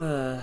Uh,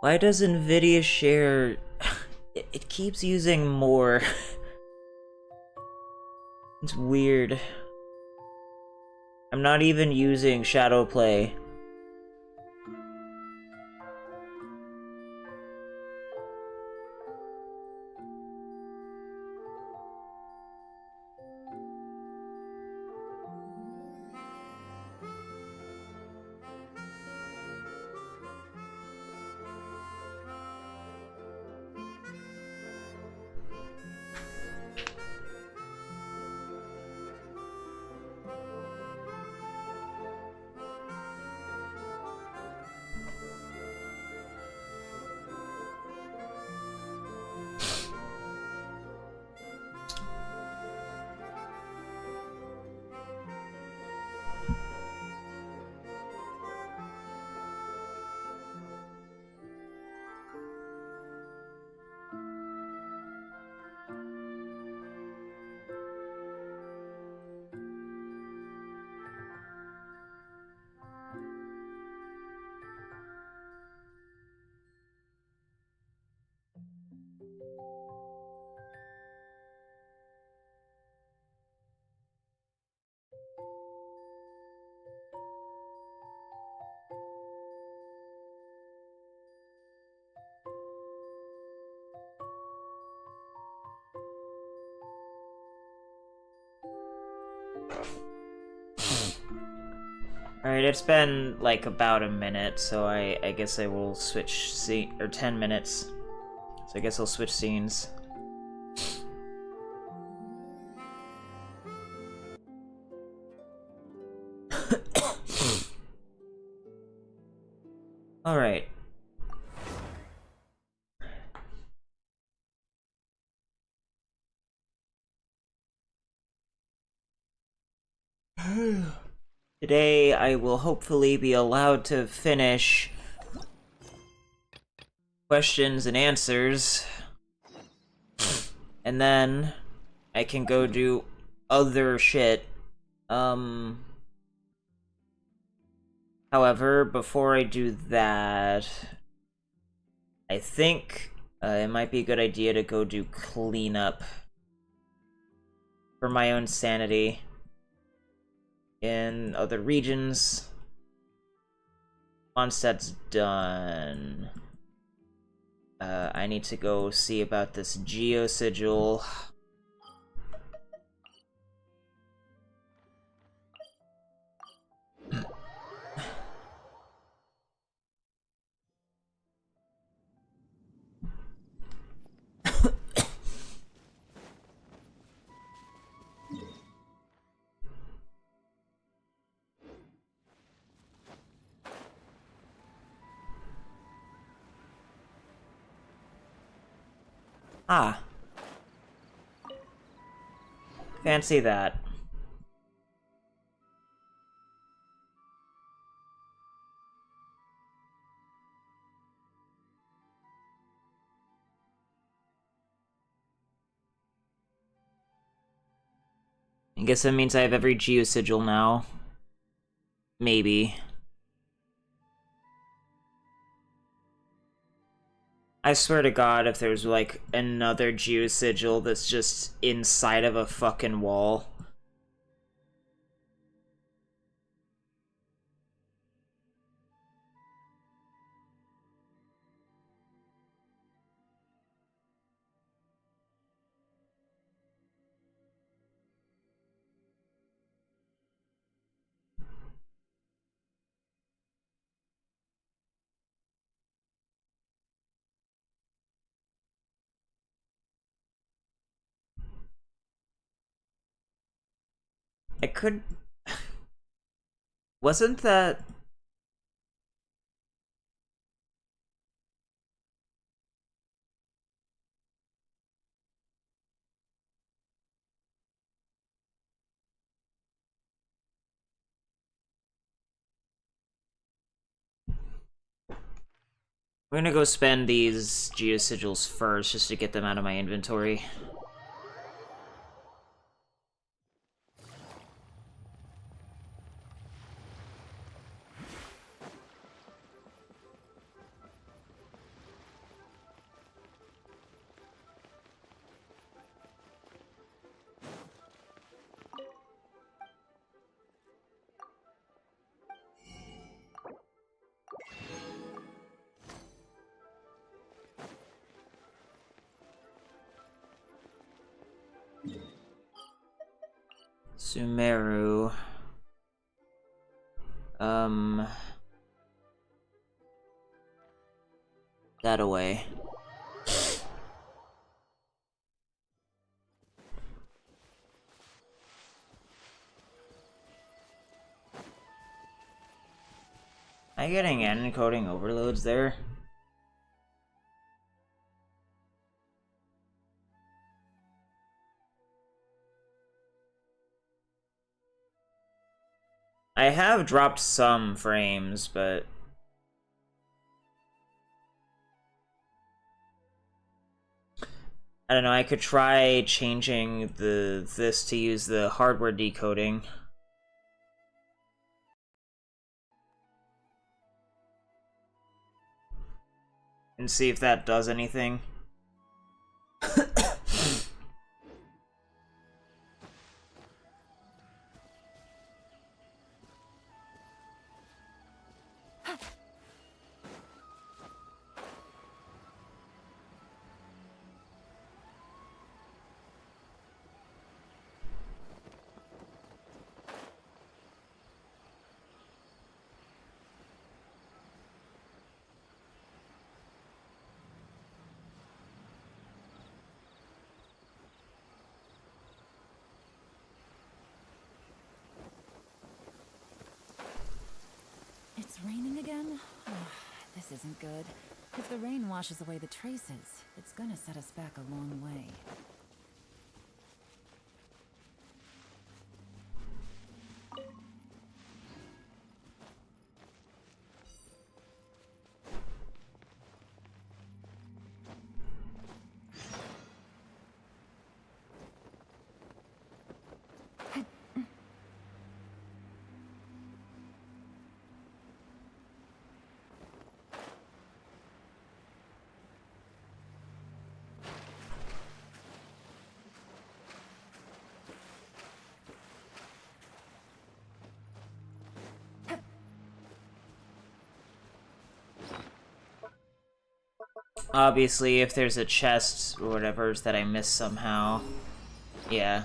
why does Nvidia share... it keeps using more. It's weird. I'm not even using Shadowplay. Alright, it's been like about a minute, so I guess I will switch scene, or 10 minutes. So I guess I'll switch scenes. Alright. Today I will hopefully be allowed to finish questions and answers. And then I can go do other shit. However, before I do that, I think it might be a good idea to go do cleanup for my own sanity in other regions. Once that's done, I need to go see about this geosigil. Ah, fancy that. I guess that means I have every geosigil now. Maybe. I swear to God, if there's like another geosigil that's just inside of a fucking wall. I could... Wasn't that... I'm gonna go spend these geosigils first, just to get them out of my inventory. Sumeru. That away. Am I getting encoding overloads there? I have dropped some frames, but... I don't know, I could try changing this to use the hardware decoding. And see if that does anything. It's raining again? Oh, this isn't good. If the rain washes away the traces, it's gonna set us back a long way. Obviously, if there's a chest or whatever that I missed somehow. Yeah.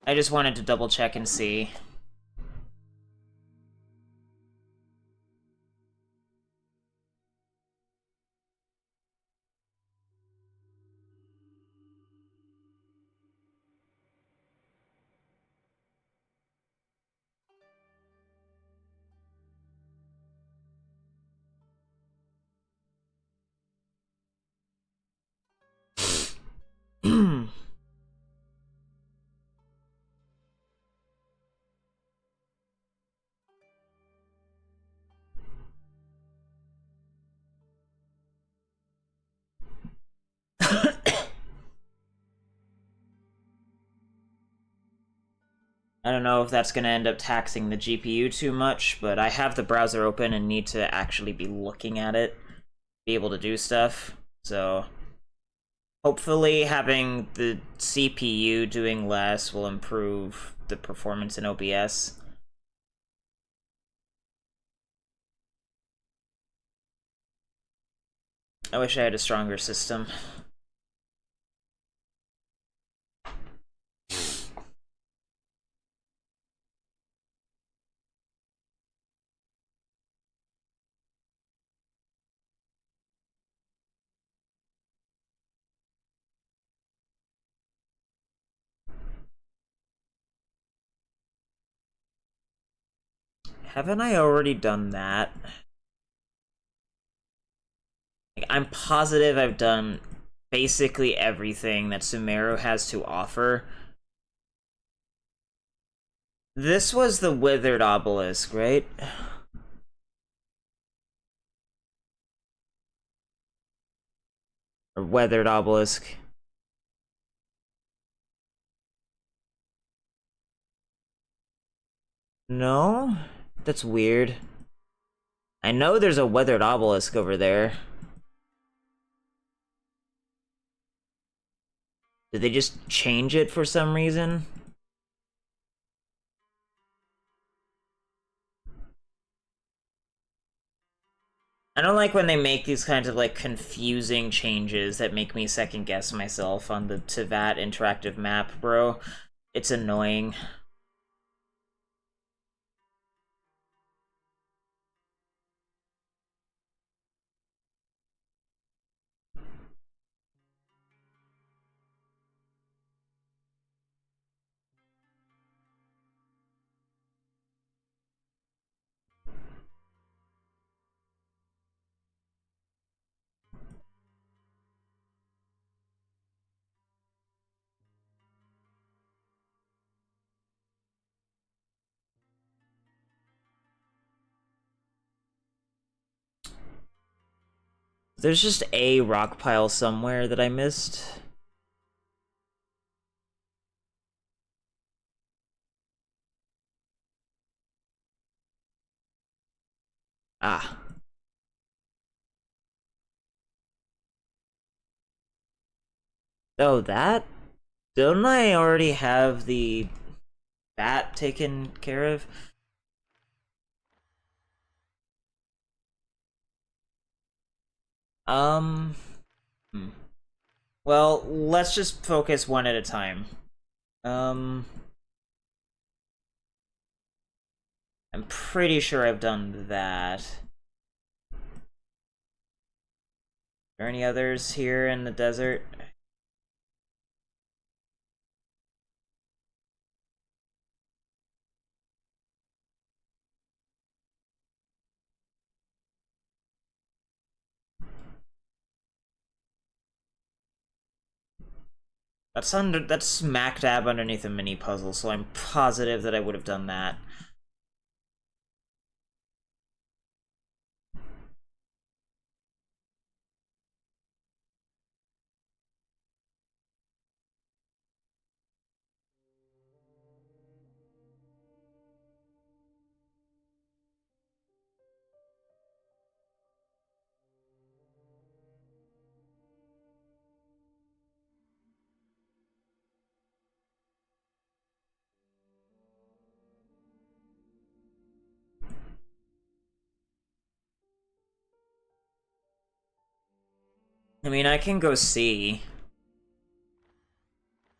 I just wanted to double check and see. I don't know if that's going to end up taxing the GPU too much, but I have the browser open and need to actually be looking at it, be able to do stuff, so... Hopefully having the CPU doing less will improve the performance in OBS. I wish I had a stronger system. Haven't I already done that? Like, I'm positive I've done basically everything that Sumeru has to offer. This was the Withered Obelisk, right? Or Weathered Obelisk. No? That's weird. I know there's a Weathered Obelisk over there. Did they just change it for some reason? I don't like when they make these kinds of, like, confusing changes that make me second-guess myself on the Teyvat interactive map, bro. It's annoying. There's just a rock pile somewhere that I missed. Ah. Oh, that? Don't I already have the bat taken care of? Um... hmm. Well, let's just focus one at a time. I'm pretty sure I've done that. Are there any others here in the desert? That's smack dab underneath a mini puzzle, so I'm positive that I would have done that. I mean, I can go see.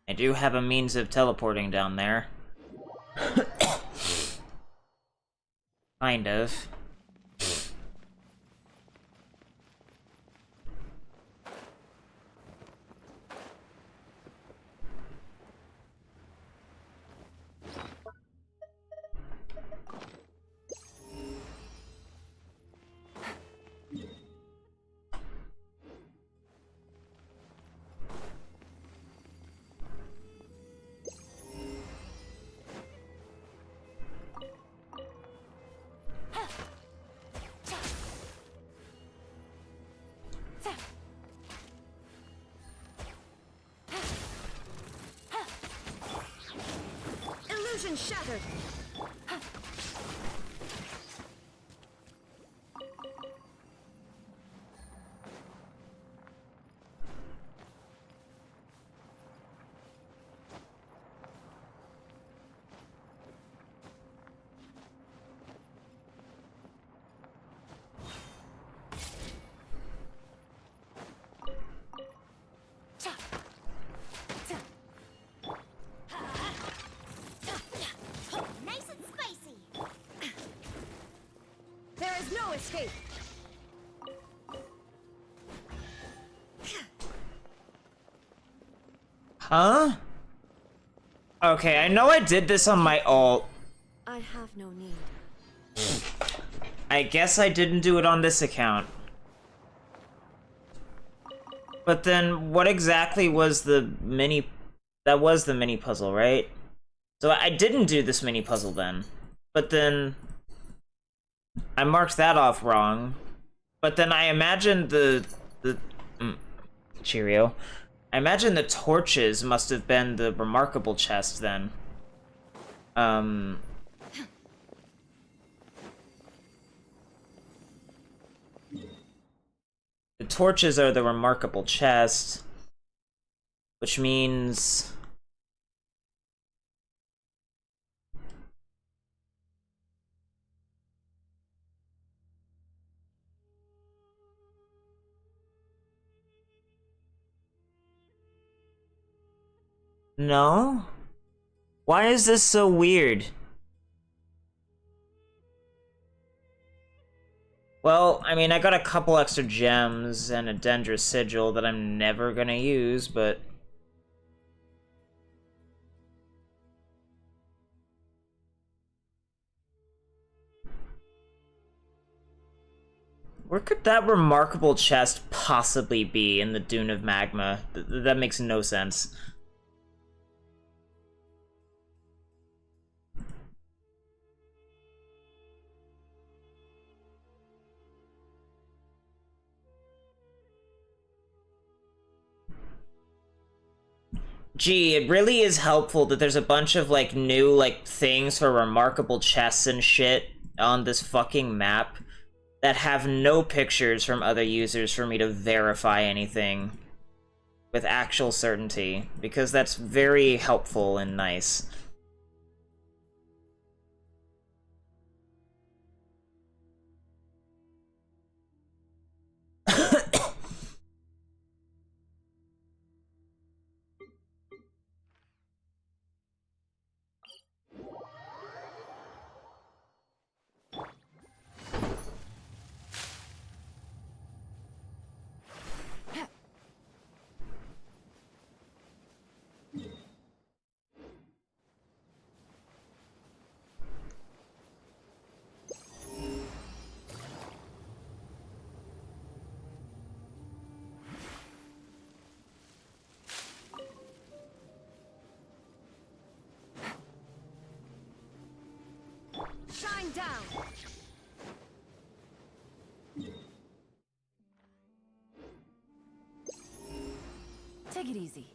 I do have a means of teleporting down there. Kind of. Illusion shattered. Nice and spicy. There is no escape. Huh? Okay, I know I did this on my ult. I have no need. I guess I didn't do it on this account. But then, what exactly was the mini... That was the mini puzzle, right? So I didn't do this mini puzzle then. But then... I marked that off wrong. But then I imagine Cheerio. I imagine the torches must have been the remarkable chest then. The torches are the remarkable chest, which means... No? Why is this so weird? Well, I mean, I got a couple extra gems and a Dendra sigil that I'm never gonna use, but... Where could that remarkable chest possibly be in the Dune of Magma? That makes no sense. Gee, it really is helpful that there's a bunch of, like, new, like, things for remarkable chests and shit on this fucking map that have no pictures from other users for me to verify anything with actual certainty, because that's very helpful and nice. Shine down. Take it easy.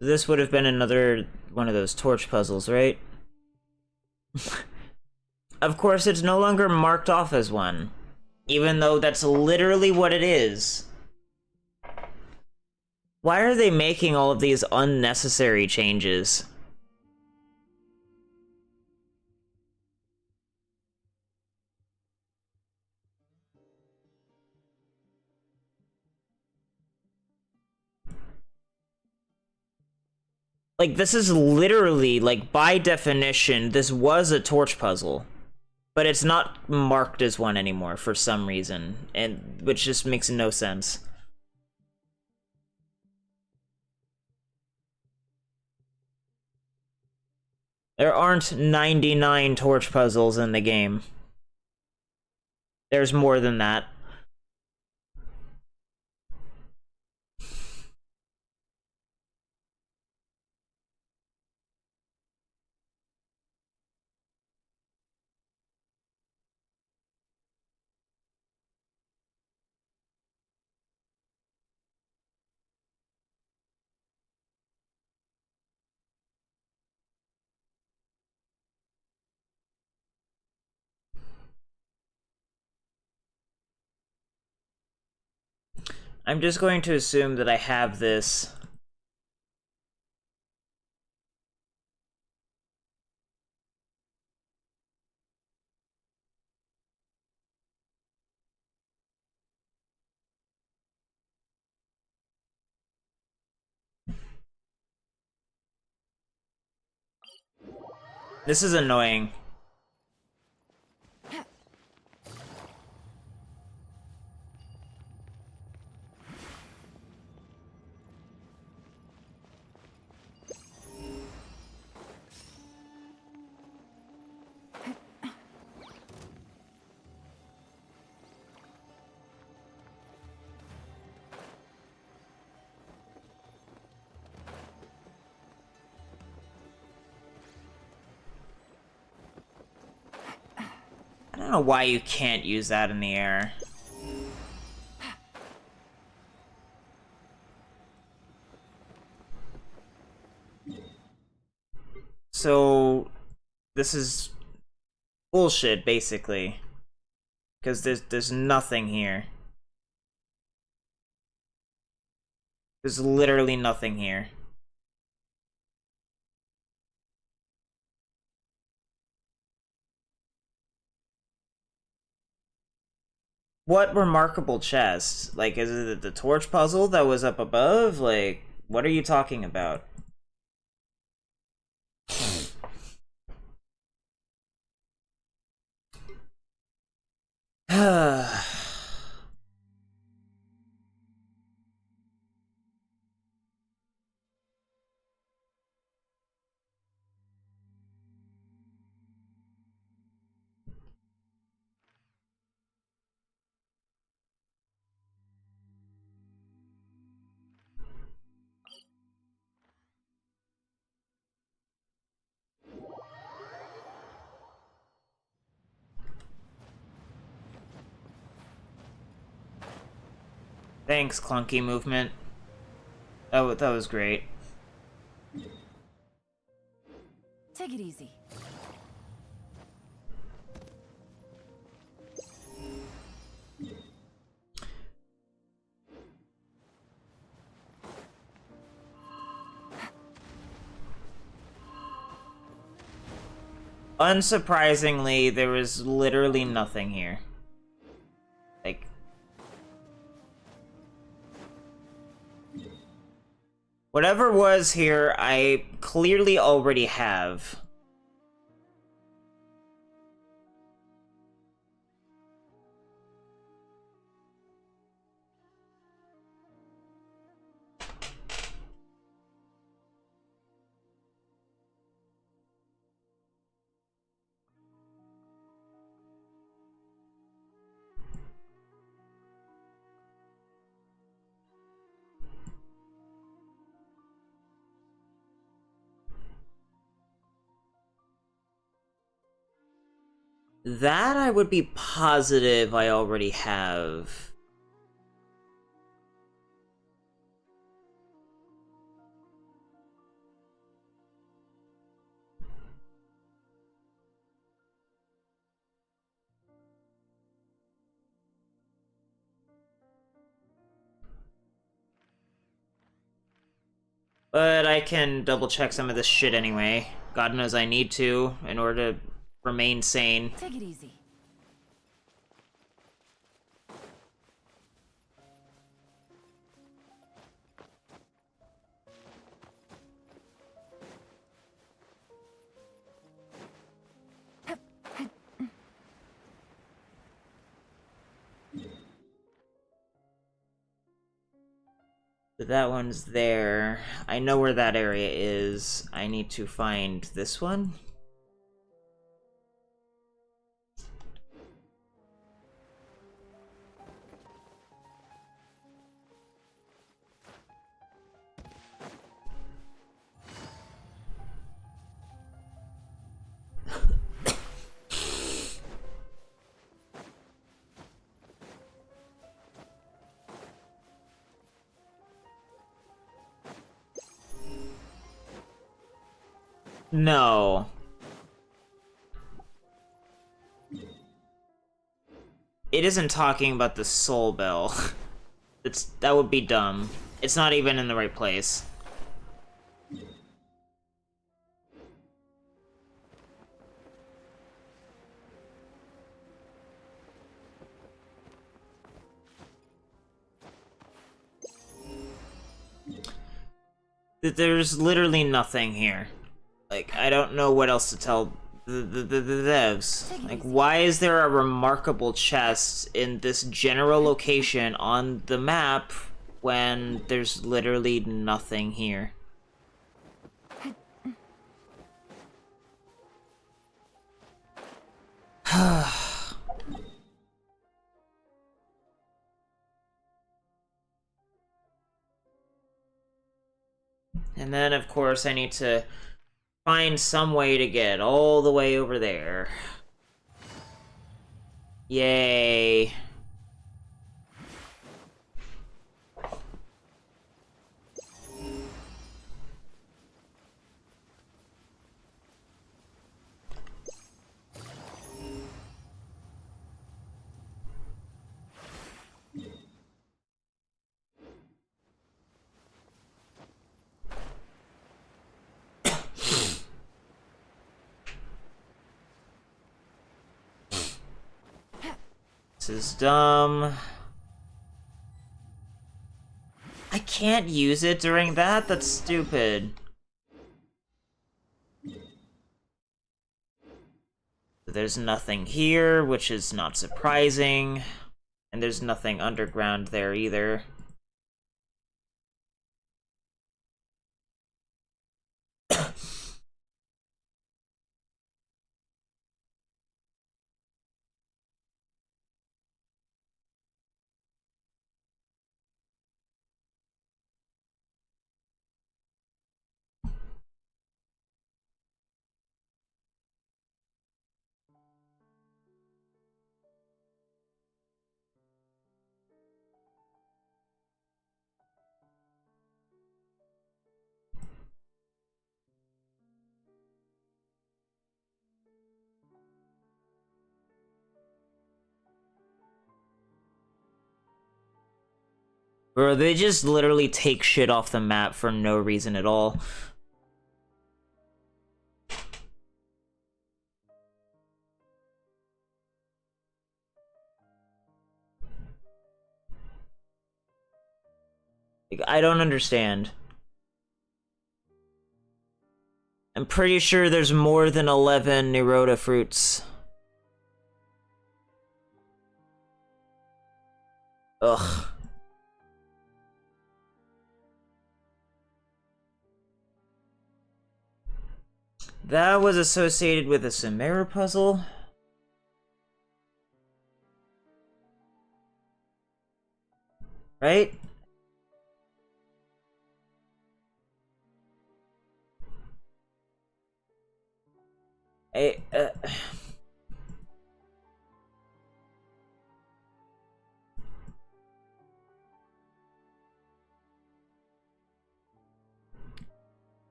This would have been another one of those torch puzzles, right? Of course, it's no longer marked off as one, even though that's literally what it is. Why are they making all of these unnecessary changes? Like, this is literally, like, by definition, this was a torch puzzle. But it's not marked as one anymore for some reason, and which just makes no sense. There aren't 99 torch puzzles in the game. There's more than that. I'm just going to assume that I have this. This is annoying. I don't know why you can't use that in the air. So, this is bullshit, basically. Because there's nothing here. There's literally nothing here. What remarkable chest? Like, is it the torch puzzle that was up above? Like, what are you talking about? Thanks, clunky movement. Oh, that was great. Take it easy. Unsurprisingly, there was literally nothing here. Like... whatever was here, I clearly already have. That I would be positive I already have. But I can double check some of this shit anyway. God knows I need to in order to remain sane. Take it easy. So that one's there. I know where that area is. I need to find this one. No. It isn't talking about the soul bell. That would be dumb. It's not even in the right place. There's literally nothing here. Like, I don't know what else to tell the devs. Like, why is there a remarkable chest in this general location on the map when there's literally nothing here? And then, of course, I need to find some way to get all the way over there. Yay. This is dumb. I can't use it during that? That's stupid. There's nothing here, which is not surprising. And there's nothing underground there either. Bro, they just literally take shit off the map for no reason at all. Like, I don't understand. I'm pretty sure there's more than 11 Nerota fruits. Ugh. That was associated with a Samara puzzle? Right?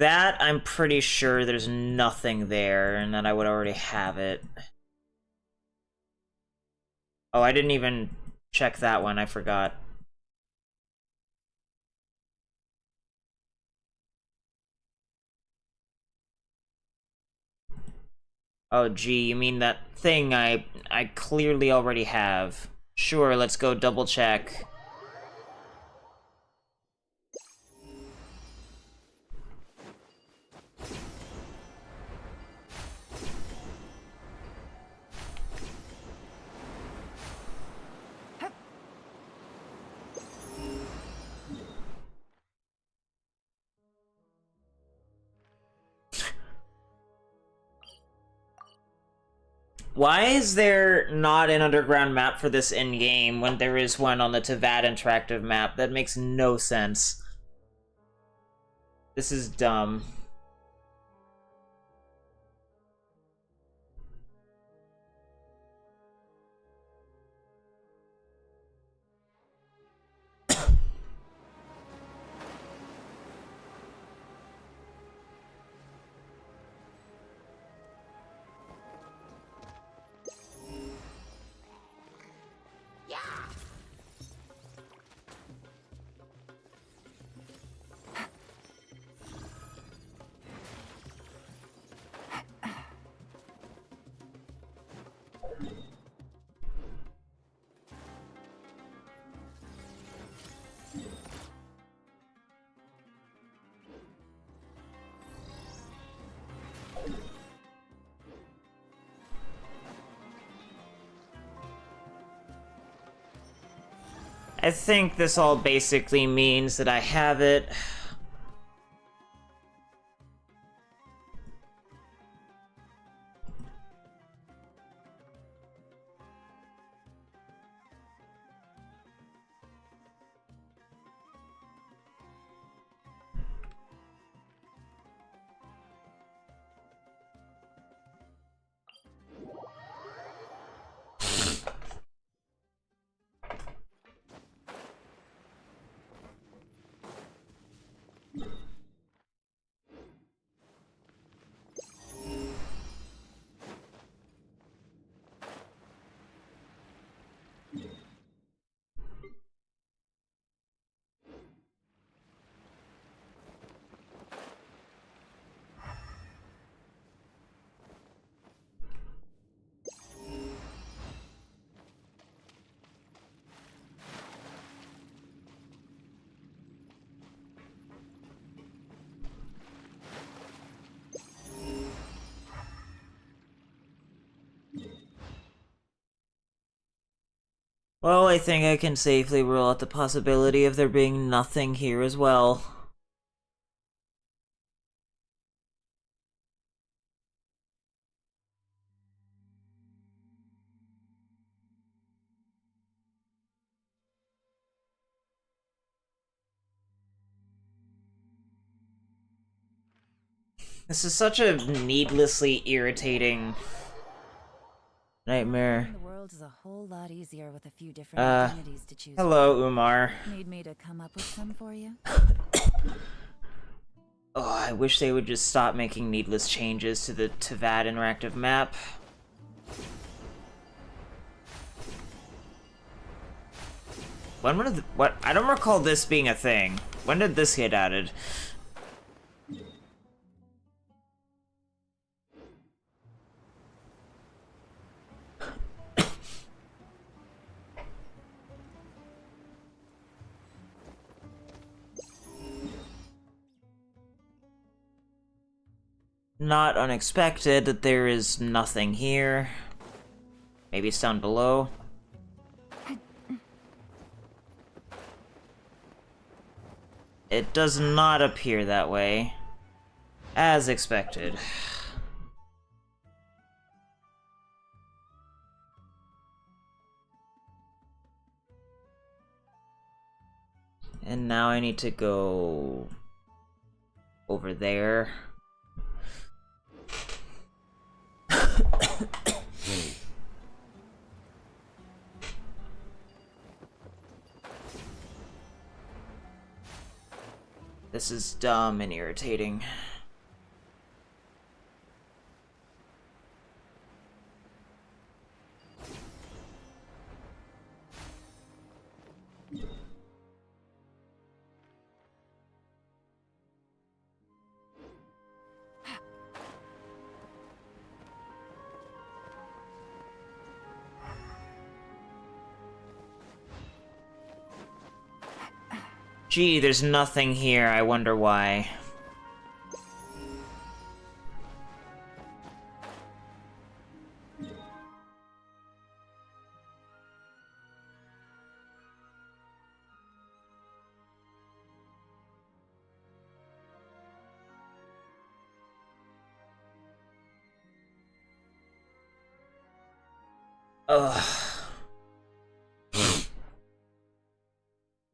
That, I'm pretty sure there's nothing there, and that I would already have it. Oh, I didn't even check that one, I forgot. Oh, gee, you mean that thing I clearly already have. Sure, let's go double check. Why is there not an underground map for this in-game when there is one on the Tavad interactive map? That makes no sense. This is dumb. I think this all basically means that I have it. Well, I think I can safely rule out the possibility of there being nothing here as well. This is such a needlessly irritating nightmare. The world is a whole lot easier with a few different identities to choose Hello, Umar. from. Need me to come up with some for you? Oh, I wish they would just stop making needless changes to the Tavad interactive map. When would what? I don't recall this being a thing. When did this get added? Not unexpected that there is nothing here. Maybe it's down below. It does not appear that way. As expected. And now I need to go over there. This is dumb and irritating. Gee, there's nothing here. I wonder why. Ugh.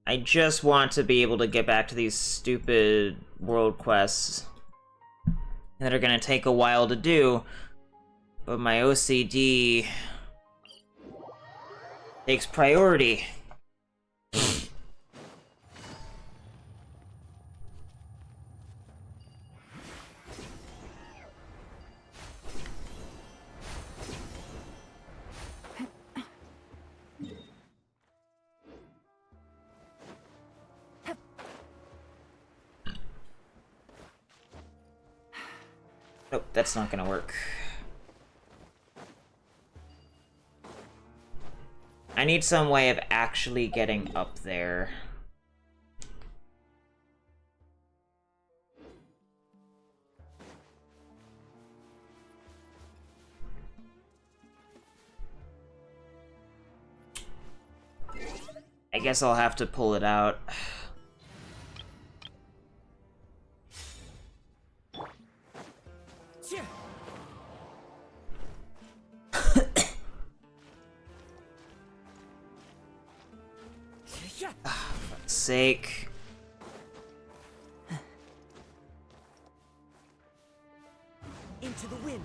I just want to be able to get back to these stupid world quests that are gonna take a while to do, but my OCD takes priority. Nope, that's not gonna work. I need some way of actually getting up there. I guess I'll have to pull it out. For fuck's sake. Into the wind.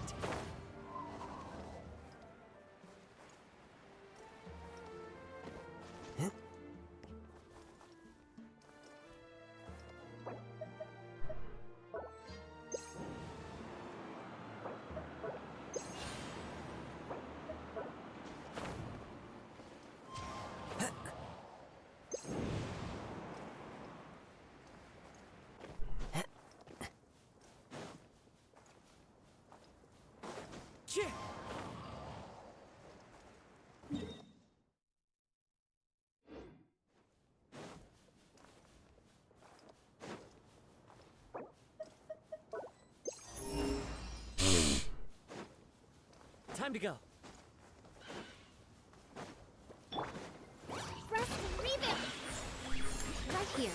Time to go. Rest and rebuild. Right here.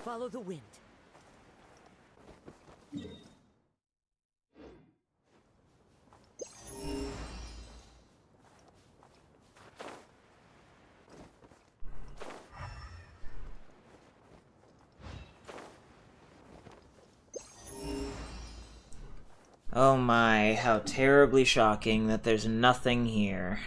Follow the wind. Oh my, how terribly shocking that there's nothing here.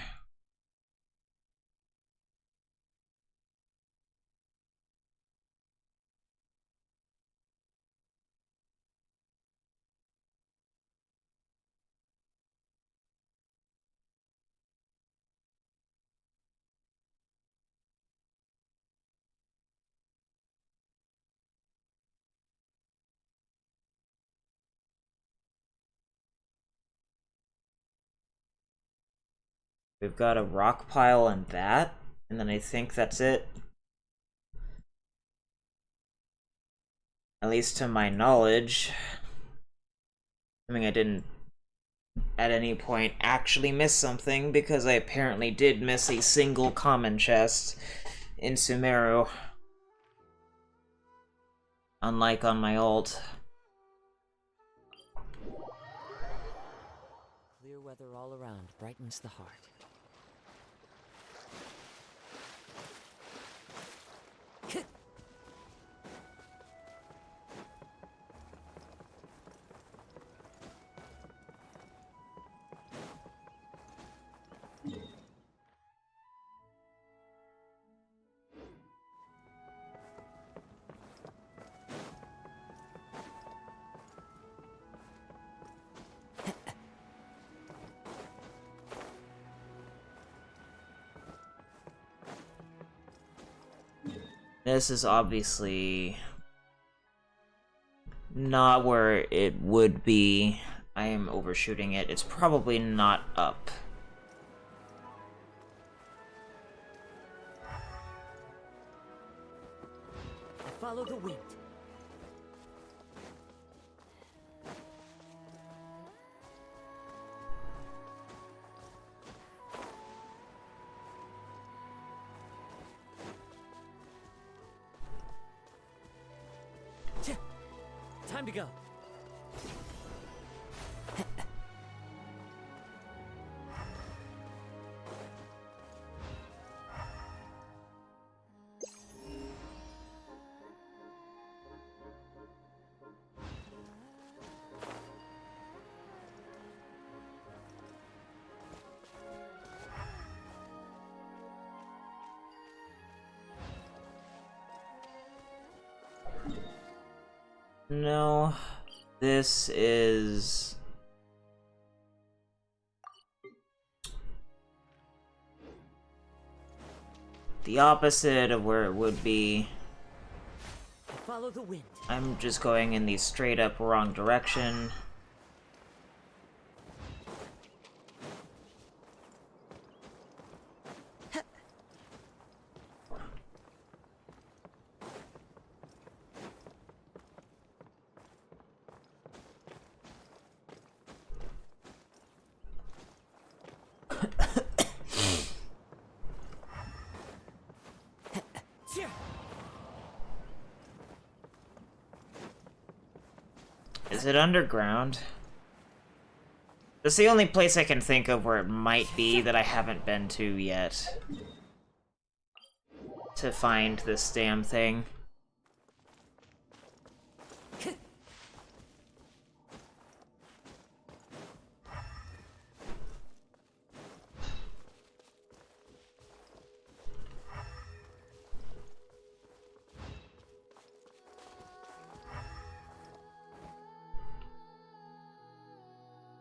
We've got a rock pile and that, and then I think that's it. At least to my knowledge. I mean, I didn't at any point actually miss something, because I apparently did miss a single common chest in Sumeru. Unlike on my ult. Clear weather all around brightens the heart. This is obviously not where it would be. I am overshooting it. It's probably not up. Follow the wind. Time to go. No, this is... the opposite of where it would be. Follow the wind. I'm just going in the straight up wrong direction. Is it underground? That's the only place I can think of where it might be that I haven't been to yet. To find this damn thing.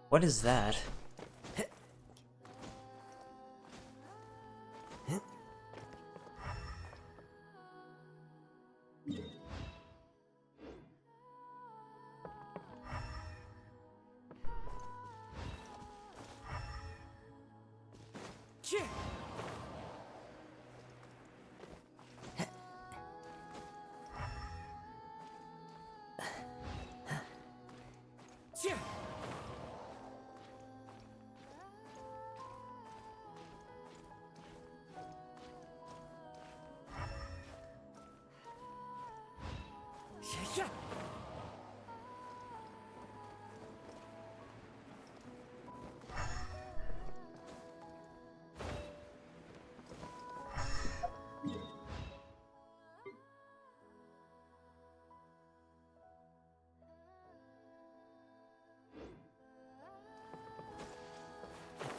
What is that?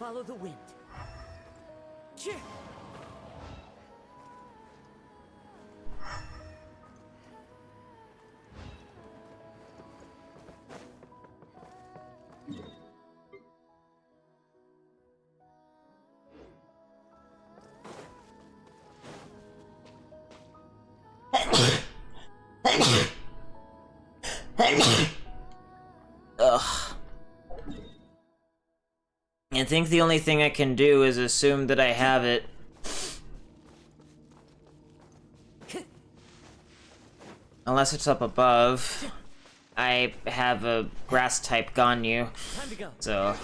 Follow the wind. Ugh. I think the only thing I can do is assume that I have it. Unless it's up above. I have a grass type Ganyu, Time to go. so...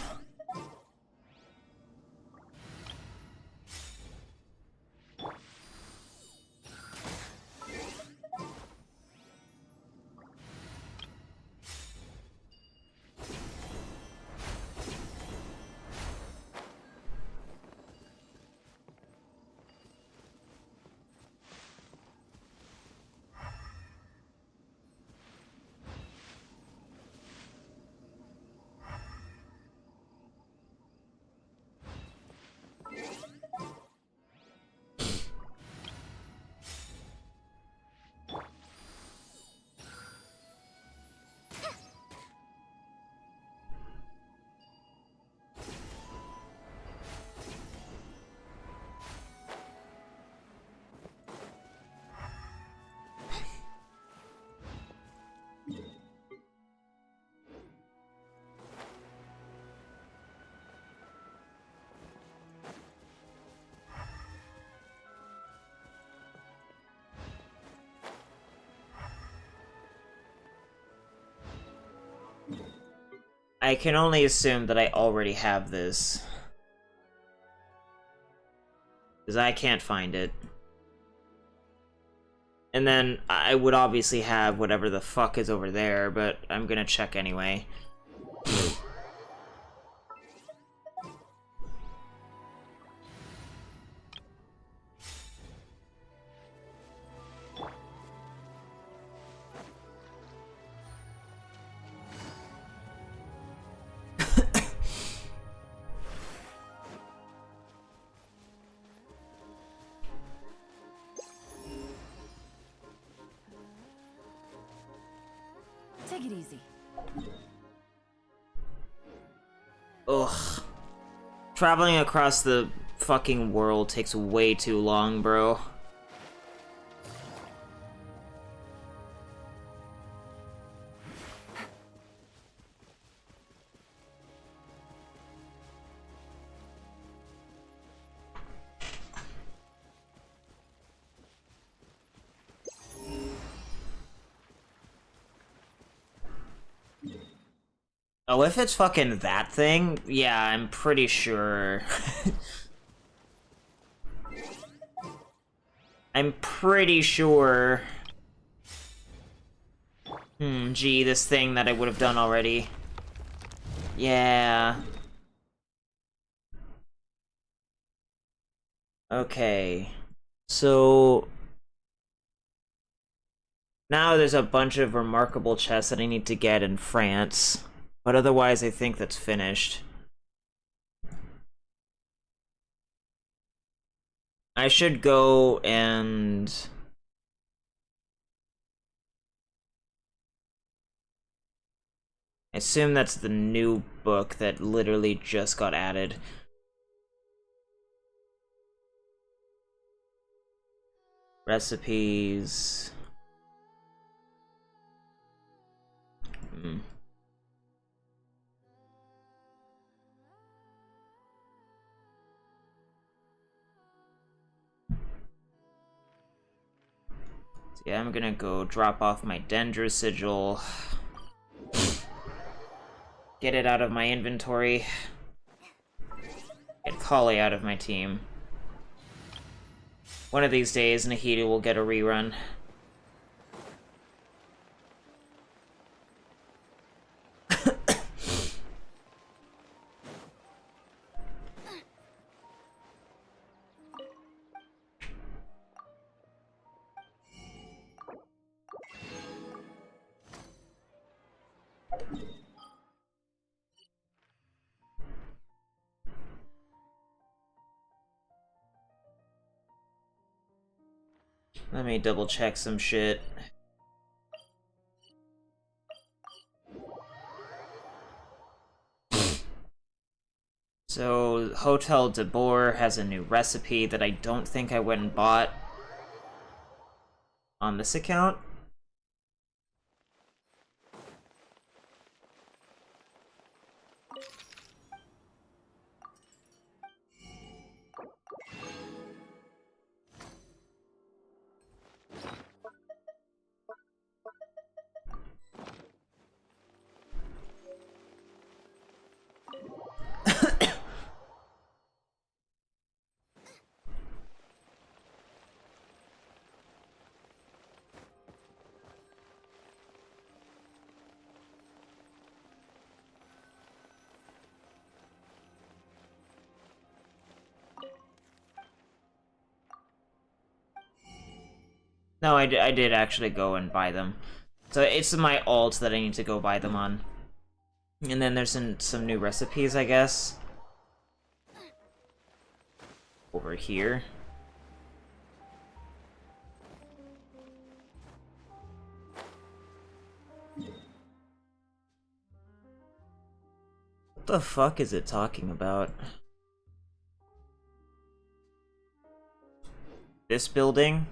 I can only assume that I already have this. Because I can't find it. And then I would obviously have whatever the fuck is over there, but I'm gonna check anyway. Take it easy. Ugh. Traveling across the fucking world takes way too long, bro. Oh, if it's fucking that thing, yeah, I'm pretty sure. I'm pretty sure. Gee, this thing that I would have done already. Yeah. Okay. So... now there's a bunch of remarkable chests that I need to get in France. But otherwise, I think that's finished. I should go and... I assume that's the new book that literally just got added. Recipes... yeah, I'm gonna go drop off my Dendra sigil. Get it out of my inventory. Get Kali out of my team. One of these days, Nahida will get a rerun. Let me double check some shit. So, Hotel de Boer has a new recipe that I don't think I went and bought on this account. No, I did actually go and buy them. So it's my alt that I need to go buy them on. And then there's some new recipes, I guess. Over here. What the fuck is it talking about? This building?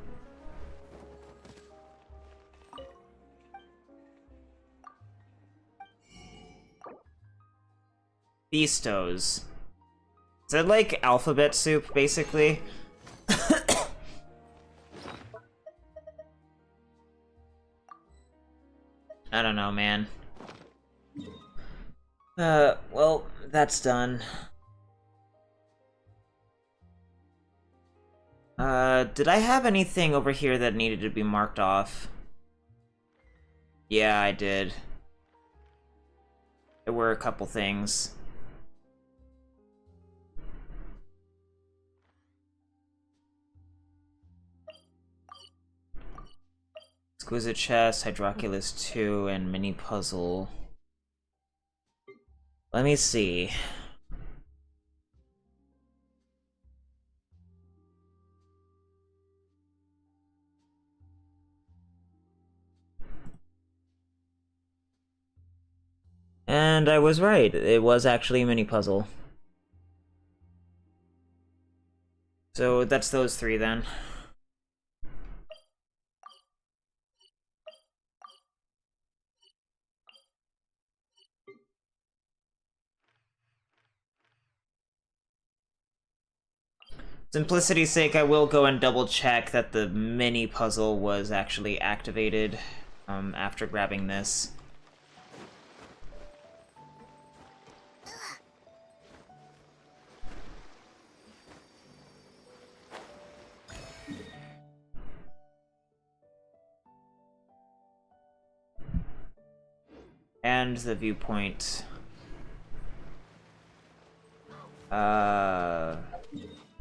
Beastos. Is that like alphabet soup, basically? I don't know, man. Well, that's done. Did I have anything over here that needed to be marked off? Yeah, I did. There were a couple things. Exquisite Chest, Hydroculus 2, and Mini Puzzle. Let me see. And I was right. It was actually a mini puzzle. So that's those three then. Simplicity's sake, I will go and double check that the mini puzzle was actually activated after grabbing this. And the viewpoint.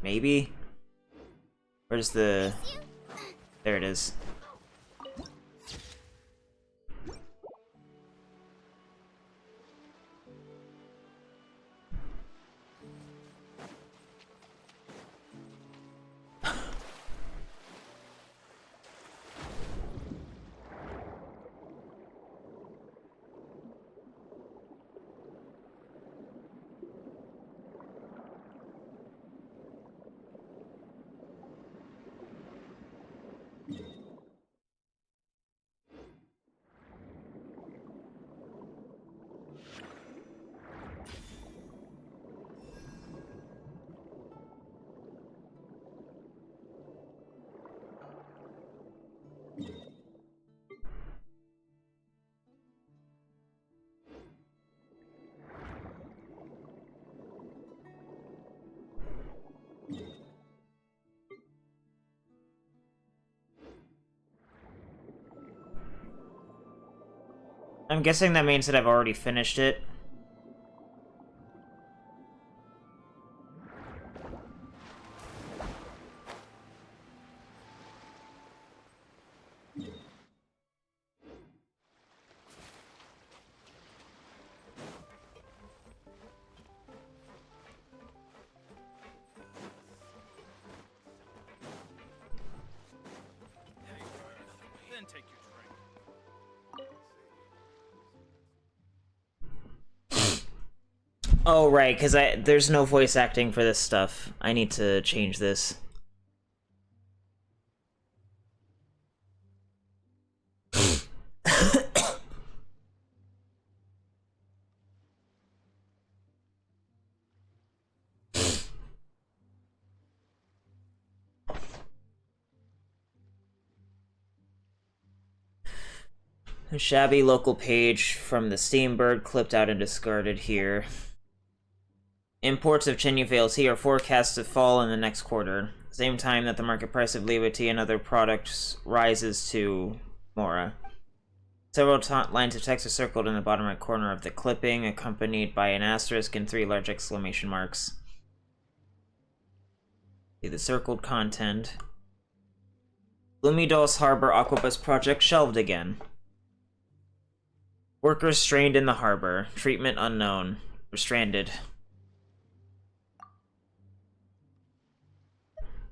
Maybe? Where's the... There it is. I'm guessing that means that I've already finished it. Then take your drink. Oh, right, because there's no voice acting for this stuff. I need to change this. A shabby local page from the Steambird clipped out and discarded here. Imports of Chenyvale tea are forecast to fall in the next quarter, same time that the market price of Lewa tea and other products rises to Mora. Several lines of text are circled in the bottom right corner of the clipping, accompanied by an asterisk and 3 large exclamation marks. See the circled content. Lumidos Harbor Aquabus project shelved again. Workers strained in the harbor. Treatment unknown. We're stranded.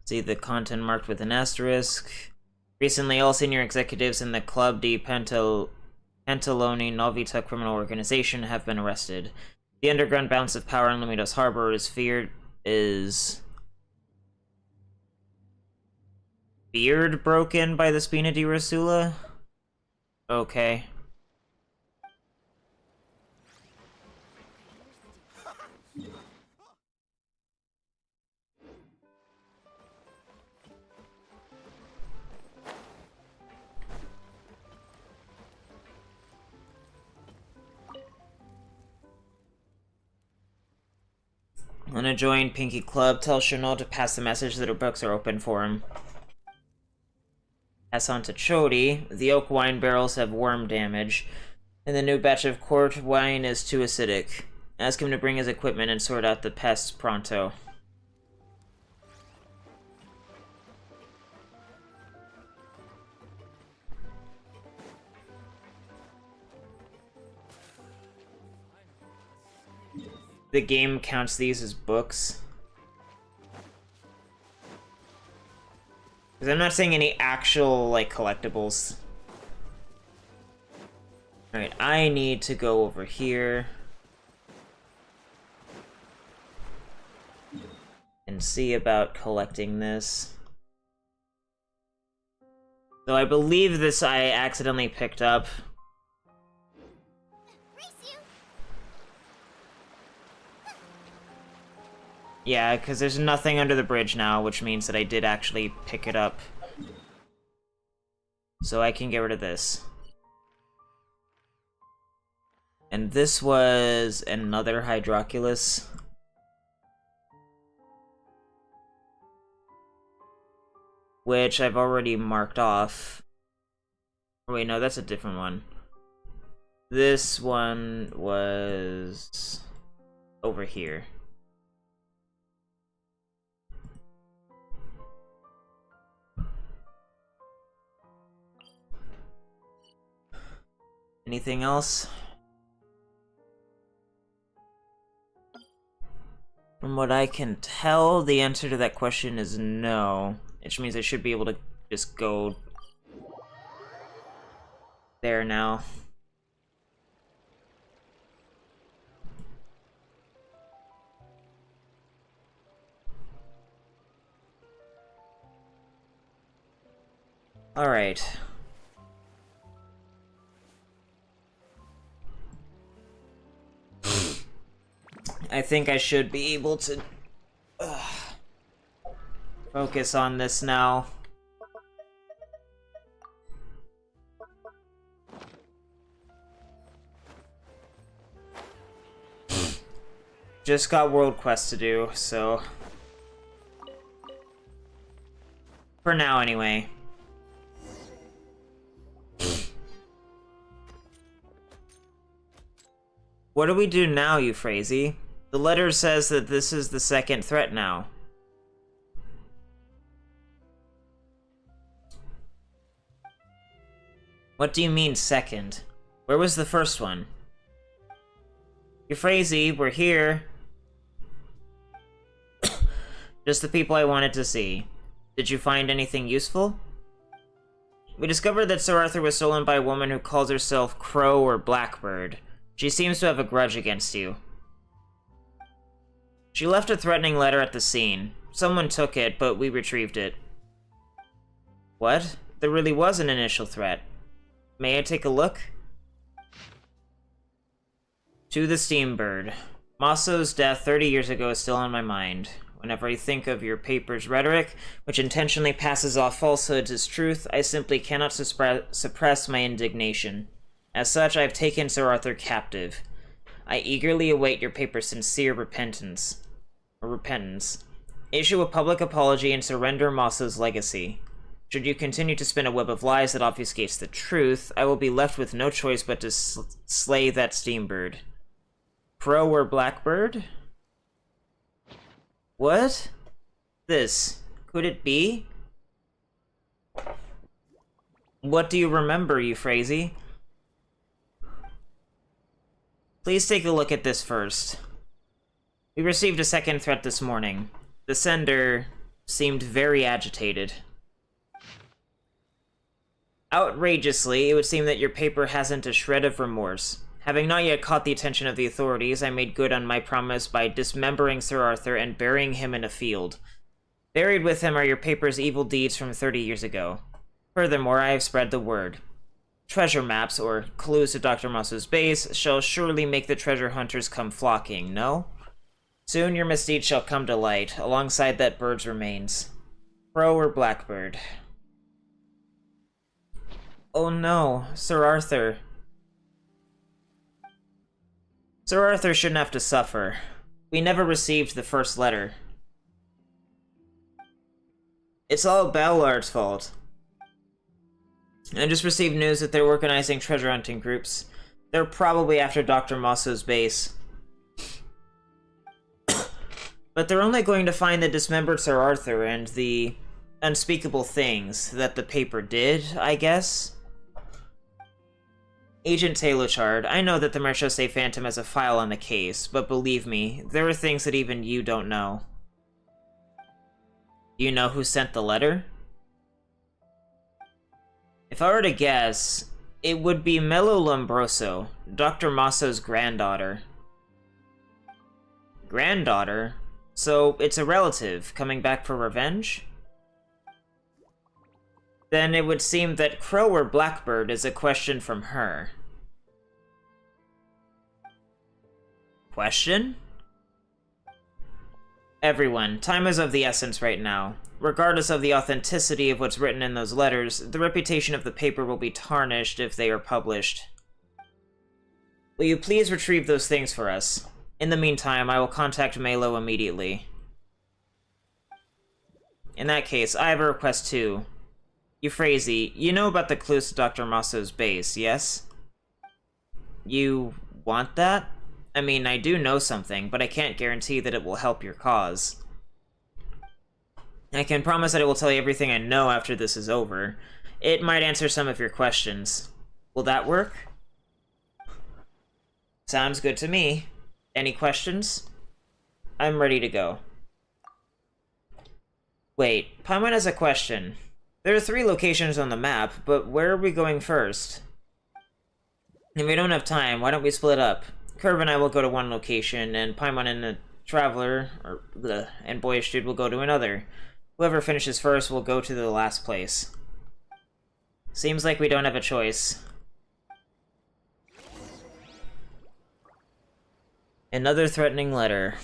See the content marked with an asterisk. Recently, all senior executives in the Club di Pantaloni Novita criminal organization have been arrested. The underground balance of power in Lumidos Harbor is feared broken by the Spina di Rosula? Okay. Wanna join Pinky Club? Tell Chanel to pass the message that her books are open for him. Pass on to Chody. The oak wine barrels have worm damage, and the new batch of quart wine is too acidic. Ask him to bring his equipment and sort out the pests pronto. The game counts these as books. Because I'm not seeing any actual, like, collectibles. Alright, I need to go over here. and see about collecting this. Though I believe this I accidentally picked up. Race you. Yeah, because there's nothing under the bridge now, which means that I did actually pick it up. So I can get rid of this. And this was another Hydroculus. Which I've already marked off. Oh, wait, no, that's a different one. This one was over here. Anything else? From what I can tell, the answer to that question is no. Which means I should be able to just go there now. Alright. I think I should be able to focus on this now. Just got world quest to do, so for now anyway. What do we do now, Euphrasie? The letter says that this is the second threat now. What do you mean, second? Where was the first one? Euphrasie, we're here. Just the people I wanted to see. Did you find anything useful? We discovered that Sir Arthur was stolen by a woman who calls herself Crow or Blackbird. She seems to have a grudge against you. She left a threatening letter at the scene. Someone took it, but we retrieved it. What? There really was an initial threat. May I take a look? To the Steambird. Masso's death 30 years ago is still on my mind. Whenever I think of your paper's rhetoric, which intentionally passes off falsehoods as truth, I simply cannot suppress my indignation. As such, I have taken Sir Arthur captive. I eagerly await your paper's sincere repentance. Issue a public apology and surrender Masso's legacy. Should you continue to spin a web of lies that obfuscates the truth, I will be left with no choice but to slay that Steambird. Crow or Blackbird? What? This. Could it be? What do you remember, Euphrasie? Please take a look at this first. We received a second threat this morning. The sender seemed very agitated. Outrageously, it would seem that your paper hasn't a shred of remorse. Having not yet caught the attention of the authorities, I made good on my promise by dismembering Sir Arthur and burying him in a field. Buried with him are your paper's evil deeds from 30 years ago. Furthermore, I have spread the word. Treasure maps, or clues to Dr. Masso's base, shall surely make the treasure hunters come flocking, no? Soon your misdeeds shall come to light, alongside that bird's remains. Crow or Blackbird? Oh no, Sir Arthur. Sir Arthur shouldn't have to suffer. We never received the first letter. It's all Ballard's fault. I just received news that they're organizing treasure hunting groups. They're probably after Dr. Masso's base. But they're only going to find the dismembered Sir Arthur and the unspeakable things that the paper did, I guess? Agent Taylorchard, I know that the Marchese Phantom has a file on the case, but believe me, there are things that even you don't know. Do you know who sent the letter? If I were to guess, it would be Mello Lombroso, Dr. Masso's granddaughter. Granddaughter? So, it's a relative coming back for revenge? Then it would seem that Crow or Blackbird is a question from her. Question? Everyone, time is of the essence right now. Regardless of the authenticity of what's written in those letters, the reputation of the paper will be tarnished if they are published. Will you please retrieve those things for us? In the meantime, I will contact Melo immediately. In that case, I have a request too. Euphrasie, you know about the clues to Dr. Masso's base, yes? You want that? I mean, I do know something, but I can't guarantee that it will help your cause. I can promise that I will tell you everything I know after this is over. It might answer some of your questions. Will that work? Sounds good to me. Any questions? I'm ready to go. Wait, Paimon has a question. There are 3 locations on the map, but where are we going first? If we don't have time, why don't we split up? Curve and I will go to one location, and Paimon and the Traveler, and Boyish Dude will go to another. Whoever finishes first will go to the last place. Seems like we don't have a choice. Another threatening letter.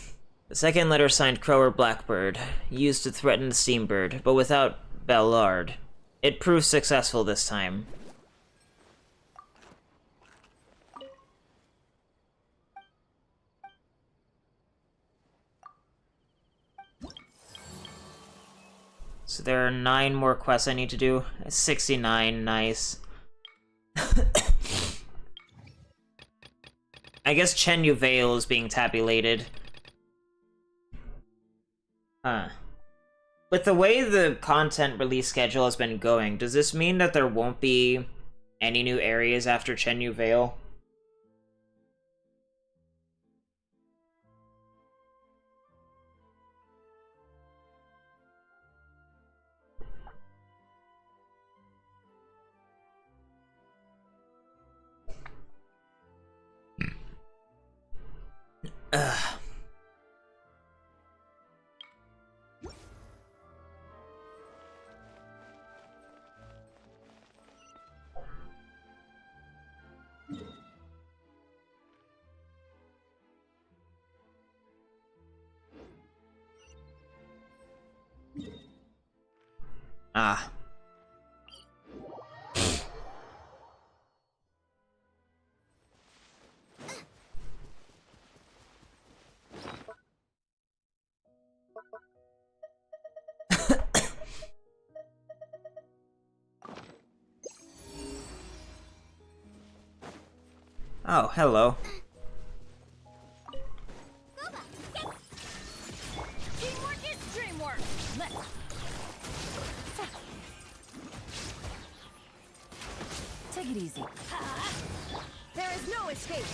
The second letter signed Crow or Blackbird, used to threaten the Steambird, but without Ballard. It proved successful this time. So there are 9 more quests I need to do. 69, nice. I guess Chen Yu Vale is being tabulated. Huh. With the way the content release schedule has been going, does this mean that there won't be any new areas after Chen Yu Vale? Ugh. Ah. Oh, hello. Teamwork is dreamwork. Take it easy. There is no escape.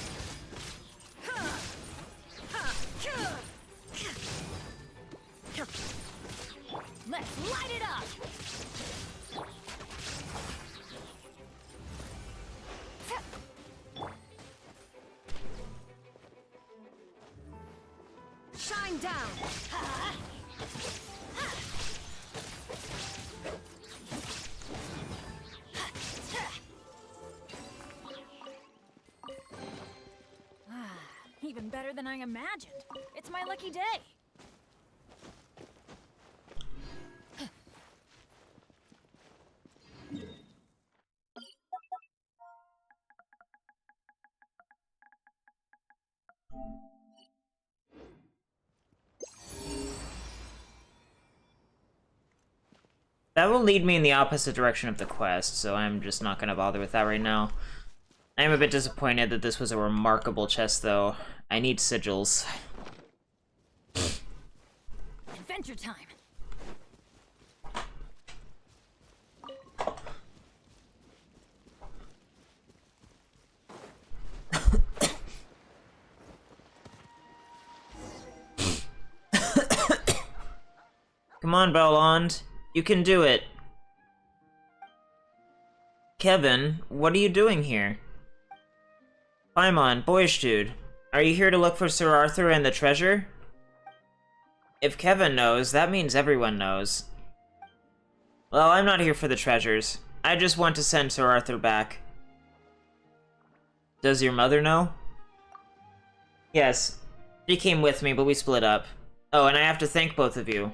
Let's light it up. Shine down. Even better than I imagined. It's my lucky day. That will lead me in the opposite direction of the quest, so I'm just not gonna bother with that right now. I am a bit disappointed that this was a remarkable chest, though. I need sigils. Adventure time. Come on, Belond. You can do it. Kevin, what are you doing here? Paimon, Boyish Dude, are you here to look for Sir Arthur and the treasure? If Kevin knows, that means everyone knows. Well, I'm not here for the treasures. I just want to send Sir Arthur back. Does your mother know? Yes. She came with me, but we split up. Oh, and I have to thank both of you.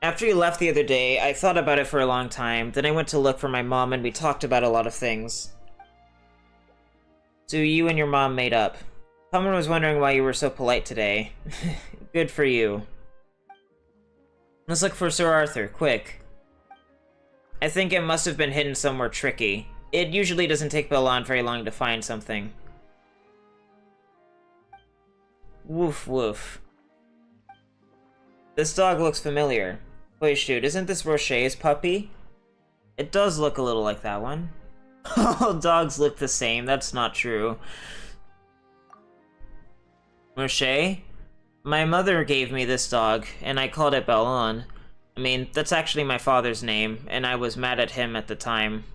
After you left the other day, I thought about it for a long time. Then I went to look for my mom and we talked about a lot of things. So you and your mom made up. Someone was wondering why you were so polite today. Good for you. Let's look for Sir Arthur, quick. I think it must have been hidden somewhere tricky. It usually doesn't take Belon very long to find something. Woof woof. This dog looks familiar. Wait, shoot, isn't this Rocher's puppy? It does look a little like that one. All dogs look the same, that's not true. Rocher? My mother gave me this dog, and I called it Belon. I mean, that's actually my father's name, and I was mad at him at the time.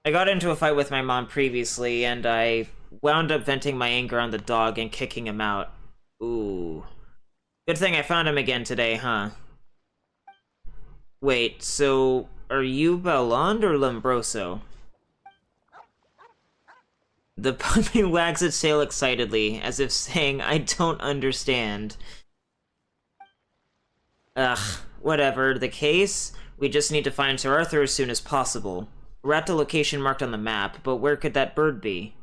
I got into a fight with my mom previously, and I wound up venting my anger on the dog and kicking him out. Ooh. Good thing I found him again today, huh? Wait, so are you Belond or Lombroso? The puppy wags its tail excitedly, as if saying, I don't understand. Ugh, whatever the case, we just need to find Sir Arthur as soon as possible. We're at the location marked on the map, but where could that bird be?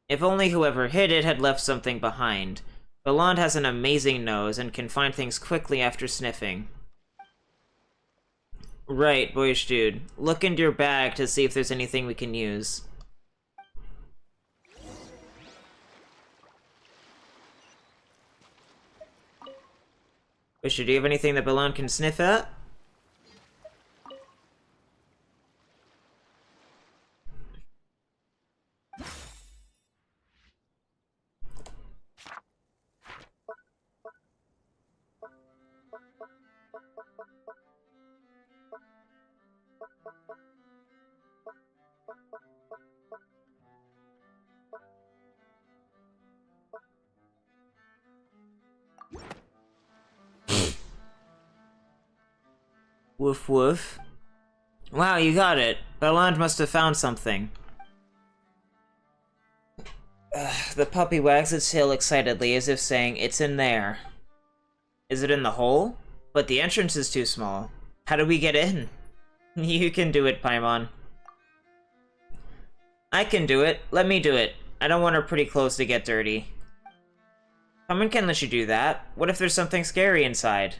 If only whoever hid it had left something behind. Belond has an amazing nose and can find things quickly after sniffing. Right, boyish dude. Look into your bag to see if there's anything we can use. Boyish, do you have anything that Belond can sniff at? Woof woof. Wow, you got it. Belond must have found something. The puppy wags its tail excitedly as if saying, it's in there. Is it in the hole? But the entrance is too small. How do we get in? You can do it, Paimon. I can do it. Let me do it. I don't want our pretty clothes to get dirty. Someone can let you do that. What if there's something scary inside?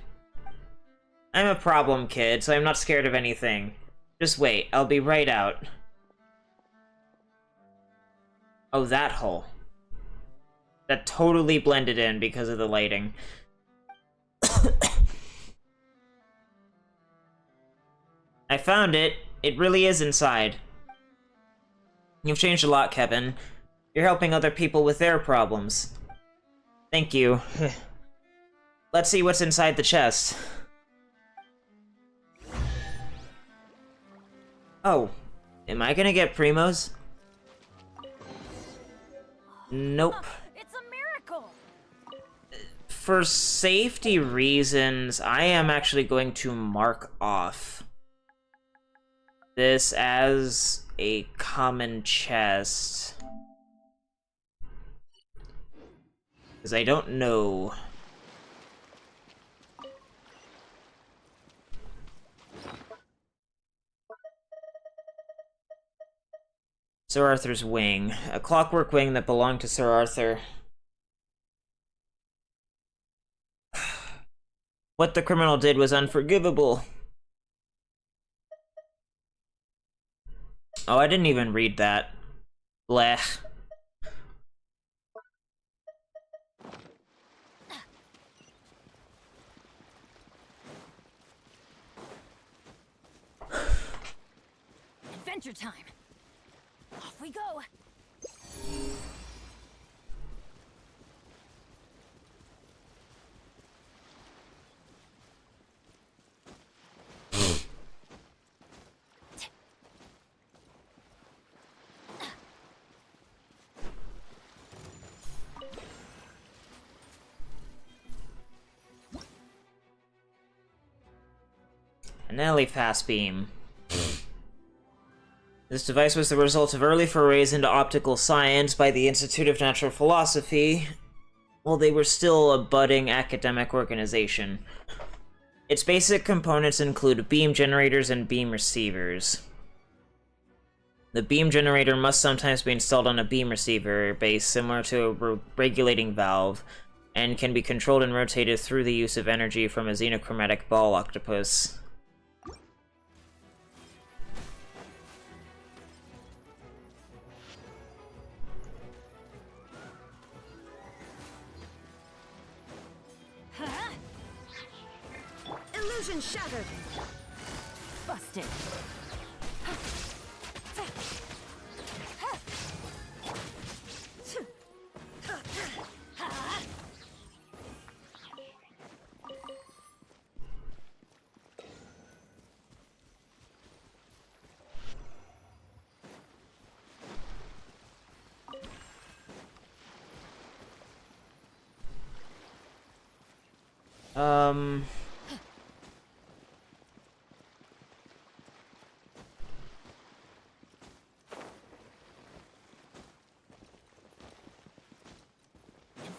I'm a problem kid, so I'm not scared of anything. Just wait, I'll be right out. Oh, that hole. That totally blended in because of the lighting. I found it. It really is inside. You've changed a lot, Kevin. You're helping other people with their problems. Thank you. Let's see what's inside the chest. Oh, am I gonna get primos? Nope. It's a miracle. For safety reasons, I am actually going to mark off this as a common chest. Because I don't know. Sir Arthur's wing. A clockwork wing that belonged to Sir Arthur. What the criminal did was unforgivable. Oh, I didn't even read that. Blech. Adventure time. Off we go. An early fast beam. This device was the result of early forays into optical science by the Institute of Natural Philosophy, while they were still a budding academic organization. Its basic components include beam generators and beam receivers. The beam generator must sometimes be installed on a beam receiver base similar to a regulating valve, and can be controlled and rotated through the use of energy from a xenochromatic ball octopus. Illusion shattered. Busted.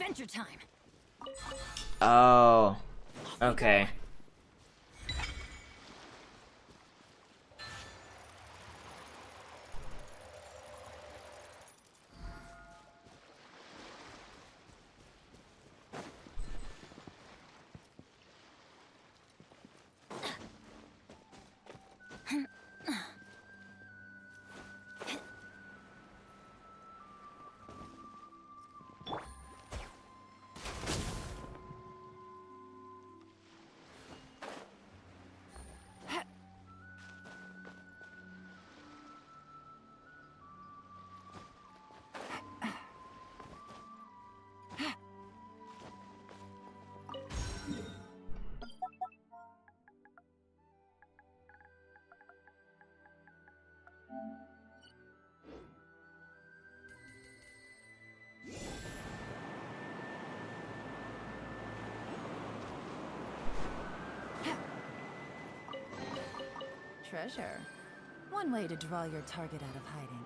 Adventure time. Oh. Okay. Treasure. One way to draw your target out of hiding.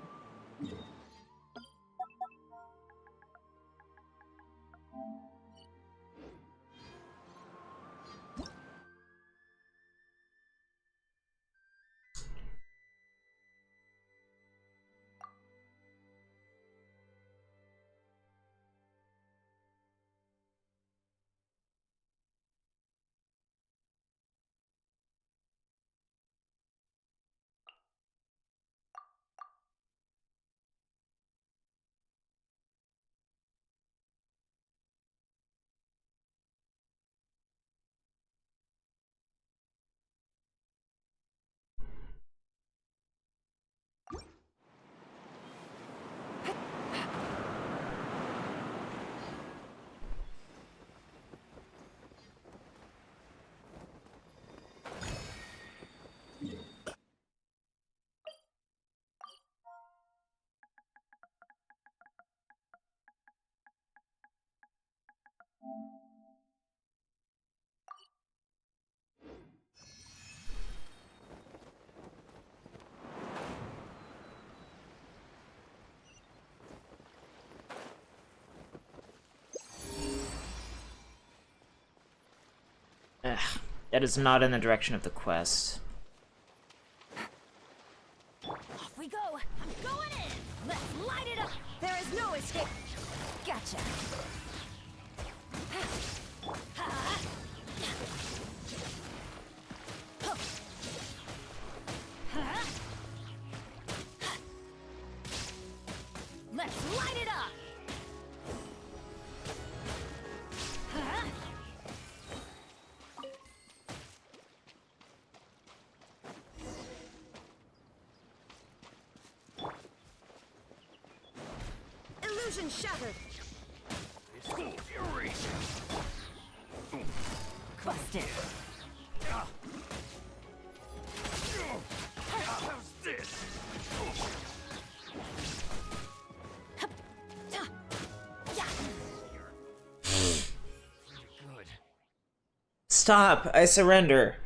Ugh, that is not in the direction of the quest. Off we go. I'm going in. Let's light it up. There is no escape. Gotcha. Let's light it up. Illusion shattered. Fury. Busted. How's this? Stop! I surrender.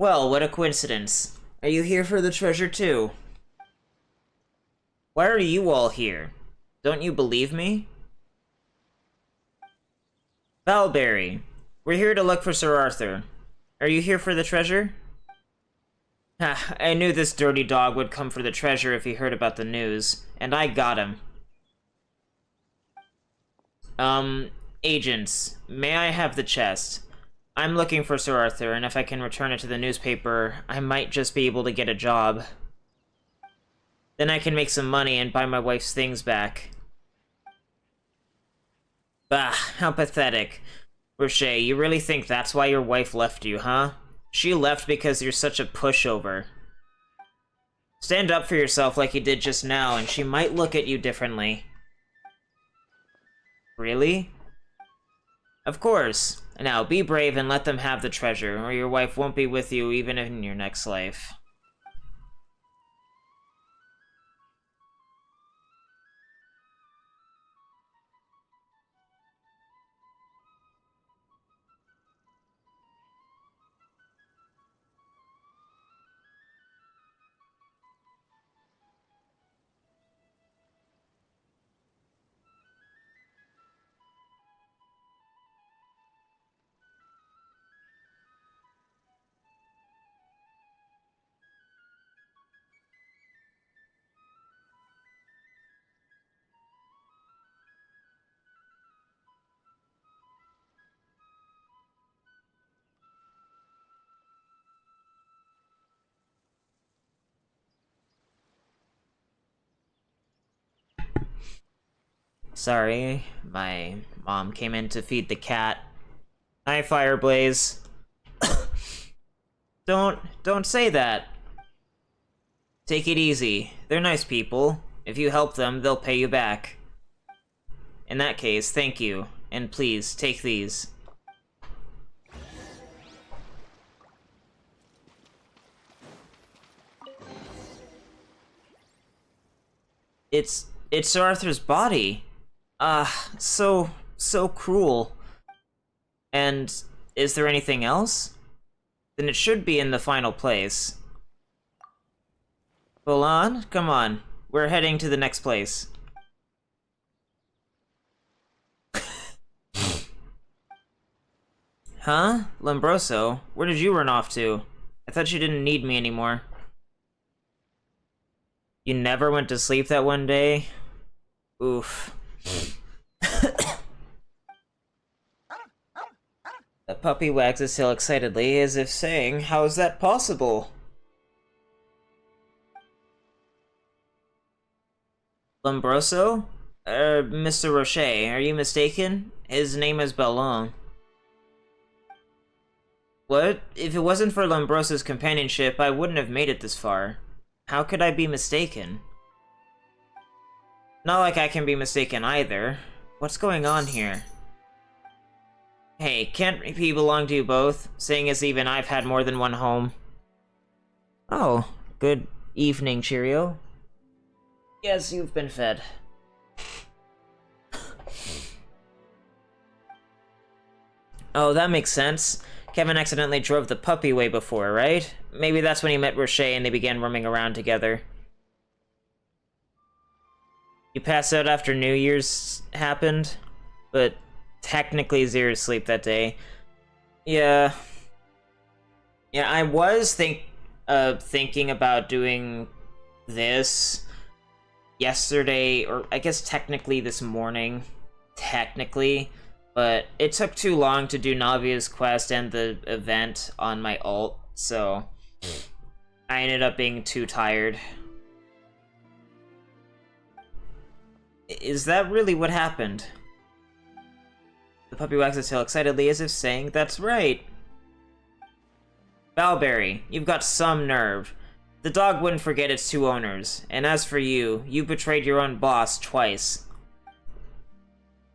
Well, what a coincidence. Are you here for the treasure too? Why are you all here? Don't you believe me? Valberry, we're here to look for Sir Arthur. Are you here for the treasure? Ha, I knew this dirty dog would come for the treasure if he heard about the news, and I got him. Agents, may I have the chest? I'm looking for Sir Arthur, and if I can return it to the newspaper, I might just be able to get a job. Then I can make some money and buy my wife's things back. Bah, how pathetic. Roche, you really think that's why your wife left you, huh? She left because you're such a pushover. Stand up for yourself like you did just now, and she might look at you differently. Really? Of course. Now, be brave and let them have the treasure, or your wife won't be with you even in your next life. Sorry, my mom came in to feed the cat. Hi, Fireblaze. Don't say that. Take it easy. They're nice people. If you help them, they'll pay you back. In that case, thank you. And please, take these. It's Sir Arthur's body. So cruel. And is there anything else? Then it should be in the final place. Bolon, come on. We're heading to the next place. Huh? Lombroso? Where did you run off to? I thought you didn't need me anymore. You never went to sleep that one day? Oof. The puppy wags his tail excitedly, as if saying, how is that possible? Lombroso? Mr. Roche, are you mistaken? His name is Bellon. What? If it wasn't for Lombroso's companionship, I wouldn't have made it this far. How could I be mistaken? Not like I can be mistaken either. What's going on here? Hey, can't he belong to you both? Seeing as even I've had more than one home. Oh, good evening, Cheerio. Yes, you've been fed. Oh, that makes sense. Kevin accidentally drove the puppy away before, right? Maybe that's when he met Roche and they began roaming around together. You passed out after New Year's happened, but technically zero sleep that day. Yeah. Yeah, I was thinking about doing this yesterday, or I guess technically this morning. Technically. But it took too long to do Navia's quest and the event on my ult, so I ended up being too tired. Is that really what happened? The puppy wags its tail excitedly as if saying, that's right. Valberry, you've got some nerve. The dog wouldn't forget its two owners, and as for you, you betrayed your own boss twice.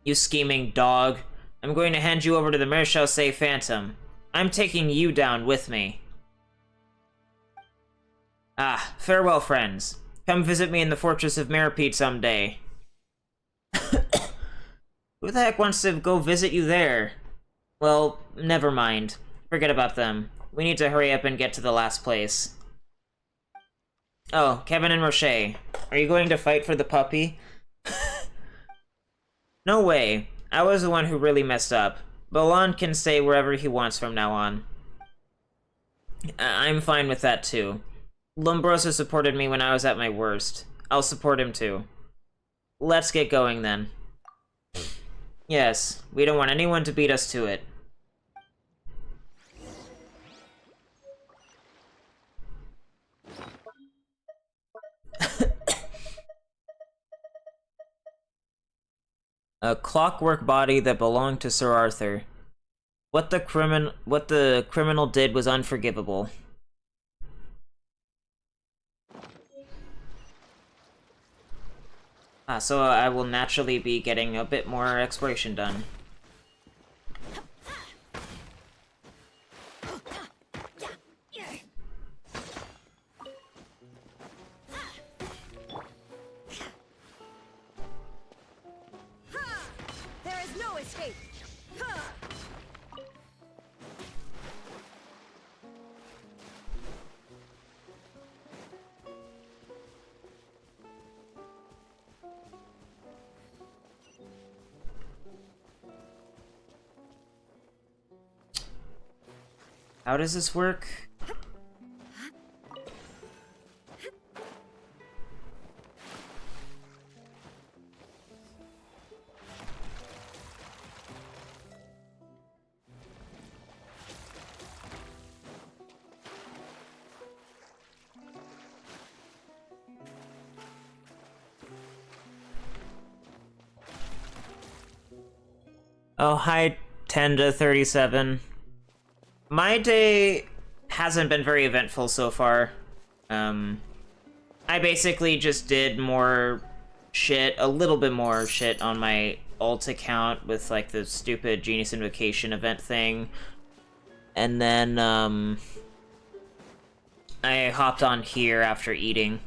You scheming dog. I'm going to hand you over to the Marechaussee Phantom. I'm taking you down with me. Ah, farewell, friends. Come visit me in the Fortress of Meripede someday. Who the heck wants to go visit you there? Well, never mind. Forget about them. We need to hurry up and get to the last place. Oh, Kevin and Roche. Are you going to fight for the puppy? No way. I was the one who really messed up. Balan can stay wherever he wants from now on. I'm fine with that too. Lombroso supported me when I was at my worst. I'll support him too. Let's get going then. Yes, we don't want anyone to beat us to it. A clockwork body that belonged to Sir Arthur. What the criminal did was unforgivable. So I will naturally be getting a bit more exploration done. There is no escape. How does this work? Oh, hi, 10 to 37. My day hasn't been very eventful so far. I basically just did more shit, a little bit more shit on my alt account with, like, the stupid Genius Invocation event thing. And then, I hopped on here after eating.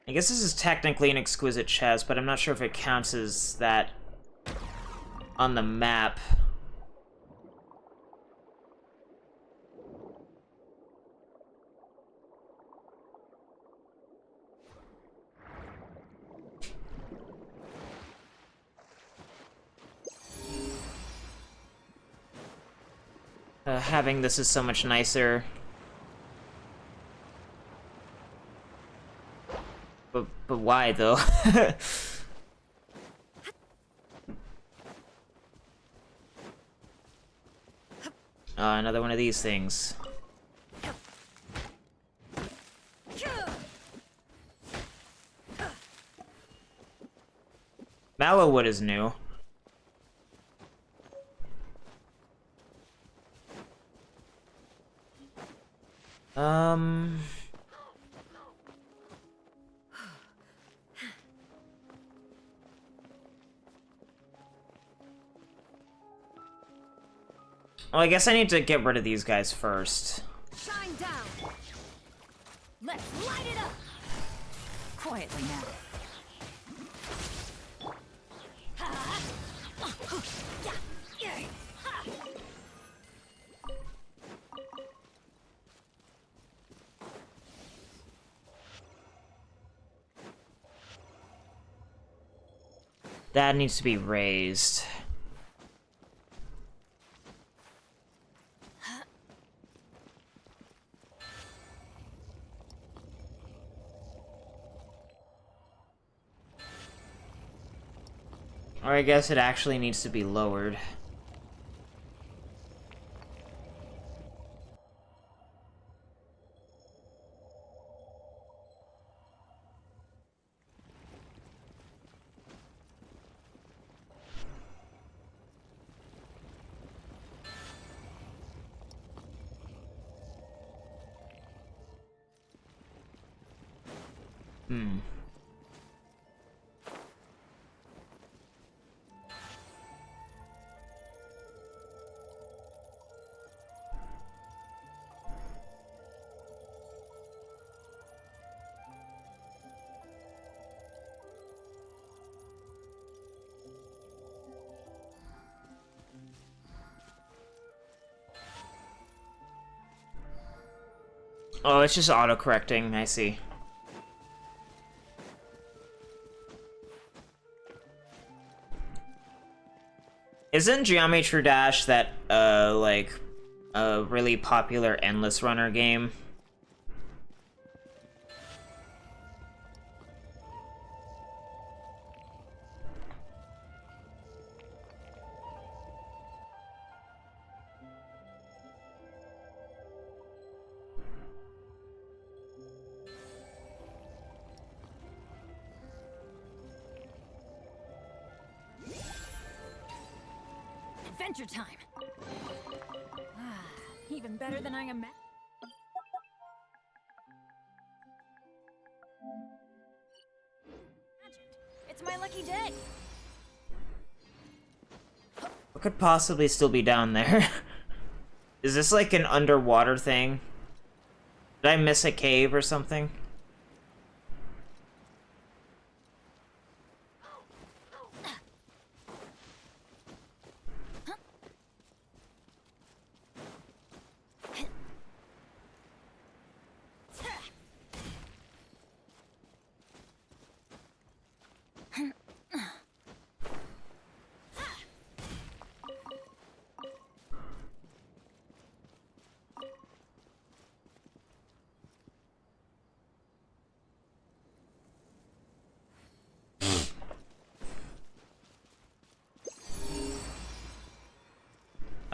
I guess this is technically an exquisite chest, but I'm not sure if it counts as that on the map. Having this is so much nicer. But why, though? Another one of these things. Mallowwood is new. Well, I guess I need to get rid of these guys first. Shine down. Let's light it up. Quietly now. That needs to be raised. Or I guess it actually needs to be lowered. Hmm. Oh, it's just auto-correcting, I see. Isn't Geometry Dash that, like, a really popular endless runner game? Adventure time. Even better than I imagined. It's my lucky day. What could possibly still be down there? Is this like an underwater thing? Did I miss a cave or something?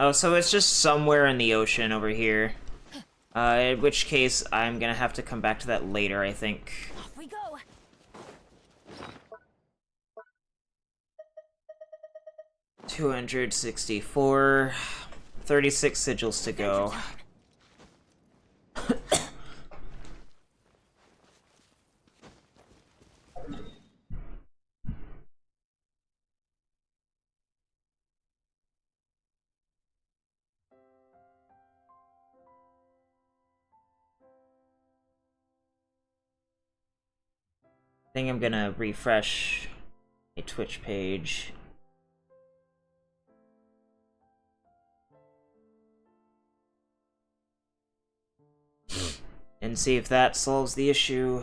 Oh, so it's just somewhere in the ocean over here. In which case, I'm gonna have to come back to that later, I think. Off we go. 264. 36 sigils to go. I think I'm gonna refresh a Twitch page. And see if that solves the issue.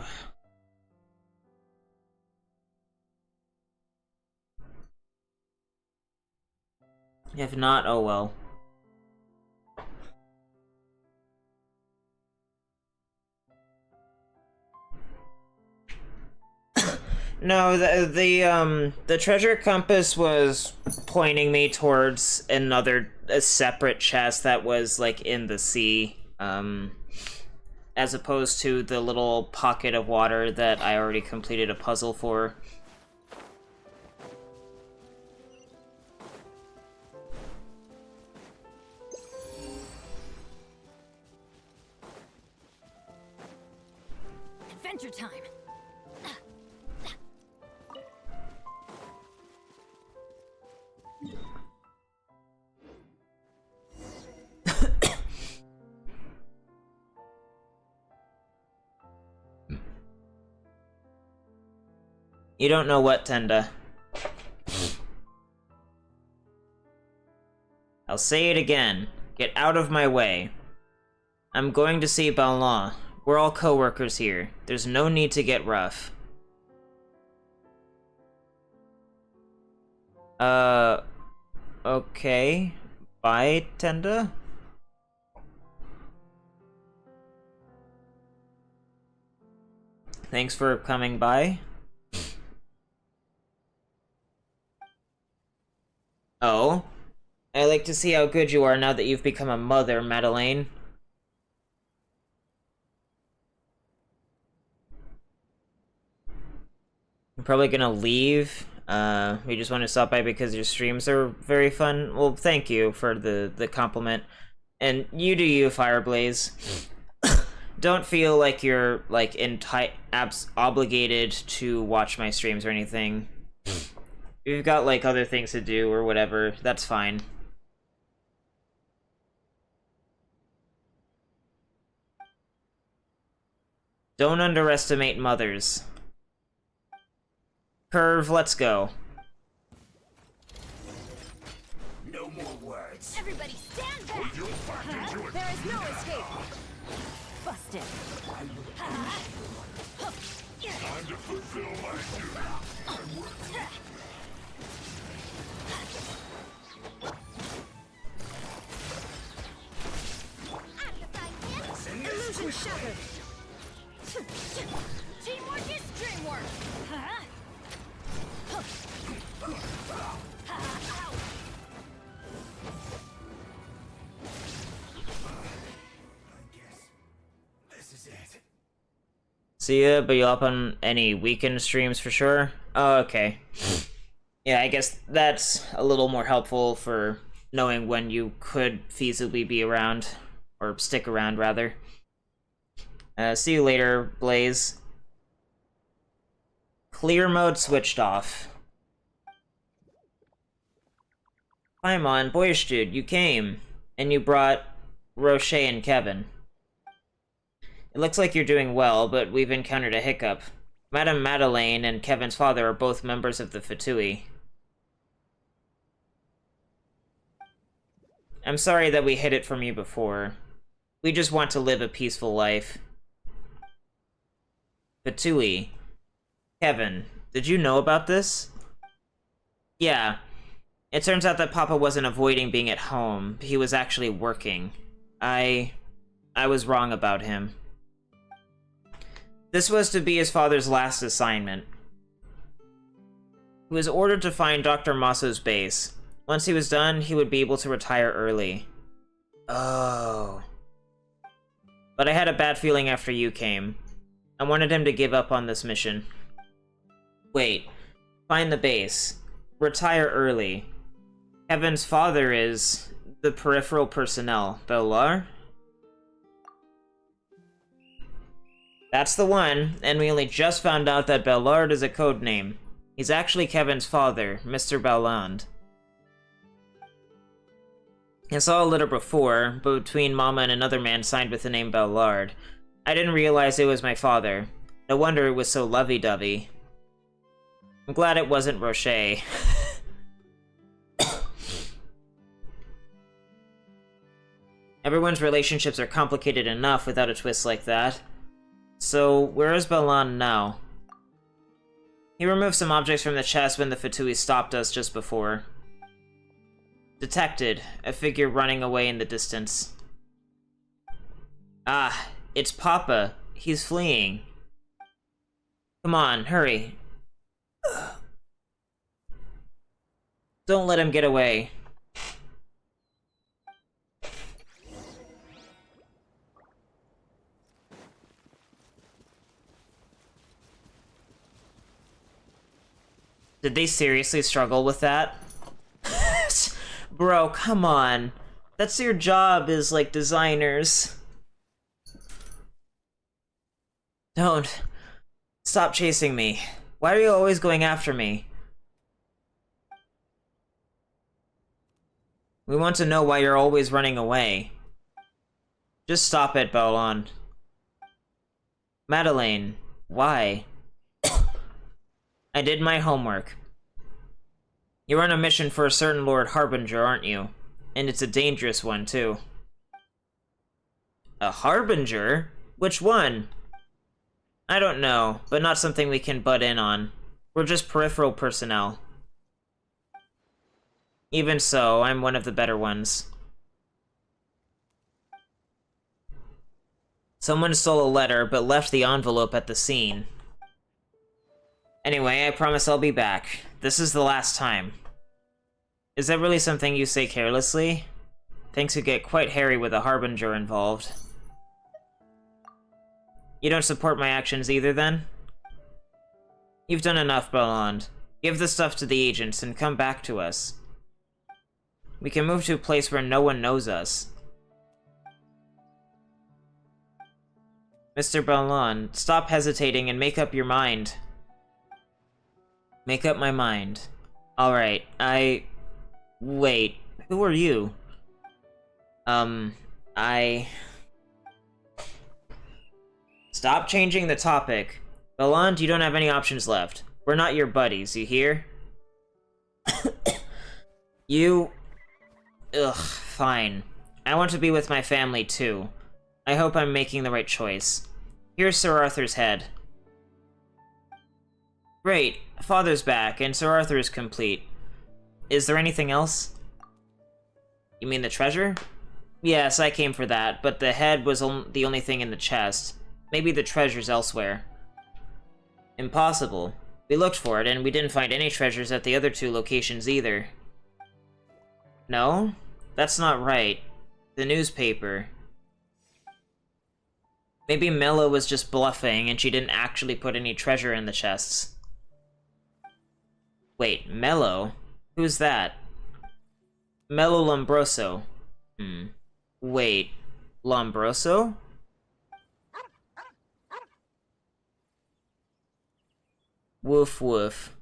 If not, oh well. No, the treasure compass was pointing me towards a separate chest that was like in the sea, as opposed to the little pocket of water that I already completed a puzzle for. Adventure time. You don't know what, Tenda. I'll say it again. Get out of my way. I'm going to see Balan. We're all co-workers here. There's no need to get rough. Okay. Bye, Tenda? Thanks for coming by. Oh? I like to see how good you are now that you've become a mother, Madeleine. I'm probably gonna leave. We just want to stop by because your streams are very fun. Well, thank you for the compliment. And you do you, Fireblaze. don't feel like you're, like, obligated to watch my streams or anything. If you've got, like, other things to do or whatever, that's fine. Don't underestimate mothers. Curve, let's go. No more words. Everybody stand back! There is no escape. Busted. Time to fulfill my duty. Illusion shattered! Teamwork is dreamwork! I guess this is it. See ya, but you'll up on any weekend streams for sure? Oh, okay. Yeah, I guess that's a little more helpful for knowing when you could feasibly be around, or stick around, rather. See you later, Blaze. Clear mode switched off. Paimon, boyish dude, you came, and you brought Roche and Kevin. It looks like you're doing well, but we've encountered a hiccup. Madame Madeleine and Kevin's father are both members of the Fatui. I'm sorry that we hid it from you before. We just want to live a peaceful life. Fatui. Kevin, did you know about this? Yeah. It turns out that Papa wasn't avoiding being at home. He was actually working. I was wrong about him. This was to be his father's last assignment. He was ordered to find Dr. Masso's base. Once he was done, he would be able to retire early. Oh. But I had a bad feeling after you came. I wanted him to give up on this mission. Wait. Find the base. Retire early. Kevin's father is the peripheral personnel. Bellar? That's the one, and we only just found out that Bellard is a code name. He's actually Kevin's father, Mr. Balland. I saw a letter before, but between Mama and another man signed with the name Bellard. I didn't realize it was my father. No wonder it was so lovey-dovey. I'm glad it wasn't Roche. Everyone's relationships are complicated enough without a twist like that. So, where is Balan now? He removed some objects from the chest when the Fatui stopped us just before. Detected. A figure running away in the distance. Ah, it's Papa. He's fleeing. Come on, hurry. Don't let him get away. Did they seriously struggle with that? Bro, come on. That's your job as, like, designers. Don't. Stop chasing me. Why are you always going after me? We want to know why you're always running away. Just stop it, Balan. Madeleine, why? I did my homework. You're on a mission for a certain Lord Harbinger, aren't you? And it's a dangerous one, too. A Harbinger? Which one? I don't know, but not something we can butt in on. We're just peripheral personnel. Even so, I'm one of the better ones. Someone stole a letter, but left the envelope at the scene. Anyway, I promise I'll be back. This is the last time. Is that really something you say carelessly? Things could get quite hairy with a Harbinger involved. You don't support my actions either, then? You've done enough, Baland. Give the stuff to the agents and come back to us. We can move to a place where no one knows us. Mr. Ballon, stop hesitating and make up your mind. Make up my mind. Alright, Wait, who are you? Stop changing the topic. Ballon, you don't have any options left. We're not your buddies, you hear? Ugh, fine. I want to be with my family, too. I hope I'm making the right choice. Here's Sir Arthur's head. Great, Father's back, and Sir Arthur is complete. Is there anything else? You mean the treasure? Yes, I came for that, but the head was the only thing in the chest. Maybe the treasure's elsewhere. Impossible. We looked for it, and we didn't find any treasures at the other 2 locations either. No? That's not right. The newspaper. Maybe Mello was just bluffing, and she didn't actually put any treasure in the chests. Wait, Mello? Who's that? Mello Lombroso. Wait, Lombroso? Woof woof.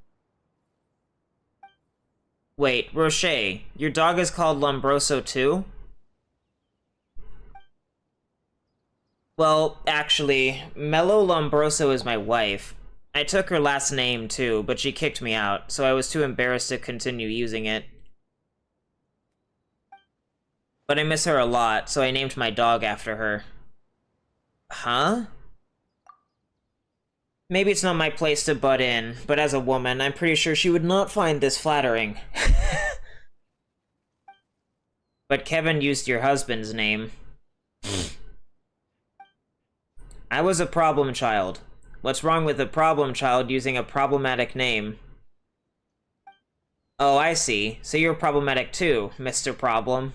Wait, Rocher, your dog is called Lombroso too? Well, actually, Mello Lombroso is my wife. I took her last name too, but she kicked me out, so I was too embarrassed to continue using it. But I miss her a lot, so I named my dog after her. Huh? Maybe it's not my place to butt in, but as a woman, I'm pretty sure she would not find this flattering. But Kevin used your husband's name. I was a problem child. What's wrong with a problem child using a problematic name? Oh, I see. So you're problematic too, Mr. Problem.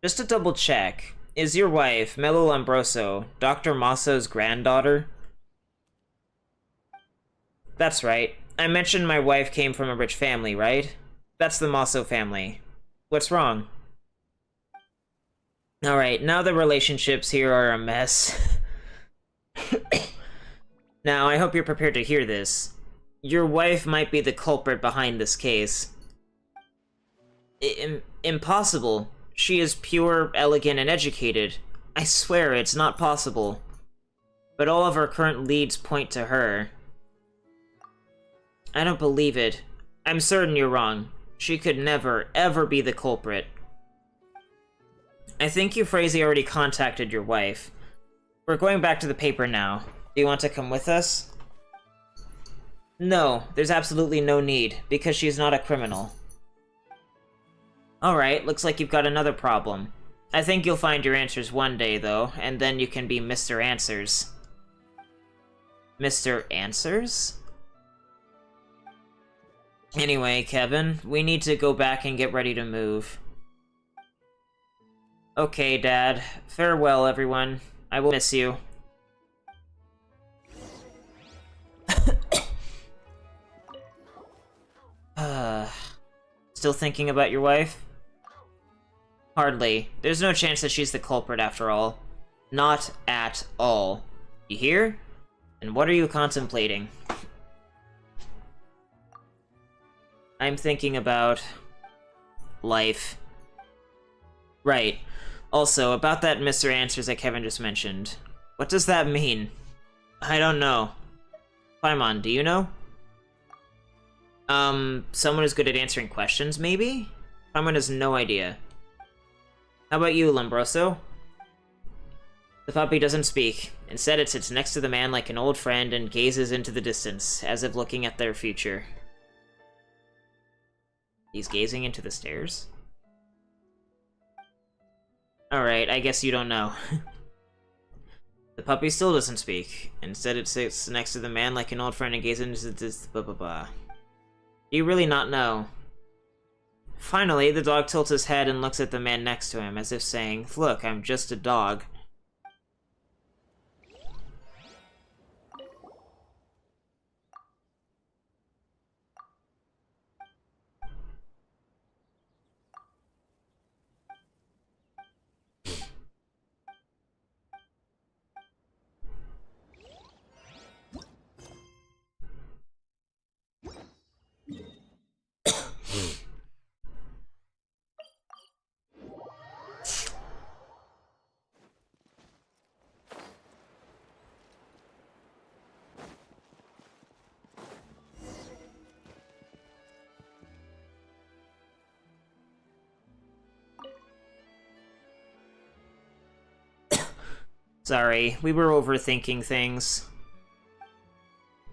Just to double check, is your wife, Mello Lombroso, Dr. Masso's granddaughter? That's right. I mentioned my wife came from a rich family, right? That's the Masso family. What's wrong? Alright, now the relationships here are a mess. Now, I hope you're prepared to hear this. Your wife might be the culprit behind this case. Impossible. She is pure, elegant, and educated. I swear it's not possible. But all of our current leads point to her. I don't believe it. I'm certain you're wrong. She could never, ever be the culprit. I think Euphrasia already contacted your wife. We're going back to the paper now. Do you want to come with us? No, there's absolutely no need, because she's not a criminal. Alright, looks like you've got another problem. I think you'll find your answers one day, though, and then you can be Mr. Answers. Mr. Answers? Anyway, Kevin, we need to go back and get ready to move. Okay, Dad. Farewell, everyone. I will miss you. Still thinking about your wife? Hardly. There's no chance that she's the culprit after all. Not at all. You hear? And what are you contemplating? I'm thinking about... life. Right. Also, about that Mr. Answers that Kevin just mentioned. What does that mean? I don't know. Paimon, do you know? Someone who's good at answering questions, maybe? Paimon has no idea. How about you, Lombroso? The puppy doesn't speak. Instead, it sits next to the man like an old friend and gazes into the distance, as if looking at their future. He's gazing into the stairs? Alright, I guess you don't know. The puppy still doesn't speak. Instead, it sits next to the man like an old friend and gazes into this blah blah blah. Do you really not know? Finally, the dog tilts his head and looks at the man next to him, as if saying, "Look, I'm just a dog." Sorry, we were overthinking things.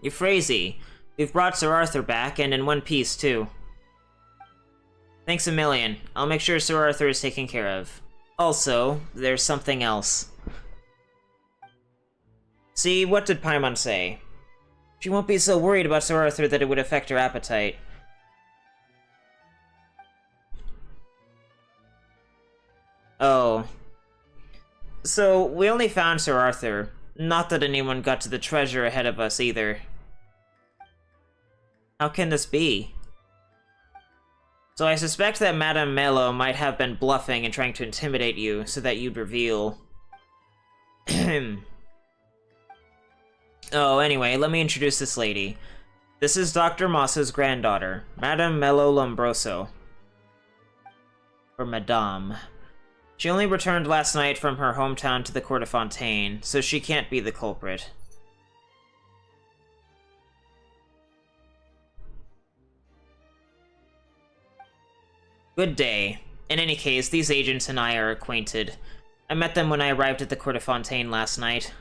Euphrasia, we've brought Sir Arthur back, and in one piece, too. Thanks a million. I'll make sure Sir Arthur is taken care of. Also, there's something else. See, what did Paimon say? She won't be so worried about Sir Arthur that it would affect her appetite. Oh. So, we only found Sir Arthur. Not that anyone got to the treasure ahead of us, either. How can this be? So I suspect that Madame Mello might have been bluffing and trying to intimidate you, so that you'd reveal... Oh, anyway, let me introduce this lady. This is Dr. Moss's granddaughter, Madame Mello Lombroso. Or Madame. She only returned last night from her hometown to the court of Fontaine, so she can't be the culprit. Good day. In any case, these agents and I are acquainted. I met them when I arrived at the court of Fontaine last night.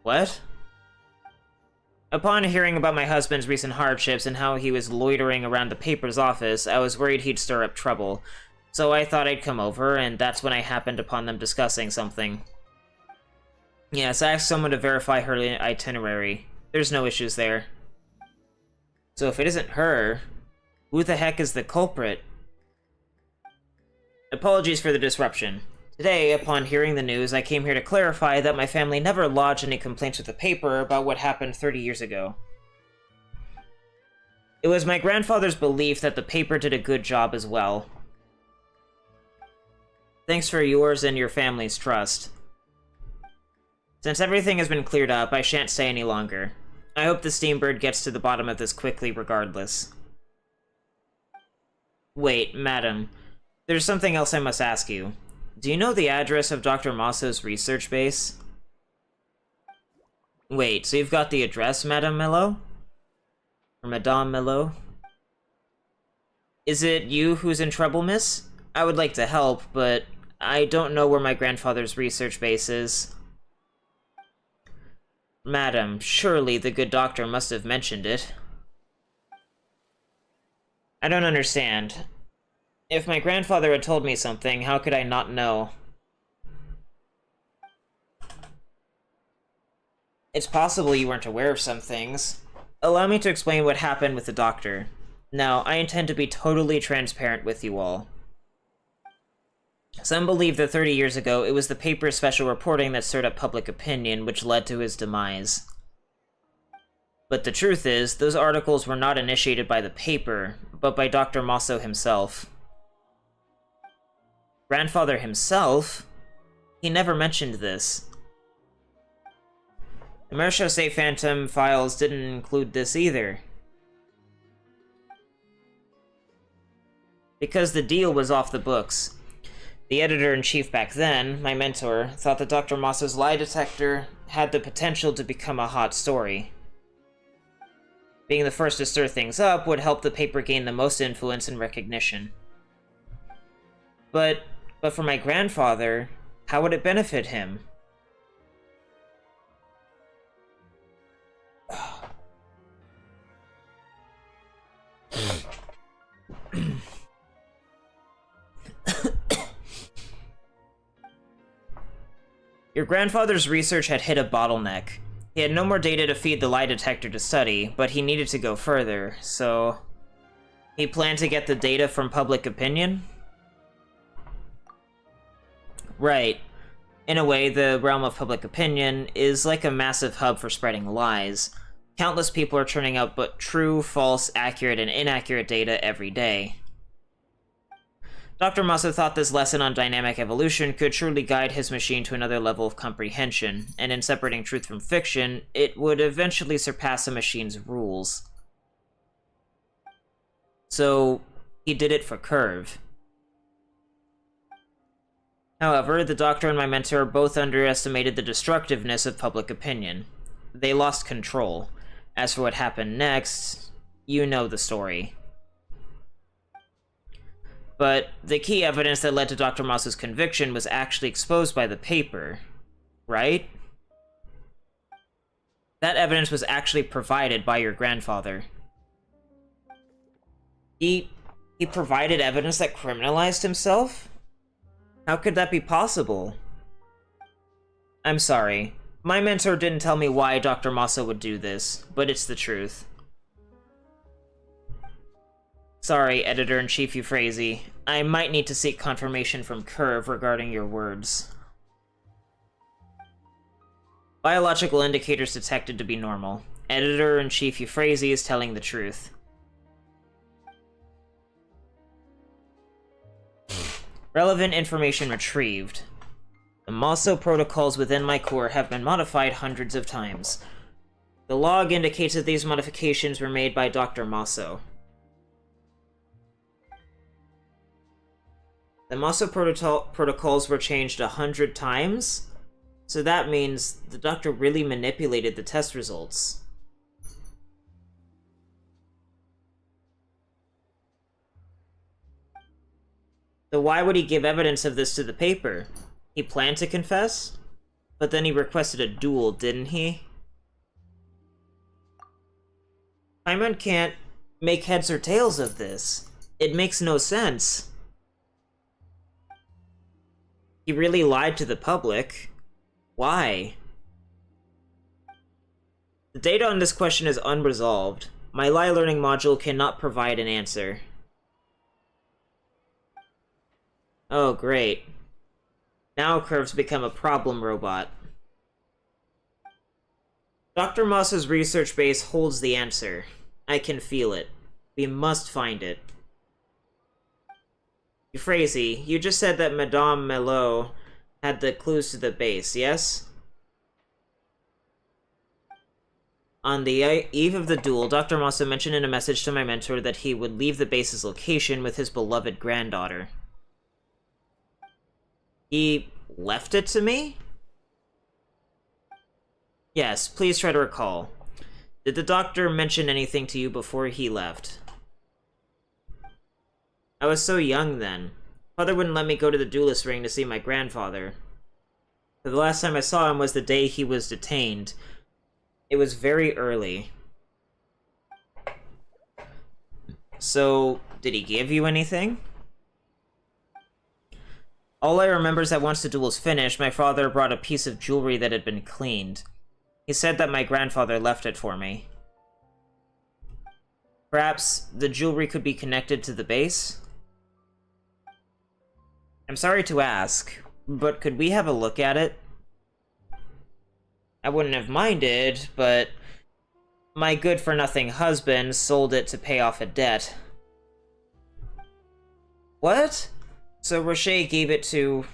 What? Upon hearing about my husband's recent hardships and how he was loitering around the paper's office, I was worried he'd stir up trouble. So I thought I'd come over, and that's when I happened upon them discussing something. Yes, I asked someone to verify her itinerary. There's no issues there. So if it isn't her, who the heck is the culprit? Apologies for the disruption. Today, upon hearing the news, I came here to clarify that my family never lodged any complaints with the paper about what happened 30 years ago. It was my grandfather's belief that the paper did a good job as well. Thanks for yours and your family's trust. Since everything has been cleared up, I shan't stay any longer. I hope the Steambird gets to the bottom of this quickly regardless. Wait, madam. There's something else I must ask you. Do you know the address of Dr. Mosso's research base? Wait, so you've got the address, Madame Mello? Or Madame Mello? Is it you who's in trouble, miss? I would like to help, but I don't know where my grandfather's research base is. Madam, surely the good doctor must have mentioned it. I don't understand. If my grandfather had told me something, how could I not know? It's possible you weren't aware of some things. Allow me to explain what happened with the doctor. Now, I intend to be totally transparent with you all. Some believe that 30 years ago, it was the paper's special reporting that stirred up public opinion, which led to his demise. But the truth is, those articles were not initiated by the paper, but by Dr. Mosso himself. Grandfather himself? He never mentioned this. The Marechaussee Phantom files didn't include this either. Because the deal was off the books. The editor-in-chief back then, my mentor, thought that Dr. Mosso's lie detector had the potential to become a hot story. Being the first to stir things up would help the paper gain the most influence and recognition. But for my grandfather, how would it benefit him? Your grandfather's research had hit a bottleneck. He had no more data to feed the lie detector to study, but he needed to go further, so... He planned to get the data from public opinion? Right. In a way, the realm of public opinion is like a massive hub for spreading lies. Countless people are churning out but true, false, accurate, and inaccurate data every day. Dr. Mosso thought this lesson on dynamic evolution could surely guide his machine to another level of comprehension, and in separating truth from fiction, it would eventually surpass a machine's rules. So, he did it for Curve. However, the Doctor and my mentor both underestimated the destructiveness of public opinion. They lost control. As for what happened next, you know the story. But the key evidence that led to Dr. Moss's conviction was actually exposed by the paper, right? That evidence was actually provided by your grandfather. He provided evidence that criminalized himself? How could that be possible? I'm sorry. My mentor didn't tell me why Dr. Mosso would do this, but it's the truth. Sorry, Editor-in-Chief Euphrasia. I might need to seek confirmation from Curve regarding your words. Biological indicators detected to be normal. Editor-in-Chief Euphrasia is telling the truth. Relevant information retrieved. The Mosso protocols within my core have been modified hundreds of times. The log indicates that these modifications were made by Dr. Mosso. The Mosso protocols were changed 100 times? So that means the doctor really manipulated the test results. So why would he give evidence of this to the paper? He planned to confess? But then he requested a duel, didn't he? Paimon can't make heads or tails of this. It makes no sense. He really lied to the public. Why? The data on this question is unresolved. My lie learning module cannot provide an answer. Oh, great. Now Curve's become a problem robot. Dr. Moss's research base holds the answer. I can feel it. We must find it. Euphrasia, you just said that Madame Melot had the clues to the base, yes? On the eve of the duel, Dr. Mosso mentioned in a message to my mentor that he would leave the base's location with his beloved granddaughter. He left it to me? Yes, please try to recall. Did the doctor mention anything to you before he left? I was so young then. Father wouldn't let me go to the duelist ring to see my grandfather. The last time I saw him was the day he was detained. It was very early. So, did he give you anything? All I remember is that once the duel was finished, my father brought a piece of jewelry that had been cleaned. He said that my grandfather left it for me. Perhaps the jewelry could be connected to the base? I'm sorry to ask, but could we have a look at it? I wouldn't have minded, but my good-for-nothing husband sold it to pay off a debt. What? So Rocher gave it to...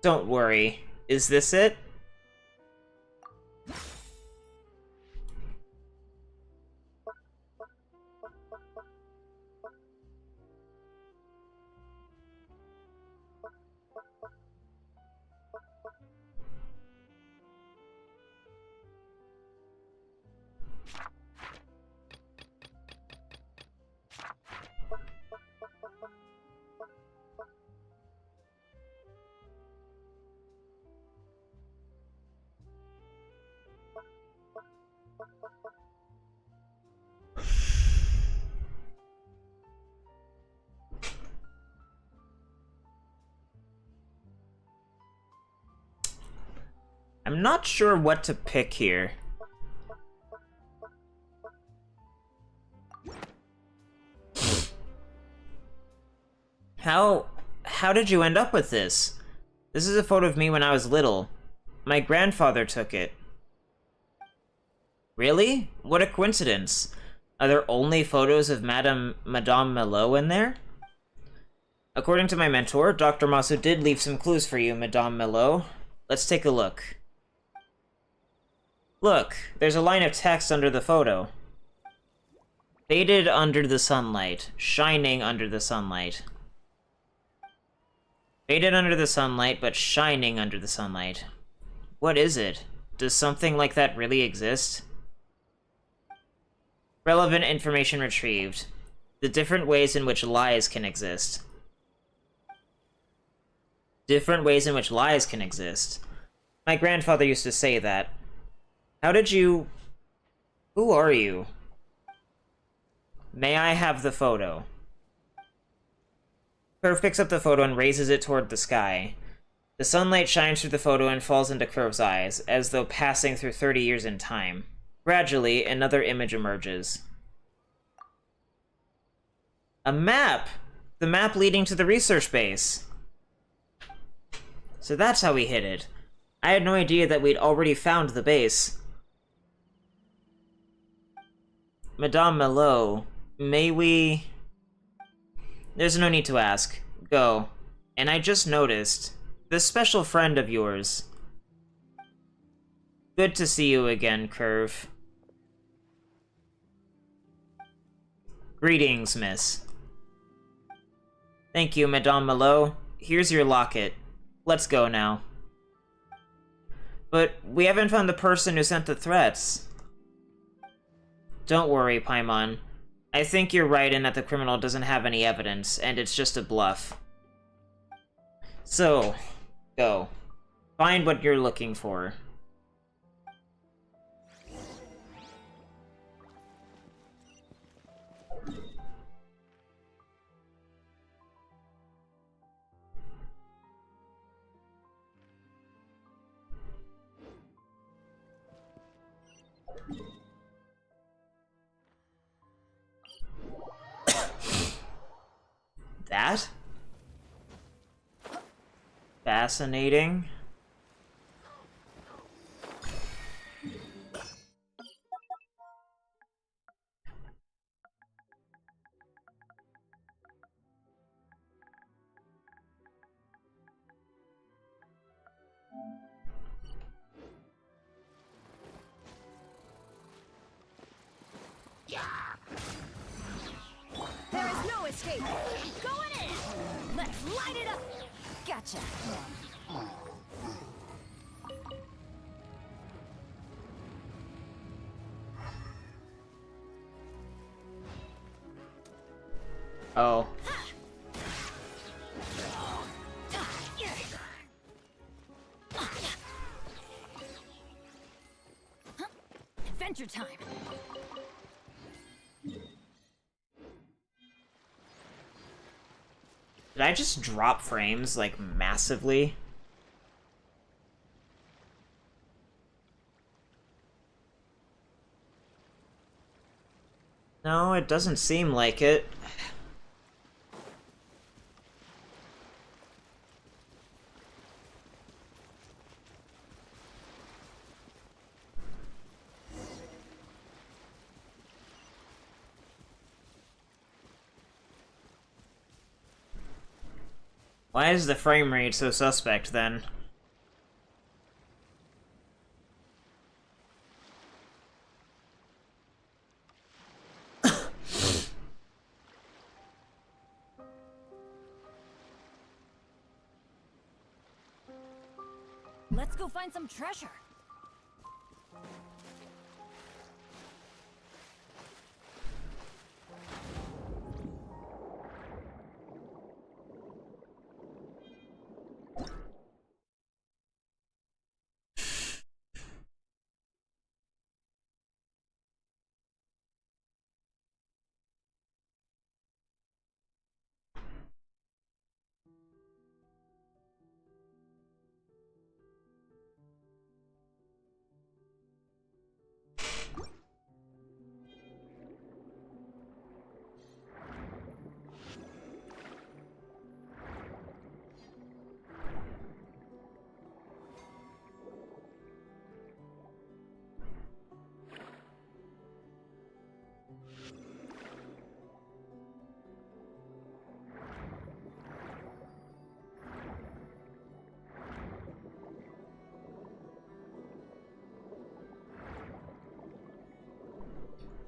Don't worry. Is this it? I'm not sure what to pick here. How did you end up with this? This is a photo of me when I was little. My grandfather took it. Really? What a coincidence. Are there only photos of Madame Melot in there? According to my mentor, Dr. Mosso did leave some clues for you, Madame Melot. Let's take a look. Look, there's a line of text under the photo. Faded under the sunlight, shining under the sunlight. Faded under the sunlight, but shining under the sunlight. What is it? Does something like that really exist? Relevant information retrieved. The different ways in which lies can exist. Different ways in which lies can exist. My grandfather used to say that. How did you... Who are you? May I have the photo? Curve picks up the photo and raises it toward the sky. The sunlight shines through the photo and falls into Curve's eyes, as though passing through 30 years in time. Gradually, another image emerges. A map! The map leading to the research base. So that's how we hit it. I had no idea that we'd already found the base. Madame Malot, may we... There's no need to ask. Go. And I just noticed, this special friend of yours. Good to see you again, Curve. Greetings, miss. Thank you, Madame Malot. Here's your locket. Let's go now. But we haven't found the person who sent the threats. Don't worry, Paimon. I think you're right in that the criminal doesn't have any evidence, and it's just a bluff. So, go. Find what you're looking for. That? Fascinating. There is no escape. Going in. Let's light it up. Gotcha. Oh. Adventure time. Did I just drop frames, like, massively? No, it doesn't seem like it. Why is the frame rate so suspect, then? Let's go find some treasure.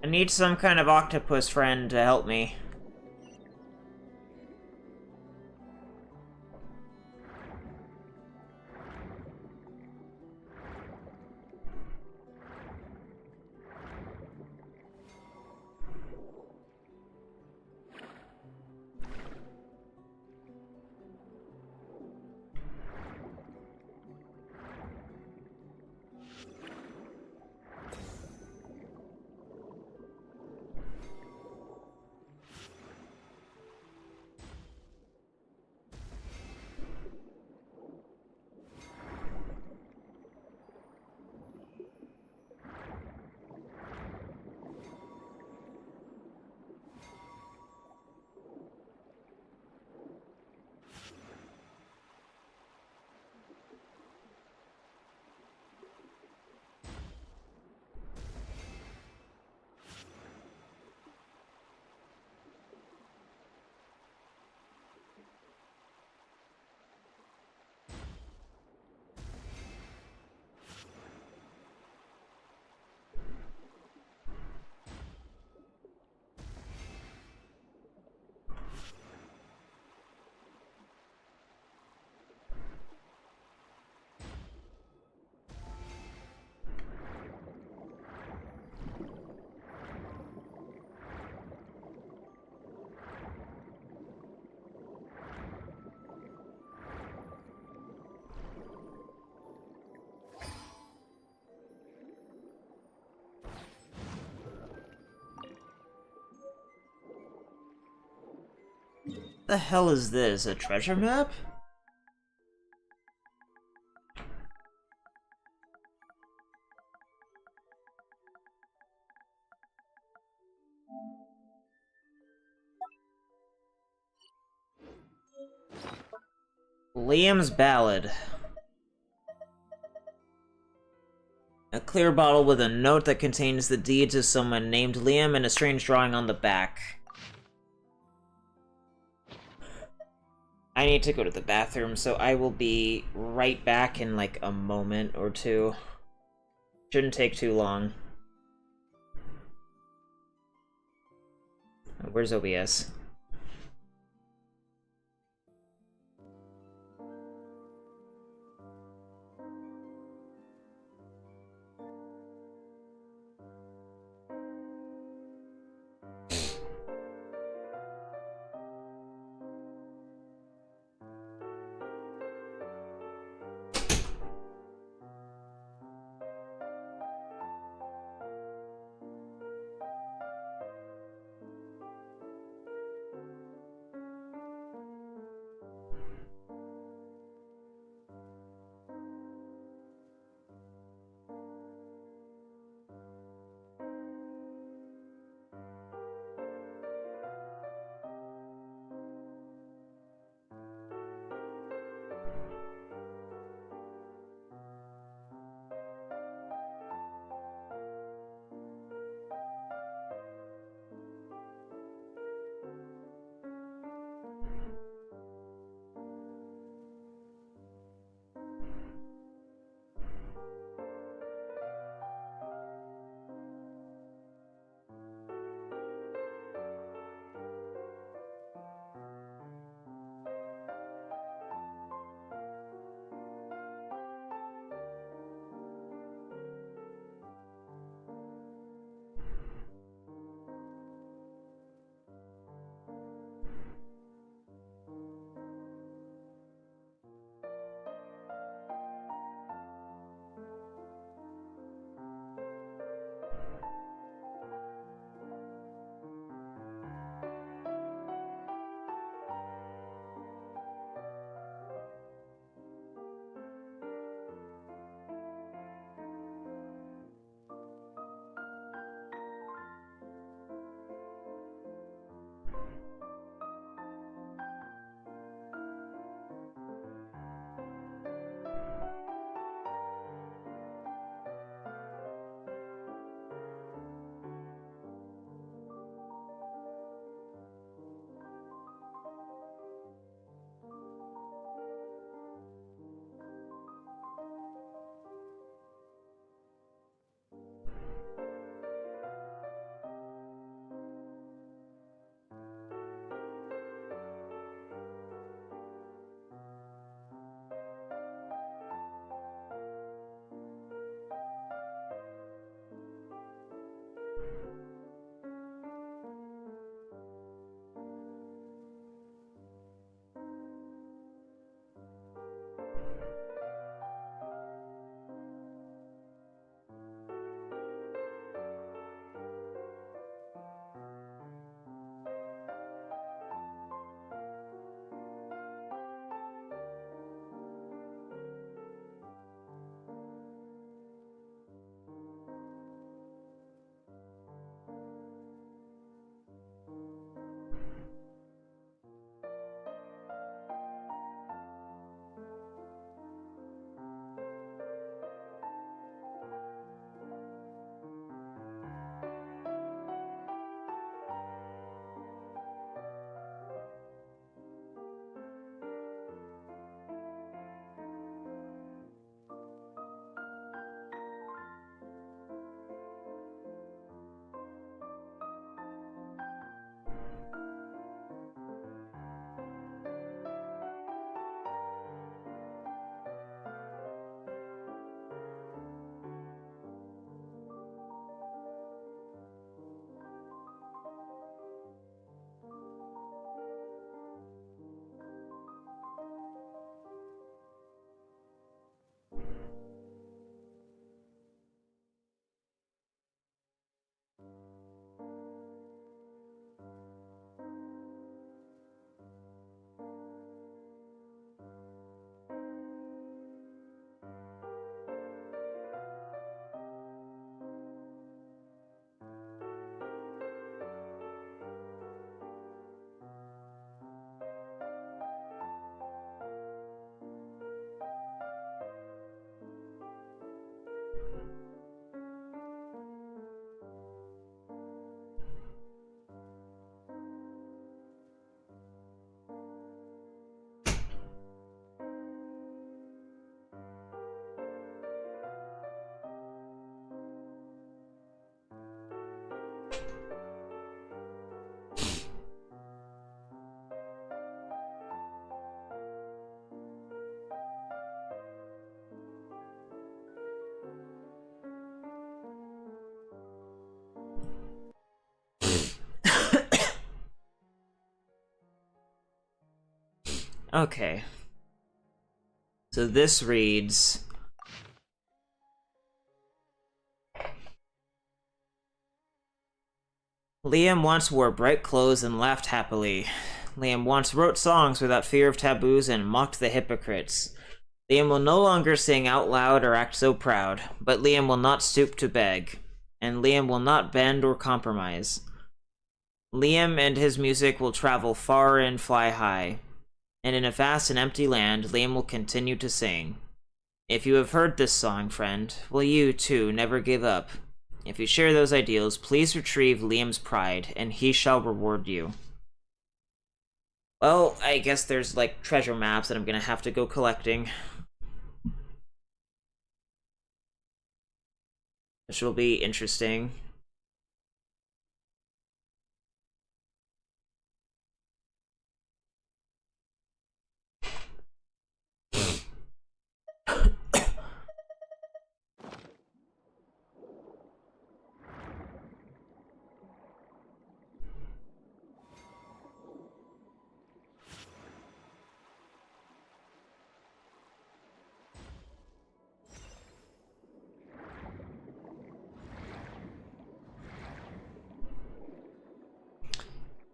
I need some kind of octopus friend to help me. The hell is this? A treasure map? Liam's Ballad. A clear bottle with a note that contains the deeds of someone named Liam and a strange drawing on the back. I need to go to the bathroom, so I will be right back in like a moment or two. Shouldn't take too long. Where's OBS? Okay. So this reads... Liam once wore bright clothes and laughed happily. Liam once wrote songs without fear of taboos and mocked the hypocrites. Liam will no longer sing out loud or act so proud, but Liam will not stoop to beg, and Liam will not bend or compromise. Liam and his music will travel far and fly high, and in a vast and empty land, Liam will continue to sing. If you have heard this song, friend, will you, too, never give up? If you share those ideals, please retrieve Liam's pride, and he shall reward you. Well, I guess there's, like, treasure maps that I'm gonna have to go collecting. Which will be interesting.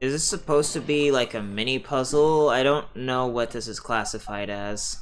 Is this supposed to be like a mini puzzle? I don't know what this is classified as.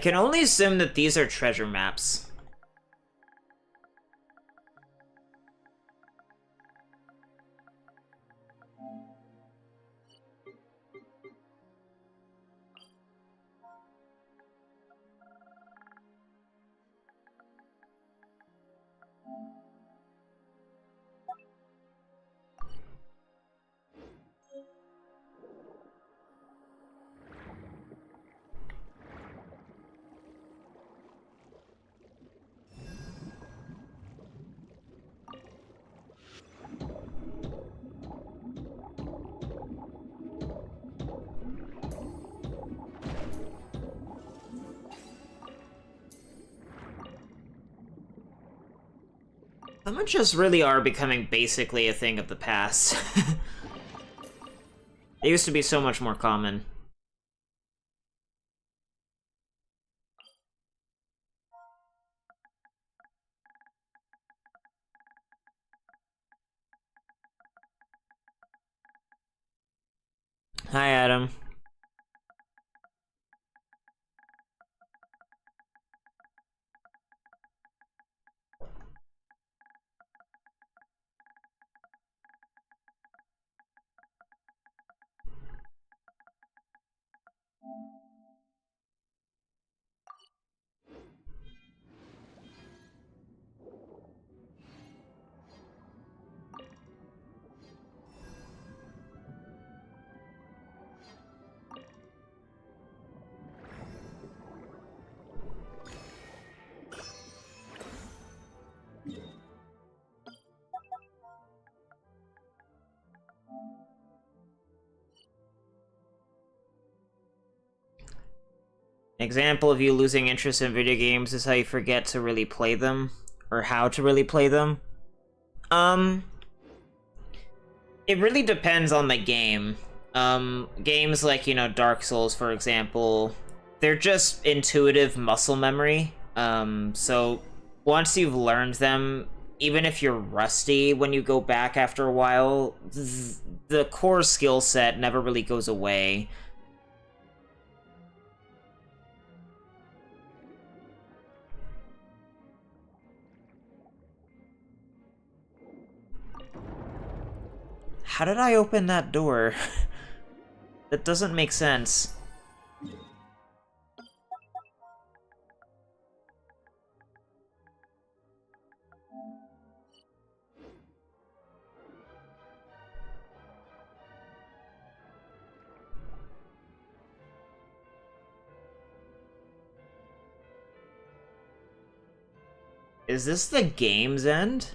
can only assume that these are treasure maps. Just really are becoming basically a thing of the past. They used to be so much more common. Hi, Adam. An example of you losing interest in video games is how you forget to really play them, or how to really play them. It really depends on the game. Games like, you know, Dark Souls, for example, they're just intuitive muscle memory. So once you've learned them, even if you're rusty when you go back after a while, the core skill set never really goes away. How did I open that door? That doesn't make sense. Is this the game's end?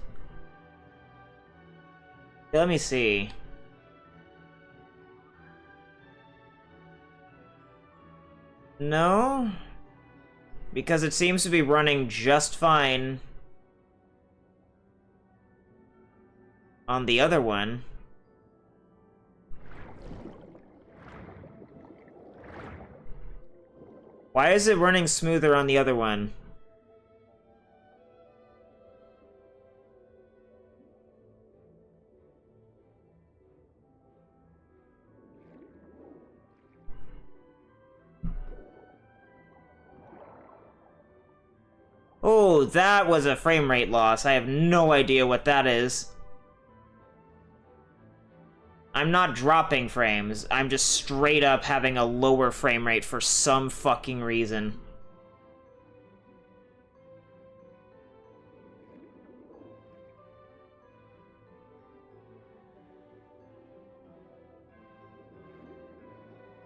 Let me see. No? Because it seems to be running just fine on the other one. Why is it running smoother on the other one? Oh, that was a frame rate loss. I have no idea what that is. I'm not dropping frames. I'm just straight up having a lower frame rate for some fucking reason.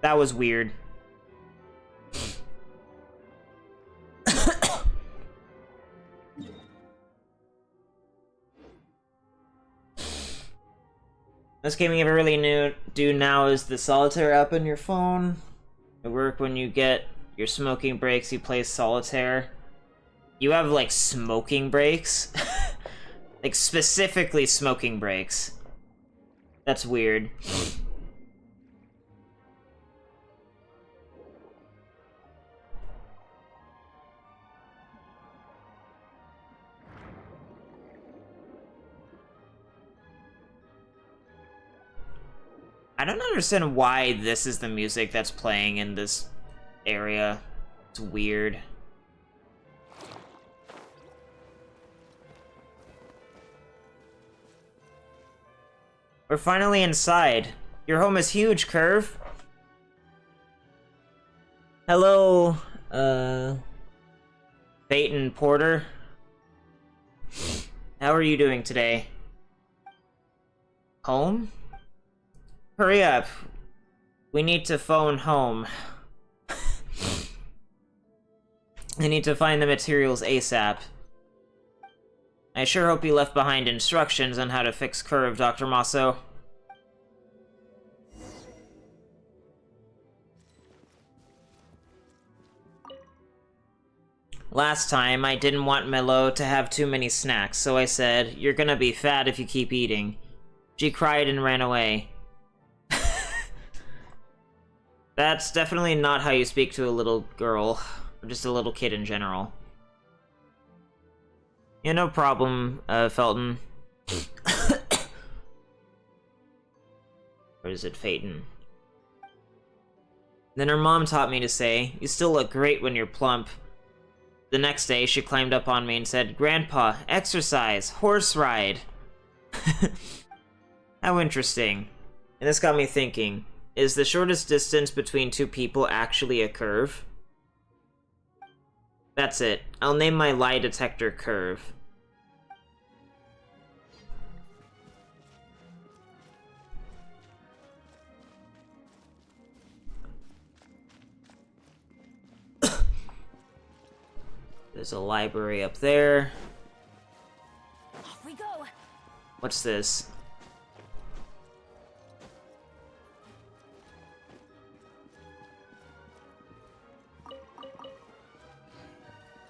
That was weird. This game you ever really do now is the solitaire app on your phone. It work when you get your smoking breaks, you play solitaire. You have, like, smoking breaks? Like, specifically smoking breaks. That's weird. I don't understand why this is the music that's playing in this area. It's weird. We're finally inside. Your home is huge, Curve. Hello, Peyton Porter. How are you doing today? Home? Hurry up. We need to phone home. I need to find the materials ASAP. I sure hope you left behind instructions on how to fix Curve, Dr. Masso. Last time, I didn't want Milo to have too many snacks, so I said, "You're gonna be fat if you keep eating." She cried and ran away. That's definitely not how you speak to a little girl, or just a little kid in general. Yeah, no problem, Felton. Or is it Phaeton? Then her mom taught me to say, "You still look great when you're plump." The next day, she climbed up on me and said, "Grandpa, exercise, horse ride." How interesting. And this got me thinking, is the shortest distance between two people actually a curve? That's it. I'll name my lie detector Curve. There's a library up there. Off we go. What's this?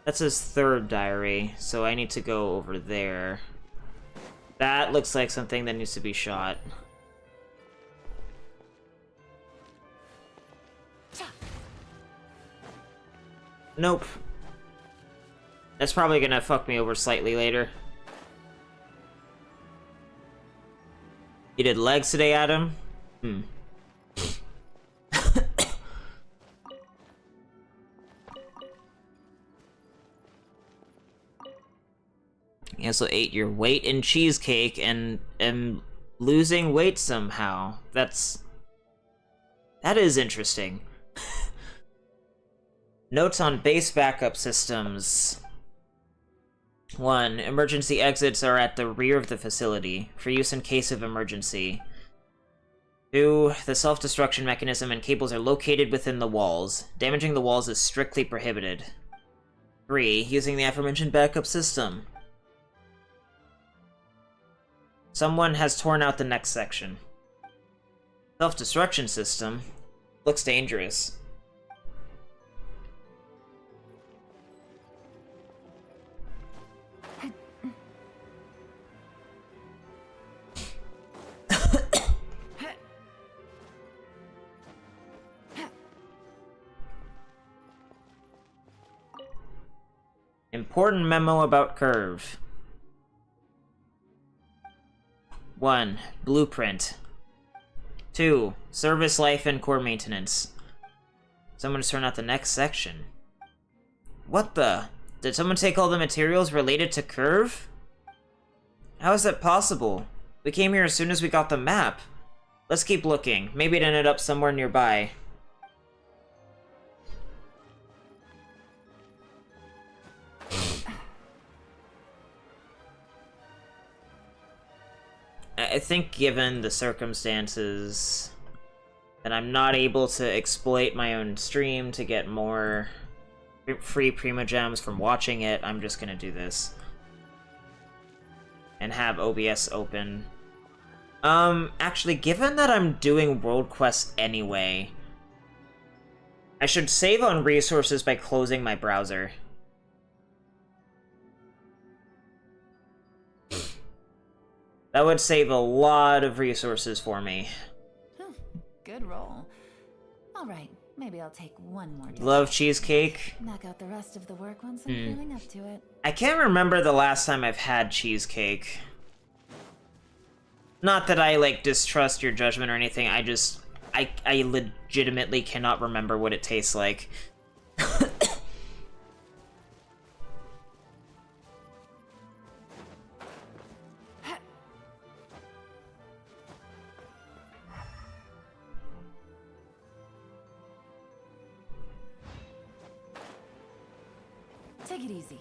That's his third diary, so I need to go over there. That looks like something that needs to be shot. Nope. That's probably gonna fuck me over slightly later. You did legs today, Adam? You also ate your weight in cheesecake and am losing weight somehow. That is interesting. Notes on base backup systems. 1. Emergency exits are at the rear of the facility, for use in case of emergency. 2. The self-destruction mechanism and cables are located within the walls. Damaging the walls is strictly prohibited. 3. Using the aforementioned backup system. Someone has torn out the next section. Self-destruction system? Looks dangerous. Important memo about Curve. 1. Blueprint. 2. Service life and core maintenance. Someone's turned out the next section. What the? Did someone take all the materials related to Curve? How is that possible? We came here as soon as we got the map. Let's keep looking. Maybe it ended up somewhere nearby. I think given the circumstances that I'm not able to exploit my own stream to get more free Primogems from watching it, I'm just gonna do this. And have OBS open. Actually, given that I'm doing world quests anyway, I should save on resources by closing my browser. That would save a lot of resources for me. Good roll. All right, maybe I'll take one more day. Love cheesecake. Knock out the rest of the work once I'm feeling up to it. I can't remember the last time I've had cheesecake. Not that I, like, distrust your judgment or anything, I legitimately cannot remember what it tastes like. Take it easy.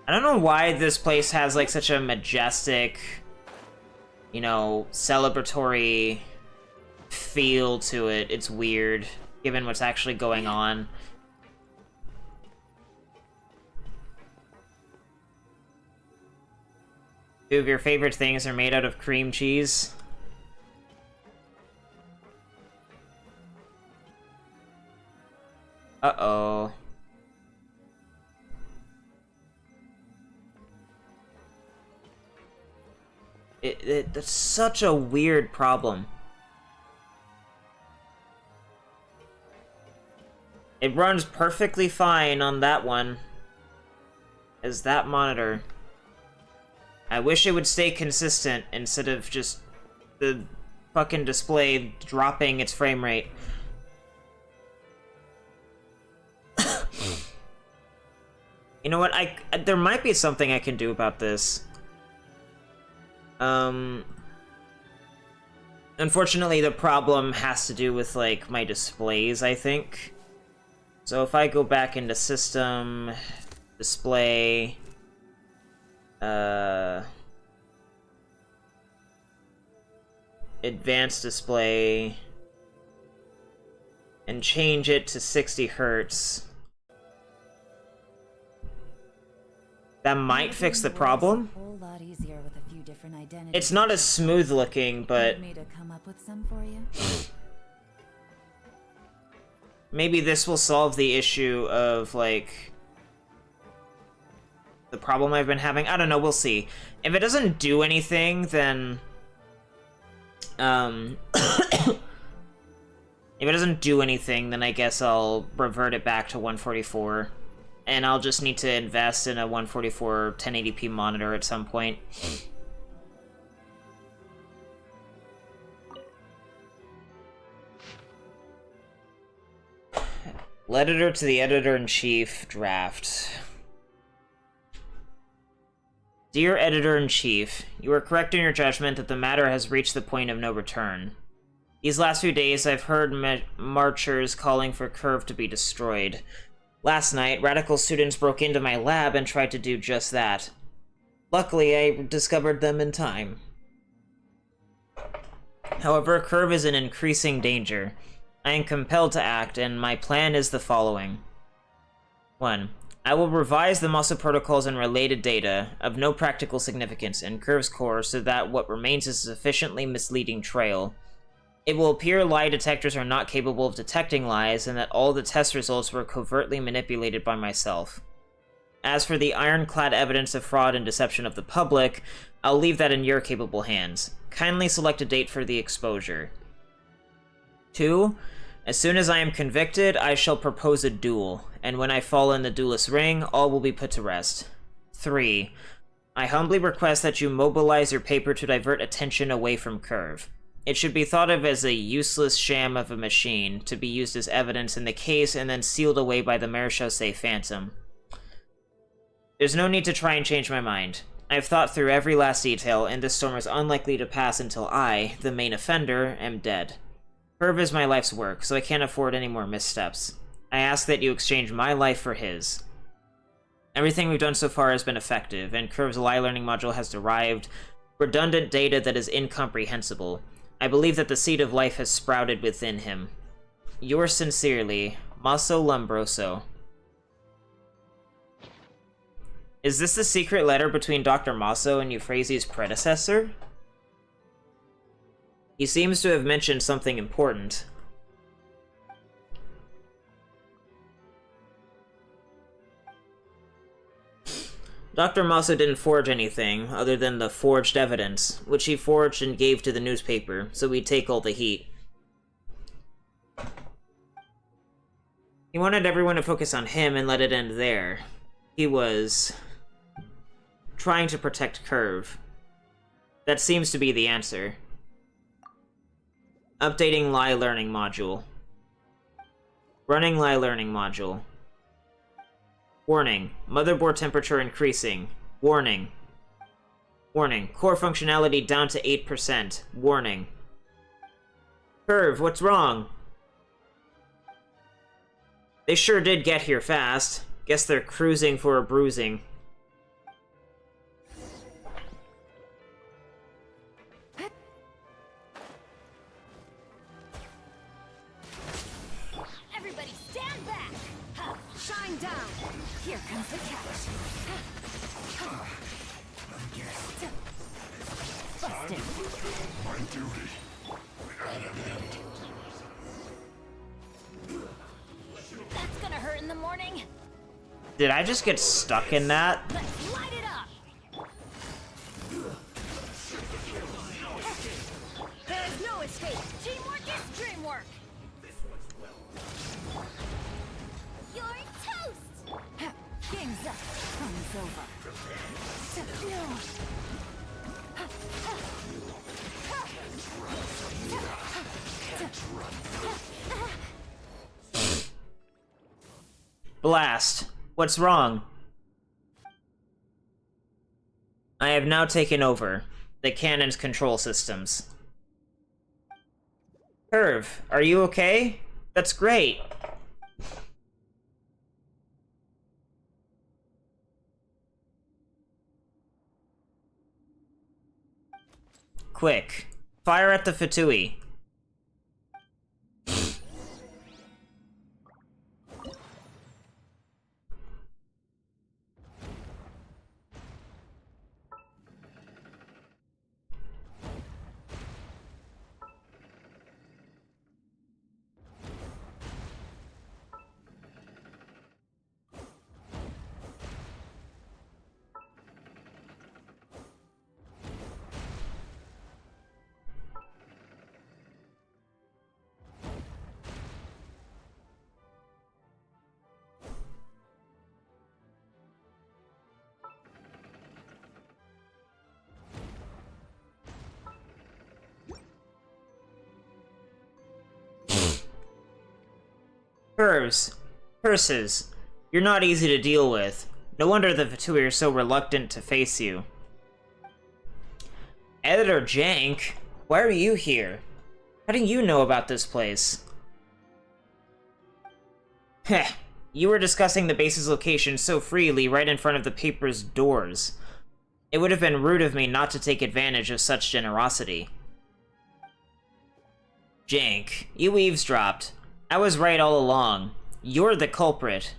I don't know why this place has, like, such a majestic, you know, celebratory feel to it. It's weird, given what's actually going on. Two of your favorite things are made out of cream cheese. Uh-oh. That's such a weird problem. It runs perfectly fine on that one. As that monitor. I wish it would stay consistent instead of just the fucking display dropping its frame rate. You know what? There might be something I can do about this. Unfortunately, the problem has to do with, like, my displays, I think. So if I go back into System, Display, Advanced Display, and change it to 60 Hertz, that might fix the problem. A whole lot easier with a few different identities. It's not as smooth looking, but Need me to come up with some for you? maybe this will solve the issue of, like, the problem I've been having. I don't know, we'll see. If it doesn't do anything, then... if it doesn't do anything, then I guess I'll revert it back to 144. And I'll just need to invest in a 144 1080p monitor at some point. Letter to the Editor-in-Chief draft. Dear Editor-in-Chief, you are correct in your judgment that the matter has reached the point of no return. These last few days, I've heard marchers calling for Curve to be destroyed. Last night, radical students broke into my lab and tried to do just that. Luckily, I discovered them in time. However, Curve is in increasing danger. I am compelled to act, and my plan is the following. 1. I will revise the muscle protocols and related data of no practical significance in Curve's core so that what remains is a sufficiently misleading trail. It will appear lie detectors are not capable of detecting lies and that all the test results were covertly manipulated by myself. As for the ironclad evidence of fraud and deception of the public, I'll leave that in your capable hands. Kindly select a date for the exposure. 2. As soon as I am convicted, I shall propose a duel, and when I fall in the duelist ring, all will be put to rest. 3. I humbly request that you mobilize your paper to divert attention away from Curve. It should be thought of as a useless sham of a machine, to be used as evidence in the case and then sealed away by the Marechaussee Phantom. There's no need to try and change my mind. I've thought through every last detail, and this storm is unlikely to pass until I, the main offender, am dead. Curve is my life's work, so I can't afford any more missteps. I ask that you exchange my life for his. Everything we've done so far has been effective, and Curve's Lie Learning module has derived redundant data that is incomprehensible. I believe that the seed of life has sprouted within him. Yours sincerely, Maso Lombroso. Is this the secret letter between Dr. Maso and Euphrasia's predecessor? He seems to have mentioned something important. Dr. Maso didn't forge anything, other than the forged evidence, which he forged and gave to the newspaper, so we'd take all the heat. He wanted everyone to focus on him and let it end there. He was trying to protect Curve. That seems to be the answer. Updating Lie Learning module. Running Lie Learning module. Warning. Motherboard temperature increasing. Warning. Warning. Core functionality down to 8%. Warning. Curve, what's wrong? They sure did get here fast. Guess they're cruising for a bruising. Everybody stand back! Ha, shine down! Here comes the catch. Busted. My duty. That's gonna hurt in the morning. Did I just get stuck in that? Let's light it up! There's no escape! Teamwork is dreamwork! You're toast! Game's up. Fun's over. Blast. What's wrong? I have now taken over the cannon's control systems. Curve, are you okay? That's great. Quick, fire at the Fatui. Curses. You're not easy to deal with. No wonder the Fatui are so reluctant to face you. Editor Jank, why are you here? How do you know about this place? Heh, you were discussing the base's location so freely right in front of the paper's doors. It would have been rude of me not to take advantage of such generosity. Jank, you eavesdropped. I was right all along. You're the culprit.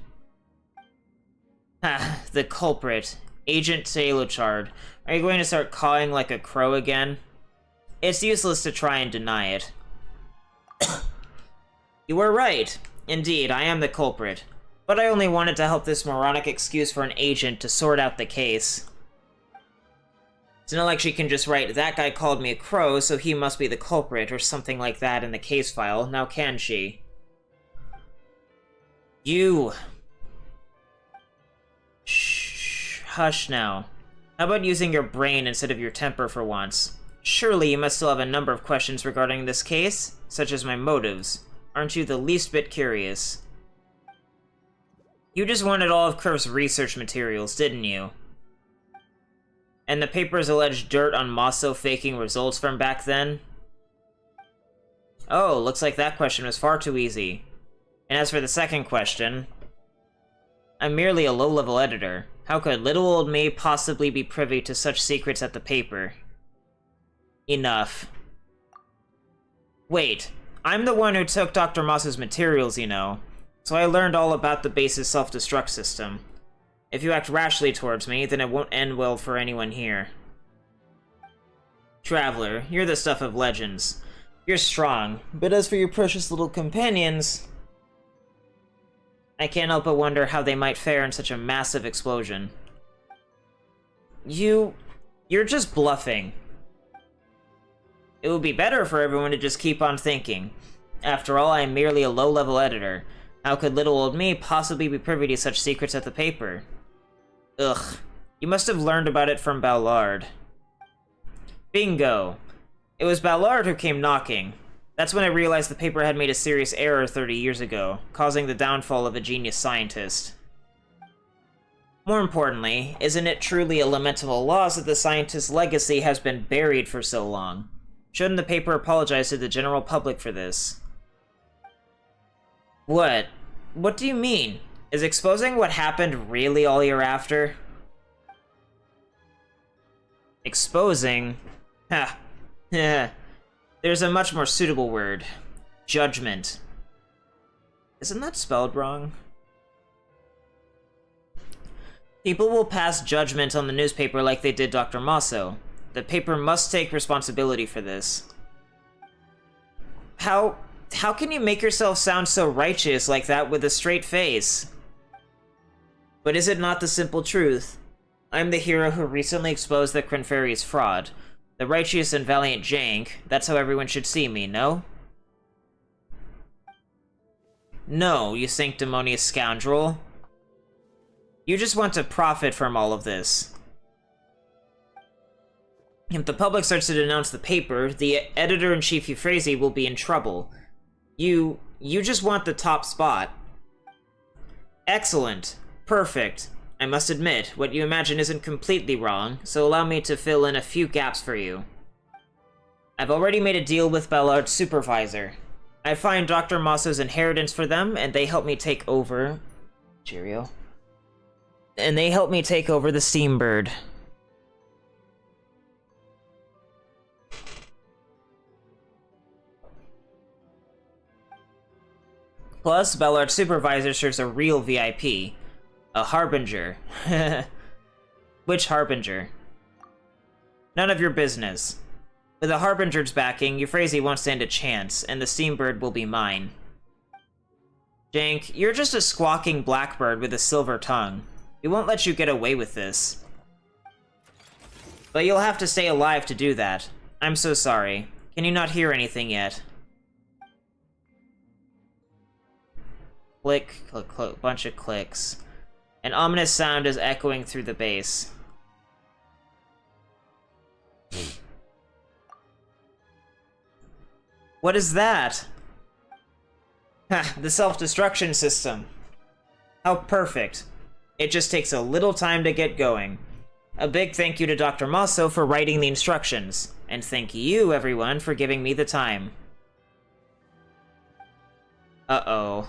Ha, the culprit. Agent Salochard. Are you going to start cawing like a crow again? It's useless to try and deny it. You were right. Indeed, I am the culprit. But I only wanted to help this moronic excuse for an agent to sort out the case. It's not like she can just write, that guy called me a crow, so he must be the culprit, or something like that in the case file, now can she? You... Shh, hush now. How about using your brain instead of your temper for once? Surely you must still have a number of questions regarding this case, such as my motives. Aren't you the least bit curious? You just wanted all of Curve's research materials, didn't you? And the paper's alleged dirt on Maso faking results from back then? Oh, looks like that question was far too easy. And as for the second question, I'm merely a low-level editor. How could little old me possibly be privy to such secrets at the paper? Enough. Wait, I'm the one who took Dr. Moss's materials, you know, so I learned all about the base's self-destruct system. If you act rashly towards me, then it won't end well for anyone here. Traveler, you're the stuff of legends. You're strong, but as for your precious little companions... I can't help but wonder how they might fare in such a massive explosion. You're just bluffing. It would be better for everyone to just keep on thinking. After all, I am merely a low-level editor. How could little old me possibly be privy to such secrets at the paper? Ugh. You must have learned about it from Ballard. Bingo. It was Ballard who came knocking. That's when I realized the paper had made a serious error 30 years ago, causing the downfall of a genius scientist. More importantly, isn't it truly a lamentable loss that the scientist's legacy has been buried for so long? Shouldn't the paper apologize to the general public for this? What? What do you mean? Is exposing what happened really all you're after? Exposing? Ha. There's a much more suitable word. Judgment. Isn't that spelled wrong? People will pass judgment on the newspaper like they did Dr. Maso. The paper must take responsibility for this. How can you make yourself sound so righteous like that with a straight face? But is it not the simple truth? I'm the hero who recently exposed the Cranfairy's fraud. The righteous and valiant Jank. That's how everyone should see me, no? No, you sanctimonious scoundrel. You just want to profit from all of this. If the public starts to denounce the paper, the editor-in-chief Euphrasia will be in trouble. You just want the top spot. Excellent. Perfect. I must admit, what you imagine isn't completely wrong, so allow me to fill in a few gaps for you. I've already made a deal with Ballard's supervisor. I find Dr. Maso's inheritance for them, and they help me take over... Cheerio. And they help me take over the Steambird. Plus, Ballard's supervisor serves a real VIP. A Harbinger. Which Harbinger? None of your business. With a Harbinger's backing, Euphrasia won't stand a chance, and the Steambird will be mine. Jank, you're just a squawking blackbird with a silver tongue. We won't let you get away with this. But you'll have to stay alive to do that. I'm so sorry. Can you not hear anything yet? Click, click, click, bunch of clicks. An ominous sound is echoing through the base. What is that? Ha, the self-destruction system. How perfect. It just takes a little time to get going. A big thank you to Dr. Maso for writing the instructions. And thank you, everyone, for giving me the time. Uh-oh.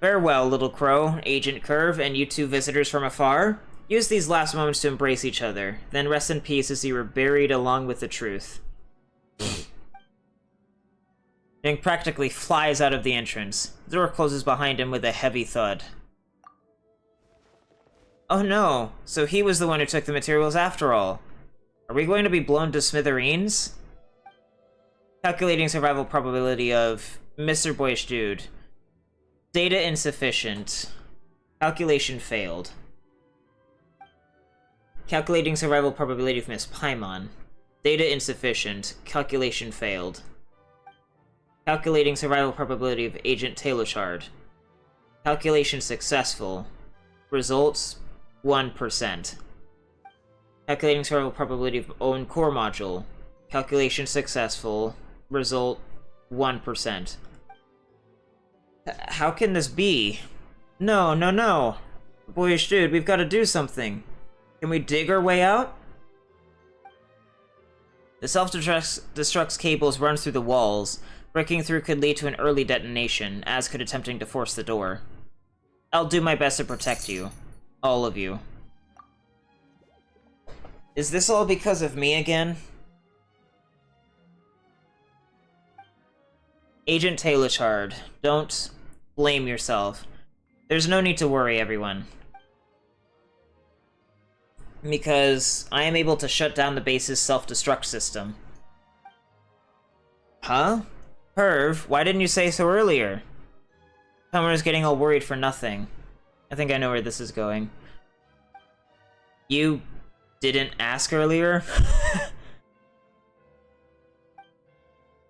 Farewell, little crow, Agent Curve, and you two visitors from afar. Use these last moments to embrace each other, then rest in peace as you were buried along with the truth. Jank practically flies out of the entrance. The door closes behind him with a heavy thud. Oh no, so he was the one who took the materials after all. Are we going to be blown to smithereens? Calculating survival probability of Mr. Boyish Dude. Data insufficient. Calculation failed. Calculating survival probability of Miss Paimon. Data insufficient. Calculation failed. Calculating survival probability of Agent Taylorshard. Calculation successful. Results 1%. Calculating survival probability of own core module. Calculation successful. Result 1%. How can this be? No, no, no. Boyish dude, we've got to do something. Can we dig our way out? The self-destruct cables run through the walls. Breaking through could lead to an early detonation, as could attempting to force the door. I'll do my best to protect you. All of you. Is this all because of me again? Agent Taylorshard, don't blame yourself. There's no need to worry, everyone. Because I am able to shut down the base's self-destruct system. Huh? Perv, why didn't you say so earlier? Tomora's getting all worried for nothing. I think I know where this is going. You didn't ask earlier?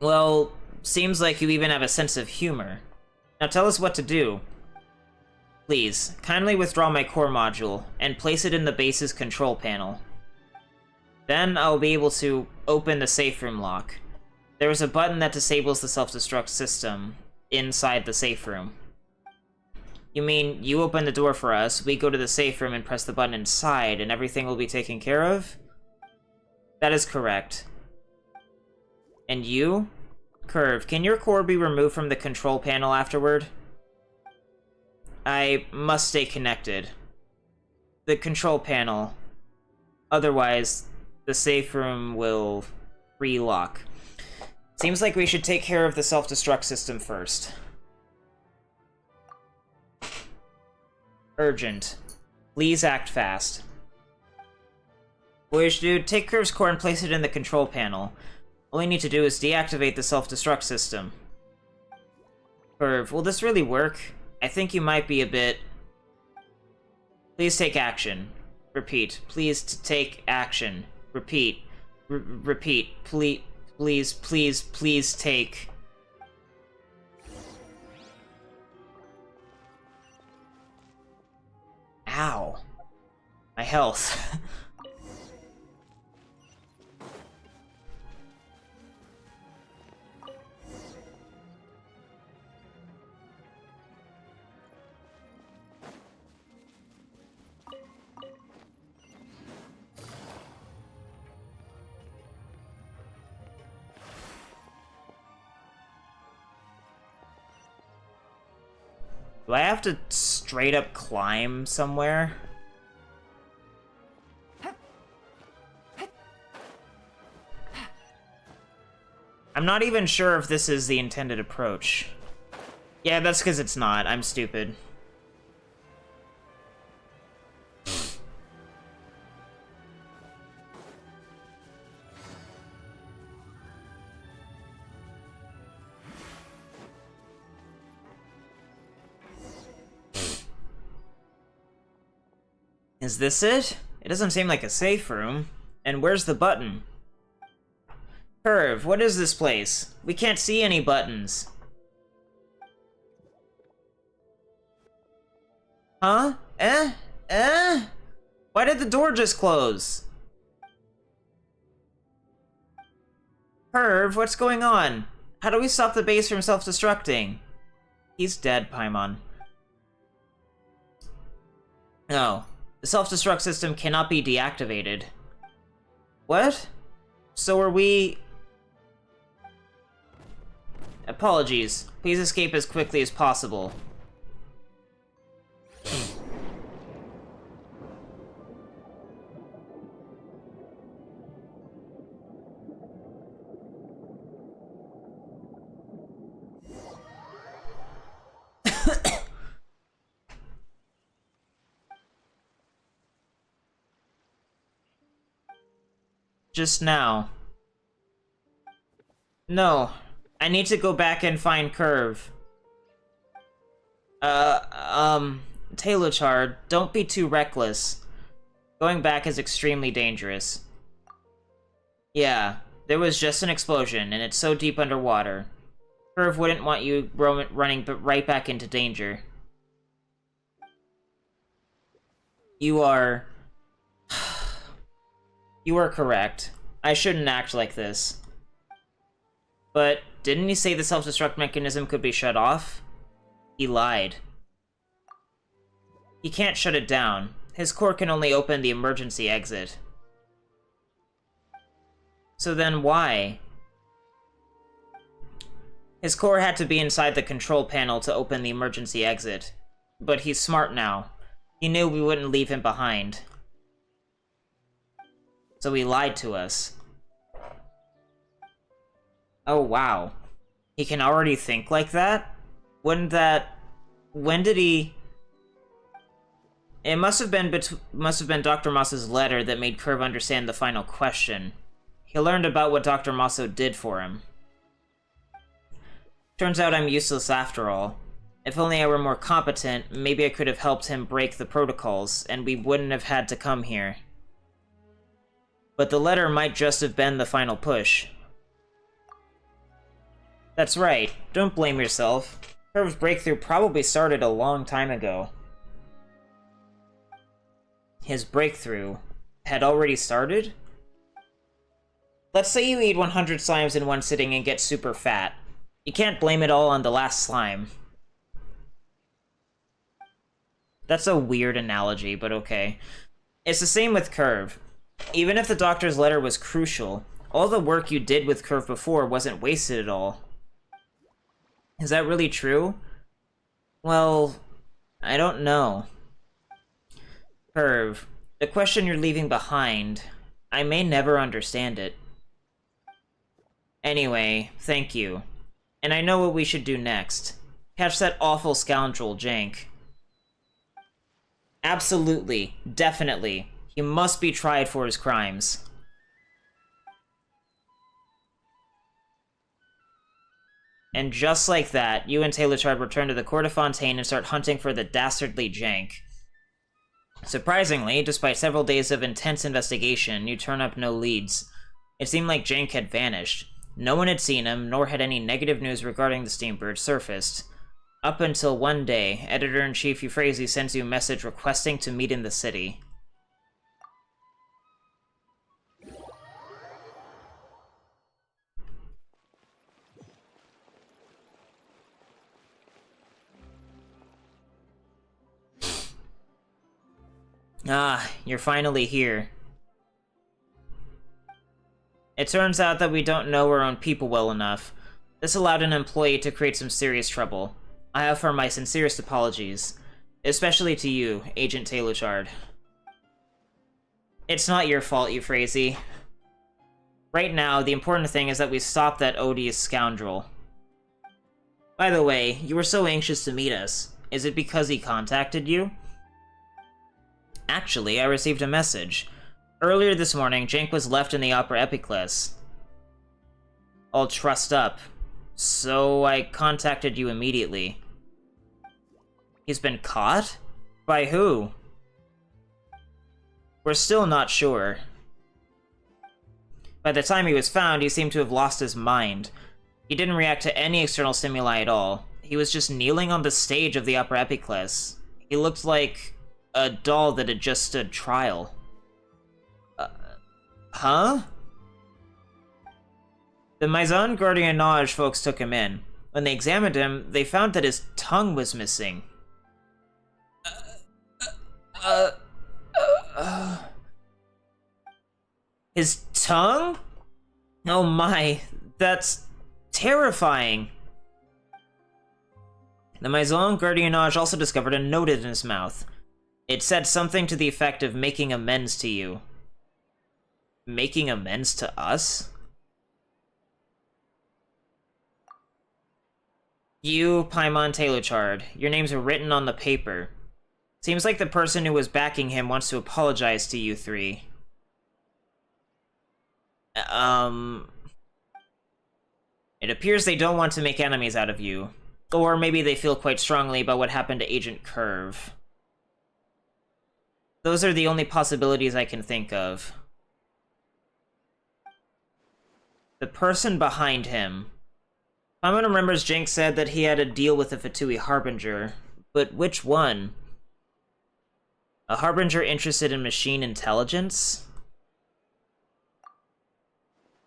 Well, seems like you even have a sense of humor. Now tell us what to do. Please, kindly withdraw my core module, and place it in the base's control panel. Then I'll be able to open the safe room lock. There is a button that disables the self-destruct system inside the safe room. You mean, you open the door for us, we go to the safe room and press the button inside, and everything will be taken care of? That is correct. And you? Curve, can your core be removed from the control panel afterward? I must stay connected. The control panel. Otherwise, the safe room will relock. Seems like we should take care of the self-destruct system first. Urgent. Please act fast. Voyage dude, take Curve's core and place it in the control panel. All we need to do is deactivate the self-destruct system. Curve, will this really work? I think you might be a bit... Please take action. Repeat. Please take action. Repeat. Repeat. Please take... Ow. My health. Do I have to straight up climb somewhere? I'm not even sure if this is the intended approach. Yeah, that's because it's not. I'm stupid. Is this it? It doesn't seem like a safe room. And where's the button? Curve, what is this place? We can't see any buttons. Huh? Why did the door just close? Curve, what's going on? How do we stop the base from self-destructing? He's dead, Paimon. No. The self-destruct system cannot be deactivated. What? So are we... Apologies. Please escape as quickly as possible. Just now. No. I need to go back and find Curve. Taylorchard, don't be too reckless. Going back is extremely dangerous. Yeah, there was just an explosion, and it's so deep underwater. Curve wouldn't want you running right back into danger. You are... You are correct. I shouldn't act like this. But didn't he say the self-destruct mechanism could be shut off? He lied. He can't shut it down. His core can only open the emergency exit. So then why? His core had to be inside the control panel to open the emergency exit. But he's smart now. He knew we wouldn't leave him behind. So he lied to us. Oh, wow. He can already think like that? When did he... It must have been Dr. Moss's letter that made Curve understand the final question. He learned about what Dr. Mosso did for him. Turns out I'm useless after all. If only I were more competent, maybe I could have helped him break the protocols, and we wouldn't have had to come here. But the letter might just have been the final push. That's right, don't blame yourself. Curve's breakthrough probably started a long time ago. His breakthrough had already started? Let's say you eat 100 slimes in one sitting and get super fat. You can't blame it all on the last slime. That's a weird analogy, but okay. It's the same with Curve. Even if the doctor's letter was crucial, all the work you did with Curve before wasn't wasted at all. Is that really true? Well, I don't know. Curve, the question you're leaving behind, I may never understand it. Anyway, thank you. And I know what we should do next. Catch that awful scoundrel, Jank. Absolutely. Definitely. He must be tried for his crimes. And just like that, you and Taylorchard return to the Court of Fontaine and start hunting for the dastardly Jank. Surprisingly, despite several days of intense investigation, you turn up no leads. It seemed like Jank had vanished. No one had seen him, nor had any negative news regarding the Steambird surfaced. Up until one day, Editor-in-Chief Euphrasia sends you a message requesting to meet in the city. Ah, you're finally here. It turns out that we don't know our own people well enough. This allowed an employee to create some serious trouble. I offer my sincerest apologies. Especially to you, Agent Taylorchard. It's not your fault, Euphrasia. Right now, the important thing is that we stop that odious scoundrel. By the way, you were so anxious to meet us. Is it because he contacted you? Actually, I received a message. Earlier this morning, Jank was left in the Opera Epiclese. All trussed up. So I contacted you immediately. He's been caught? By who? We're still not sure. By the time he was found, he seemed to have lost his mind. He didn't react to any external stimuli at all. He was just kneeling on the stage of the Opera Epiclese. He looked like a doll that had just stood trial. Huh? The Maison Gardiennage folks took him in. When they examined him, they found that his tongue was missing. His tongue? Oh my, that's terrifying. The Maison Gardiennage also discovered a note in his mouth. It said something to the effect of making amends to you. Making amends to us? You, Paimon Taylorchard, your names are written on the paper. Seems like the person who was backing him wants to apologize to you three. It appears they don't want to make enemies out of you. Or maybe they feel quite strongly about what happened to Agent Curve. Those are the only possibilities I can think of. The person behind him. Paimon remembers Jank said that he had a deal with the Fatui Harbinger, but which one? A Harbinger interested in machine intelligence?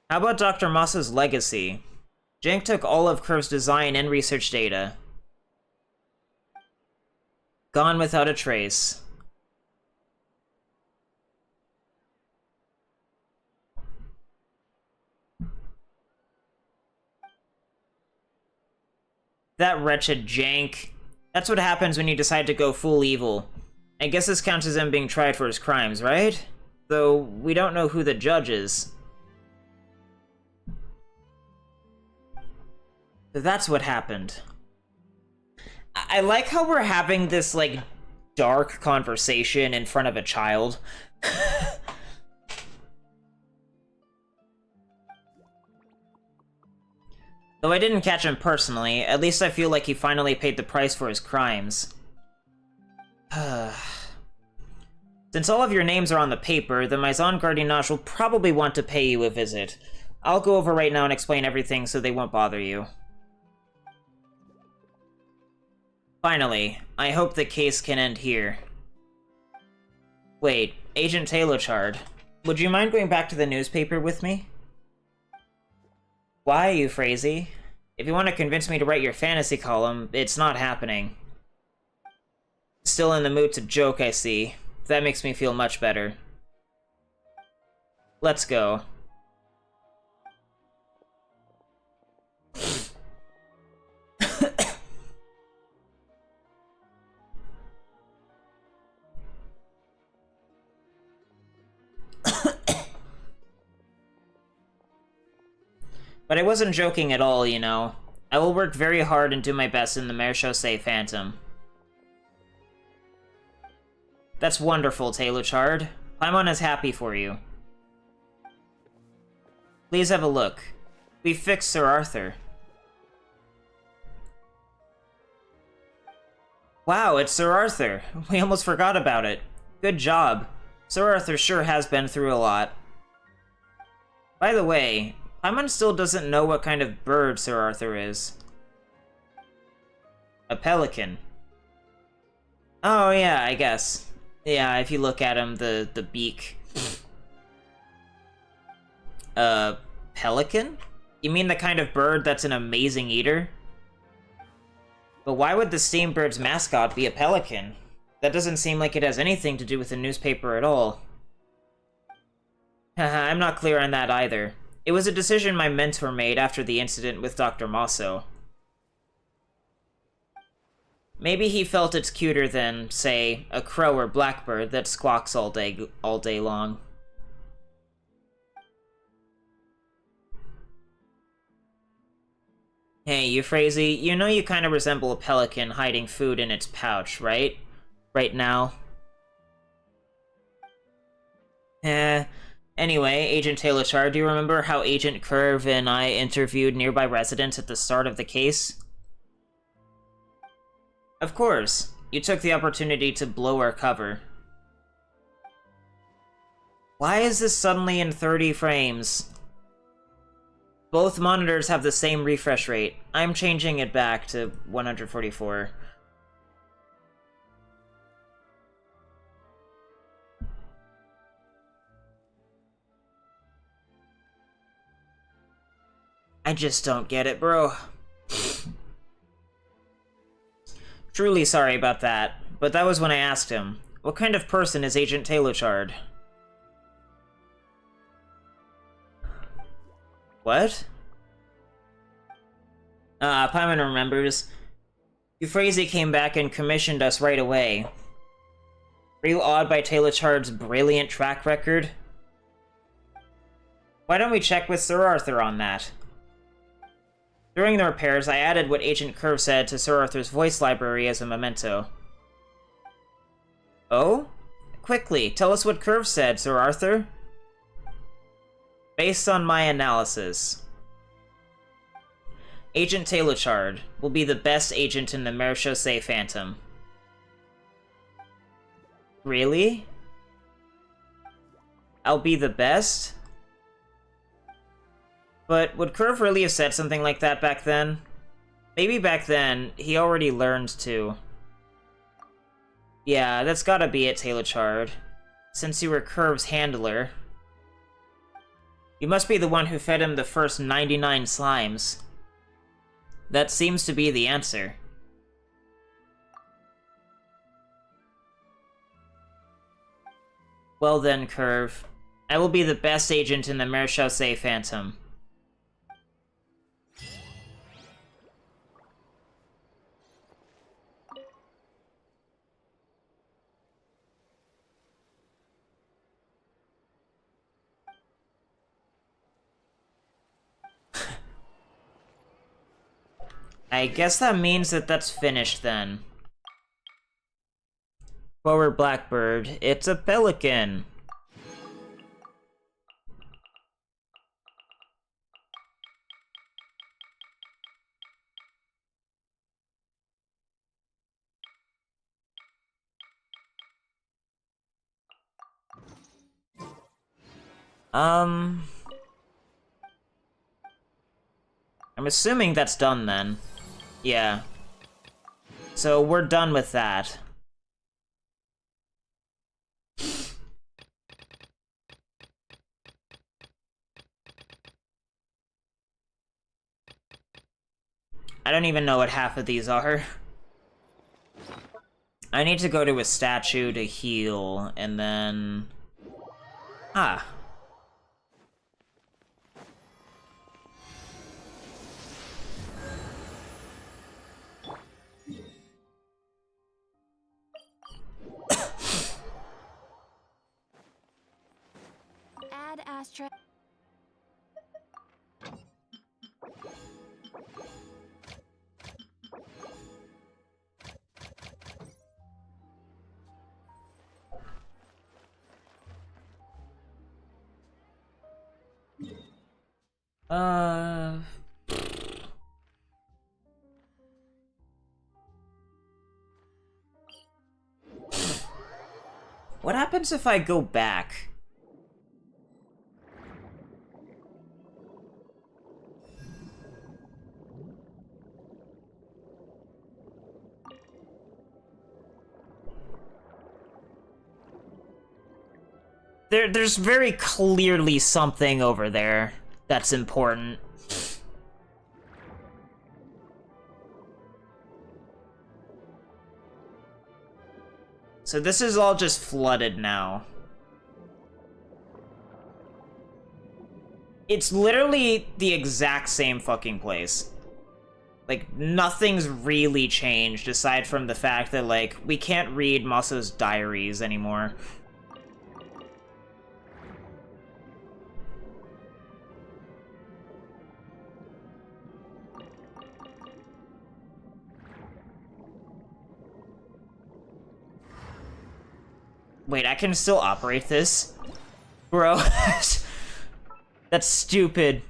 How about Dr. Moss's legacy? Jank took all of Curve's design and research data. Gone without a trace. That wretched Jank. That's what happens when you decide to go full evil. I guess this counts as him being tried for his crimes, right? Though, we don't know who the judge is. So that's what happened. I like how we're having this, like, dark conversation in front of a child. Though I didn't catch him personally, at least I feel like he finally paid the price for his crimes. Since all of your names are on the paper, the Maison Gardiennage will probably want to pay you a visit. I'll go over right now and explain everything so they won't bother you. Finally, I hope the case can end here. Wait, Agent Taylorchard, would you mind going back to the newspaper with me? Why, Euphrasia? If you want to convince me to write your fantasy column, it's not happening. Still in the mood to joke, I see. That makes me feel much better. Let's go. But I wasn't joking at all, you know. I will work very hard and do my best in the Marechaussee Phantom. That's wonderful, Taylor-Chard. Paimon is happy for you. Please have a look. We fixed Sir Arthur. Wow, it's Sir Arthur. We almost forgot about it. Good job. Sir Arthur sure has been through a lot. By the way, Paimon still doesn't know what kind of bird Sir Arthur is. A pelican. Oh yeah, I guess. Yeah, if you look at him, the beak. Pelican? You mean the kind of bird that's an amazing eater? But why would the Steambird's mascot be a pelican? That doesn't seem like it has anything to do with the newspaper at all. Haha, I'm not clear on that either. It was a decision my mentor made after the incident with Dr. Mosso. Maybe he felt it's cuter than, say, a crow or blackbird that squawks all day long. Hey, Euphrasie, you know you kind of resemble a pelican hiding food in its pouch, right? Right now. Anyway, Agent Taylor-Chard, do you remember how Agent Curve and I interviewed nearby residents at the start of the case? Of course. You took the opportunity to blow our cover. Why is this suddenly in 30 frames? Both monitors have the same refresh rate. I'm changing it back to 144. I just don't get it, bro. Truly sorry about that, but that was when I asked him, what kind of person is Agent Taylor-Chard? What? Paimon remembers. Euphrasie came back and commissioned us right away. Are you awed by Taylor-Chard's brilliant track record? Why don't we check with Sir Arthur on that? During the repairs, I added what Agent Curve said to Sir Arthur's voice library as a memento. Oh? Quickly, tell us what Curve said, Sir Arthur. Based on my analysis, Agent Taylor-Chard will be the best agent in the Marechaussee Phantom. Really? I'll be the best? But would Curve really have said something like that back then? Maybe back then, he already learned to. Yeah, that's gotta be it, Taylor-Chard. Since you were Curve's handler. You must be the one who fed him the first 99 slimes. That seems to be the answer. Well then, Curve. I will be the best agent in the Marechaussee Phantom. I guess that means that that's finished then. Forward Blackbird, it's a pelican! I'm assuming that's done then. Yeah. So we're done with that. I don't even know what half of these are. I need to go to a statue to heal, and then... Ah. Add astra. Uh... What happens if I go back? There's very clearly something over there that's important. So this is all just flooded now. It's literally the exact same fucking place. Like, nothing's really changed aside from the fact that, like, we can't read Masa's diaries anymore. Wait, I can still operate this? Bro, that's stupid.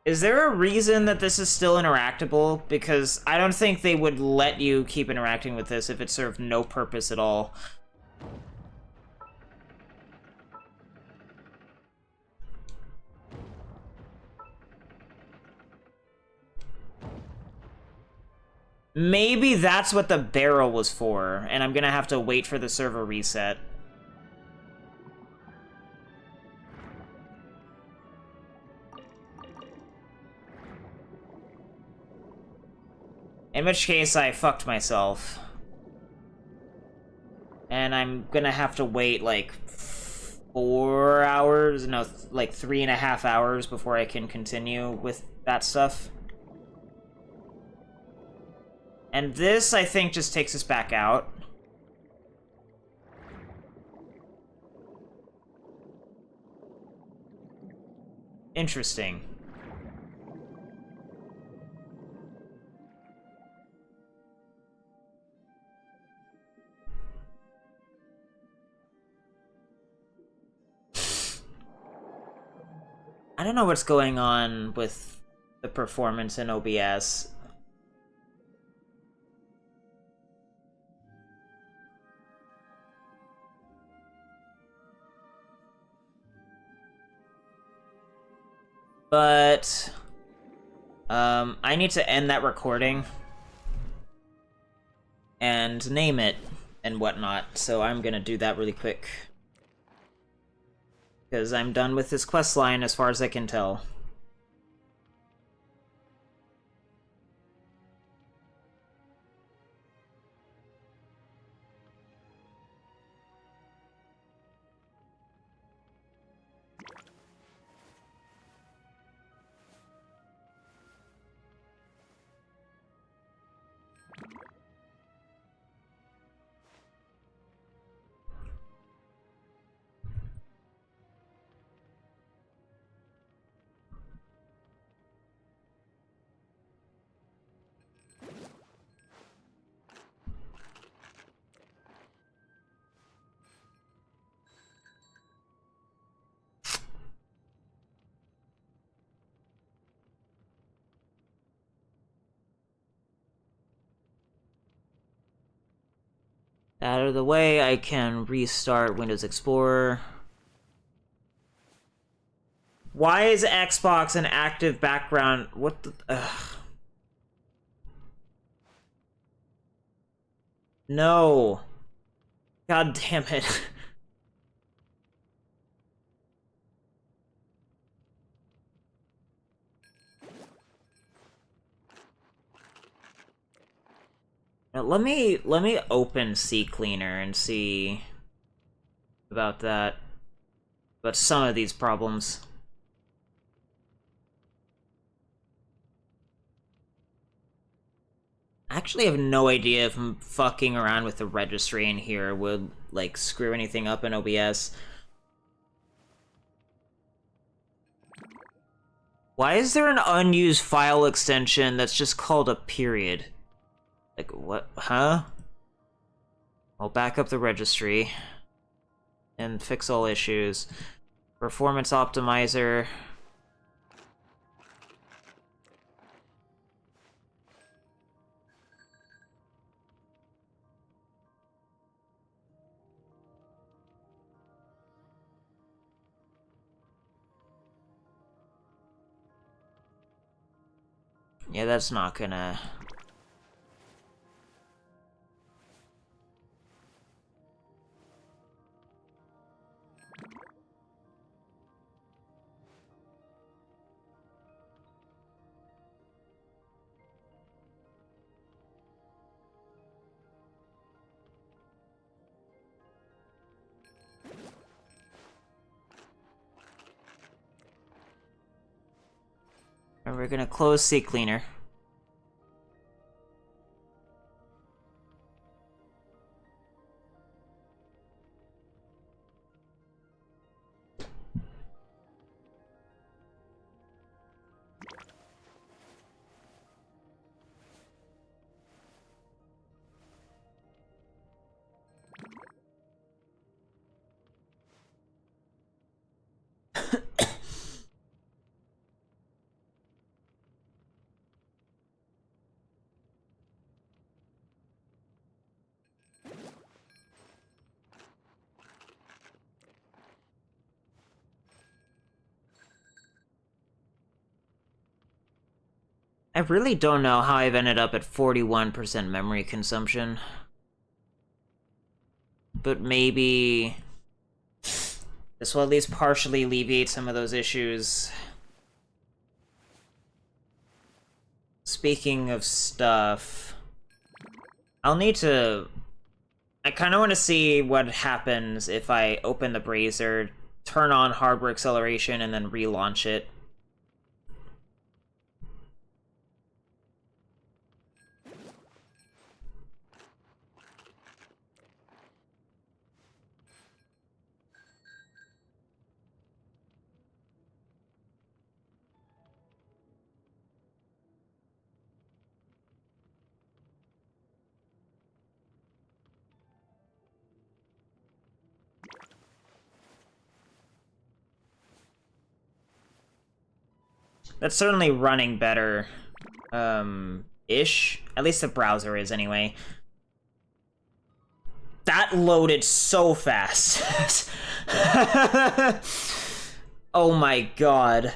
Is there a reason that this is still interactable? Because I don't think they would let you keep interacting with this if it served no purpose at all. Maybe that's what the barrel was for, and I'm gonna have to wait for the server reset. In which case, I fucked myself. And I'm gonna have to wait, like, 4 hours? No, like 3.5 hours before I can continue with that stuff. And this, I think, just takes us back out. Interesting. I don't know what's going on with the performance in OBS. But I need to end that recording and name it and whatnot, so I'm gonna do that really quick. Because I'm done with this questline as far as I can tell. Out of the way, I can restart Windows Explorer. Why is Xbox an active background? What the... Ugh. No. God damn it. Now, let me open CCleaner and see about that. About some of these problems. I actually have no idea if I'm fucking around with the registry in here would, like, screw anything up in OBS. Why is there an unused file extension that's just called a period? Like, what? Huh? I'll back up the registry and fix all issues. Performance optimizer. Yeah, that's not gonna... And we're gonna close CCleaner. I really don't know how I've ended up at 41% memory consumption. But maybe this will at least partially alleviate some of those issues. Speaking of stuff, I'll need to... I kind of want to see what happens if I open the brazier, turn on hardware acceleration, and then relaunch it. That's certainly running better, ish. At least the browser is, anyway. That loaded so fast. Oh my god.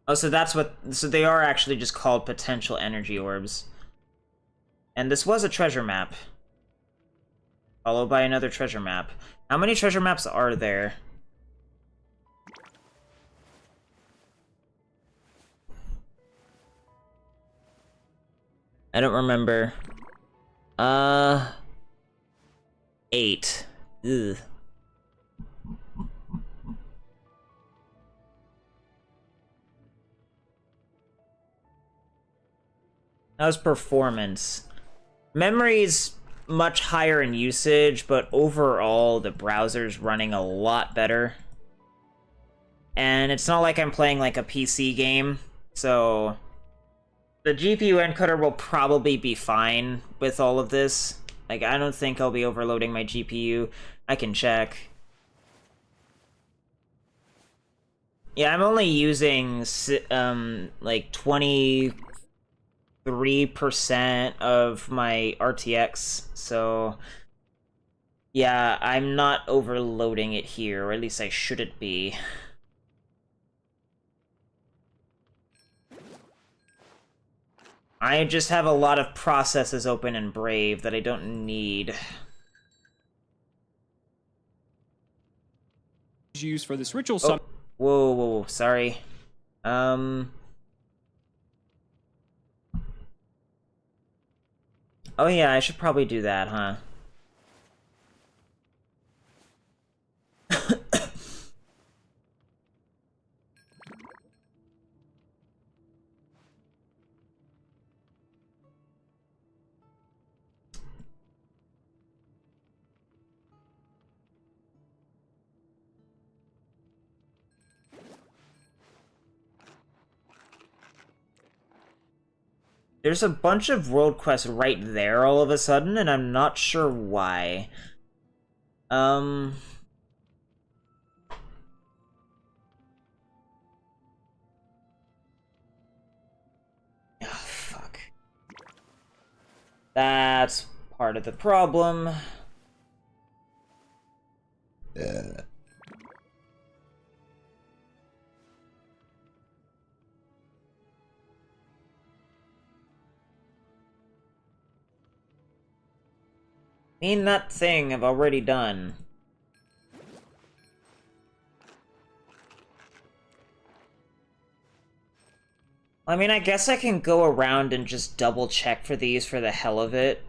Oh, so that's what... So they are actually just called potential energy orbs. And this was a treasure map. Followed by another treasure map. How many treasure maps are there? I don't remember. 8. Ugh. How's performance? Memory's much higher in usage, but overall the browser's running a lot better. And it's not like I'm playing like a PC game, so the GPU encoder will probably be fine with all of this. Like, I don't think I'll be overloading my GPU. I can check. Yeah, I'm only using like 23% of my RTX, so yeah, I'm not overloading it here, or at least I shouldn't be. I just have a lot of processes open in Brave that I don't need. Used for this ritual Oh, whoa, sorry. Oh yeah, I should probably do that, huh? There's a bunch of world quests right there all of a sudden, and I'm not sure why. Oh, fuck. That's part of the problem. That thing I've already done. I mean, I guess I can go around and just double check for these for the hell of it.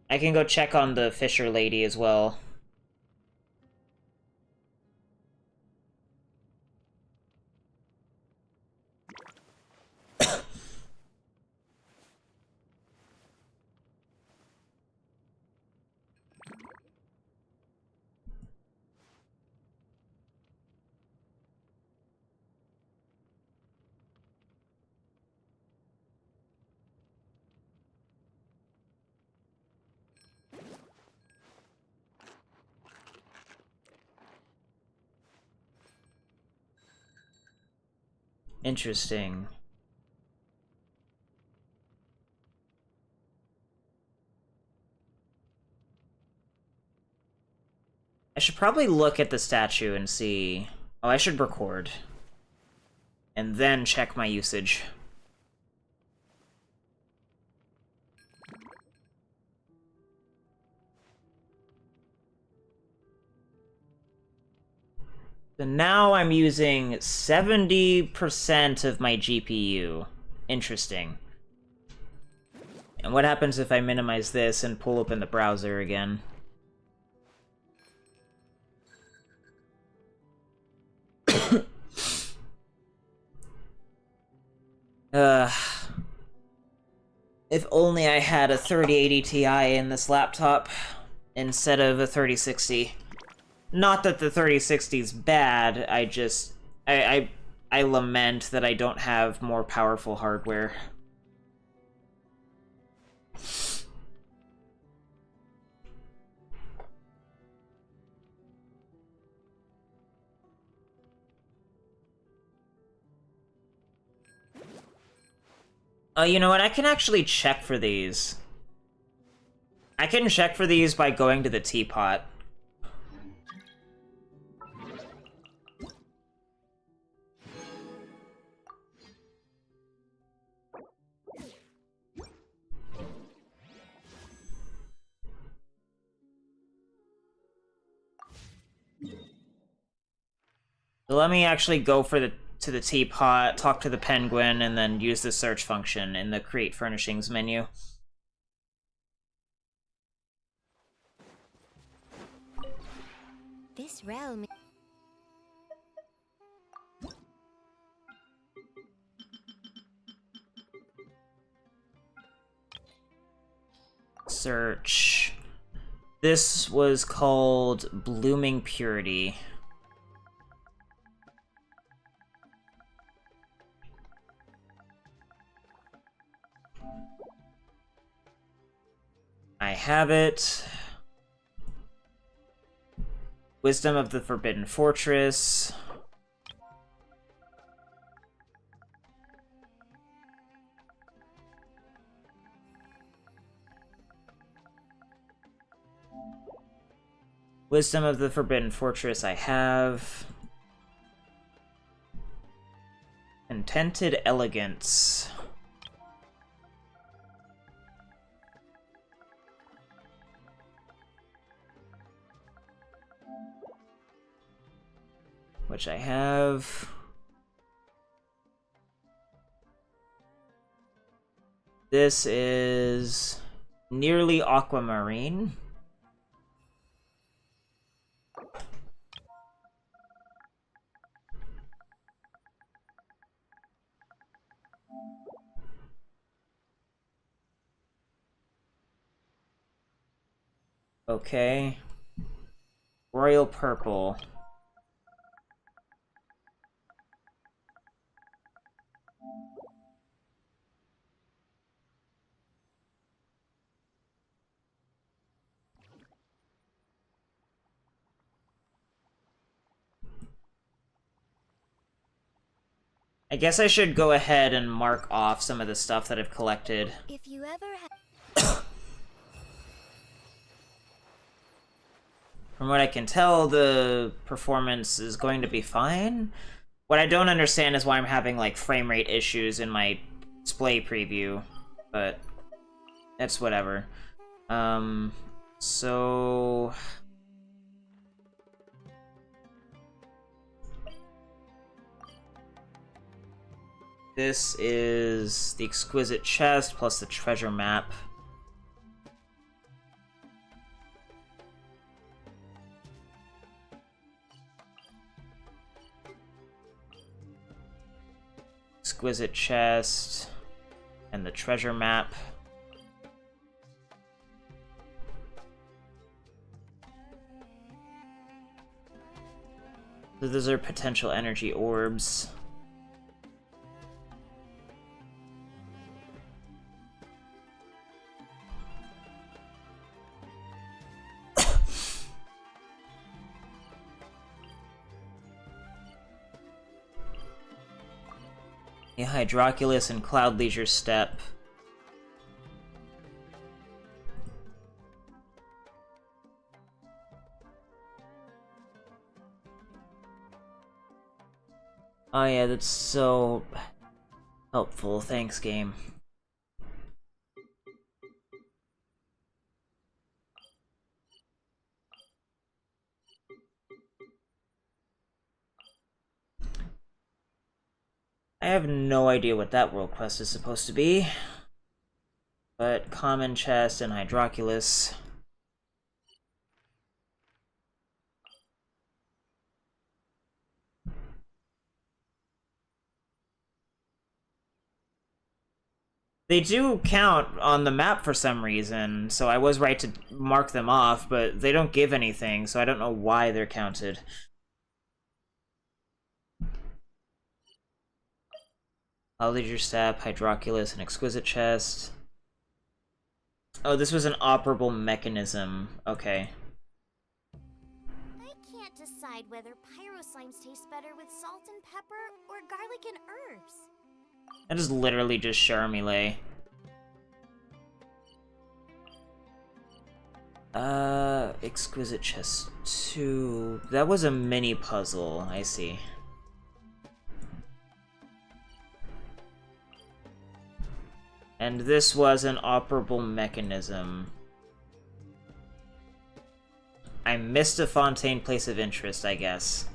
I can go check on the Fisher lady as well. Interesting. I should probably look at the statue and see... Oh, I should record. And then check my usage. So now I'm using 70% of my GPU. Interesting. And what happens if I minimize this and pull open the browser again? If only I had a 3080 Ti in this laptop instead of a 3060. Not that the 3060's bad, I just... I lament that I don't have more powerful hardware. You know what? I can actually check for these. I can check for these by going to the teapot. So let me actually go to the teapot, talk to the penguin, and then use the search function in the Create Furnishings menu. This realm. Search. This was called Blooming Purity. I have it. Wisdom of the Forbidden Fortress. Wisdom of the Forbidden Fortress I have. Contented Elegance. Which I have. This is Nearly Aquamarine. Okay. Royal Purple. I guess I should go ahead and mark off some of the stuff that I've collected. If you ever have... From what I can tell, the performance is going to be fine. What I don't understand is why I'm having, like, frame rate issues in my display preview, but it's whatever. So... This is the exquisite chest plus the treasure map. Exquisite chest and the treasure map. So those are potential energy orbs. The Hydroculus and Cloud Leisure Step. Oh yeah, that's so helpful. Thanks, game. I have no idea what that world quest is supposed to be. But common chest and Hydroculus. They do count on the map for some reason, so I was right to mark them off, but they don't give anything, so I don't know why they're counted. Leisure Step, Hydroculus, and Exquisite Chest. Oh, this was an operable mechanism. Okay. I can't decide whether pyro slimes taste better with salt and pepper or garlic and herbs. That is literally just Charmeleon. Exquisite Chest 2. That was a mini puzzle, I see. And this was an operable mechanism. I missed a Fontaine Place of Interest, I guess.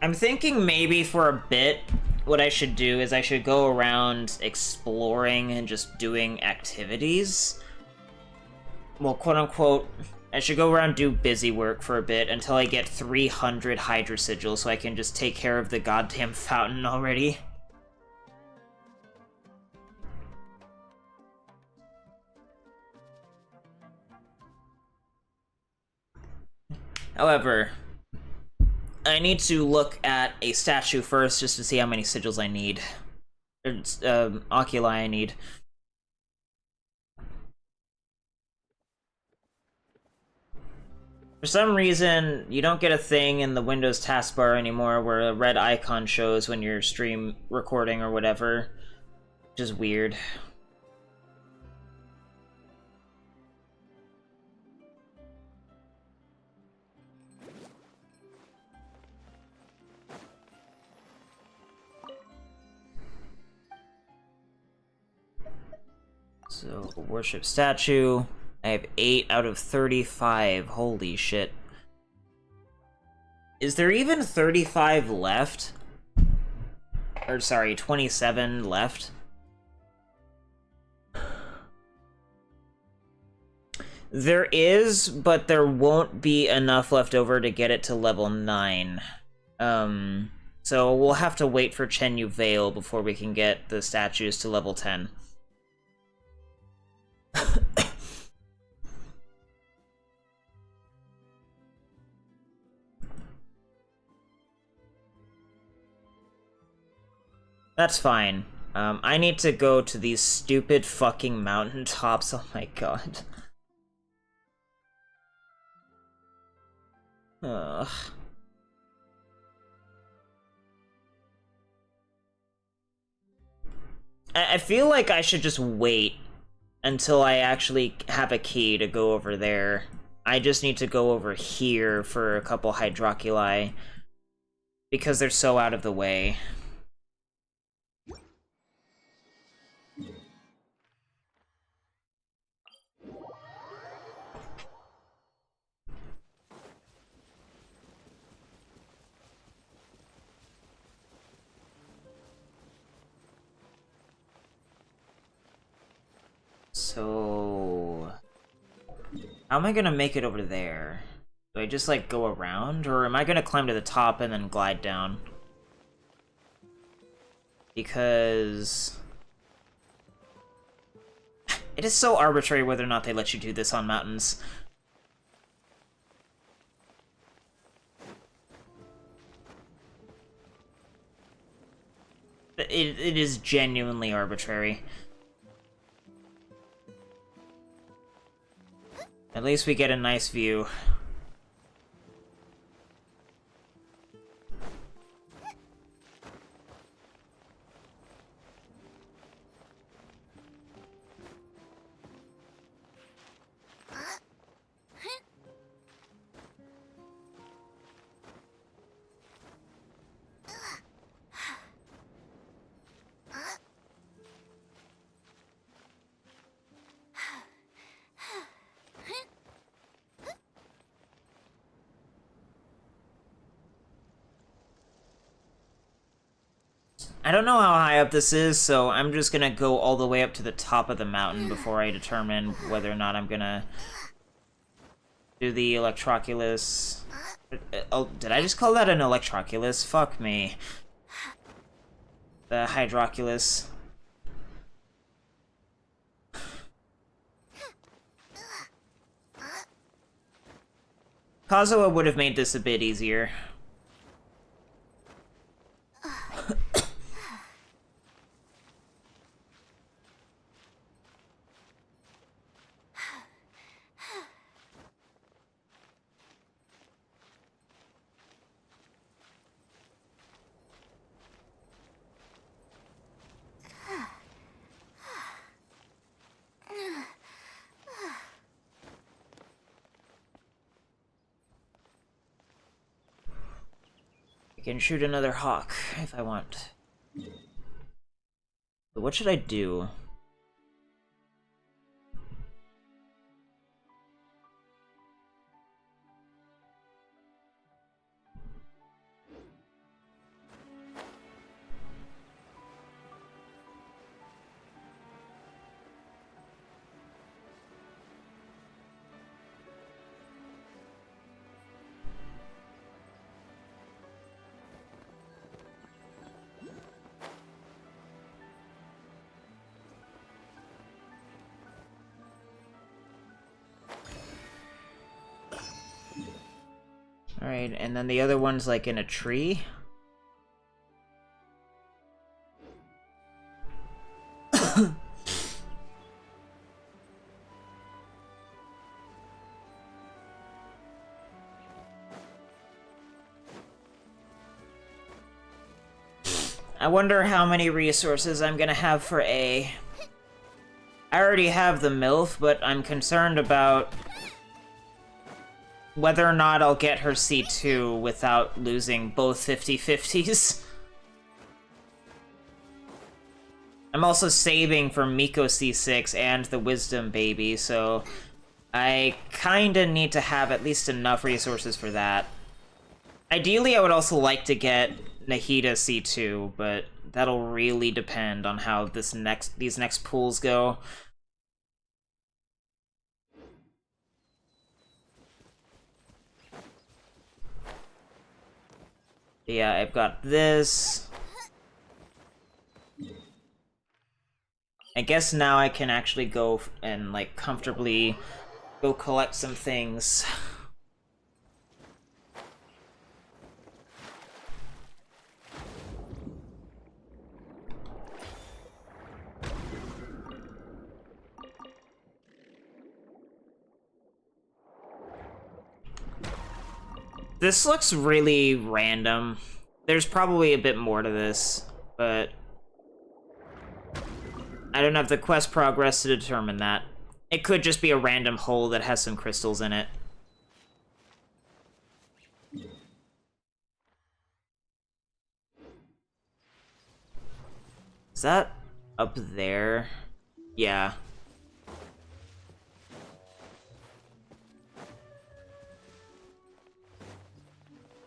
I'm thinking maybe for a bit, what I should do is I should go around exploring and just doing activities. Well, quote-unquote, I should go around do busy work for a bit until I get 300 Hydra Sigils so I can just take care of the goddamn fountain already. However, I need to look at a statue first just to see how many sigils I need. Or, oculi I need. For some reason, you don't get a thing in the Windows taskbar anymore where a red icon shows when you're stream recording or whatever, which is weird. So, worship statue. I have 8 out of 35. Holy shit. Is there even 35 left? Or, sorry, 27 left? There is, but there won't be enough left over to get it to level 9. So we'll have to wait for Chen Yu Vale before we can get the statues to level 10. That's fine. I need to go to these stupid fucking mountaintops. Oh my god. Ugh. I feel like I should just wait until I actually have a key to go over there. I just need to go over here for a couple hydroculi because they're so out of the way. So, how am I gonna make it over there? Do I just, like, go around? Or am I gonna climb to the top and then glide down? Because... it is so arbitrary whether or not they let you do this on mountains. It is genuinely arbitrary. At least we get a nice view. I don't know how high up this is, so I'm just gonna go all the way up to the top of the mountain before I determine whether or not I'm gonna do the Electroculus. Oh, did I just call that an Electroculus? Fuck me. The Hydroculus. Kazuha would have made this a bit easier. I can shoot another hawk if I want. But what should I do? Alright, and then the other one's like in a tree? I wonder how many resources I'm gonna have for A. I already have the MILF, but I'm concerned about whether or not I'll get her C2 without losing both 50/50s. I'm also saving for Miko C6 and the Wisdom Baby, so I kinda need to have at least enough resources for that. Ideally, I would also like to get Nahida C2, but that'll really depend on how these next pools go. Yeah, I've got this. I guess now I can actually go and, like, comfortably go collect some things. This looks really random. There's probably a bit more to this, but I don't have the quest progress to determine that. It could just be a random hole that has some crystals in it. Is that up there? Yeah.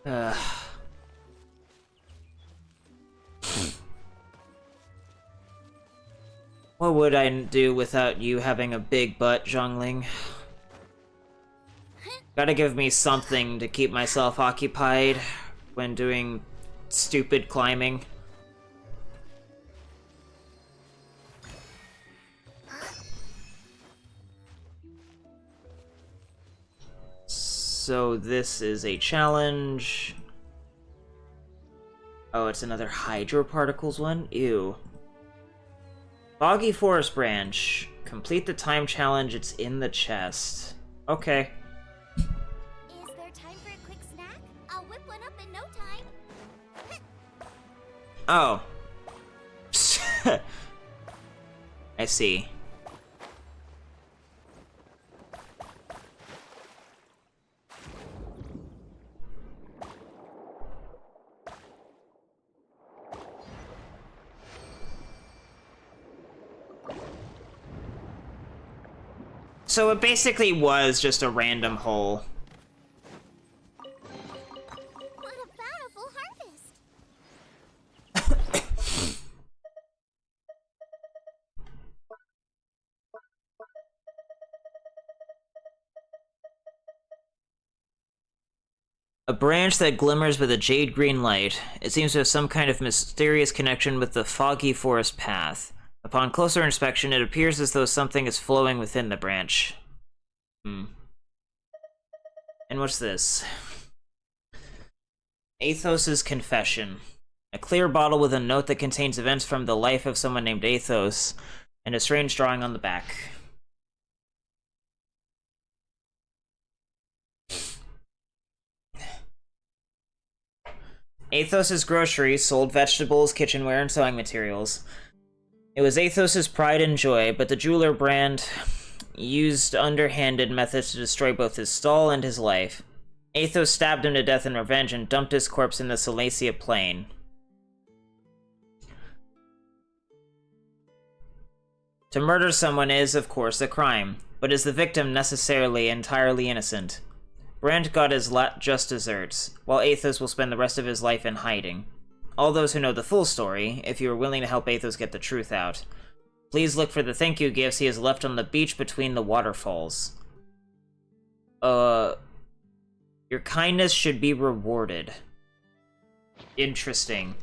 Ugh. What would I do without you having a big butt, Zhongling? Gotta give me something to keep myself occupied when doing stupid climbing. So this is a challenge. Oh, it's another hydroparticles one? Ew. Foggy Forest Branch. Complete the time challenge, it's in the chest. Okay. Is there time for a quick snack? I'll whip one up in no time. Oh. I see. So it basically was just a random hole. What a bountiful harvest! A branch that glimmers with a jade green light. It seems to have some kind of mysterious connection with the foggy forest path. Upon closer inspection, it appears as though something is flowing within the branch. And what's this? Athos's Confession. A clear bottle with a note that contains events from the life of someone named Athos, and a strange drawing on the back. Athos's Grocery sold vegetables, kitchenware, and sewing materials. It was Athos's pride and joy, but the jeweler brand used underhanded methods to destroy both his stall and his life. Athos stabbed him to death in revenge and dumped his corpse in the Silesia plain. To murder someone is, of course, a crime, but is the victim necessarily entirely innocent? Brand got his just desserts, while Athos will spend the rest of his life in hiding. All those who know the full story, if you are willing to help Athos get the truth out, please look for the thank you gifts he has left on the beach between the waterfalls. Your kindness should be rewarded. Interesting.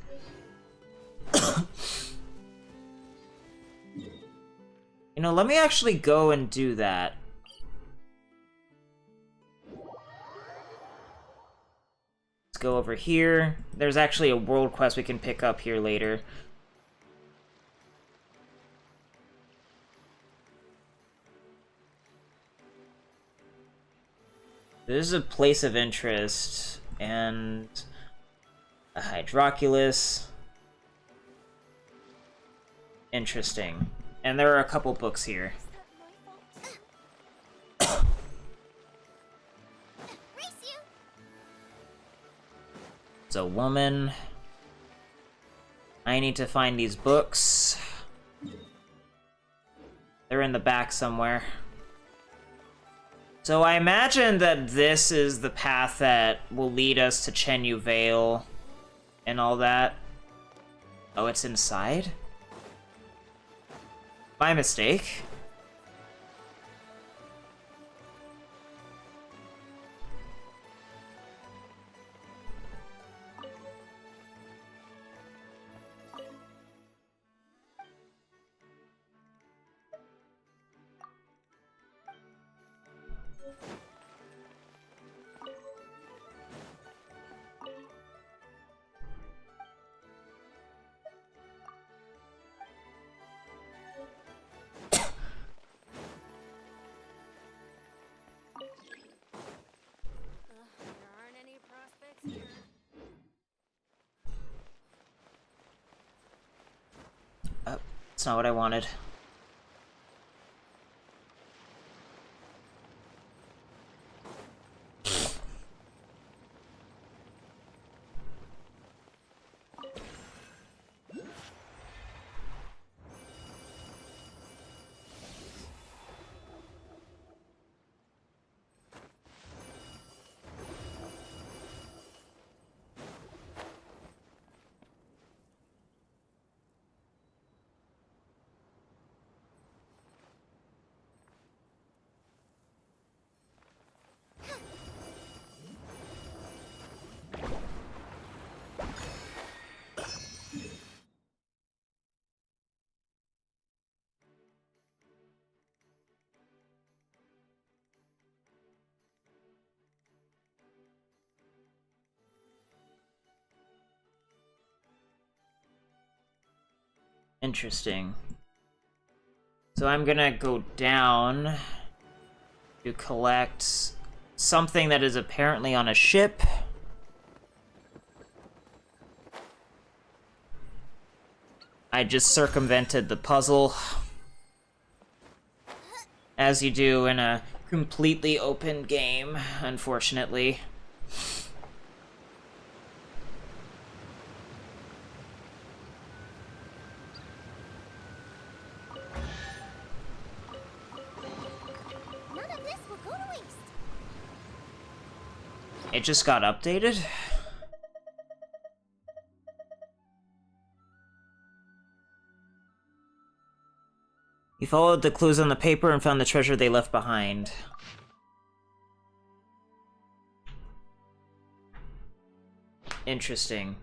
You know, let me actually go and do that. Go over here. There's actually a world quest we can pick up here later. This is a place of interest, and a hydroculus. Interesting. And there are a couple books here. It's a woman. I need to find these books. They're in the back somewhere. So I imagine that this is the path that will lead us to Chenyu Vale and all that. Oh, it's inside? My mistake. That's not what I wanted. Interesting. So I'm gonna go down to collect something that is apparently on a ship. I just circumvented the puzzle. As you do in a completely open game, unfortunately. None of this will go to waste. It just got updated? You followed the clues on the paper and found the treasure they left behind. Interesting.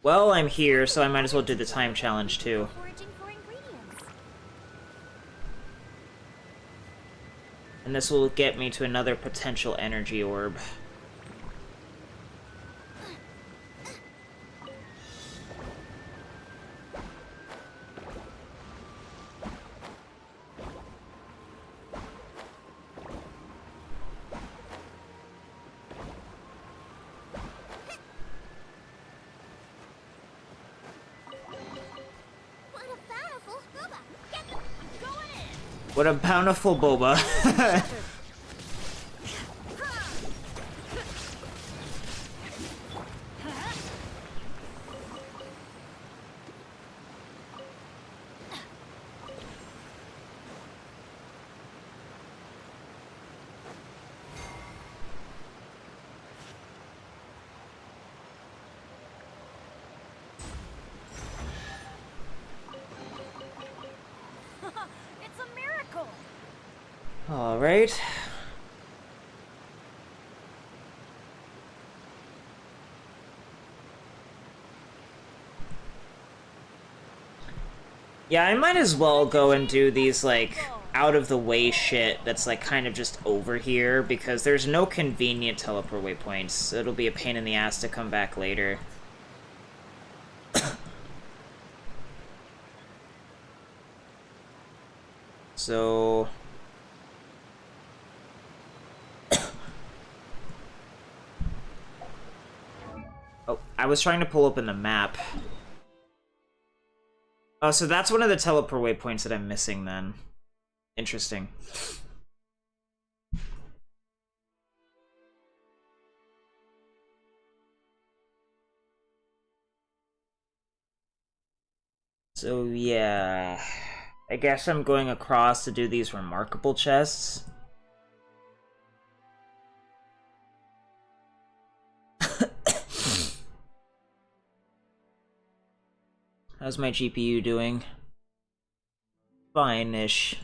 Well, I'm here, so I might as well do the time challenge too. Foraging for ingredients. And this will get me to another potential energy orb. What a bountiful boba. Get them going in. What a bountiful boba. It's a miracle. Alright. Yeah, I might as well go and do these, like, out-of-the-way shit that's, like, kind of just over here, because there's no convenient teleport waypoints. It'll be a pain in the ass to come back later. So... Oh, I was trying to pull open the map. Oh, so that's one of the teleport waypoints that I'm missing then. Interesting. So yeah, I guess I'm going across to do these remarkable chests. How's my GPU doing? Fine-ish.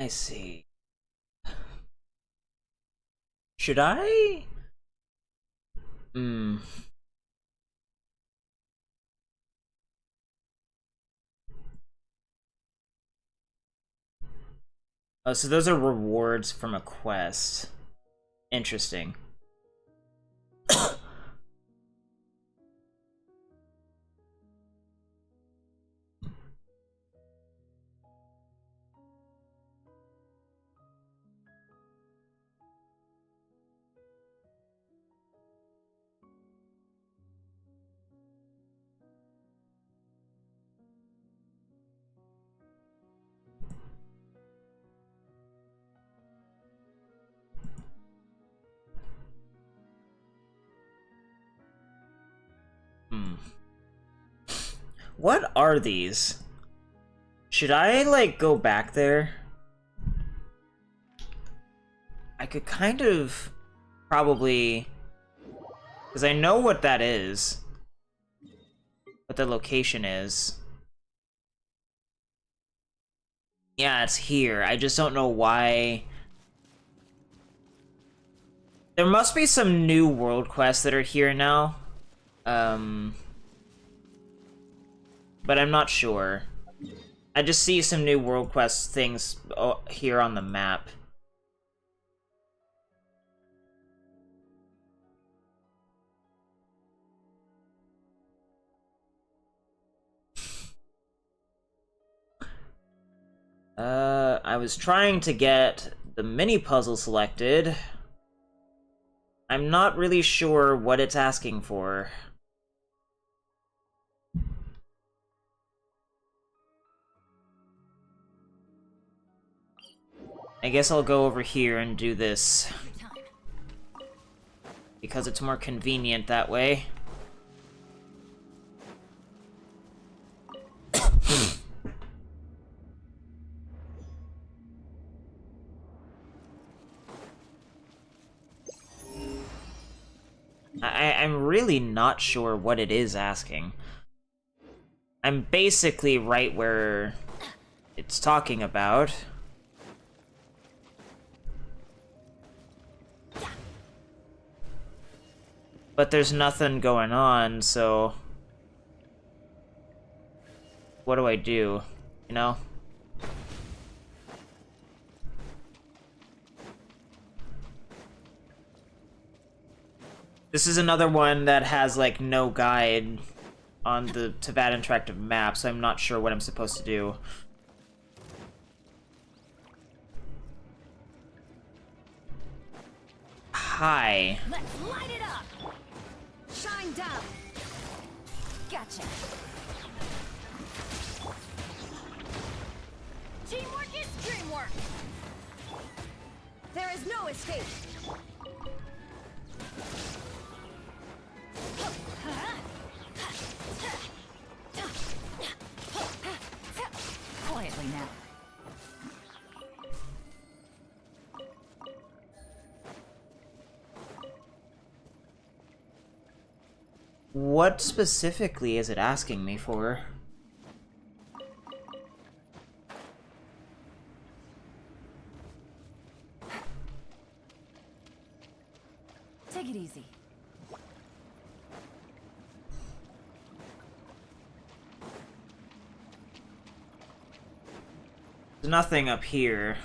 I see. Should I? Hmm. Oh, so those are rewards from a quest. Interesting. Hmm. What are these? Should I, like, go back there? I could kind of probably... Because I know what that is. What the location is. Yeah, it's here. I just don't know why... There must be some new world quests that are here now. But I'm not sure. I just see some new world quest things here on the map. I was trying to get the mini puzzle selected. I'm not really sure what it's asking for. I guess I'll go over here and do this. Because it's more convenient that way. I'm really not sure what it is asking. I'm basically right where it's talking about. But there's nothing going on, so... What do I do? You know? This is another one that has, like, no guide on the Tavad interactive map, so I'm not sure what I'm supposed to do. Hi. Let's light it up! Shine down! Gotcha! Teamwork is dreamwork! There is no escape! Quietly now. What specifically is it asking me for? Take it easy. There's nothing up here.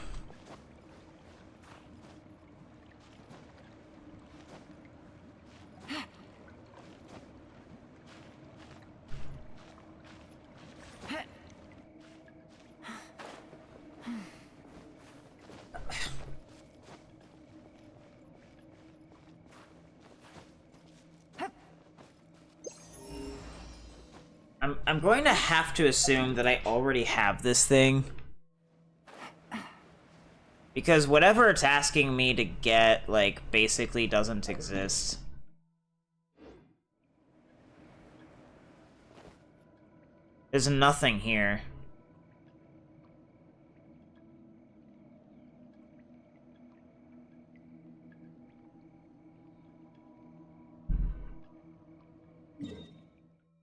I'm going to have to assume that I already have this thing. Because whatever it's asking me to get, like, basically doesn't exist. There's nothing here.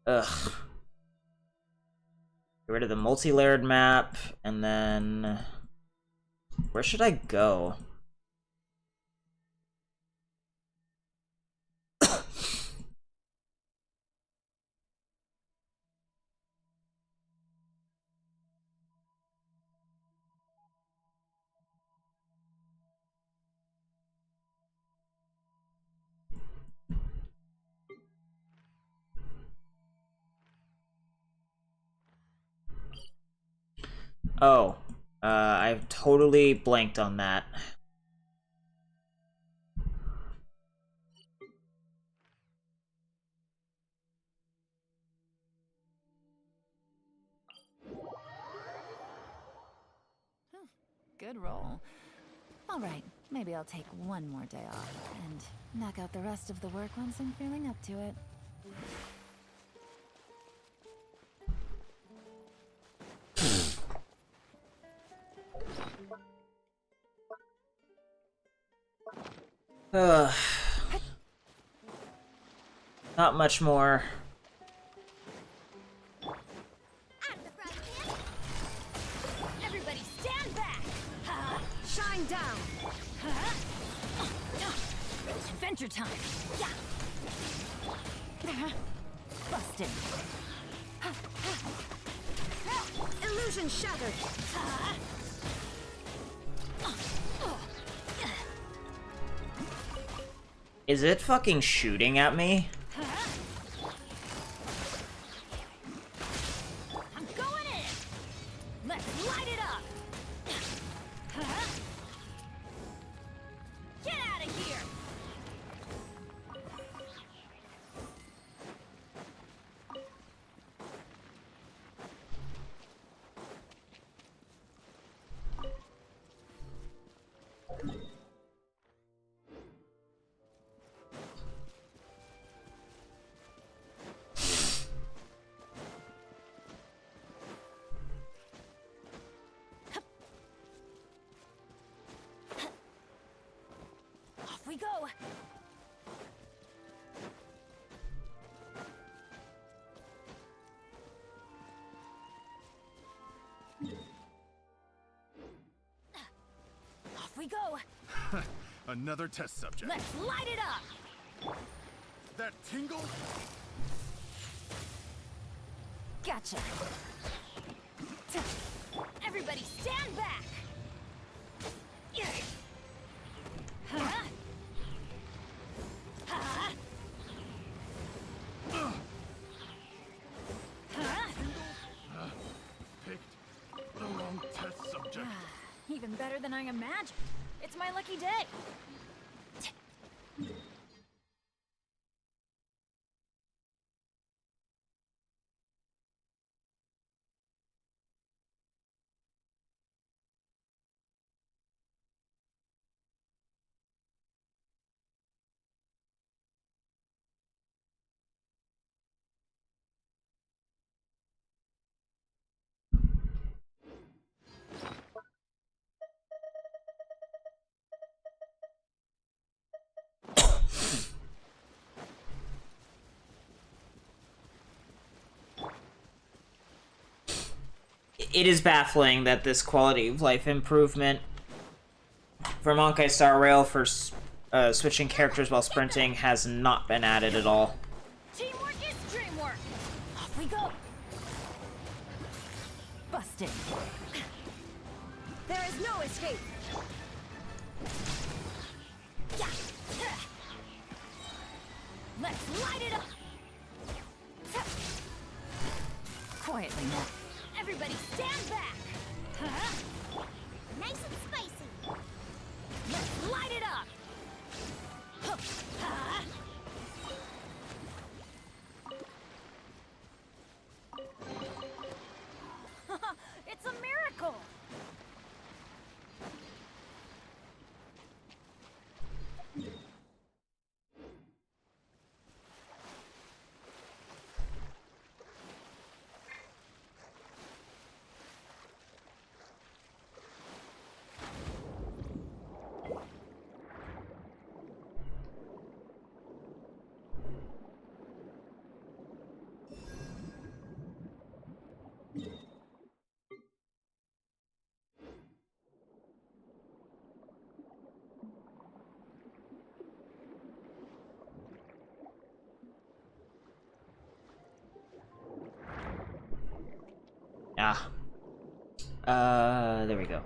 Ugh. Get rid of the multi-layered map, and then... Where should I go? Oh, I've totally blanked on that. Good roll. All right, maybe I'll take one more day off and knock out the rest of the work once I'm feeling up to it. Ugh. Not much more. Out of the frying pan. Everybody stand back. Shine down! Adventure time! Busted! Illusion shattered! Is it fucking shooting at me? I'm going in. Let's light it up. Get out of here. Off we go. Off we go. Another test subject. Let's light it up. That tingle? Gotcha! Everybody stand back. Picked the wrong test subject. Even better than I imagined. It's my lucky day. It is baffling that this quality of life improvement for Honkai Star Rail for switching characters while sprinting has not been added at all. Teamwork is dreamwork. Off we go! Busted! There is no escape. Let's light it up. Quietly now. Everybody stand back. Nice and spicy. Let's light it up. It's a miracle. There we go.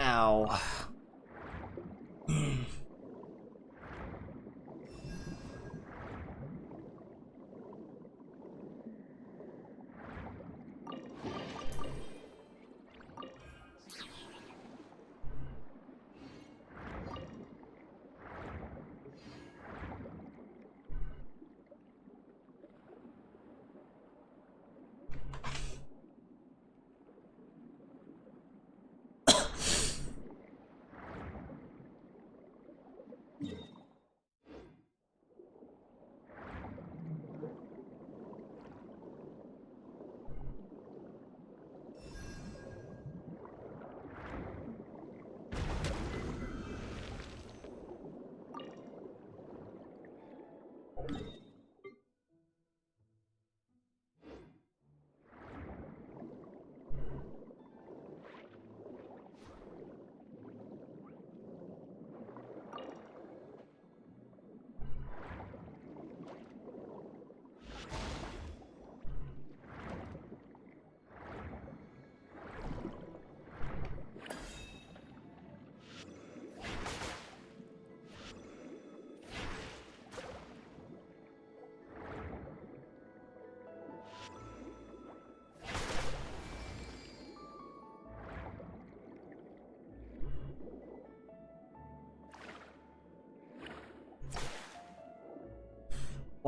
Ow.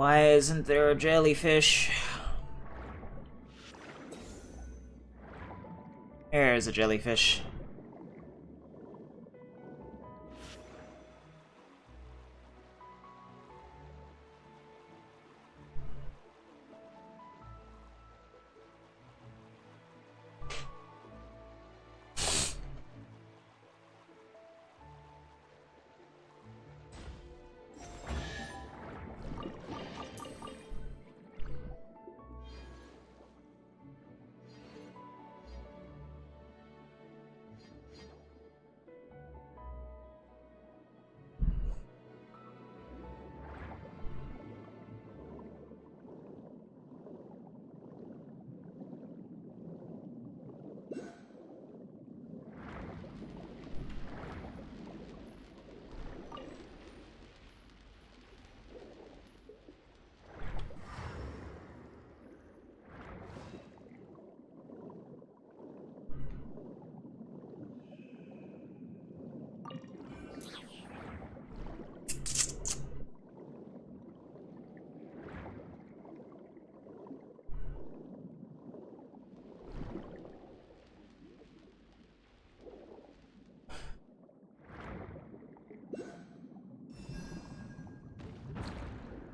Why isn't there a jellyfish? There's a jellyfish.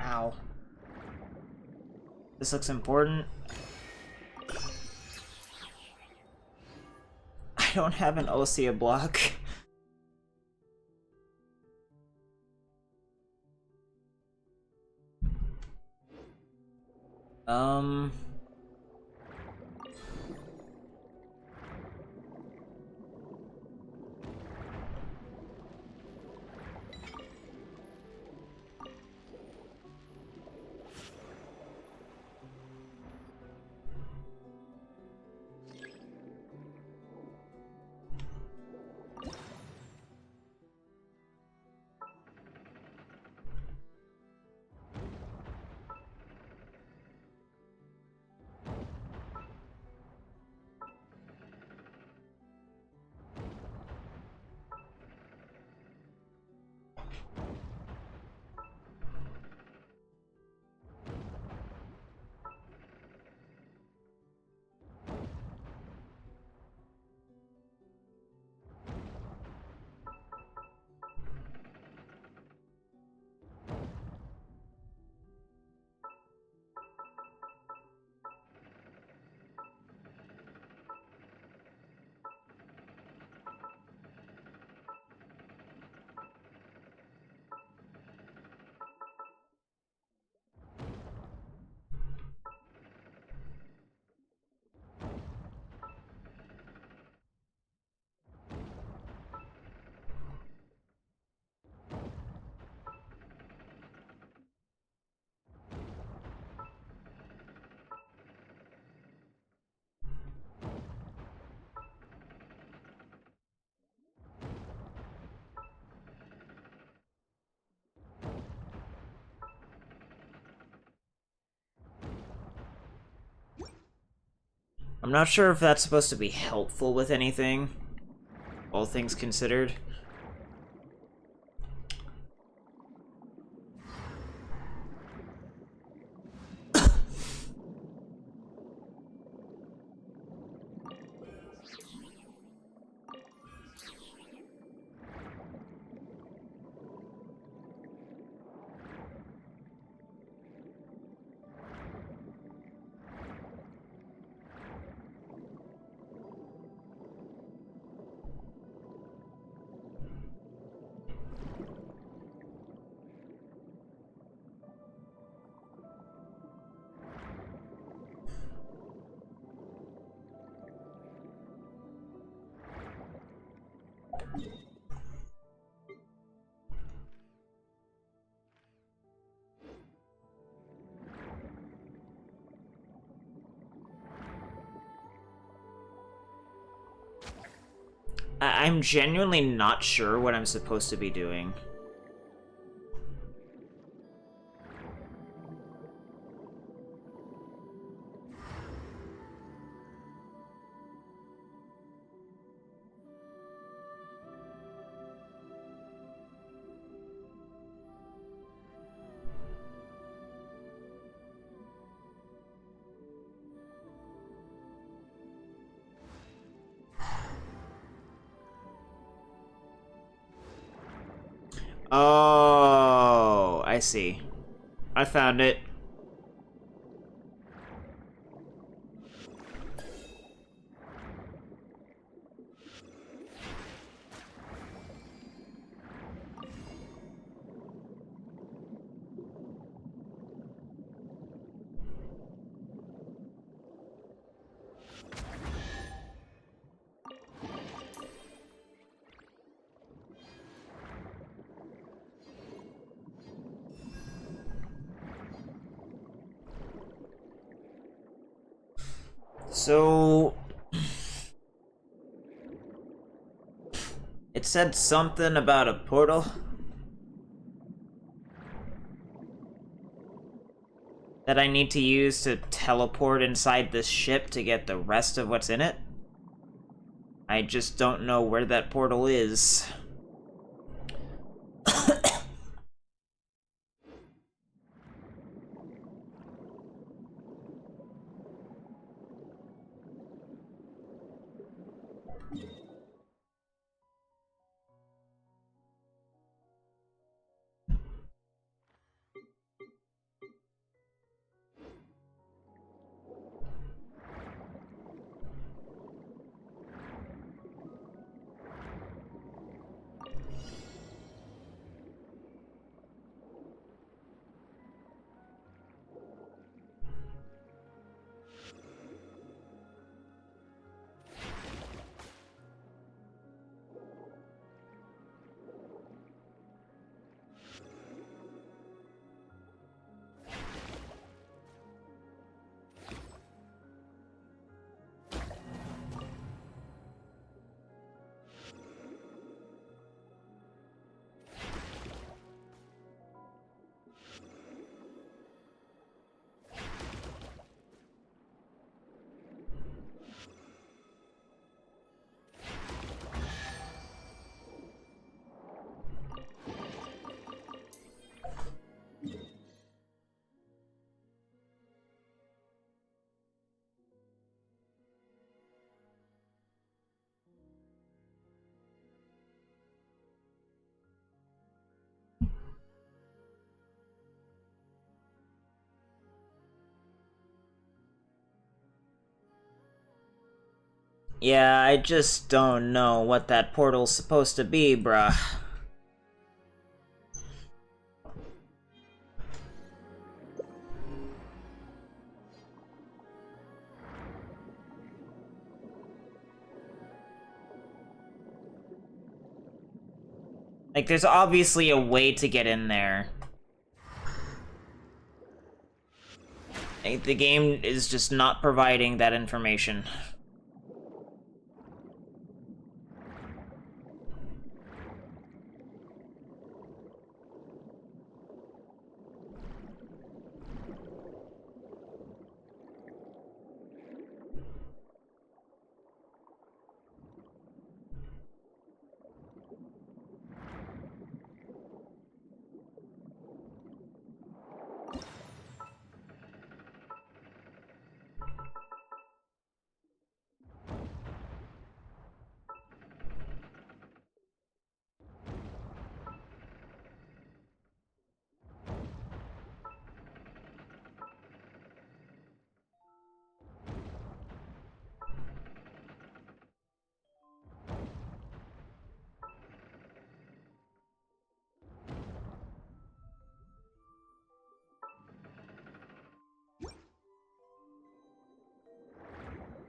Ow. This looks important. I don't have an Osea block. I'm not sure if that's supposed to be helpful with anything, all things considered. I'm genuinely not sure what I'm supposed to be doing. Oh, I see. I found it. So it said something about a portal that I need to use to teleport inside this ship to get the rest of what's in it. I just don't know where that portal is. Yeah, I just don't know what that portal's supposed to be, bruh. Like, there's obviously a way to get in there. Like, the game is just not providing that information.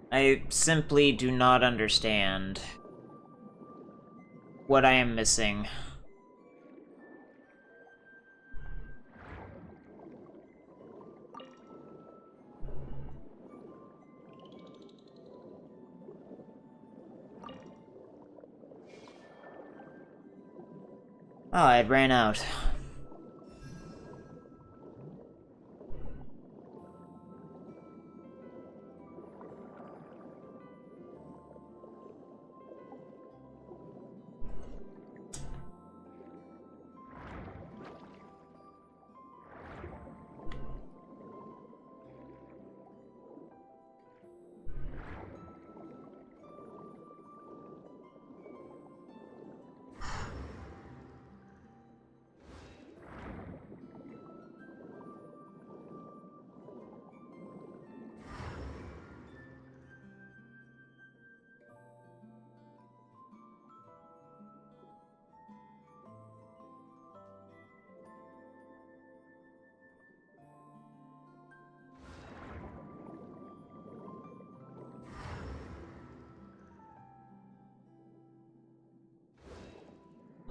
I simply do not understand what I am missing. Oh, it ran out.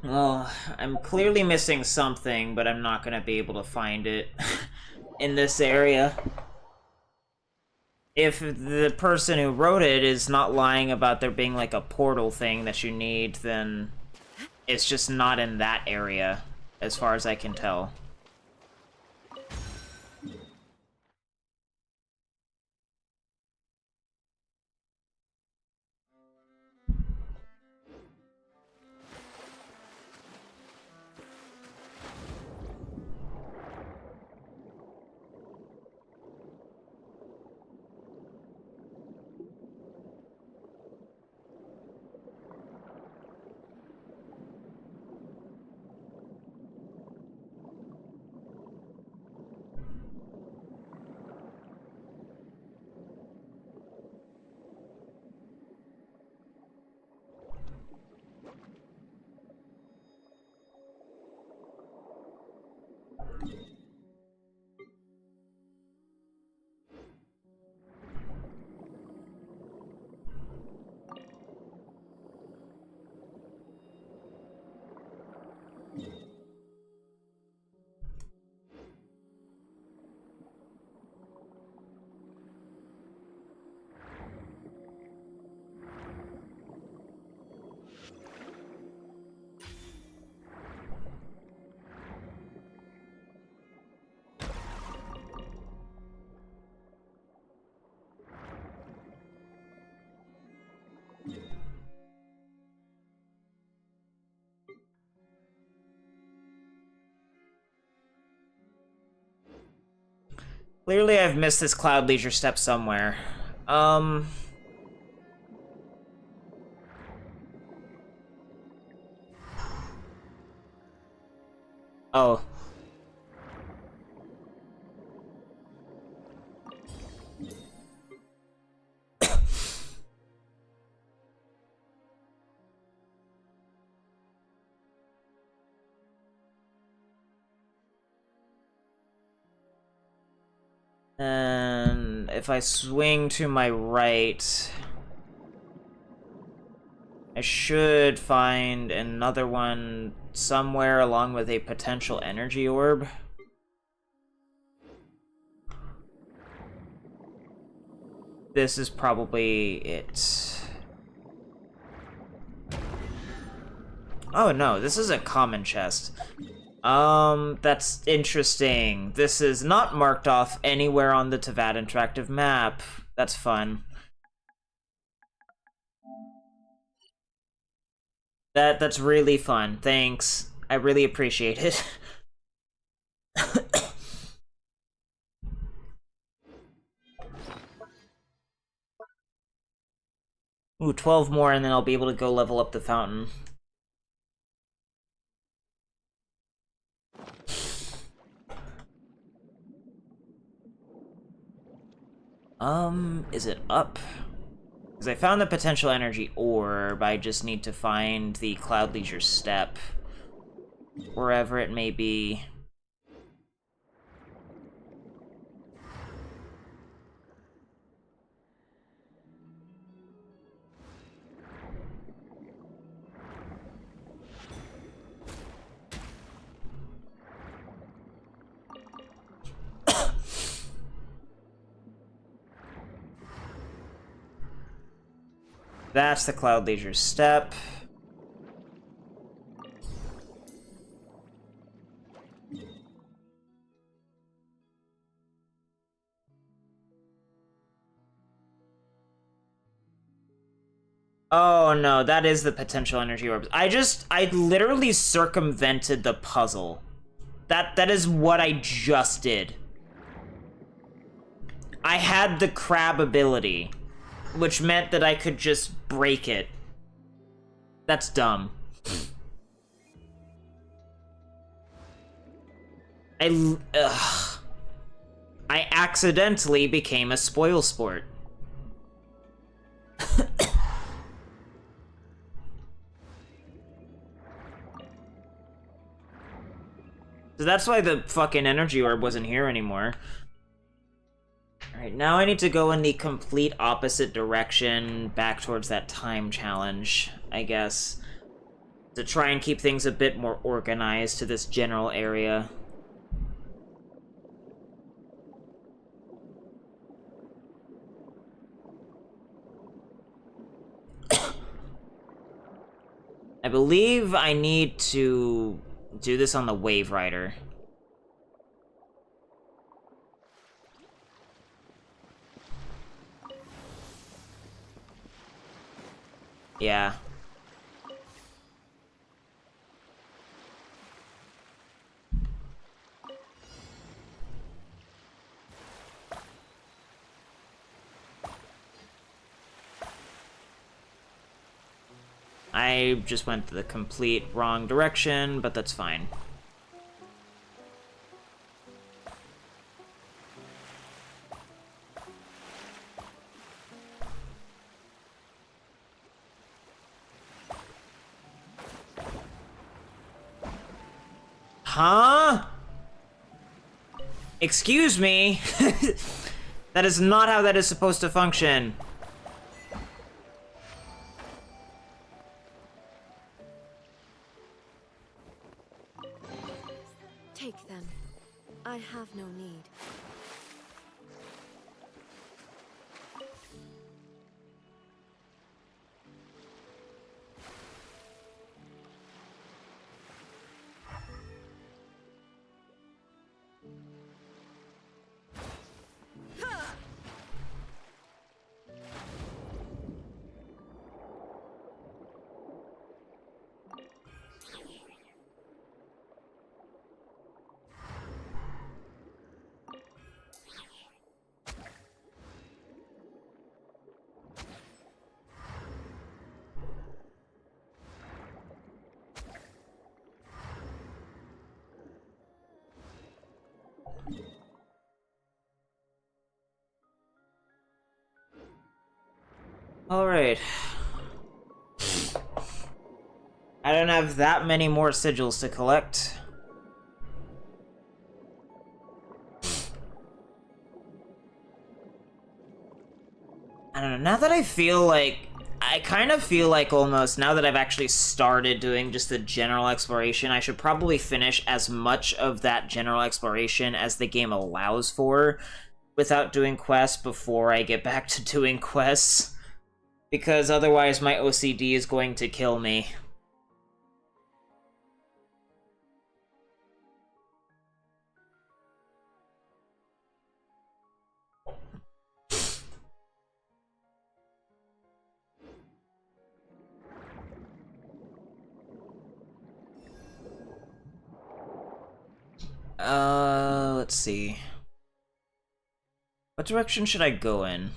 Well, I'm clearly missing something, but I'm not gonna be able to find it in this area. If the person who wrote it is not lying about there being like a portal thing that you need, then it's just not in that area, as far as I can tell. Clearly I've missed this Cloud Leisure step somewhere. Oh. And if I swing to my right, I should find another one somewhere along with a potential energy orb. This is probably it. Oh no, this is a common chest. That's interesting. This is not marked off anywhere on the Tavad interactive map. That's fun. That's really fun. Thanks. I really appreciate it. Ooh, 12 more and then I'll be able to go level up the fountain. Is it up? Because I found the potential energy orb, I just need to find the Cloud Leisure Step. Wherever it may be. That's the Cloud Leisure Step. Oh no, that is the potential energy orbs. I literally circumvented the puzzle. That is what I just did. I had the crab ability, which meant that I could just break it. That's dumb. I accidentally became a spoil sport. So that's why the fucking energy orb wasn't here anymore. Alright, now I need to go in the complete opposite direction, back towards that time challenge, I guess. To try and keep things a bit more organized to this general area. I believe I need to do this on the Wave Rider. Yeah. I just went the complete wrong direction, but that's fine. Huh? Excuse me? That is not how that is supposed to function. Take them. I have no need. Alright. I don't have that many more sigils to collect. I don't know, now that I feel like... I kind of feel like almost, now that I've actually started doing just the general exploration, I should probably finish as much of that general exploration as the game allows for without doing quests before I get back to doing quests. Because otherwise my OCD is going to kill me. Let's see. What direction should I go in?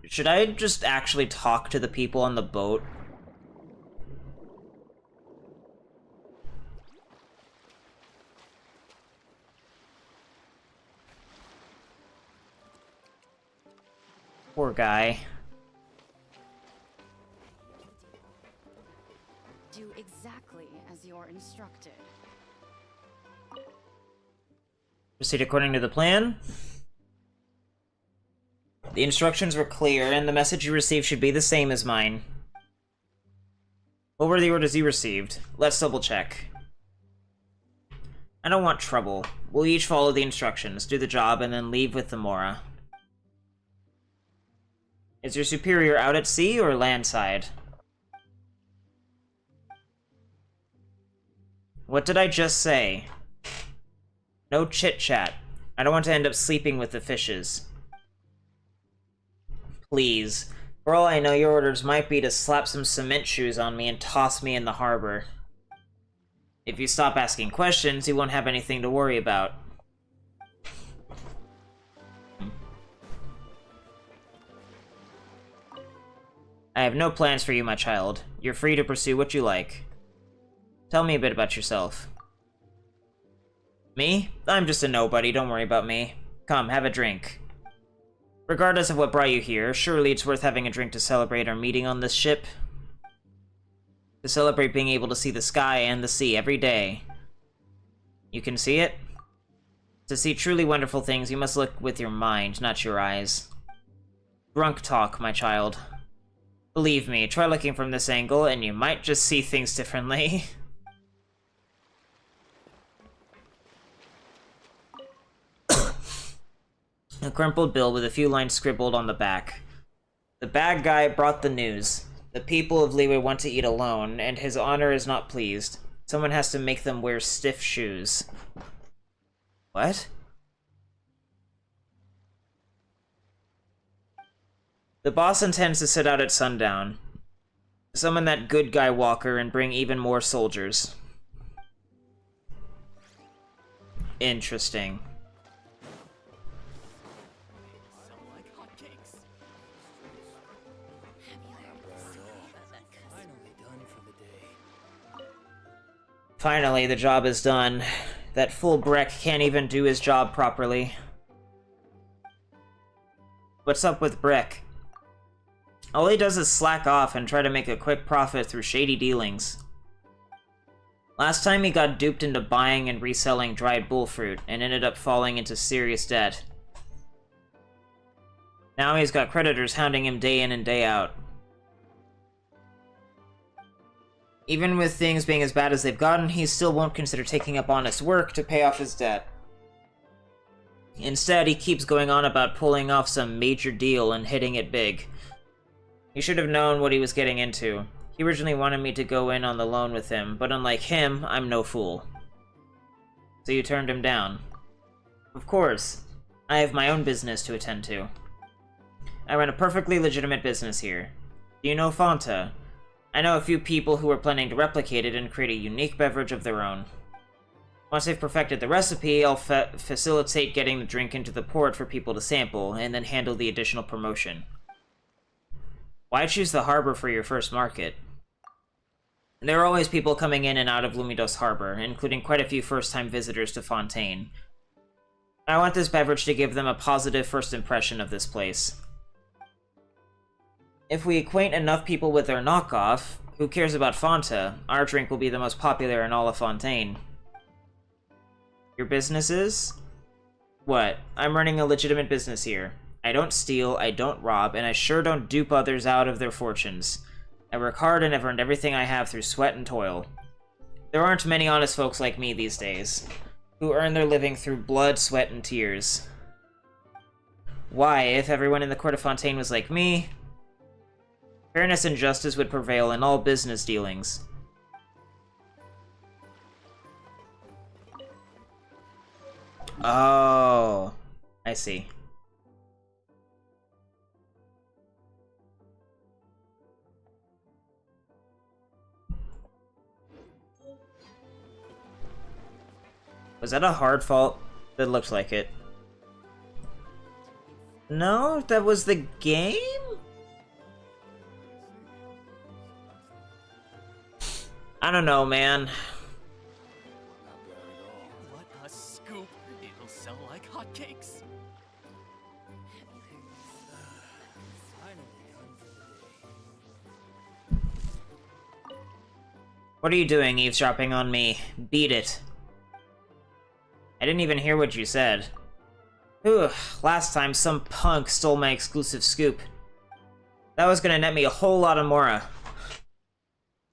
Should I just actually talk to the people on the boat? Poor guy. Do exactly as you're instructed. Proceed according to the plan. The instructions were clear, and the message you received should be the same as mine. What were the orders you received? Let's double check. I don't want trouble. We'll each follow the instructions, do the job, and then leave with the Mora. Is your superior out at sea or landside? What did I just say? No chit-chat. I don't want to end up sleeping with the fishes. Please. For all I know, your orders might be to slap some cement shoes on me and toss me in the harbor. If you stop asking questions, you won't have anything to worry about. I have no plans for you, my child. You're free to pursue what you like. Tell me a bit about yourself. Me? I'm just a nobody, don't worry about me. Come, have a drink. Regardless of what brought you here, surely it's worth having a drink to celebrate our meeting on this ship. To celebrate being able to see the sky and the sea every day. You can see it? To see truly wonderful things, you must look with your mind, not your eyes. Drunk talk, my child. Believe me, try looking from this angle, and you might just see things differently. A crumpled bill with a few lines scribbled on the back. The bad guy brought the news. The people of Leeway want to eat alone, and his honor is not pleased. Someone has to make them wear stiff shoes. What? The boss intends to sit out at sundown. Summon that good guy Walker and bring even more soldiers. Interesting. Finally, the job is done. That fool Breck can't even do his job properly. What's up with Breck? All he does is slack off and try to make a quick profit through shady dealings. Last time he got duped into buying and reselling dried bullfruit, and ended up falling into serious debt. Now he's got creditors hounding him day in and day out. Even with things being as bad as they've gotten, he still won't consider taking up honest work to pay off his debt. Instead, he keeps going on about pulling off some major deal and hitting it big. He should have known what he was getting into. He originally wanted me to go in on the loan with him, but unlike him, I'm no fool. So you turned him down. Of course. I have my own business to attend to. I run a perfectly legitimate business here. Do you know Fanta? I know a few people who are planning to replicate it and create a unique beverage of their own. Once they've perfected the recipe, I'll facilitate getting the drink into the port for people to sample, and then handle the additional promotion. Why choose the harbor for your first market? There are always people coming in and out of Lumidos Harbor, including quite a few first-time visitors to Fontaine. I want this beverage to give them a positive first impression of this place. If we acquaint enough people with their knockoff, who cares about Fanta? Our drink will be the most popular in all of Fontaine. Your business is? What? I'm running a legitimate business here. I don't steal, I don't rob, and I sure don't dupe others out of their fortunes. I work hard and I've earned everything I have through sweat and toil. There aren't many honest folks like me these days, who earn their living through blood, sweat, and tears. Why, if everyone in the Court of Fontaine was like me, fairness and justice would prevail in all business dealings. Oh, I see. Was that a hard fault? That looked like it. No, that was the game? I don't know, man. What a scoop! It'll sell like hotcakes. What are you doing, eavesdropping on me? Beat it. I didn't even hear what you said. Whew, last time some punk stole my exclusive scoop. That was gonna net me a whole lot of Mora.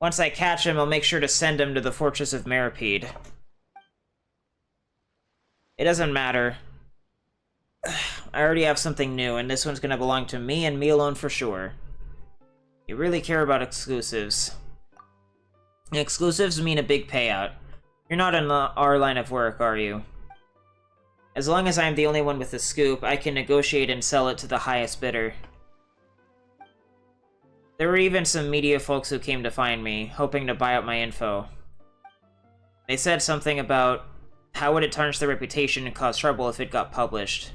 Once I catch him, I'll make sure to send him to the Fortress of Meripede. It doesn't matter. I already have something new, and this one's gonna belong to me and me alone for sure. You really care about exclusives. Exclusives mean a big payout. You're not in our line of work, are you? As long as I'm the only one with the scoop, I can negotiate and sell it to the highest bidder. There were even some media folks who came to find me, hoping to buy out my info. They said something about how would it tarnish their reputation and cause trouble if it got published.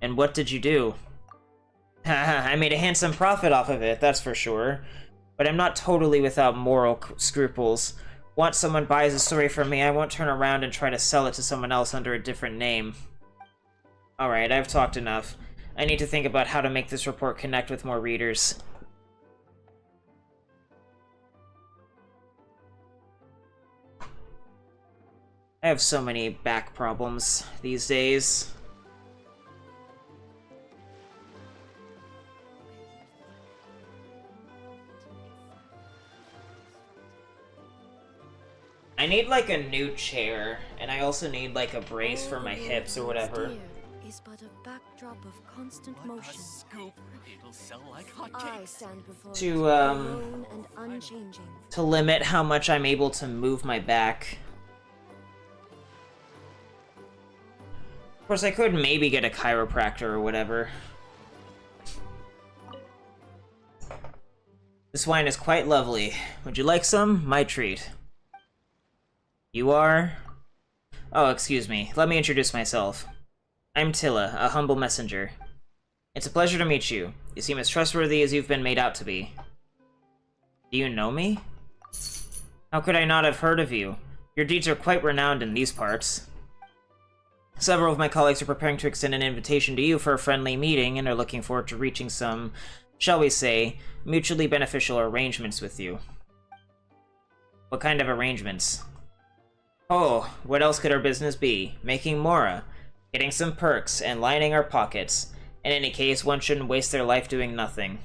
And what did you do? I made a handsome profit off of it, that's for sure. But I'm not totally without moral scruples. Once someone buys a story from me, I won't turn around and try to sell it to someone else under a different name. Alright, I've talked enough. I need to think about how to make this report connect with more readers. I have so many back problems these days. I need like a new chair, and I also need like a brace for my hips or whatever. Is but a backdrop of constant What motion. a scoop! It'll sell like I hotcakes. stand before To, you alone and unchanging. To limit how much I'm able to move my back. Of course, I could maybe get a chiropractor or whatever. This wine is quite lovely. Would you like some? My treat. You are? Oh, excuse me. Let me introduce myself. I'm Tilla, a humble messenger. It's a pleasure to meet you. You seem as trustworthy as you've been made out to be. Do you know me? How could I not have heard of you? Your deeds are quite renowned in these parts. Several of my colleagues are preparing to extend an invitation to you for a friendly meeting and are looking forward to reaching some, shall we say, mutually beneficial arrangements with you. What kind of arrangements? Oh, what else could our business be? Making Mora, getting some perks, and lining our pockets. In any case, one shouldn't waste their life doing nothing.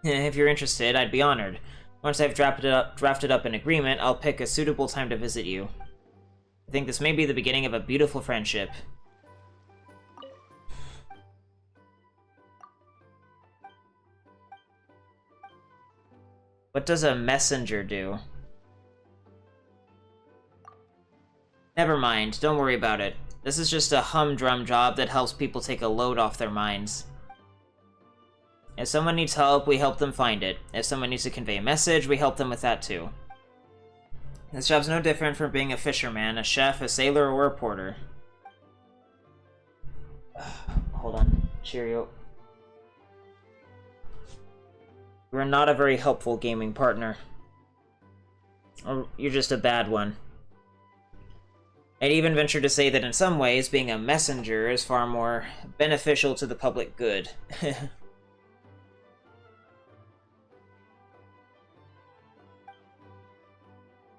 If you're interested, I'd be honored. Once I've drafted up an agreement, I'll pick a suitable time to visit you. I think this may be the beginning of a beautiful friendship. What does a messenger do? Never mind, don't worry about it. This is just a humdrum job that helps people take a load off their minds. If someone needs help, we help them find it. If someone needs to convey a message, we help them with that too. This job's no different from being a fisherman, a chef, a sailor, or a porter. Hold on. Cheerio. You are not a very helpful gaming partner. Or you're just a bad one. I'd even venture to say that in some ways, being a messenger is far more beneficial to the public good.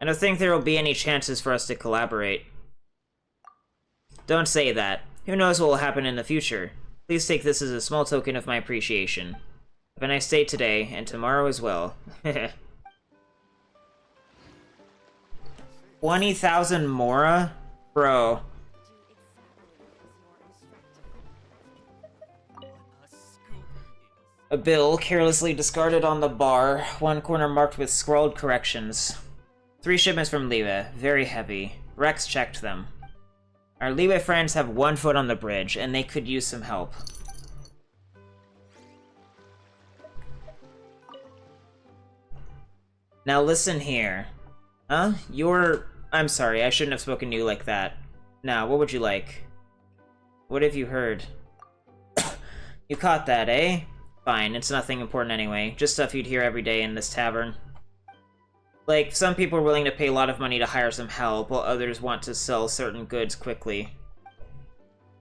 I don't think there will be any chances for us to collaborate. Don't say that. Who knows what will happen in the future? Please take this as a small token of my appreciation. Have a nice day today, and tomorrow as well. 20,000 Mora? Bro. A bill carelessly discarded on the bar, one corner marked with scrawled corrections. 3 shipments from Liwe, very heavy. Rex checked them. Our Liwe friends have 1 foot on the bridge, and they could use some help. Now listen here. Huh? I'm sorry, I shouldn't have spoken to you like that. Now, what would you like? What have you heard? You caught that, eh? Fine, it's nothing important anyway. Just stuff you'd hear every day in this tavern. Like, some people are willing to pay a lot of money to hire some help, while others want to sell certain goods quickly.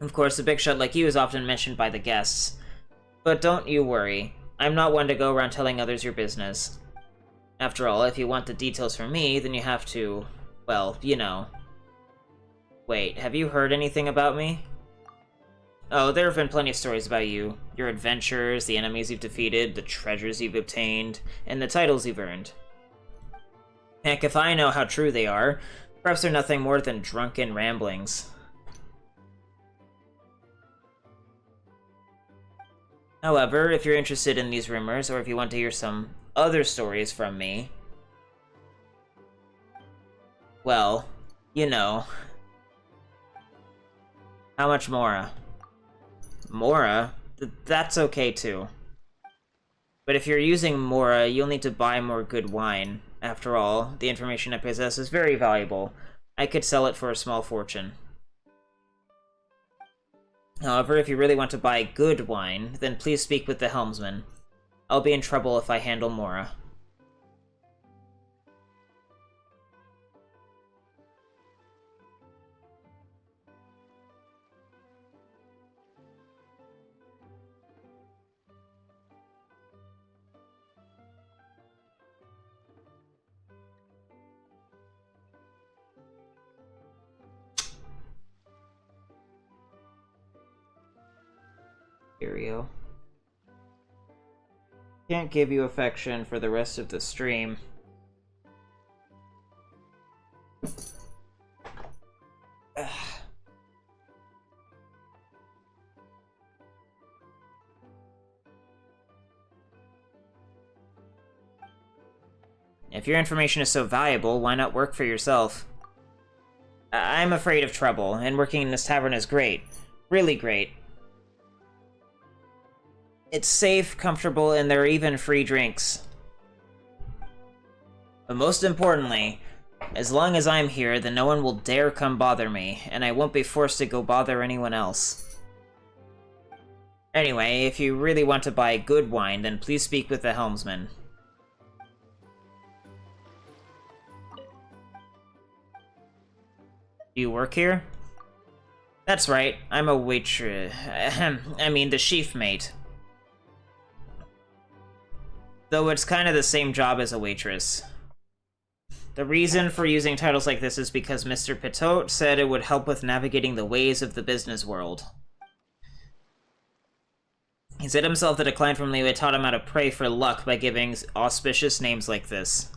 Of course, a big shot like you is often mentioned by the guests. But don't you worry. I'm not one to go around telling others your business. After all, if you want the details from me, then you have to... well, you know. Wait, have you heard anything about me? Oh, there have been plenty of stories about you. Your adventures, the enemies you've defeated, the treasures you've obtained, and the titles you've earned. Heck, if I know how true they are, perhaps they're nothing more than drunken ramblings. However, if you're interested in these rumors, or if you want to hear some other stories from me, well, you know. How much Mora? Mora? That's okay too. But if you're using Mora, you'll need to buy more good wine. After all, the information I possess is very valuable. I could sell it for a small fortune. However, if you really want to buy good wine, then please speak with the helmsman. I'll be in trouble if I handle Mora. Stereo. Can't give you affection for the rest of the stream. If your information is so valuable, why not work for yourself? I'm afraid of trouble, and working in this tavern is great. Really great. It's safe, comfortable, and there are even free drinks. But most importantly, as long as I'm here, then no one will dare come bother me, and I won't be forced to go bother anyone else. Anyway, if you really want to buy good wine, then please speak with the helmsman. Do you work here? That's right, I'm a waitress. I mean, the chief mate. Though it's kind of the same job as a waitress. The reason for using titles like this is because Mr. Pitot said it would help with navigating the ways of the business world. He said himself that a client from Liwe taught him how to pray for luck by giving auspicious names like this.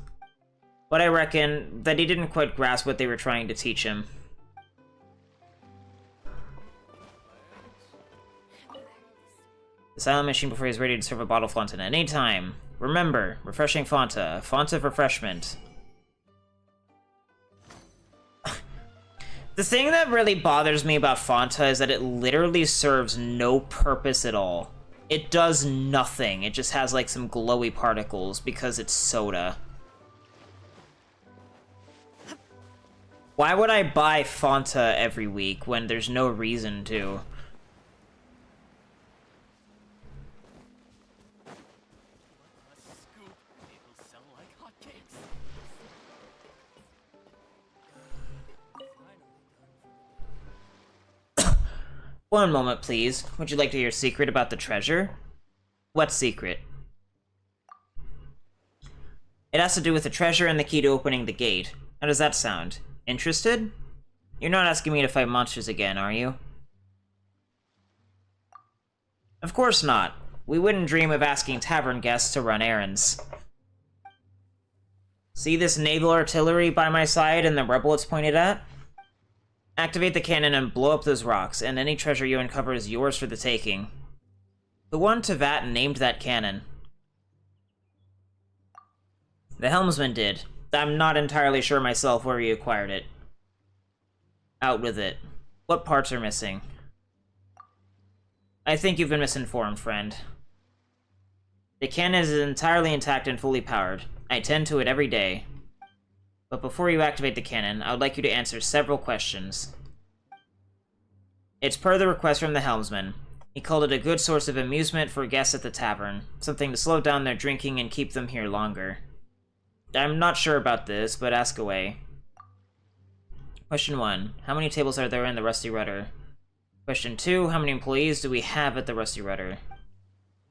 But I reckon that he didn't quite grasp what they were trying to teach him. The silent machine before he's ready to serve a bottle of Fanta at any time. Remember, refreshing Fanta. Fanta refreshment. The thing that really bothers me about Fanta is that it literally serves no purpose at all. It does nothing. It just has like some glowy particles because it's soda. Why would I buy Fanta every week when there's no reason to? One moment, please. Would you like to hear a secret about the treasure? What secret? It has to do with the treasure and the key to opening the gate. How does that sound? Interested? You're not asking me to fight monsters again, are you? Of course not. We wouldn't dream of asking tavern guests to run errands. See this naval artillery by my side and the rebel it's pointed at? Activate the cannon and blow up those rocks, and any treasure you uncover is yours for the taking. Who on Tevat named that cannon? The helmsman did. I'm not entirely sure myself where he acquired it. Out with it. What parts are missing? I think you've been misinformed, friend. The cannon is entirely intact and fully powered. I tend to it every day. But before you activate the cannon, I would like you to answer several questions. It's per the request from the helmsman. He called it a good source of amusement for guests at the tavern, something to slow down their drinking and keep them here longer. I'm not sure about this, but ask away. Question 1. How many tables are there in the Rusty Rudder? Question 2. How many employees do we have at the Rusty Rudder?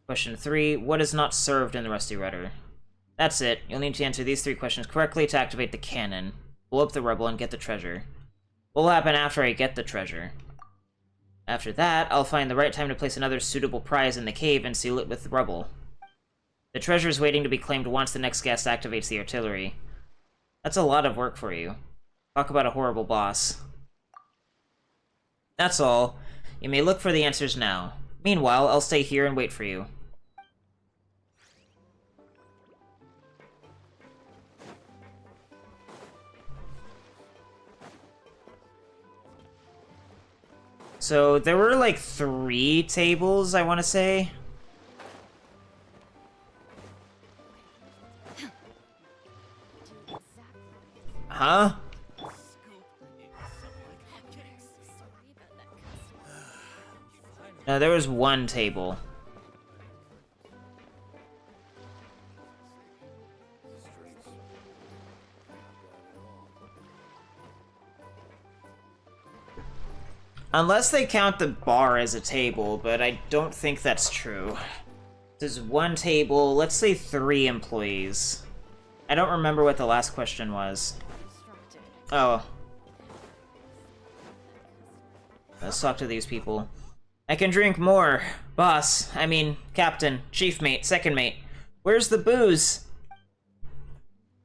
Question 3. What is not served in the Rusty Rudder? That's it. You'll need to answer these 3 questions correctly to activate the cannon, blow up the rebel, and get the treasure. What will happen after I get the treasure? After that, I'll find the right time to place another suitable prize in the cave and seal it with rubble. The treasure is waiting to be claimed once the next guest activates the artillery. That's a lot of work for you. Talk about a horrible boss. That's all. You may look for the answers now. Meanwhile, I'll stay here and wait for you. So, there were like 3 tables, I want to say. Huh? No, there was 1 table. Unless they count the bar as a table, but I don't think that's true. There's 1 table, let's say 3 employees. I don't remember what the last question was. Oh. Let's talk to these people. I can drink more. Boss, I mean, captain, chief mate, second mate. Where's the booze?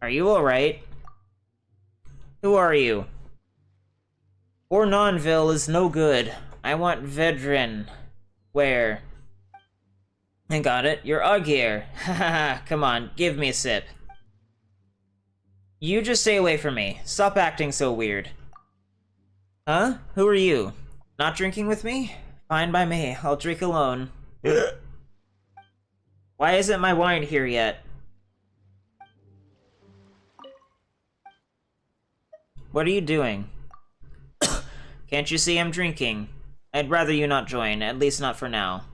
Are you alright? Who are you? Ornonville is no good. I want Vedran. Where? I got it. You're Augir. Haha, come on, give me a sip. You just stay away from me. Stop acting so weird. Huh? Who are you? Not drinking with me? Fine by me. I'll drink alone. Why isn't my wine here yet? What are you doing? Can't you see I'm drinking? I'd rather you not join, at least not for now.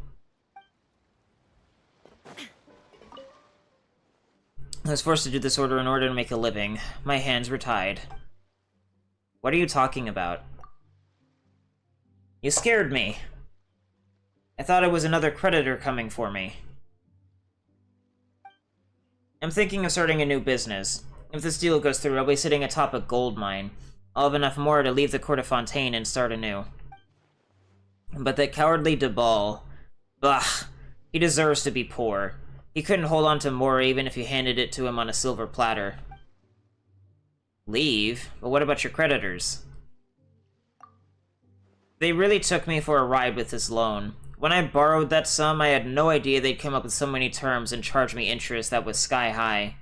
I was forced to do this order in order to make a living. My hands were tied. What are you talking about? You scared me. I thought it was another creditor coming for me. I'm thinking of starting a new business. If this deal goes through, I'll be sitting atop a gold mine. I'll have enough more to leave the Court of Fontaine and start anew. But that cowardly Debal... Bah! He deserves to be poor. He couldn't hold on to more even if you handed it to him on a silver platter. Leave? But what about your creditors? They really took me for a ride with this loan. When I borrowed that sum, I had no idea they'd come up with so many terms and charge me interest that was sky high.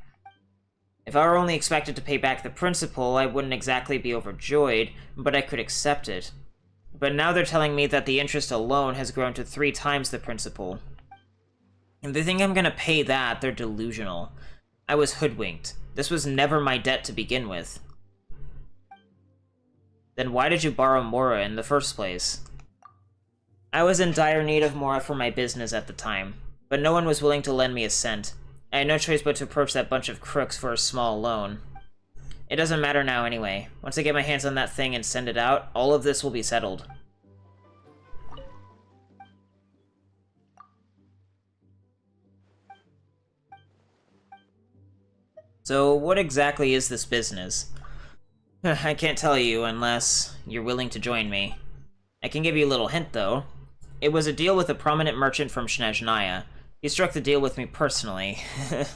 If I were only expected to pay back the principal, I wouldn't exactly be overjoyed, but I could accept it. But now they're telling me that the interest alone has grown to 3 times the principal. If they think I'm gonna pay that, they're delusional. I was hoodwinked. This was never my debt to begin with. Then why did you borrow Mora in the first place? I was in dire need of Mora for my business at the time, but no one was willing to lend me a cent. I had no choice but to approach that bunch of crooks for a small loan. It doesn't matter now anyway. Once I get my hands on that thing and send it out, all of this will be settled. So, what exactly is this business? I can't tell you unless you're willing to join me. I can give you a little hint, though. It was a deal with a prominent merchant from Snezhnaya. He struck the deal with me personally. Pay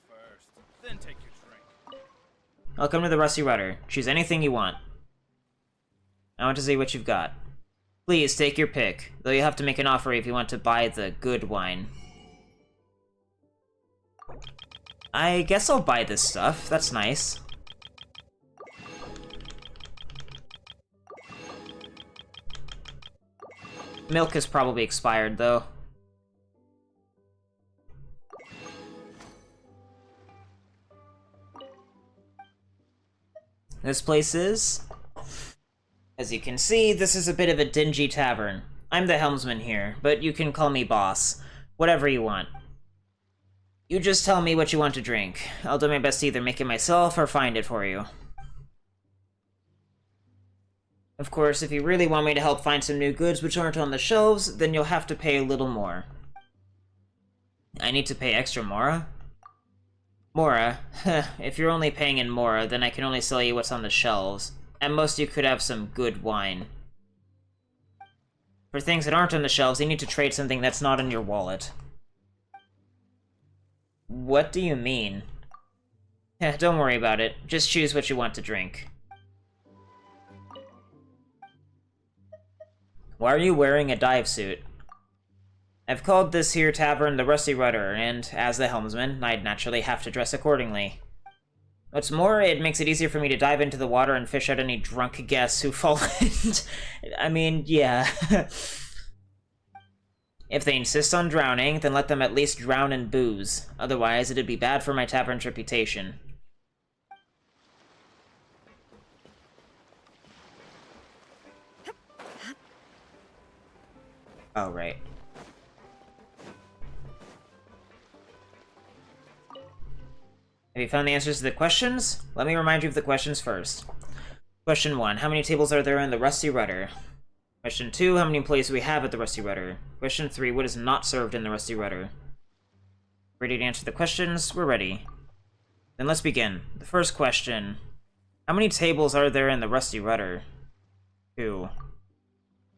first, then take your drink. Welcome to the Rusty Rudder. Choose anything you want. I want to see what you've got. Please, take your pick, though you have to make an offer if you want to buy the good wine. I guess I'll buy this stuff. That's nice. Milk is probably expired, though. This place is... As you can see, this is a bit of a dingy tavern. I'm the helmsman here, but you can call me boss. Whatever you want. You just tell me what you want to drink. I'll do my best to either make it myself or find it for you. Of course, if you really want me to help find some new goods which aren't on the shelves, then you'll have to pay a little more. I need to pay extra Mora? Mora? If you're only paying in Mora, then I can only sell you what's on the shelves. At most, you could have some good wine. For things that aren't on the shelves, you need to trade something that's not in your wallet. What do you mean? Don't worry about it. Just choose what you want to drink. Why are you wearing a dive suit? I've called this here tavern the Rusty Rudder, and as the helmsman, I'd naturally have to dress accordingly. What's more, it makes it easier for me to dive into the water and fish out any drunk guests who fall in. I mean, yeah. If they insist on drowning, then let them at least drown in booze. Otherwise, it'd be bad for my tavern's reputation. Oh, right. Have you found the answers to the questions? Let me remind you of the questions first. Question 1. How many tables are there in the Rusty Rudder? Question 2. How many employees do we have at the Rusty Rudder? Question 3. What is not served in the Rusty Rudder? Ready to answer the questions? We're ready. Then let's begin. The first question. How many tables are there in the Rusty Rudder? 2.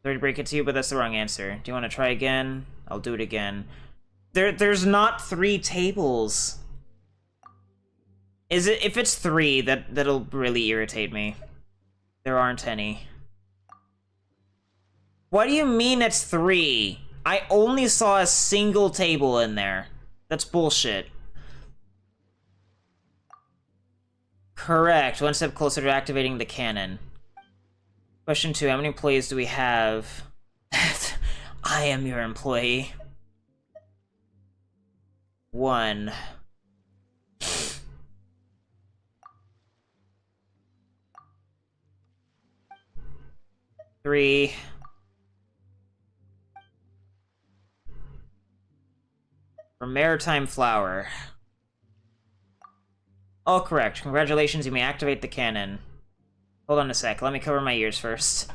Sorry to break it to you, but that's the wrong answer. Do you want to try again? I'll do it again. There's not 3 tables. Is it? If it's 3, that'll really irritate me. There aren't any. What do you mean it's 3? I only saw a single table in there. That's bullshit. Correct. One step closer to activating the cannon. Question 2. How many employees do we have? I am your employee. 1. 3. For Maritime Flower. All correct. Congratulations, you may activate the cannon. Hold on a sec, let me cover my ears first.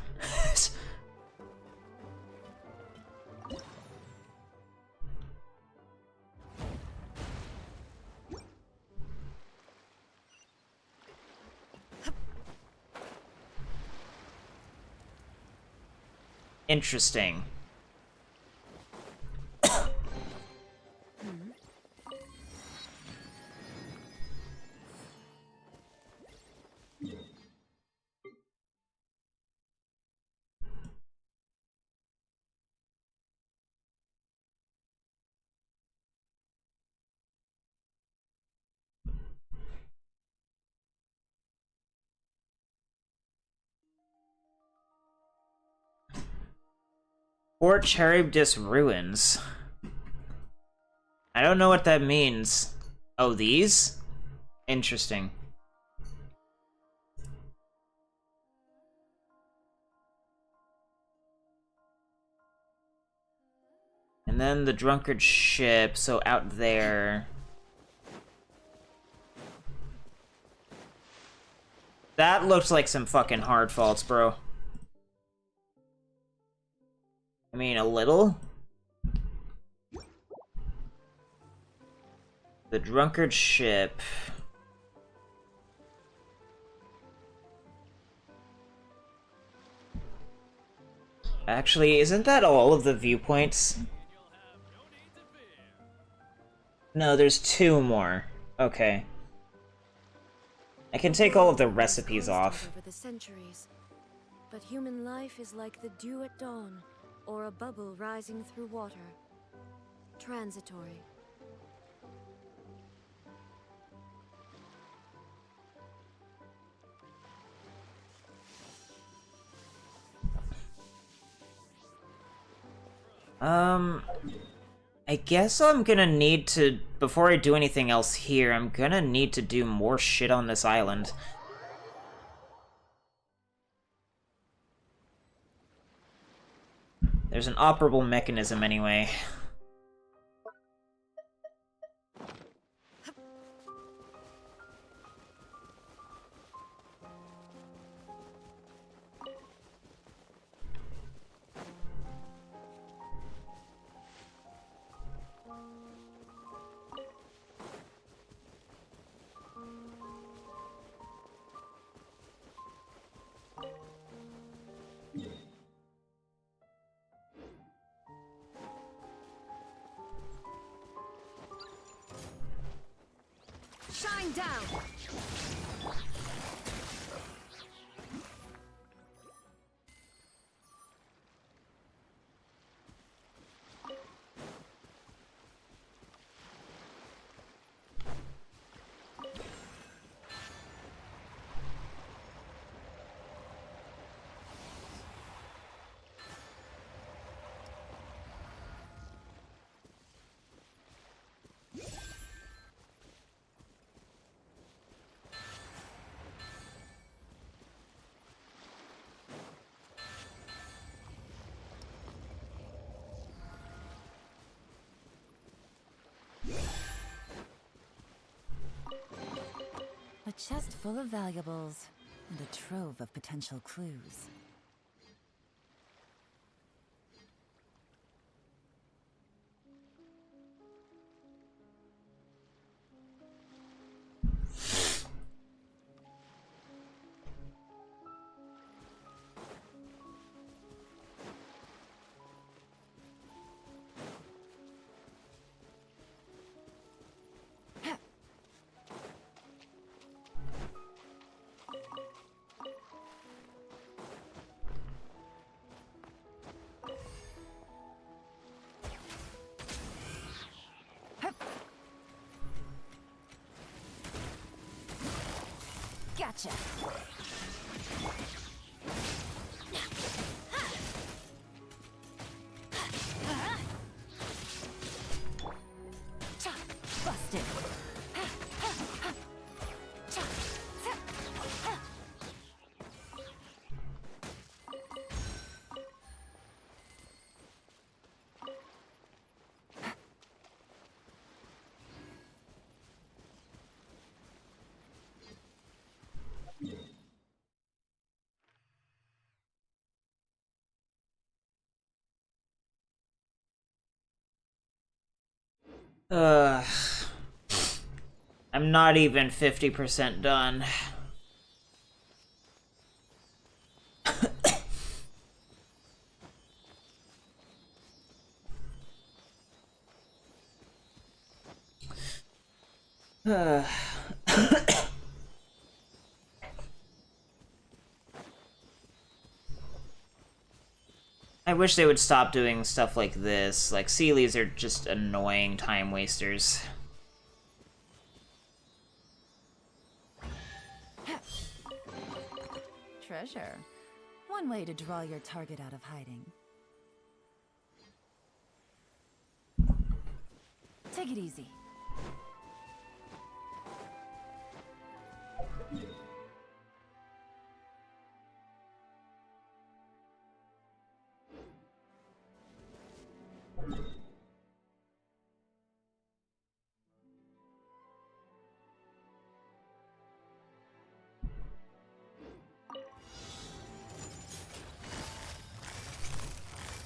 Interesting. Fort Charybdis Ruins. I don't know what that means. Oh, these? Interesting. And then the drunkard ship, so out there. That looks like some fucking hard faults, bro. I mean, a little. The drunkard ship. Actually, isn't that all of the viewpoints? No, there's 2 more. Okay. I can take all of the recipes off. Over the centuries, but human life is like the dew at dawn, or a bubble rising through water. Transitory. I guess I'm gonna need to, before I do anything else here, I'm gonna need to do more shit on this island. There's an operable mechanism anyway. Shine down! A chest full of valuables, and a trove of potential clues. Gotcha. Busted. Ugh. I'm not even 50% done. I wish they would stop doing stuff like this. Like, Sealies are just annoying time wasters. Treasure. One way to draw your target out of hiding. Take it easy.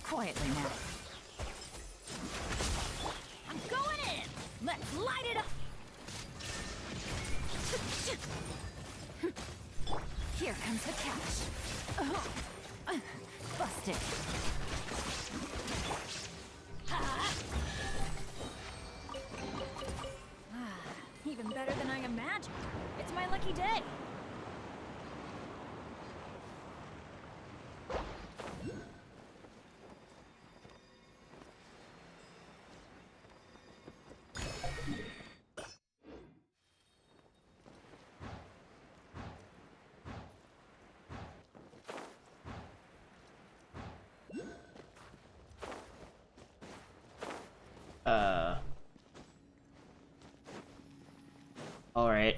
Quietly now. I'm going in! Let's light it up! Here comes the catch. Busted. lucky day. All right.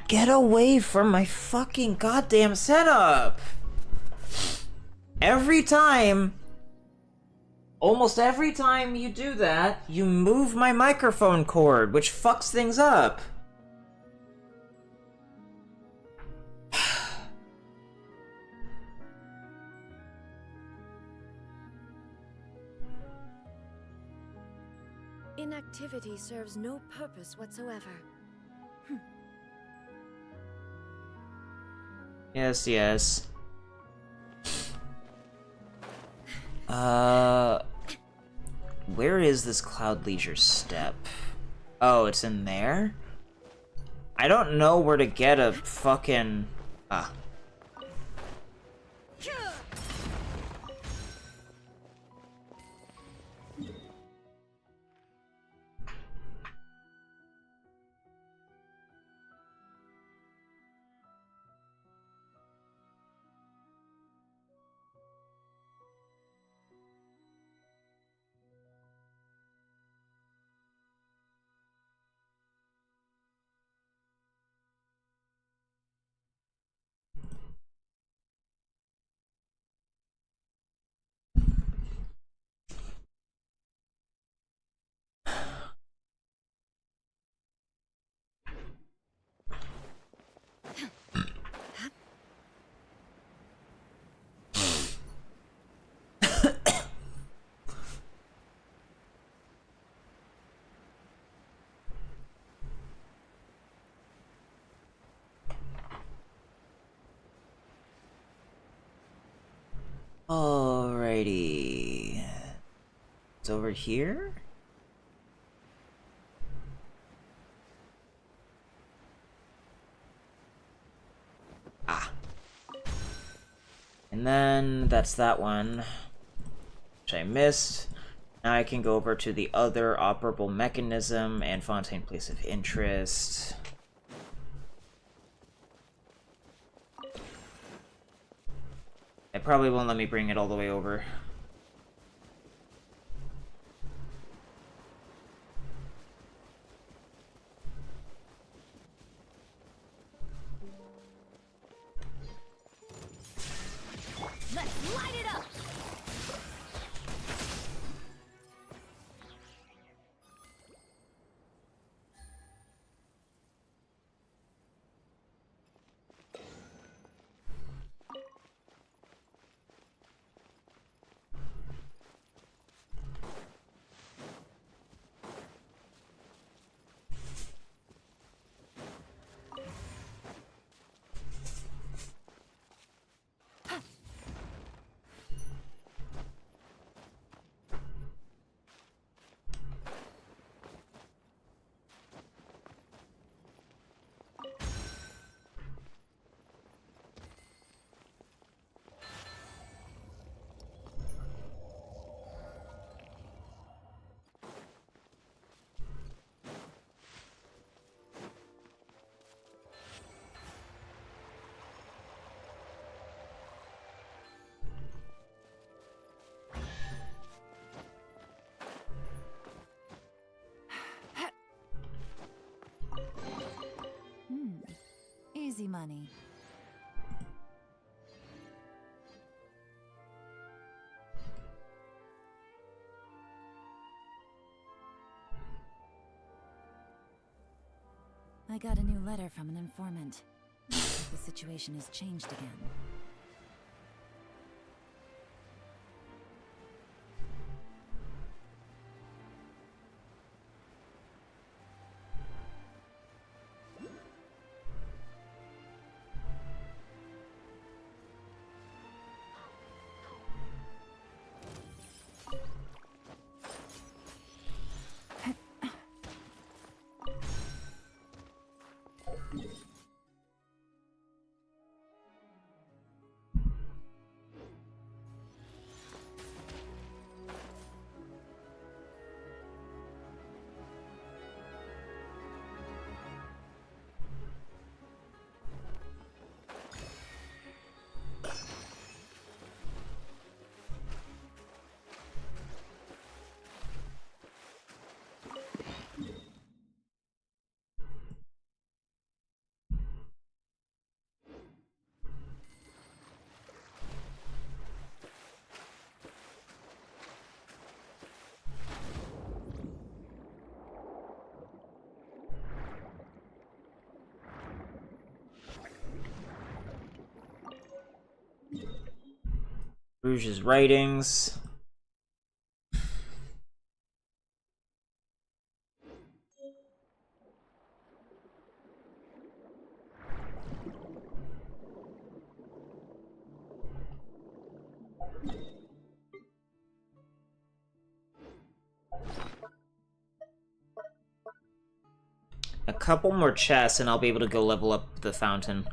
Get away from my fucking goddamn setup! Every time, almost every time you do that, you move my microphone cord, which fucks things up. Inactivity serves no purpose whatsoever. Yes, yes. Where is this Cloud Leisure step? Oh, it's in there? I don't know where to get a fucking... Ah. Alrighty. It's over here? Ah. And then that's that one, which I missed. Now I can go over to the other operable mechanism and Fontaine Place of Interest. It probably won't let me bring it all the way over. Let's light it up. Easy money. I got a new letter from an informant. Looks like the situation has changed again. Rouge's writings. A couple more chests and I'll be able to go level up the fountain.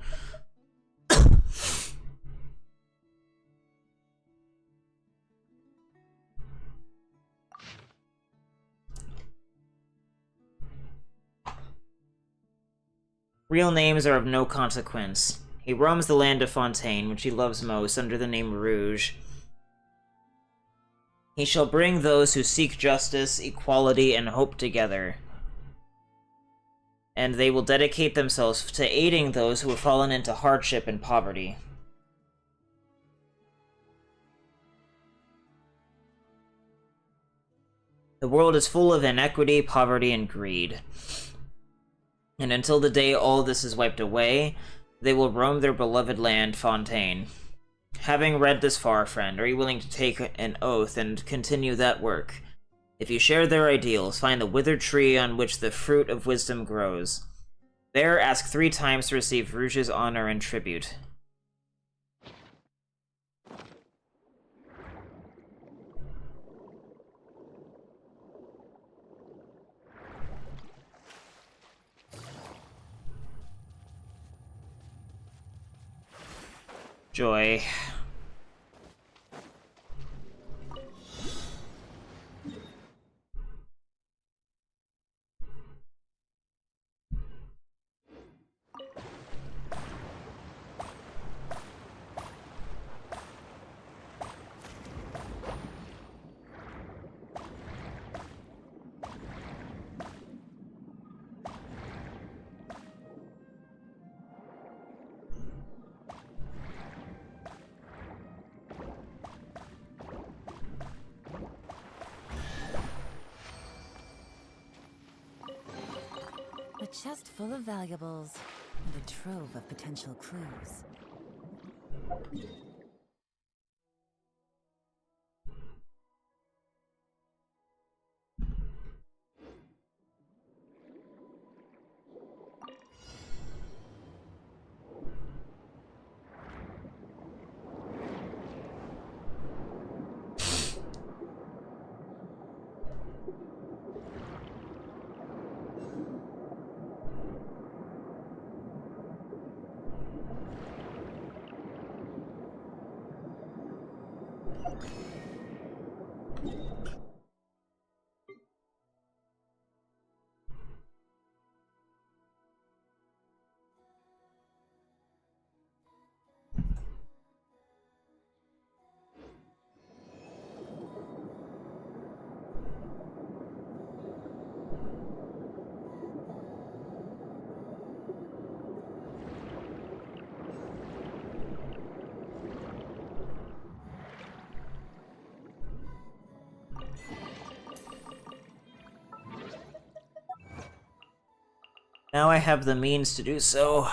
Real names are of no consequence. He roams the land of Fontaine, which he loves most, under the name Rouge. He shall bring those who seek justice, equality, and hope together. And they will dedicate themselves to aiding those who have fallen into hardship and poverty. The world is full of inequity, poverty, and greed. And until the day all this is wiped away, they will roam their beloved land, Fontaine. Having read this far, friend, are you willing to take an oath and continue that work? If you share their ideals, find the withered tree on which the fruit of wisdom grows. There, ask 3 times to receive Rouge's honor and tribute. Joy. A chest full of valuables and a trove of potential clues. Now I have the means to do so.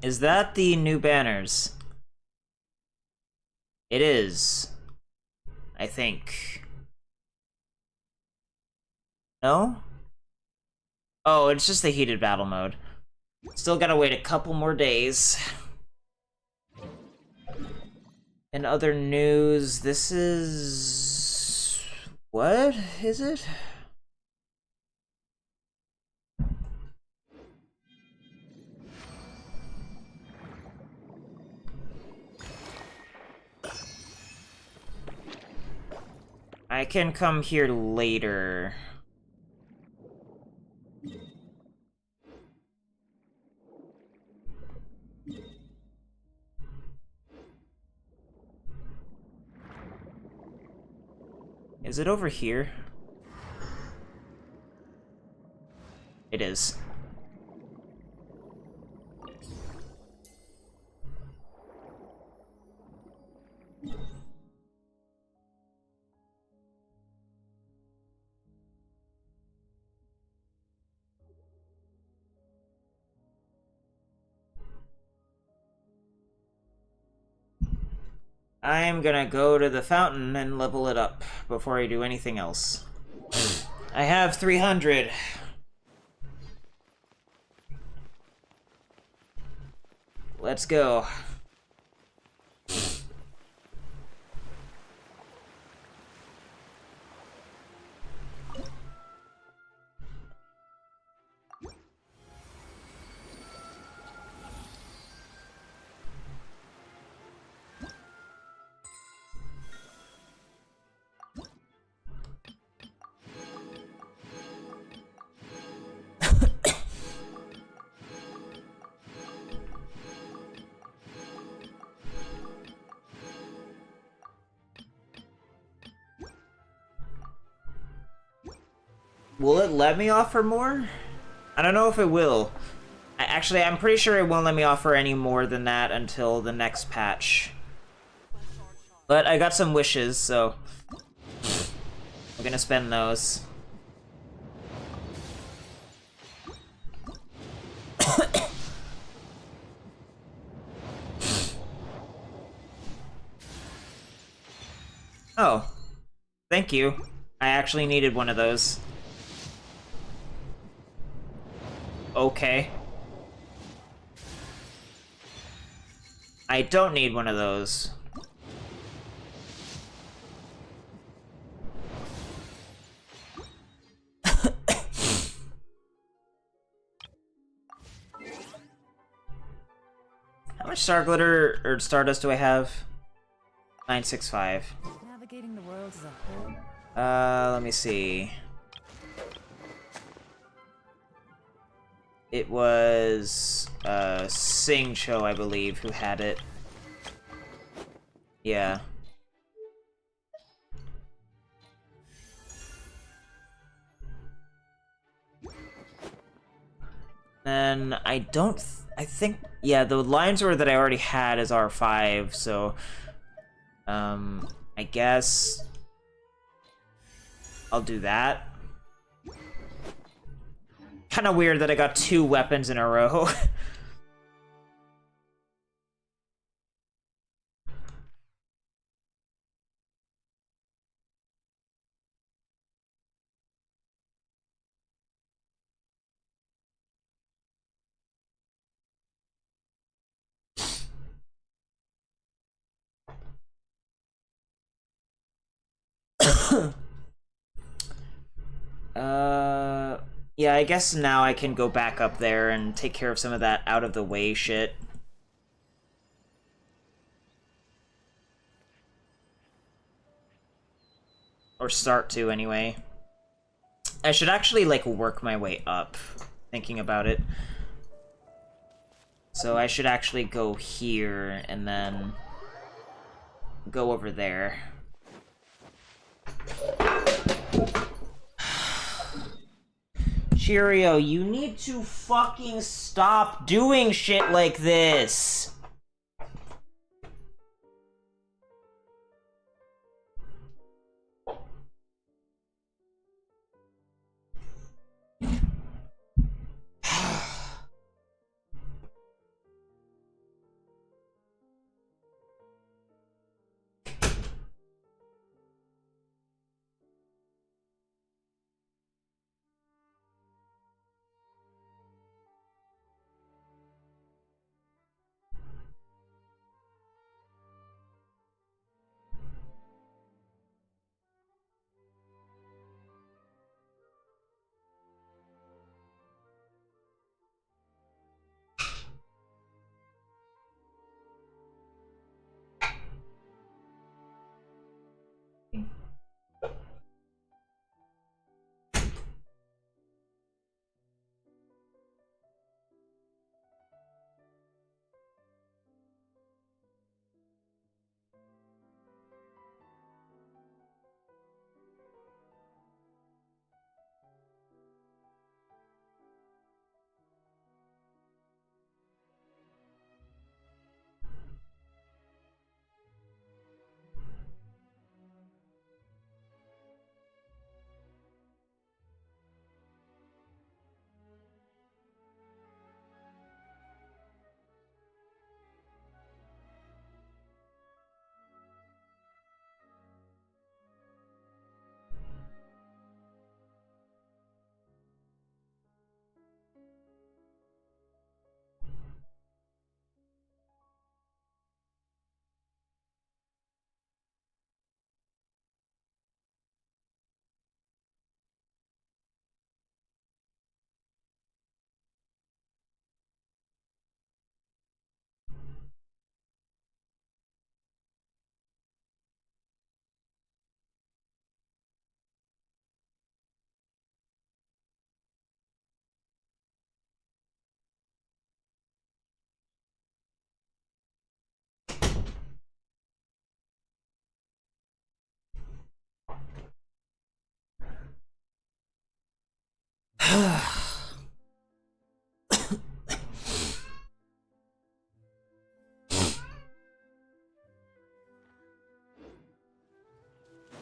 Is that the new banners? It is. I think. No? Oh, it's just the heated battle mode. Still gotta wait a couple more days. In other news, this is... what is it? I can come here later. Is it over here? It is. I'm gonna go to the fountain and level it up before I do anything else. I have 300. Let's go. Will it let me offer more? I don't know if it will. Actually, I'm pretty sure it won't let me offer any more than that until the next patch. But I got some wishes, so I'm gonna spend those. Oh, thank you. I actually needed one of those. Okay. I don't need one of those. How much star glitter or stardust do I have? 965. Navigating the world as a whole. Let me see. It was Sing Cho, I believe, who had it. Yeah. Then I don't. I think, yeah, the line sword that I already had is R5, so I guess I'll do that. Kind of weird that I got 2 weapons in a row. Yeah, I guess now I can go back up there and take care of some of that out of the way shit. Or start to, anyway. I should actually, like, work my way up, thinking about it. So I should actually go here, and then go over there. Cheerio, you need to fucking stop doing shit like this!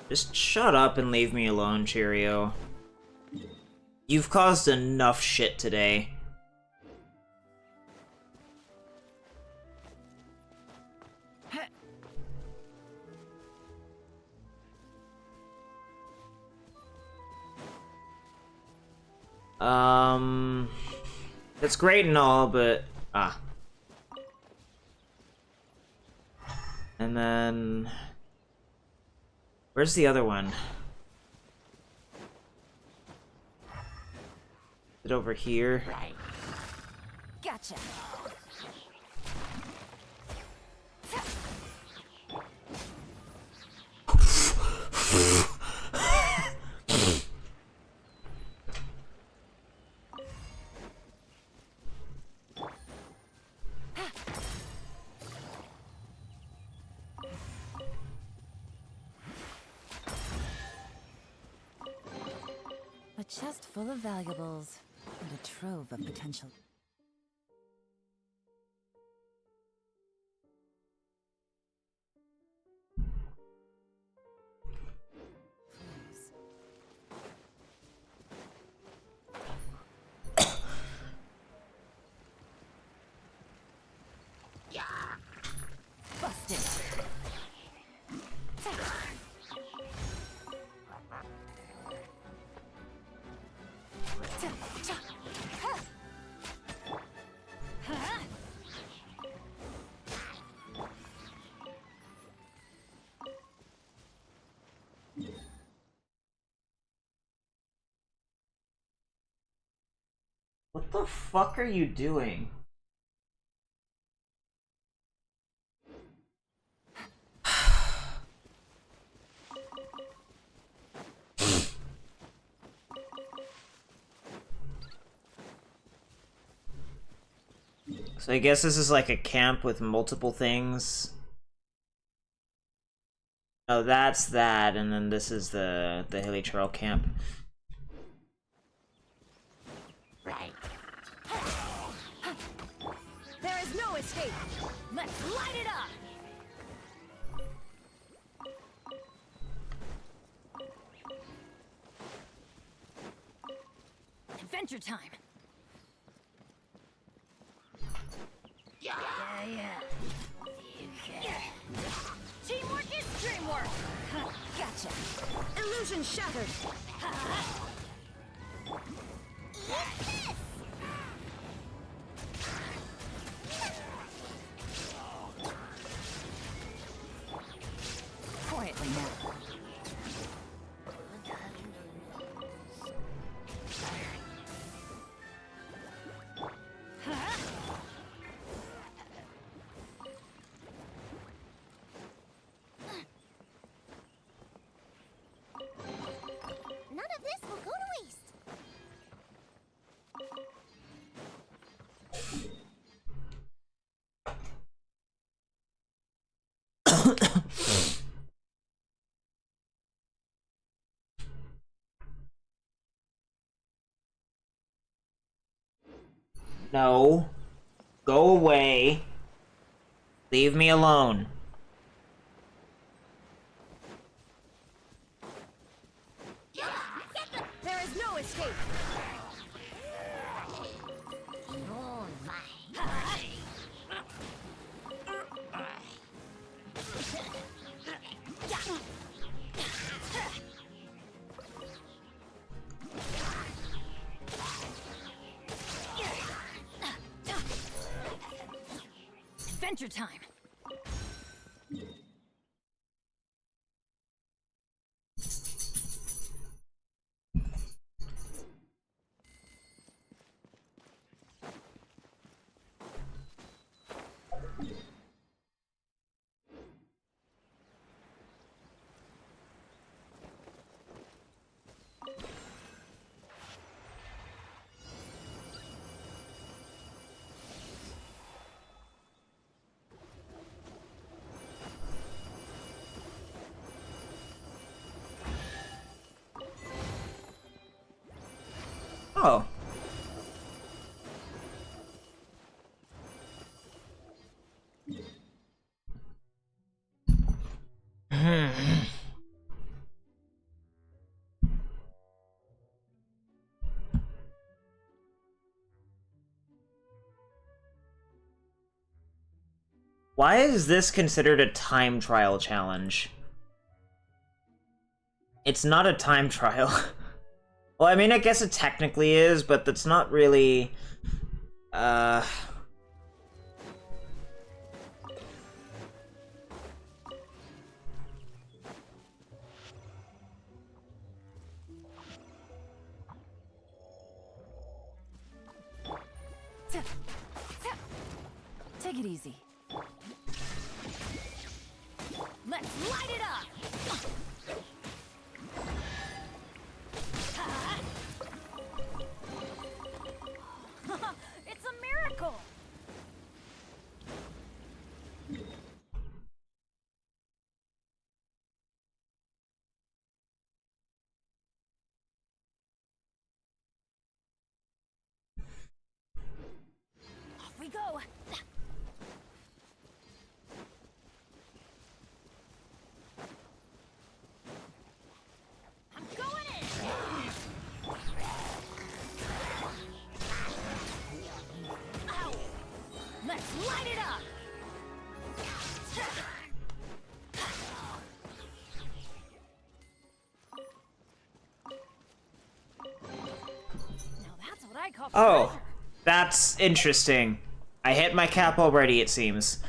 Just shut up and leave me alone, Cheerio. You've caused enough shit today. That's great and all, but... And then... Where's the other one? Is it over here? Gotcha. A chest full of valuables and a trove of potential. Busted. What the fuck are you doing? So I guess this is like a camp with multiple things. Oh, that's that, and then this is the Hilly Trail camp. Right. There is no escape. Let's light it up. Adventure time. Yeah. You can. Teamwork is dreamwork. Gotcha. Illusion shattered. Quietly now. None of this will go to waste. No. Go away. Leave me alone. There is no escape. Adventure time. Oh. Why is this considered a time trial challenge? It's not a time trial. Well, I mean, I guess it technically is, but that's not really... Take it easy. Let's light it up! It's a miracle! Off we go! I'm going in! Ow! Let's light it up! Now that's what I call Oh, pressure. that's interesting. I hit my cap already, it seems.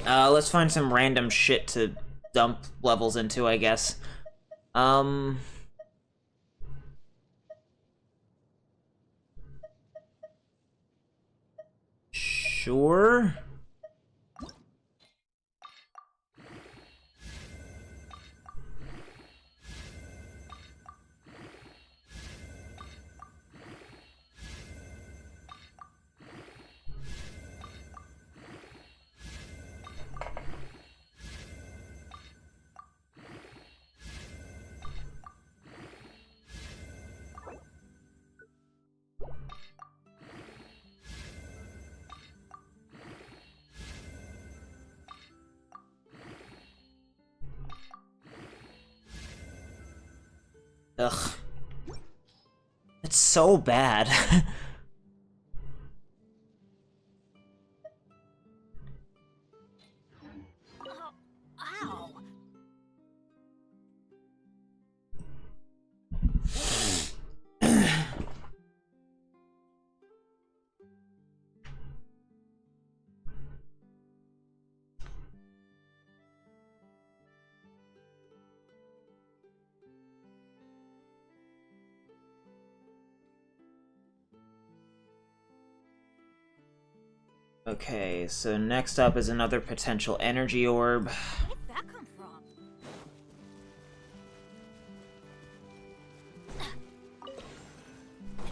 Let's find some random shit to dump levels into, I guess. Sure. Ugh. It's so bad. Ow! Okay, so next up is another potential energy orb. Where did that come from?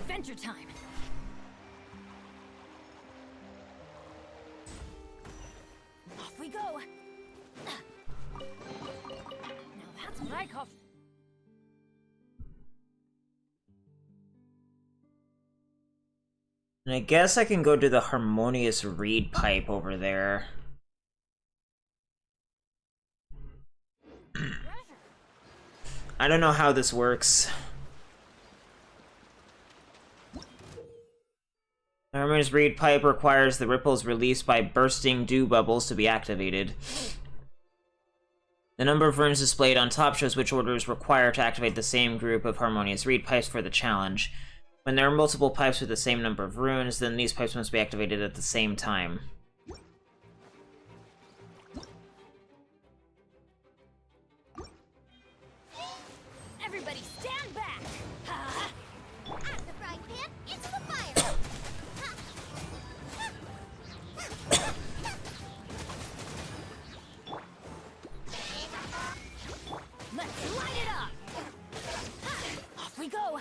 Adventure time! Off we go! Now that's what I call... And I guess I can go to the harmonious reed pipe over there. I don't know how this works. The harmonious reed pipe requires the ripples released by bursting dew bubbles to be activated. The number of runes displayed on top shows which orders require to activate the same group of harmonious reed pipes for the challenge. When there are multiple pipes with the same number of runes, then these pipes must be activated at the same time. Everybody stand back! At the frying pan, into the fire! Let's light it up! Off we go!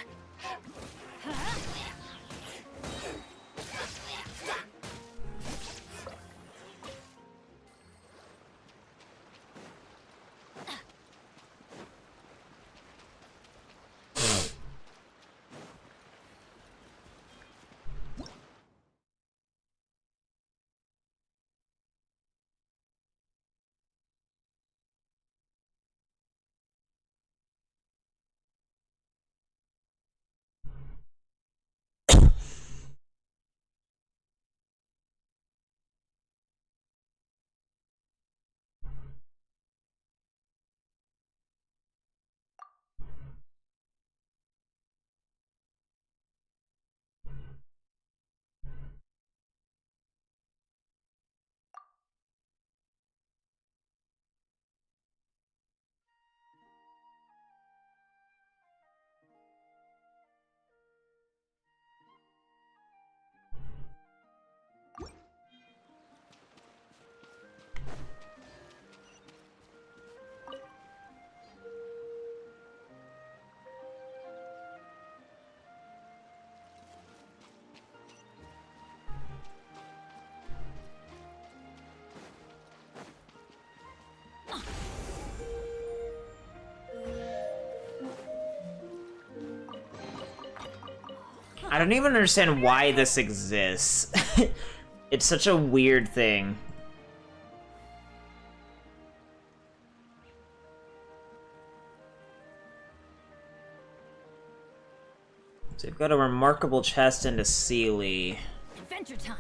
I don't even understand why this exists. It's such a weird thing. So you've got a remarkable chest and a Sealy. Adventure time.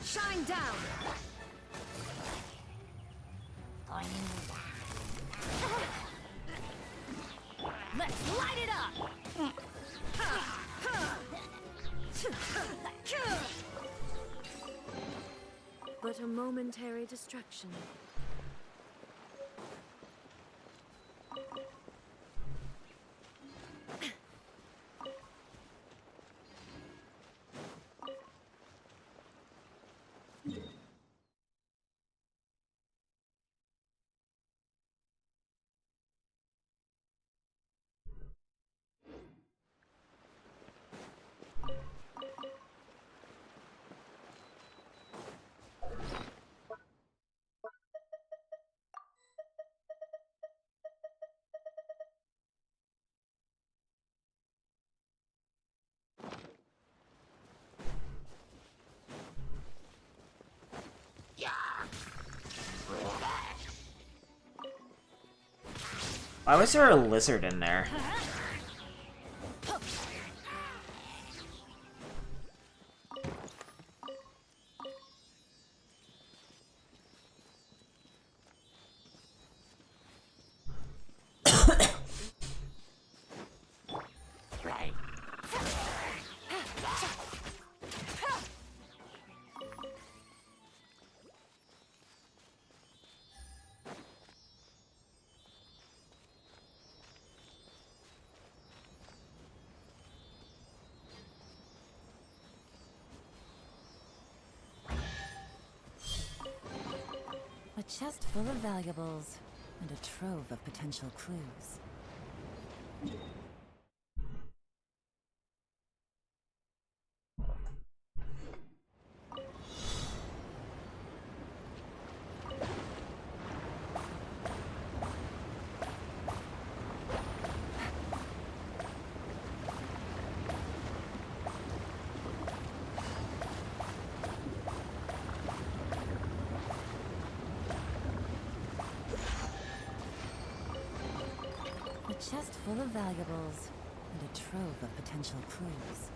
Shine down! Let's light it up. But a momentary distraction. Why was there a lizard in there? A chest full of valuables and a trove of potential clues. A chest full of valuables and a trove of potential clues.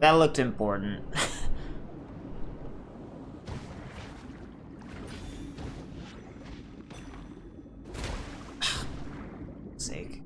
That looked important. Sake.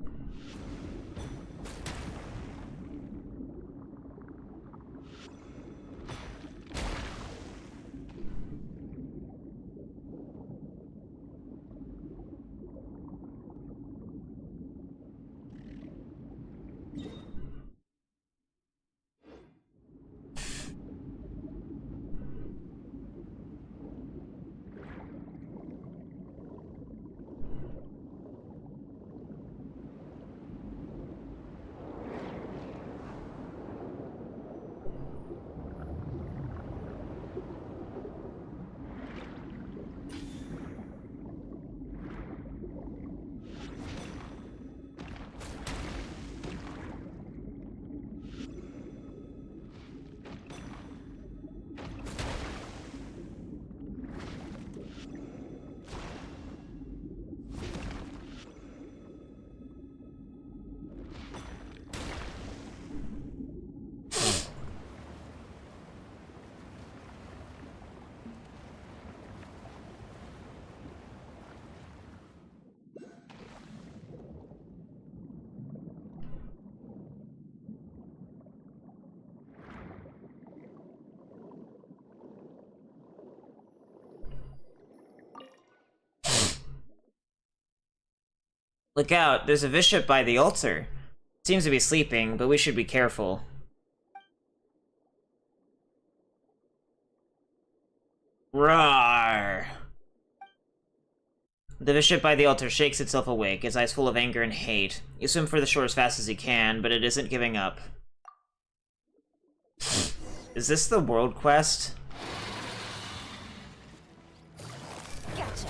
Look out, there's a bishop by the altar. Seems to be sleeping, but we should be careful. Roar! The bishop by the altar shakes itself awake, its eyes full of anger and hate. You swim for the shore as fast as you can, but it isn't giving up. Is this the world quest? Gotcha.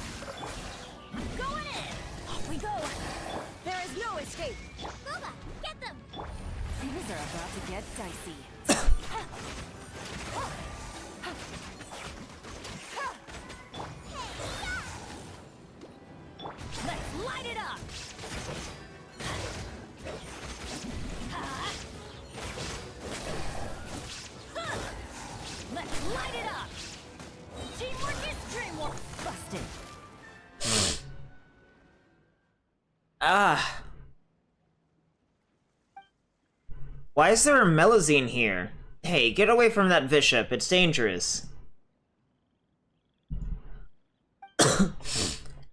Going in. Off we go. There is no escape. Booba, get them! Things are about to get dicey. Let's light it up. Let's light it up. Teamwork is dreamwork. Busted. Ah. Why is there a Melazine here? Hey, get away from that bishop, it's dangerous.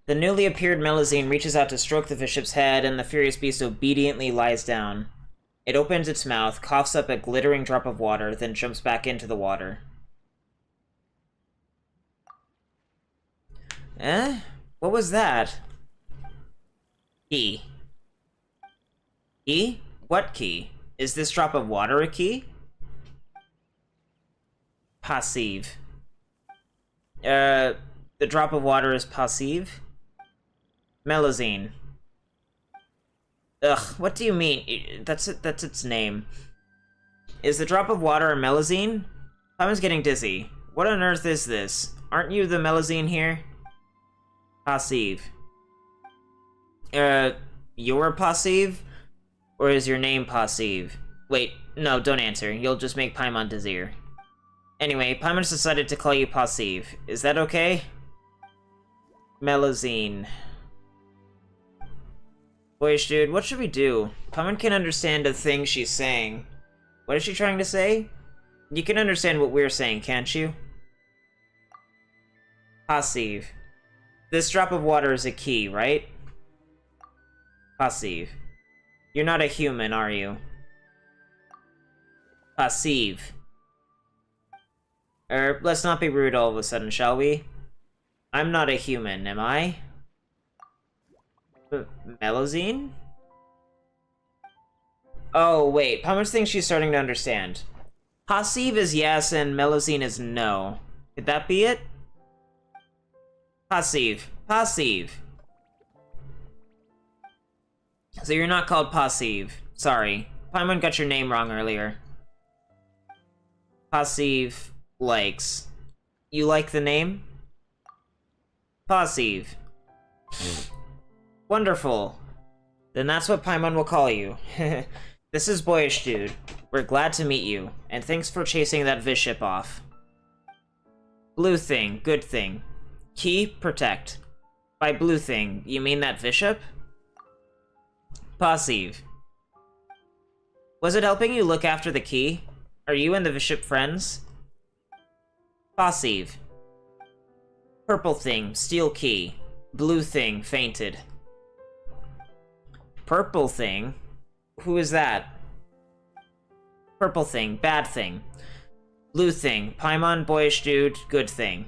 The newly appeared Melazine reaches out to stroke the bishop's head, and the furious beast obediently lies down. It opens its mouth, coughs up a glittering drop of water, then jumps back into the water. Eh? What was that? Key. Key? What key? Is this drop of water a key? Passive. The drop of water is passive? Melazine. Ugh, what do you mean? That's its name. Is the drop of water a Melazine? Paimon's getting dizzy. What on earth is this? Aren't you the Melazine here? Passive. You're passive? Or is your name passive? Wait, no, don't answer. You'll just make Paimon dizzier. Anyway, Paimon's decided to call you passive. Is that okay? Melazine. Boyish dude, what should we do? Paimon can understand the thing she's saying. What is she trying to say? You can understand what we're saying, can't you? Passive. This drop of water is a key, right? Passive. You're not a human, are you? Passive. Let's not be rude all of a sudden, shall we? I'm not a human, am I? Melazine? Oh, wait. How much thinks she's starting to understand? Passive is yes, and Melazine is no. Could that be it? Passive. Passive. So you're not called Passive. Sorry. Paimon got your name wrong earlier. Passive likes. You like the name? Passive. Wonderful. Then that's what Paimon will call you. This is Boyish Dude. We're glad to meet you, and thanks for chasing that bishop off. Blue thing, good thing. Key, protect. By blue thing, you mean that bishop? Passive. Was it helping you look after the key? Are you and the bishop friends? Passive. Purple thing, steel key. Blue thing, fainted. Purple thing? Who is that? Purple thing, bad thing. Blue thing, Paimon, Boyish Dude, good thing.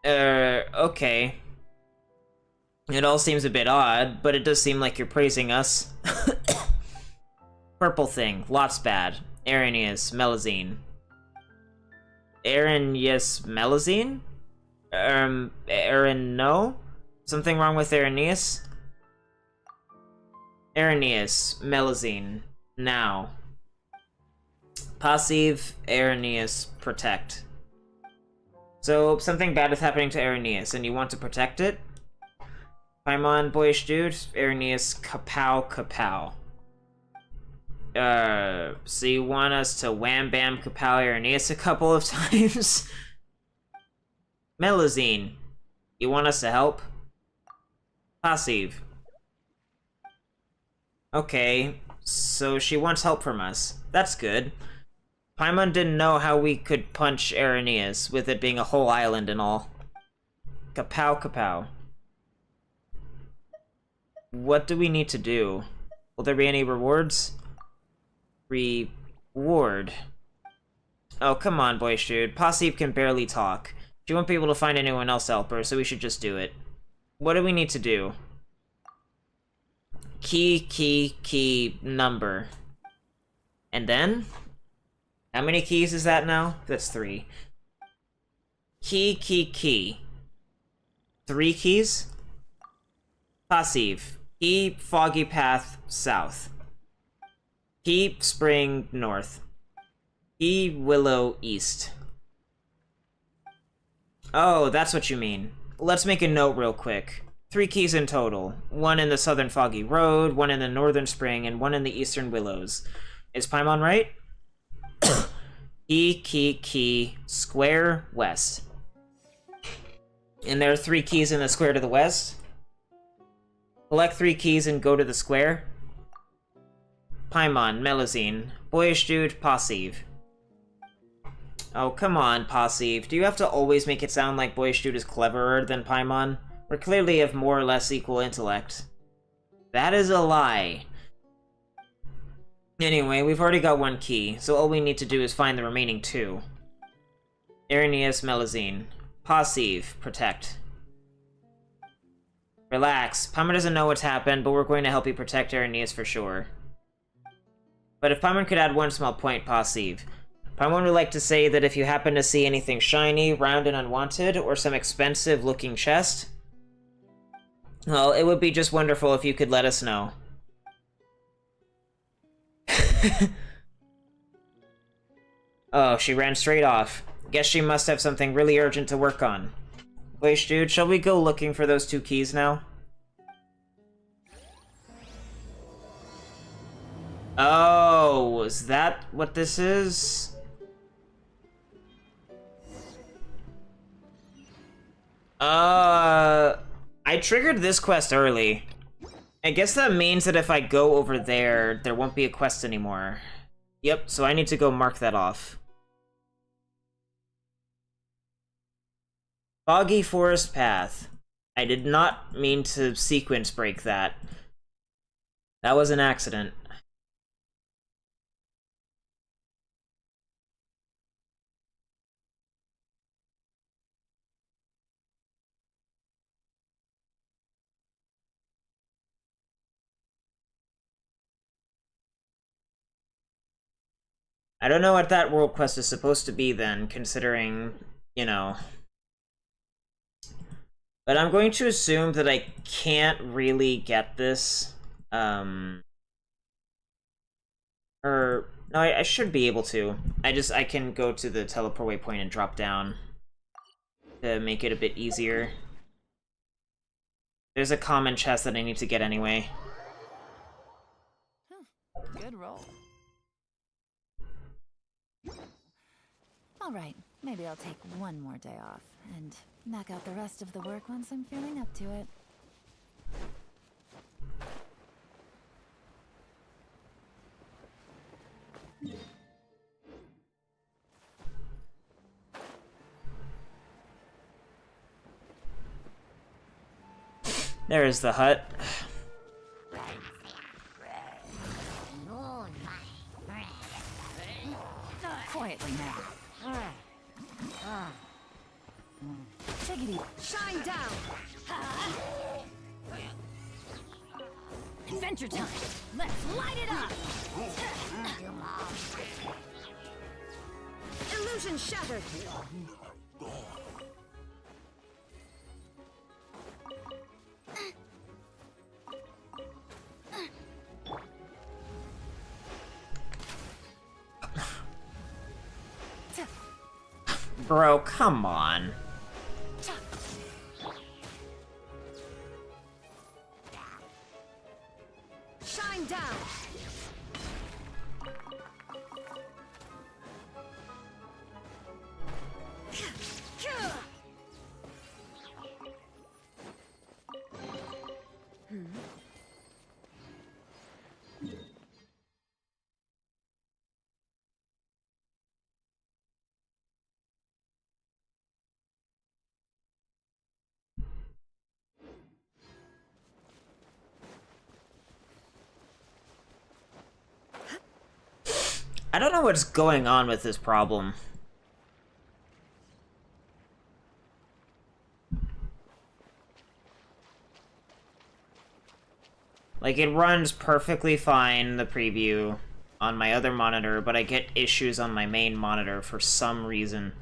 Okay. It all seems a bit odd, but it does seem like you're praising us. Purple thing, lots bad. Erinnyes, Melazine. Erinnyes, Melazine? No? Something wrong with Erinnyes? Erinnyes, Melazine, now. Passive, Erinnyes, protect. So, something bad is happening to Erinnyes, and you want to protect it? Paimon, Boyish Dude, Erinnyes, kapow, kapow. So you want us to wham bam kapow Erinnyes a couple of times? Melazine, you want us to help? Passive. Okay, so she wants help from us. That's good. Paimon didn't know how we could punch Erinnyes, with it being a whole island and all. Kapow, kapow. what do we need to do? Will there be any rewards? Reward. Oh, come on, boyish dude. Posse can barely talk. She won't be able to find anyone else to help her, so we should just do it. What do we need to do? Key, number. And then? How many keys is that now? That's 3. Key. 3 keys? Passive. Key, foggy path, south. Key, spring, north. Key, willow, east. Oh, that's what you mean. Let's make a note real quick. 3 keys in total. 1 in the southern foggy road, 1 in the northern spring, and 1 in the eastern willows. Is Paimon right? Key, square, west. And there are 3 keys in the square to the west? Collect 3 keys and go to the square? Paimon, Melusine, boyish dude, Passive. Oh, come on, Passive. Do you have to always make it sound like boyish dude is cleverer than Paimon? We clearly have more or less equal intellect. That is a lie. Anyway, we've already got 1 key, so all we need to do is find the remaining 2. Erinnyes, Melusine. Passive, protect. Relax. Paimon doesn't know what's happened, but we're going to help you protect Erinnyes for sure. But if Paimon could add 1 small point, Passive. Paimon would like to say that if you happen to see anything shiny, round, and unwanted, or some expensive-looking chest, well, it would be just wonderful if you could let us know. Oh, she ran straight off. Guess she must have something really urgent to work on. Wait, dude, shall we go looking for those 2 keys now? Oh, is that what this is? I triggered this quest early. I guess that means that if I go over there, there won't be a quest anymore. Yep, so I need to go mark that off. Foggy Forest Path. I did not mean to sequence break that. That was an accident. I don't know what that world quest is supposed to be then, considering, you know. But I'm going to assume that I can't really get this. No, I should be able to. I can go to the teleport waypoint and drop down to make it a bit easier. There's a common chest that I need to get anyway. Good roll. Alright, maybe I'll take 1 more day off, and knock out the rest of the work once I'm feeling up to it. There is the hut. Quietly now. Take it easy. Shine down! Adventure time! Let's light it up! Illusion shattered! Bro, come on. Shine down! I don't know what's going on with this problem. Like, it runs perfectly fine, the preview, on my other monitor, but I get issues on my main monitor for some reason.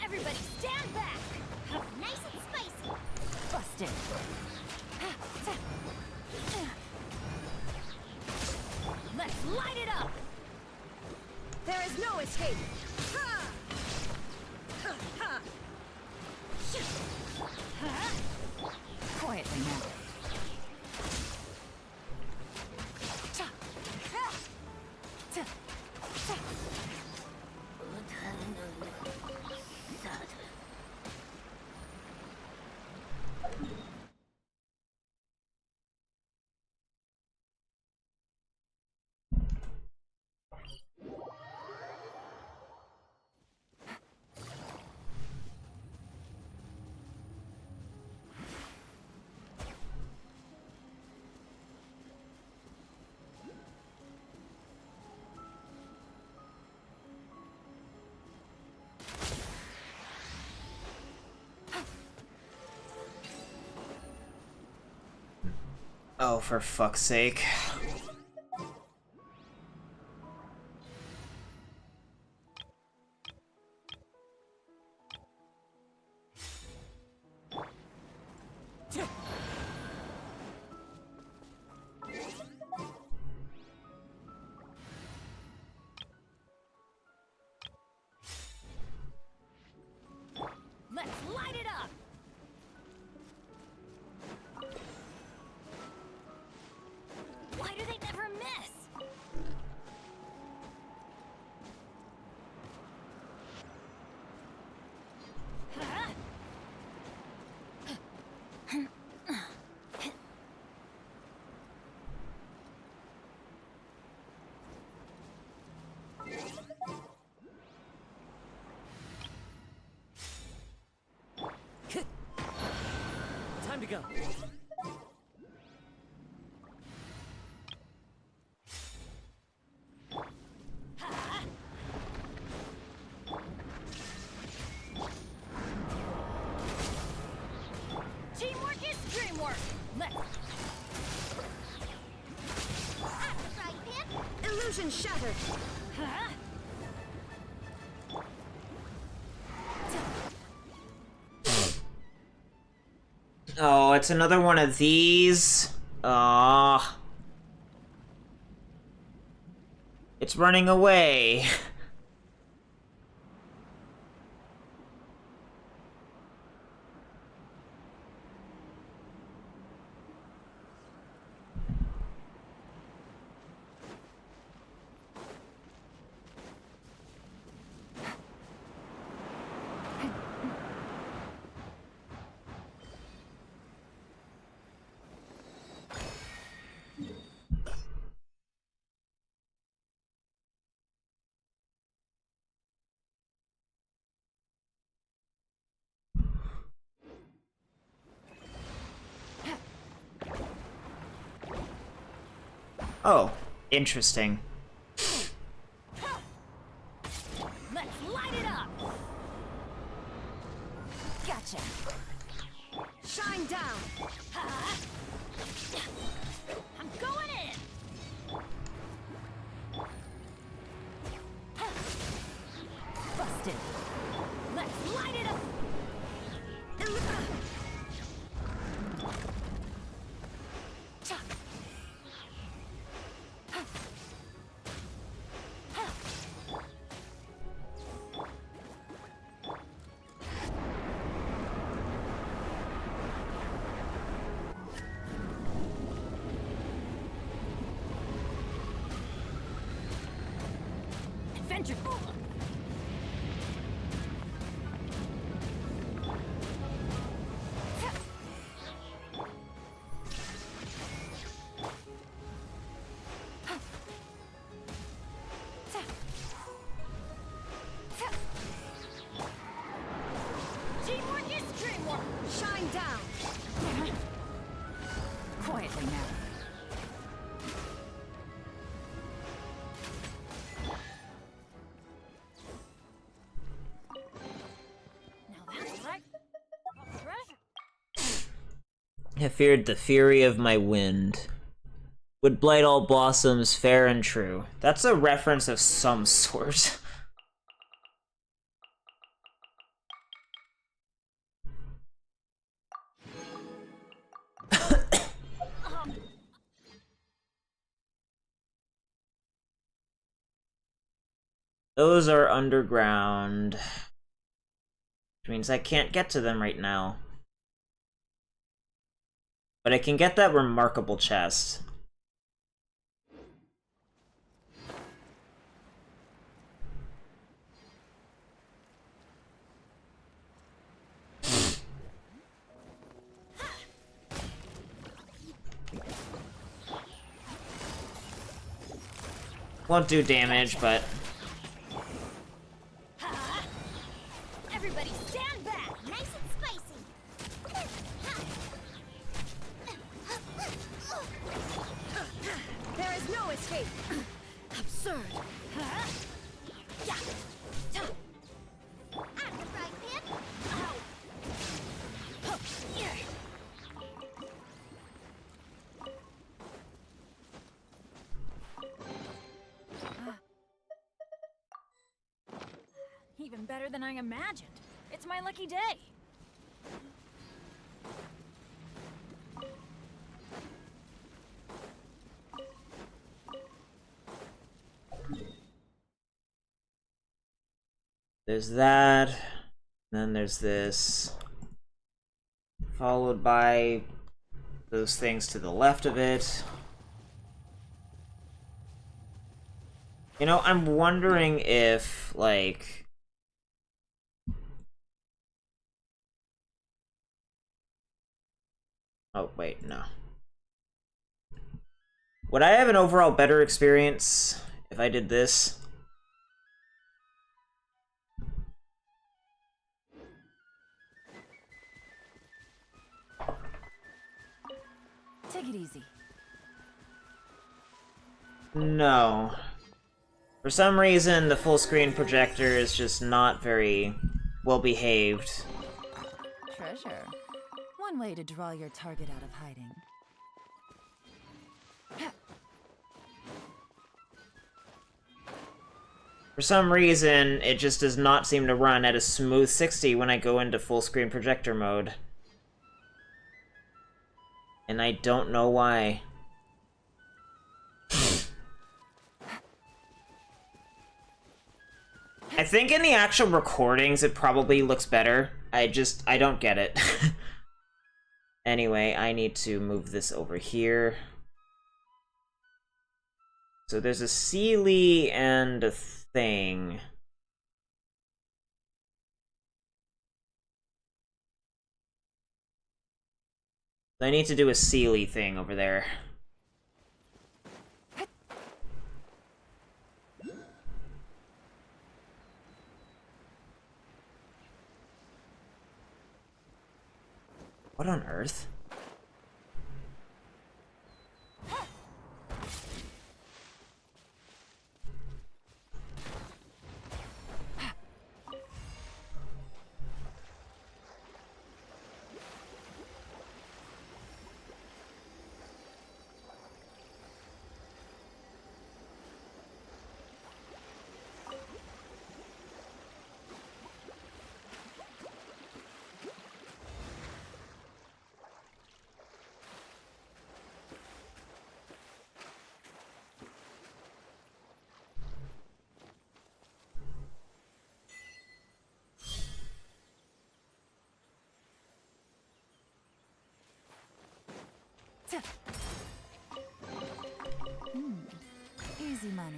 Everybody stand back! Nice and spicy! Busted. Let's light it up! There is no escape! Quietly now. Oh, for fuck's sake. Let's light it up! Why do they never miss? Time to go. Teamwork is dreamwork! Let's... Right, Pip? Illusion shattered! Oh, it's another one of these. Ah. It's running away. Oh, interesting. Let's light it up! Gotcha. Shine down! I'm going in! Busted. Let's light it up! Teamwork is dreamwork. Shine down. Quietly now. Now that's right. A treasure. I feared the fury of my wind. Would blight all blossoms fair and true. That's a reference of some sort. Those are underground. Which means I can't get to them right now. But I can get that remarkable chest. Won't do damage, but... Everybody stand back. Nice and spicy. There is no escape. Absurd. Out of the frying pan. Even better than I imagined. It's my lucky day. There's that. Then there's this. Followed by those things to the left of it. You know, I'm wondering if, like... Oh, wait, no. Would I have an overall better experience if I did this? Take it easy. No. For some reason, the full screen projector is just not very well behaved. Treasure. One way to draw your target out of hiding. For some reason, it just does not seem to run at a smooth 60 when I go into full screen projector mode. And I don't know why. I think in the actual recordings it probably looks better. I don't get it. Anyway, I need to move this over here. So there's a Sealy and a thing. I need to do a Sealy thing over there. What on earth? Easy money.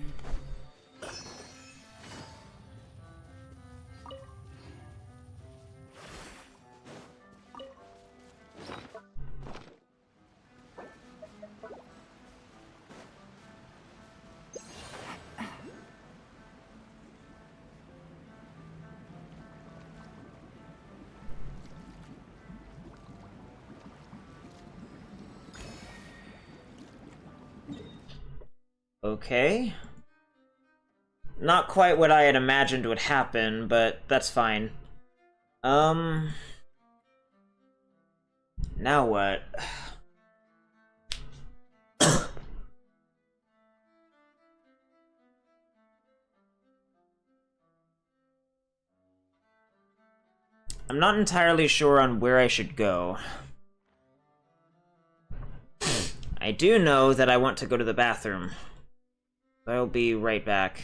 Okay. Not quite what I had imagined would happen, but that's fine. Now what? I'm not entirely sure on where I should go. I do know that I want to go to the bathroom. I'll be right back.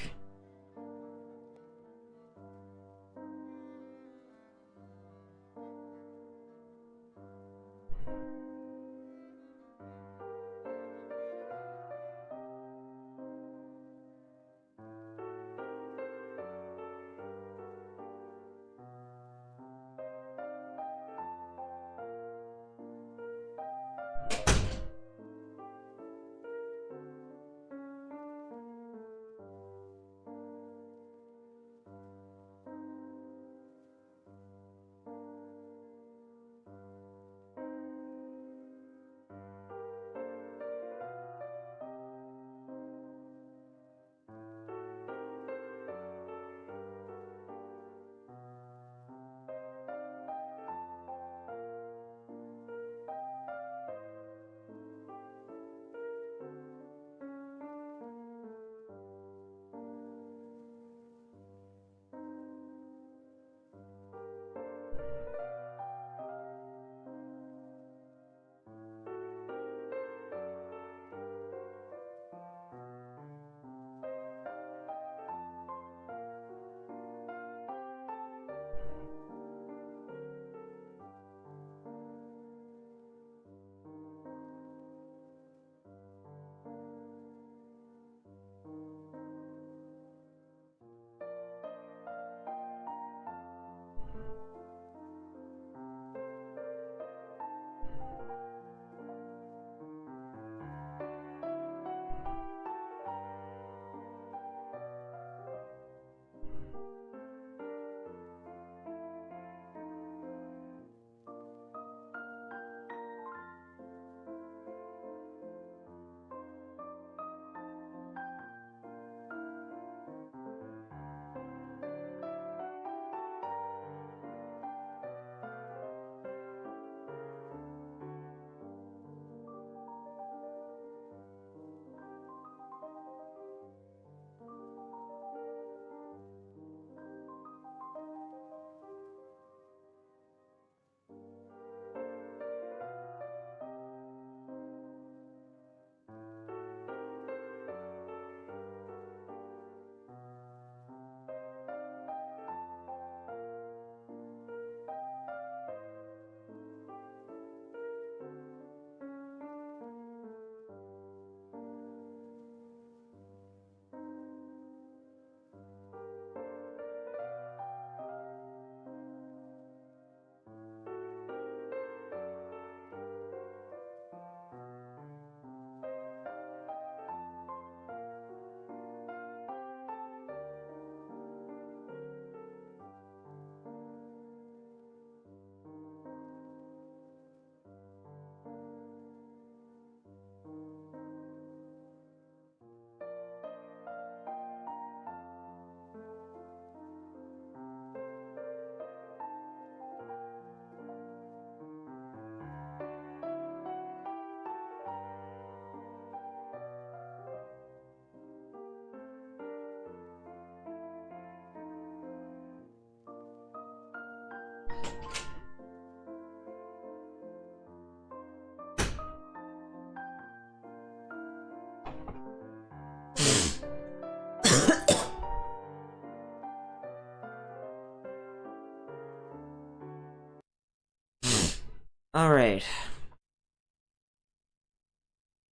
Alright.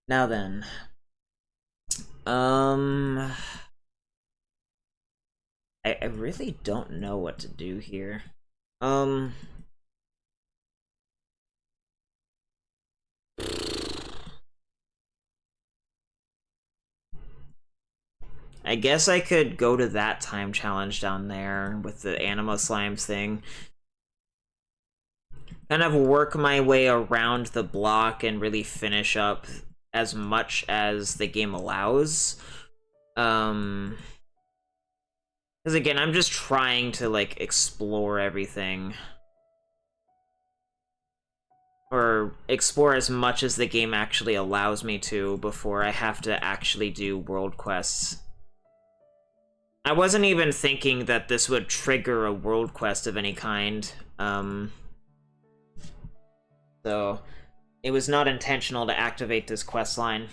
Now then. I really don't know what to do here. I guess I could go to that time challenge down there with the Anima Slimes thing. Kind of work my way around the block and really finish up as much as the game allows. Because again, I'm just trying to, like, explore everything. Or explore as much as the game actually allows me to before I have to actually do world quests. I wasn't even thinking that this would trigger a world quest of any kind. So it was not intentional to activate this quest line.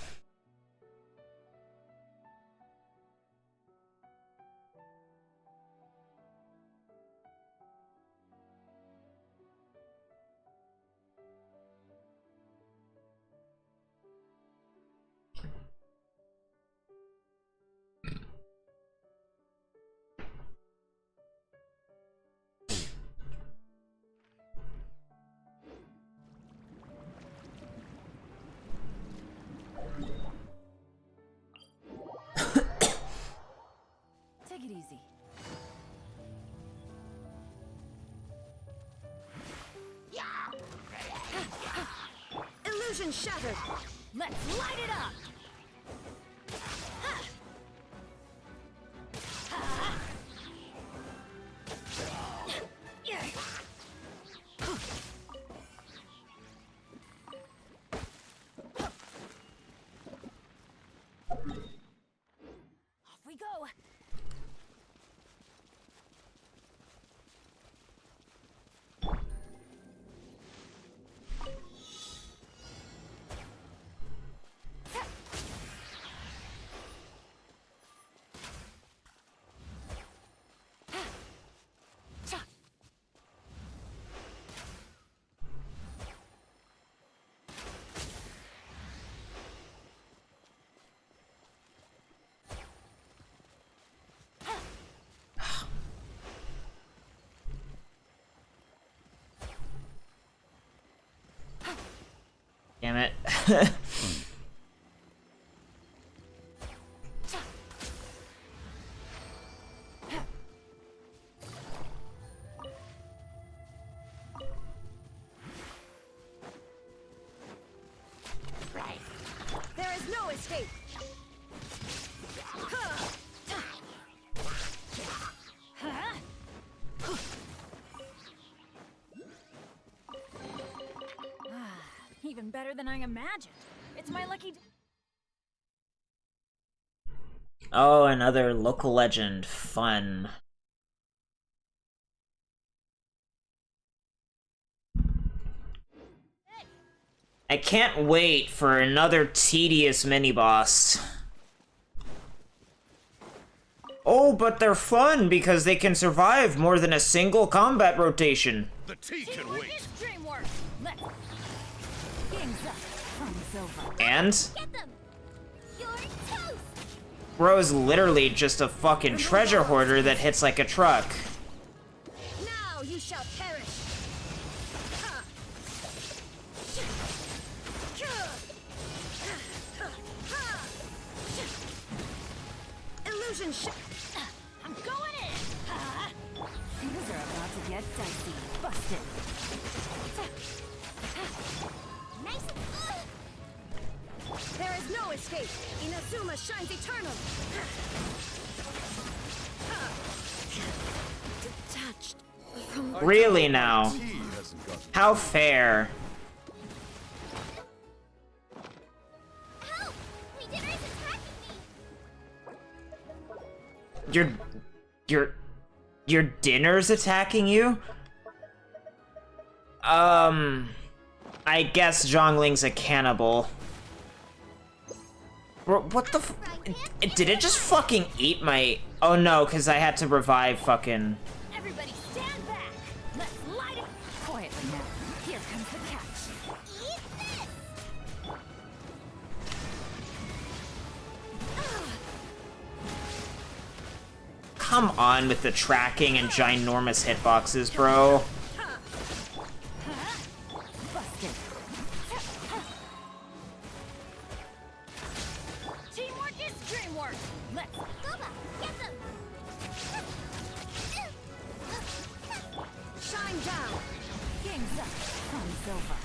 Take it easy. Illusion shattered! Let's light it up! Off we go! Damn it. There is no escape! Even better than I imagined. It's my lucky Oh, another local legend. Fun. I can't wait for another tedious mini-boss. Oh, but they're fun because they can survive more than a single combat rotation. The tea can wait. DreamWorks. Let's games up from silver. And Get them! You're toast! Bro's literally just a fucking treasure hoarder that hits like a truck. Now you shall perish! Illusion I'm going in. Things are about to get dicey. Busted. Nice. There is no escape! Inazuma shines eternal! Detached from... Really now? Tea hasn't got How fair. Help! My dinner is attacking me! Your dinner's attacking you? I guess Zhongling's a cannibal. Bro, what the f- did it just fucking eat my- oh no, cause I had to revive fucking- Everybody stand back. Let's light it. Quietly now. Here comes the catch. Eat this! Come on with the tracking and ginormous hitboxes, bro. Busted. Teamwork is dreamwork. Let's Goba, get them! Shine down! games up from silver.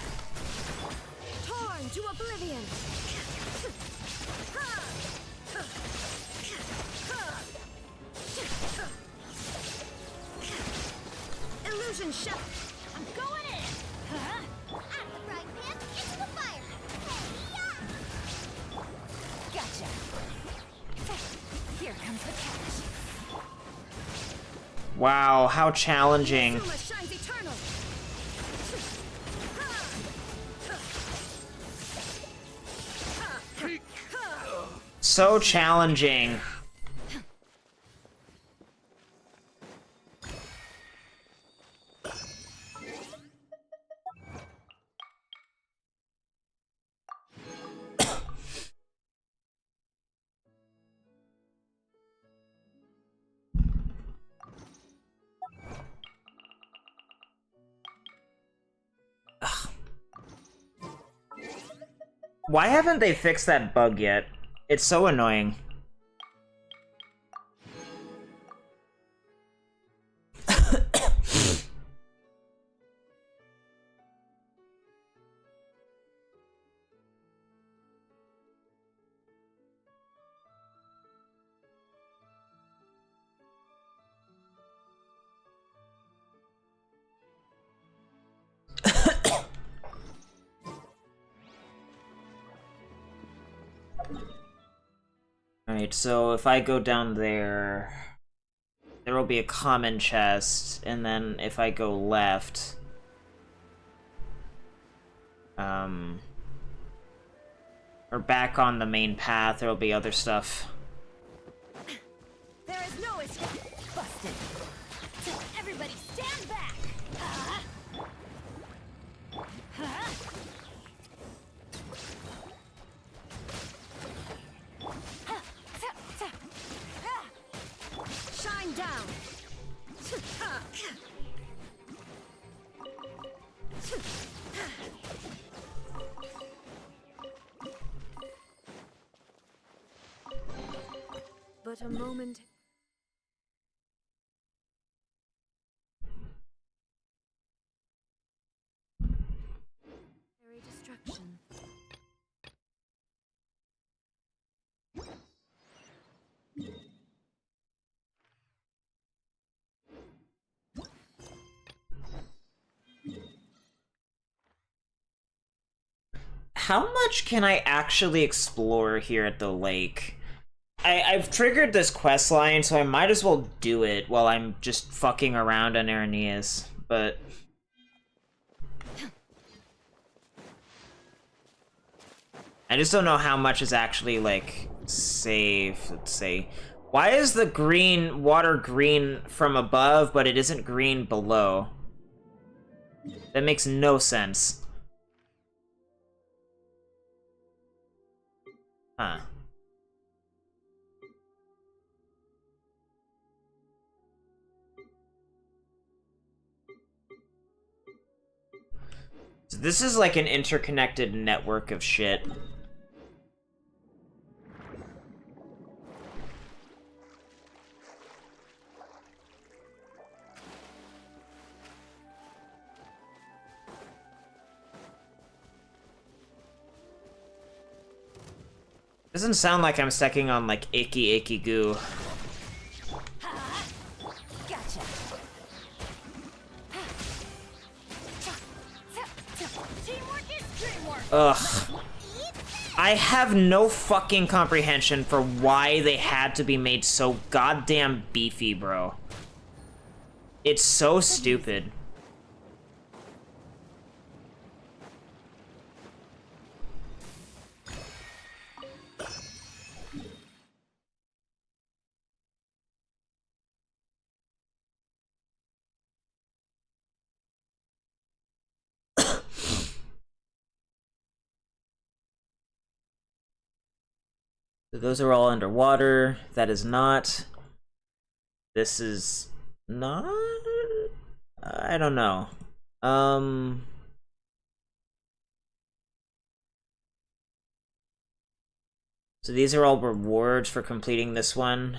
Torn to oblivion! Shut. I'm going in. Huh? Out the frying pan, into the fire. Hey, Gotcha. Here comes the cash. Wow, how challenging. Zuma shines eternal. So challenging. Why haven't they fixed that bug yet? It's so annoying. Alright, so if I go down there, there will be a common chest, and then if I go left, or back on the main path, there will be other stuff. There is no escape. Busted. Everybody stand back. Shine down. But a moment. Very destruction. How much can I actually explore here at the lake? I've triggered this quest line, so I might as well do it while I'm just fucking around on Erinnyes, but... I just don't know how much is actually, like, safe, let's say. Why is the green water green from above, but it isn't green below? That makes no sense. Huh. So this is like an interconnected network of shit. Doesn't sound like I'm stacking on like icky goo. Gotcha. Teamwork is dreamwork. Ugh. I have no fucking comprehension for why they had to be made so goddamn beefy, bro. It's so stupid. So those are all underwater. That is not. This is not. I don't know. So these are all rewards for completing this one.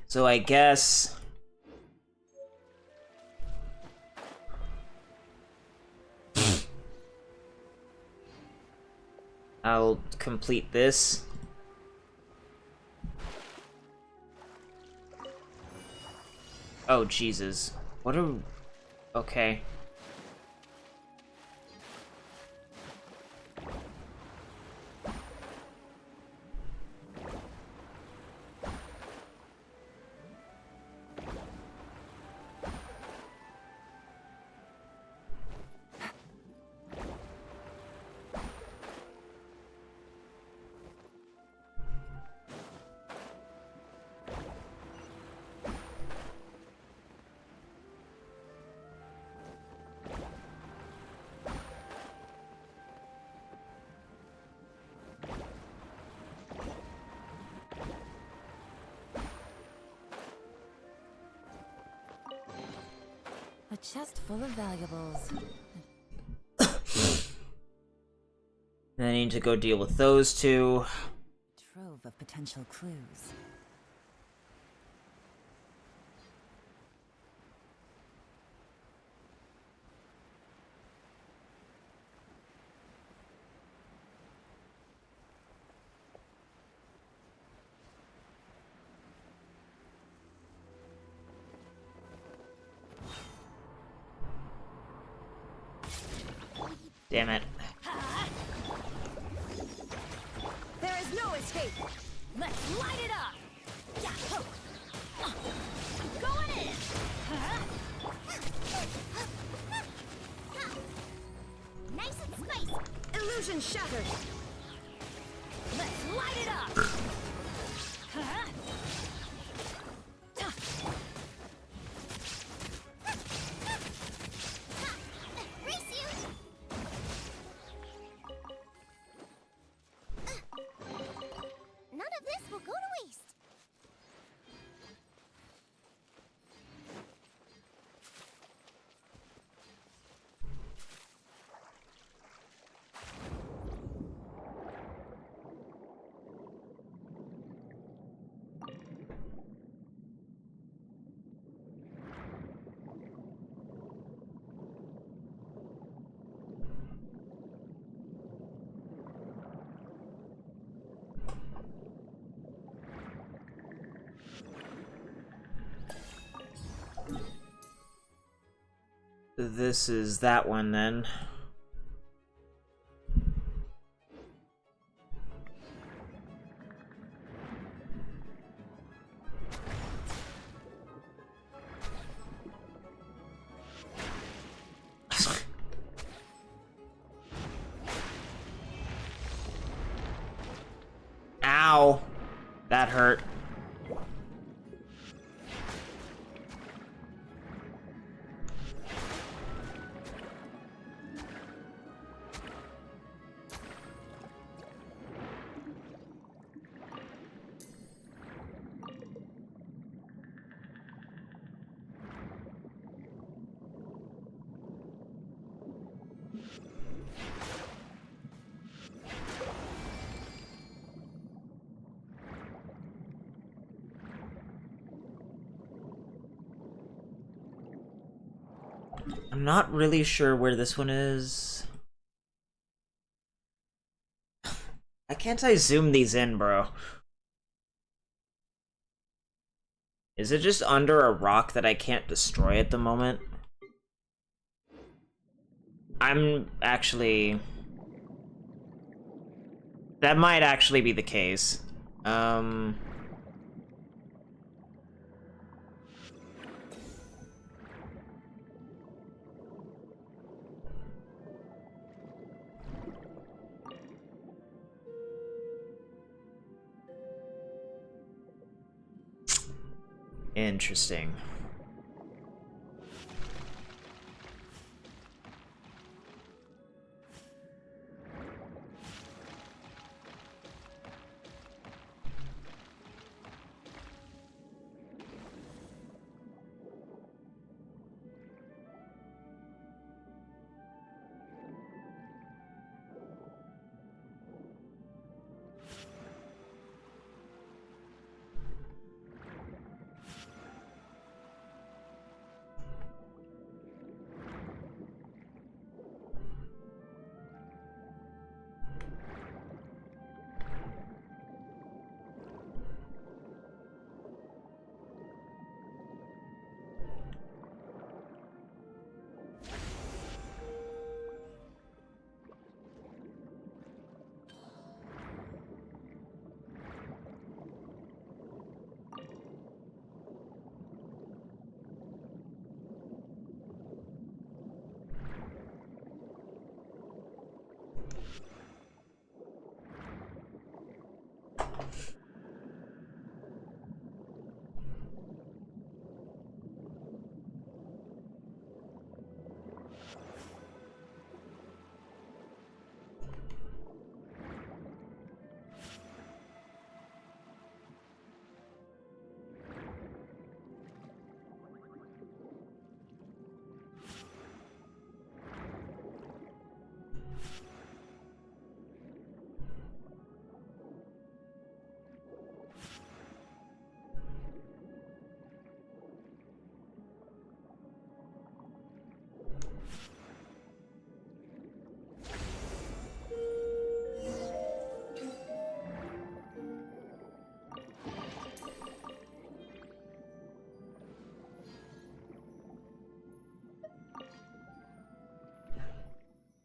So I guess I'll complete this. Oh, Jesus. What are... Okay. A chest full of valuables. And I need to go deal with those two. Trove of potential clues. Damn it. There is no escape! Let's light it up! Going in! Nice and spicy. Illusion shattered! Let's light it up! Race you. None of this will go to waste. This is that one then. Ow! That hurt. I'm not really sure where this one is. Why can't I zoom these in, bro? Is it just under a rock that I can't destroy at the moment? I'm actually... That might actually be the case. Interesting.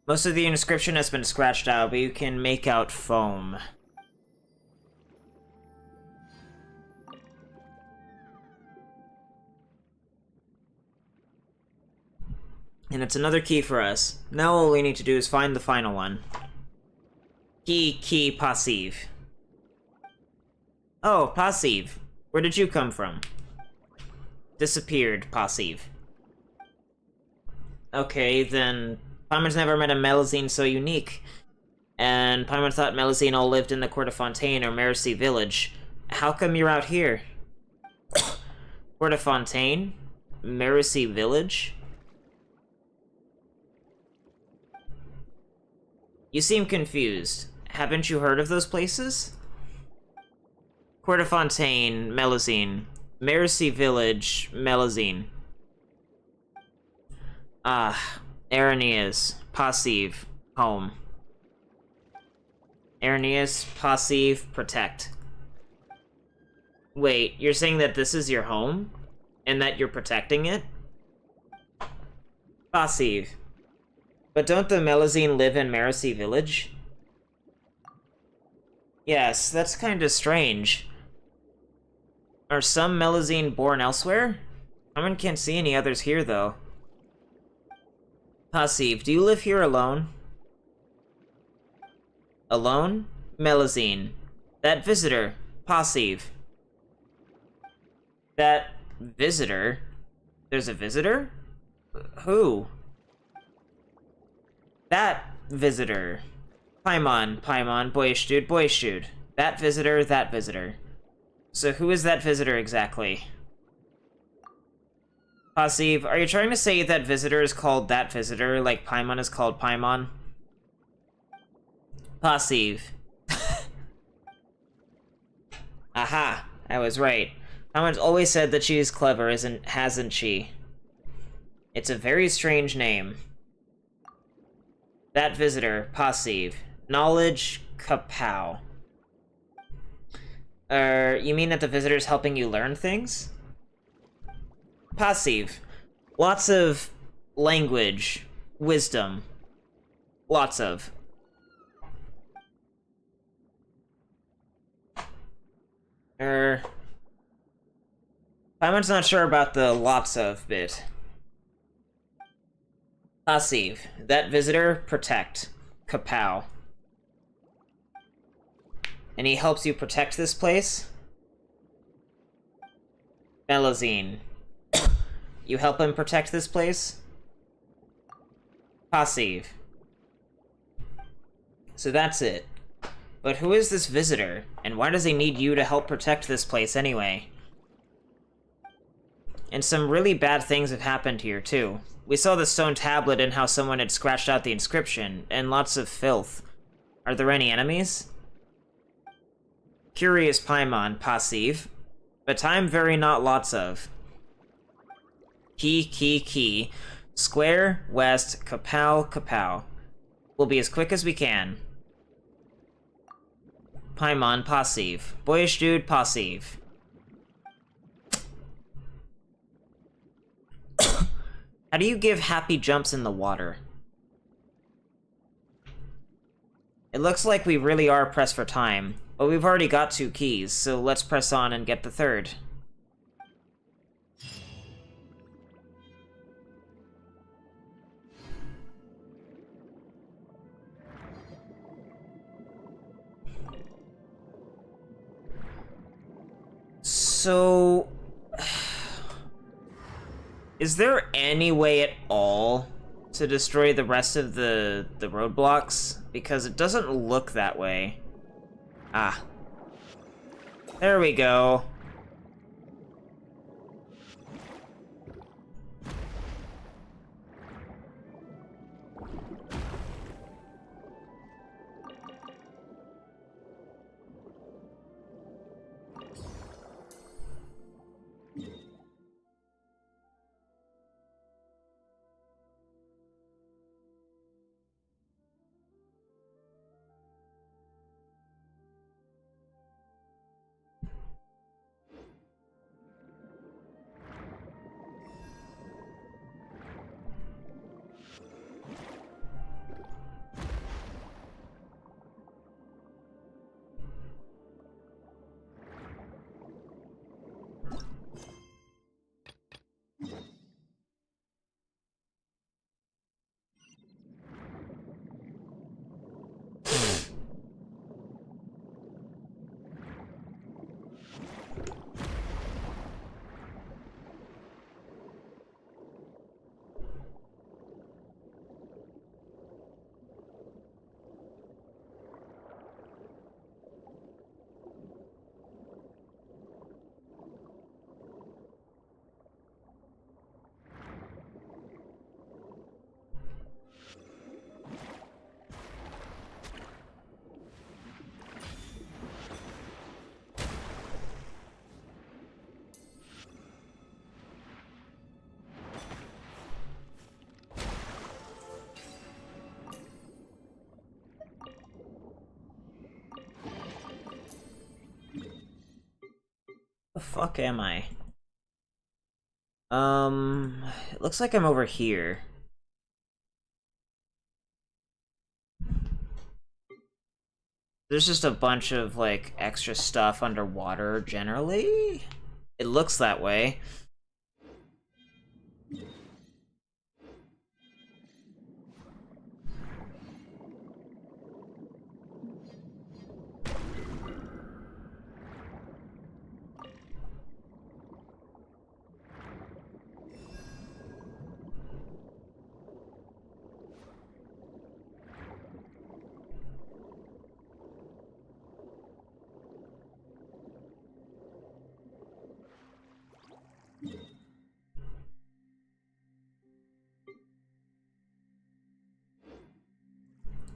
Most of the inscription has been scratched out, but you can make out foam. And it's another key for us. Now all we need to do is find the final one. Key passive. Oh, passive. Where did you come from? Disappeared, passive. Okay, then Paimon's never met a Melusine so unique. And Paimon thought Melusine all lived in the Court of Fontaine or Mercy Village. How come you're out here? Court of Fontaine? Mercy Village? You seem confused. Haven't you heard of those places? Court of Fontaine, Melusine. Mercy Village, Melusine. Ah, Erinnyes, passive, home. Erinnyes, passive, protect. Wait, you're saying that this is your home? And that you're protecting it? Passive. But don't the Melusine live in Mercy Village? Yes, that's kinda strange. Are some Melusine born elsewhere? Paimon can't see any others here, though. Passive, do you live here alone? Alone? Melusine. That visitor. Passive. That visitor? There's a visitor? Who? That visitor. Paimon, boyish dude. That visitor. So who is that visitor exactly? Passive, are you trying to say that visitor is called that visitor, like Paimon is called Paimon? Passive. Aha, I was right. Paimon's always said that she is clever, hasn't she? It's a very strange name. That visitor, passive. Knowledge, kapow. You mean that the visitor's helping you learn things? Passive. Lots of language, wisdom. Lots of. Paimon's not sure about the lots of bit. Passive. That visitor, protect. Kapow. And he helps you protect this place? Melusine. You help him protect this place? Passive. So that's it. But who is this visitor? And why does he need you to help protect this place anyway? And some really bad things have happened here, too. We saw the stone tablet and how someone had scratched out the inscription, and lots of filth. Are there any enemies? Curious Paimon, passive. But time very not lots of. Key. Square, west, kapow. We'll be as quick as we can. Paimon, passive. Boyish dude, passive. How do you give happy jumps in the water? It looks like we really are pressed for time, but we've already got 2 keys, so let's press on and get the 3rd. So... is there any way at all to destroy the rest of the roadblocks? Because it doesn't look that way. Ah. There we go. The fuck am I? It looks like I'm over here. There's just a bunch of, like, extra stuff underwater, generally? It looks that way.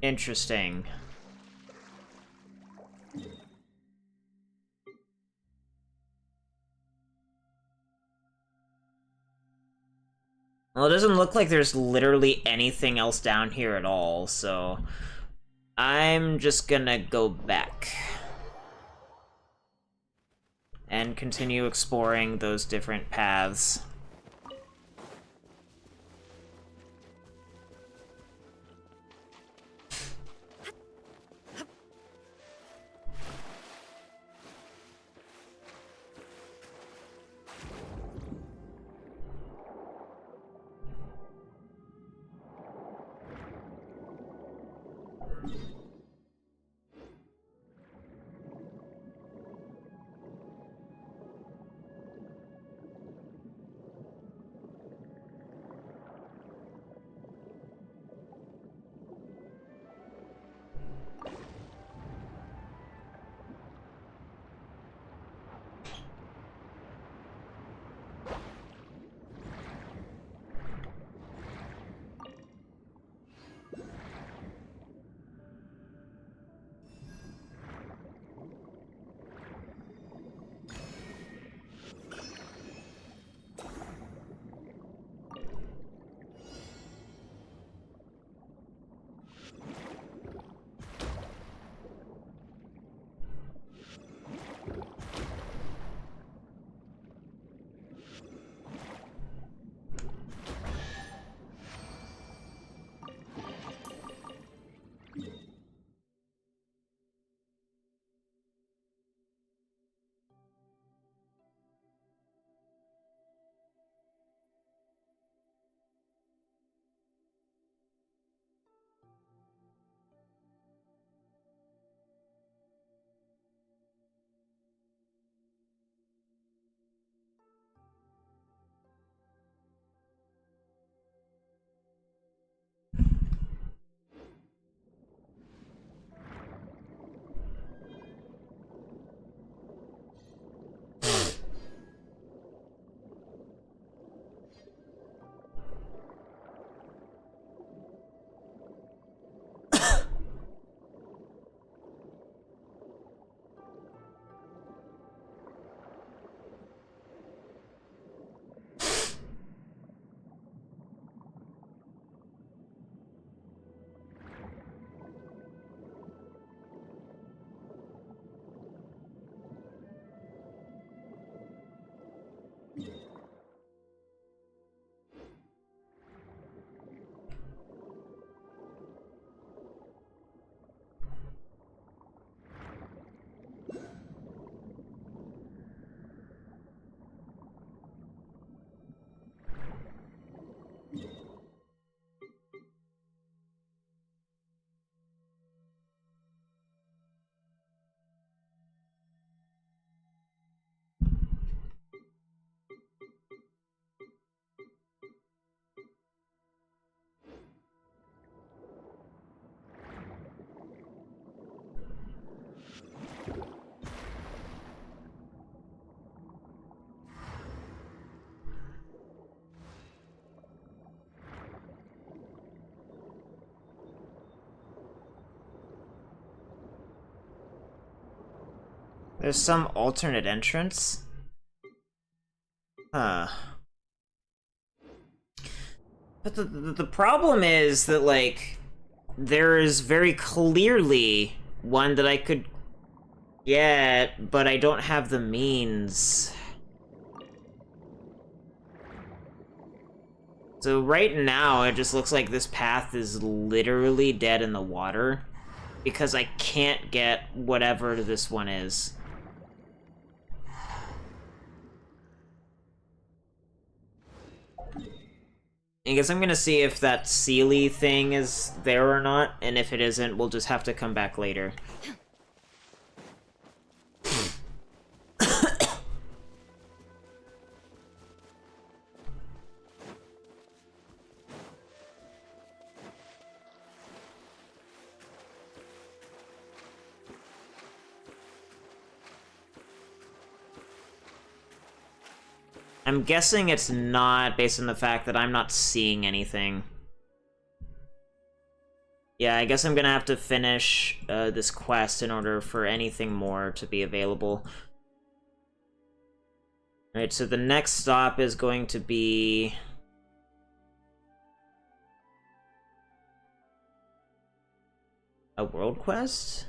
Interesting. Well, it doesn't look like there's literally anything else down here at all, so I'm just gonna go back and continue exploring those different paths. There's some alternate entrance? Huh. But the problem is that, like, there is very clearly one that I could Yeah, but I don't have the means. So right now, it just looks like this path is literally dead in the water. Because I can't get whatever this one is. I guess I'm gonna see if that Sealy thing is there or not, and if it isn't, we'll just have to come back later. I'm guessing it's not, based on the fact that I'm not seeing anything. Yeah, I guess I'm gonna have to finish this quest in order for anything more to be available. Alright, so the next stop is going to be... a world quest?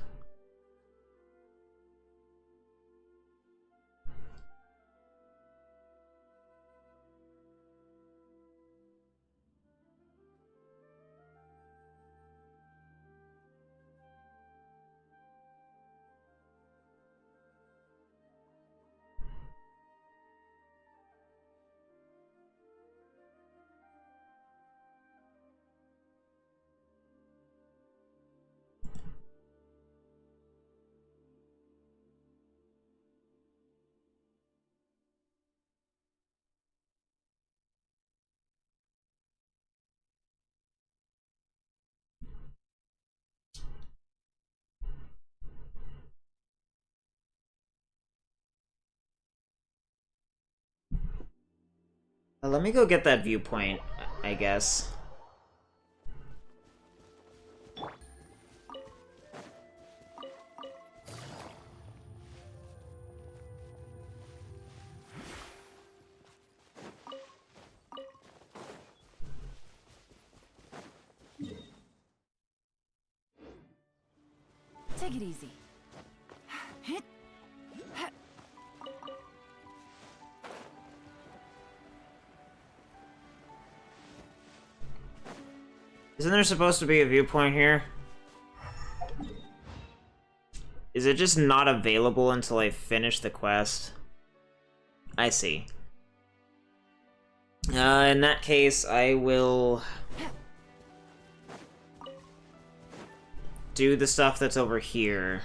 Let me go get that viewpoint, I guess. Take it easy. Isn't there supposed to be a viewpoint here? Is it just not available until I finish the quest? I see. In that case, I will... do the stuff that's over here.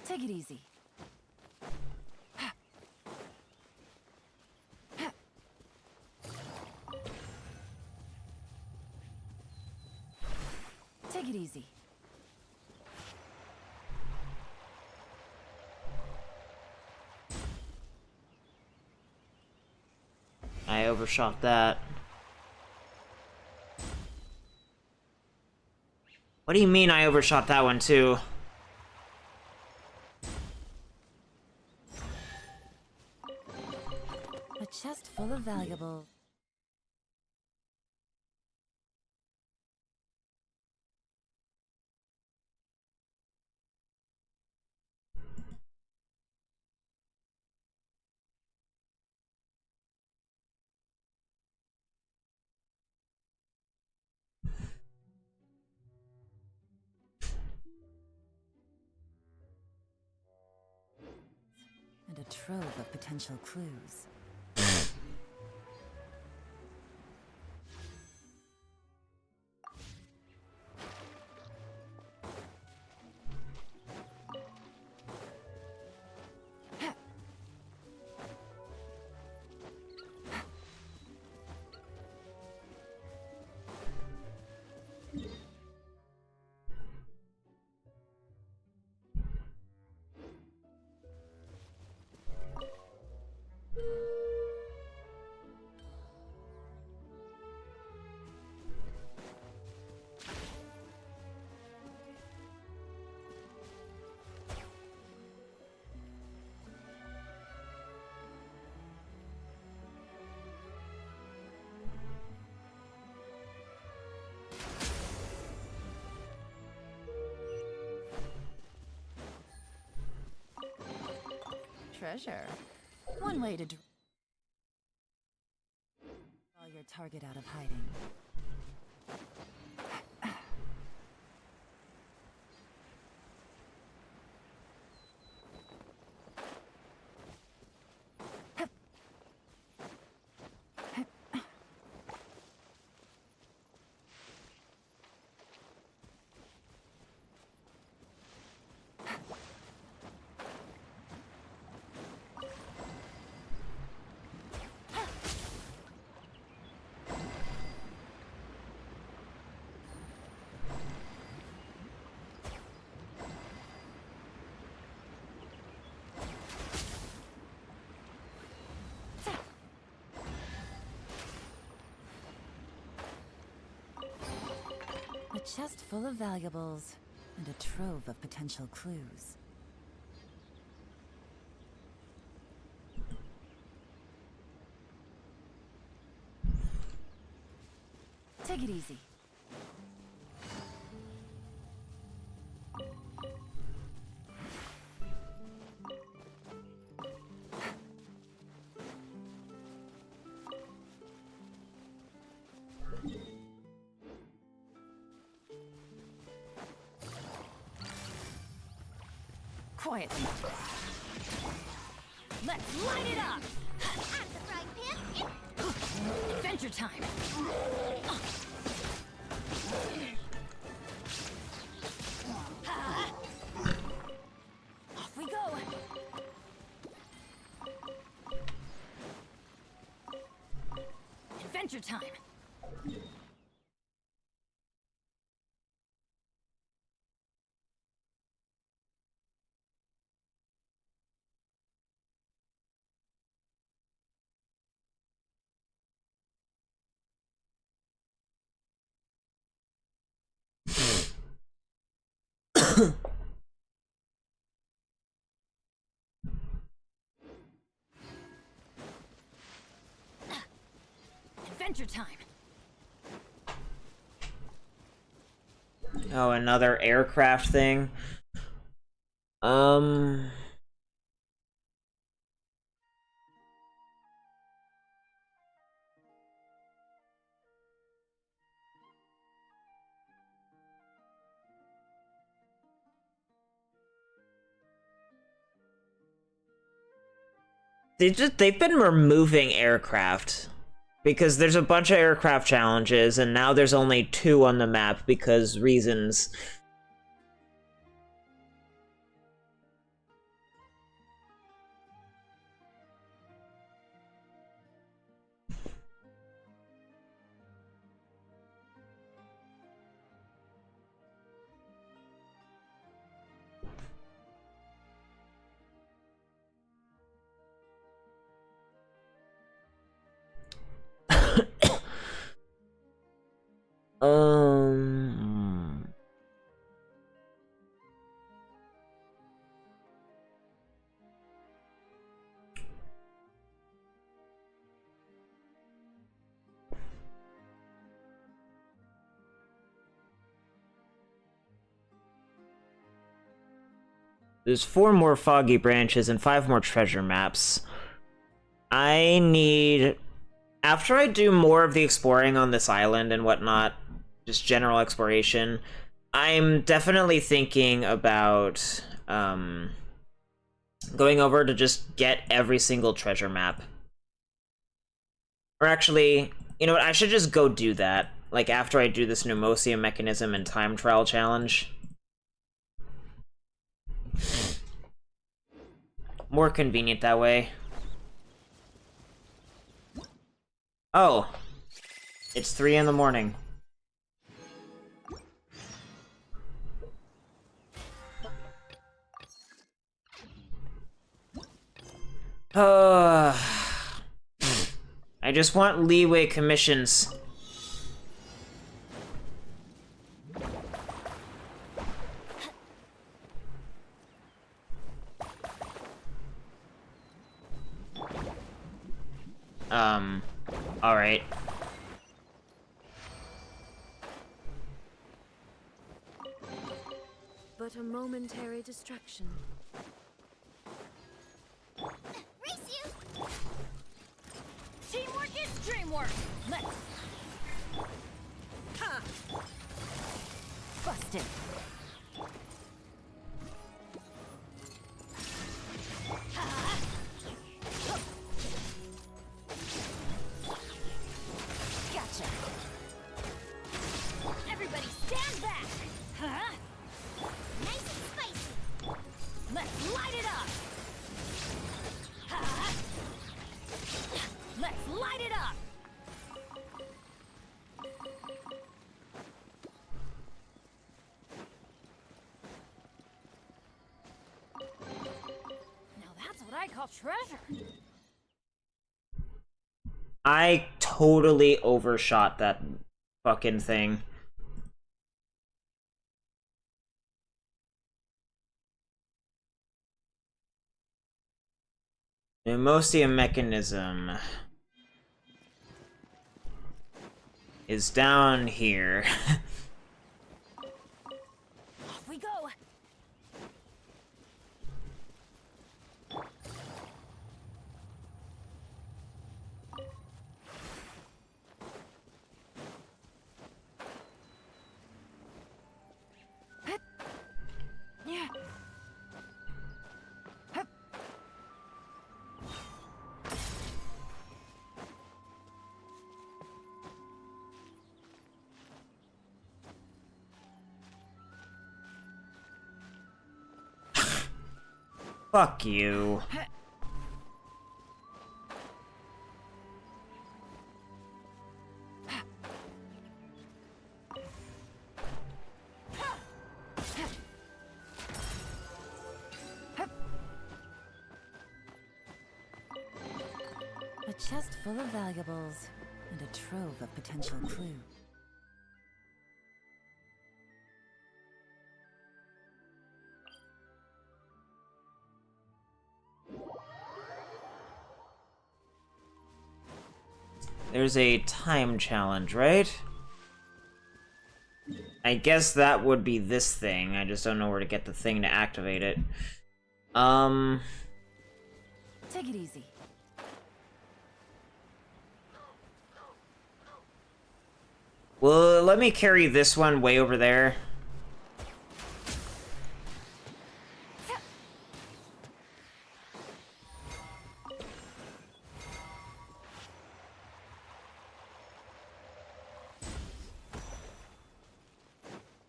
Take it easy. Take it easy. I overshot that. What do you mean I overshot that one too? A chest full of valuables. trove of potential clues. Treasure. One way to draw your target out of hiding. A chest full of valuables and a trove of potential clues. Take it easy. Quiet. Let's light it up! At the frying pan, Adventure time! Off we go! Adventure time! Adventure time! Oh, another aircraft thing. They've been removing aircraft because there's a bunch of aircraft challenges and now there's only 2 on the map because reasons. Um... There's 4 more foggy branches and 5 more treasure maps. I need... After I do more of the exploring on this island and whatnot, just general exploration, I'm definitely thinking about going over to just get every single treasure map. Or actually, you know what, I should just go do that, like after I do this Pneumosia Mechanism and Time Trial Challenge. More convenient that way. Oh, it's 3 in the morning. I just want leeway commissions. Alright. But a momentary distraction. Race you! Teamwork is dreamwork. Let's. Ha! Busted. Ha! Gotcha. Everybody stand back. Huh? Nice and spicy! Let's light it up. Ha! Let's light it up. Now that's what I call treasure. I totally overshot that fucking thing. Pneumosia Mechanism is down here. Off we go. Yeah. Fuck you. A chest full of valuables and a trove of potential clue. There's a time challenge, right? I guess that would be this thing. I just don't know where to get the thing to activate it. Take it easy. Well, let me carry this one way over there.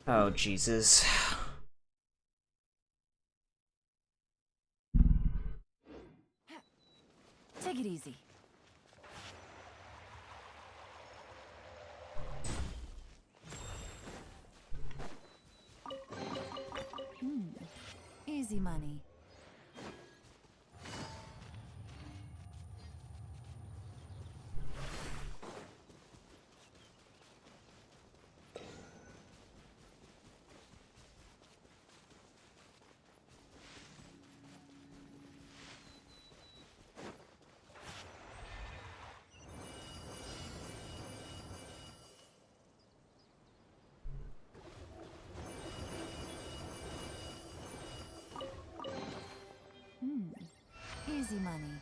Oh, Jesus. Take it easy. Easy money. Easy money.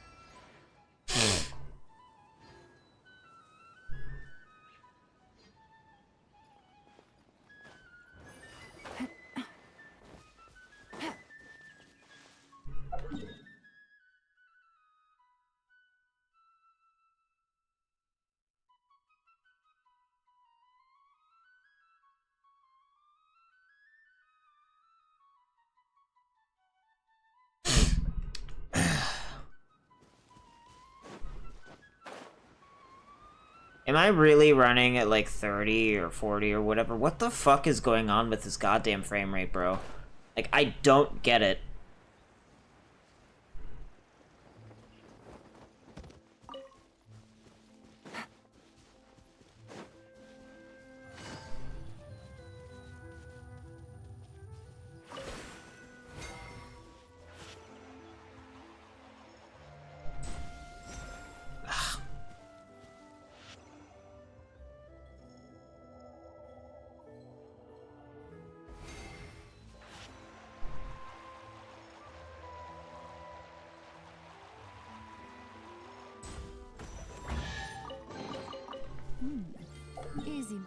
Am I really running at like 30 or 40 or whatever? What the fuck is going on with this goddamn frame rate, bro? Like, I don't get it. Easy.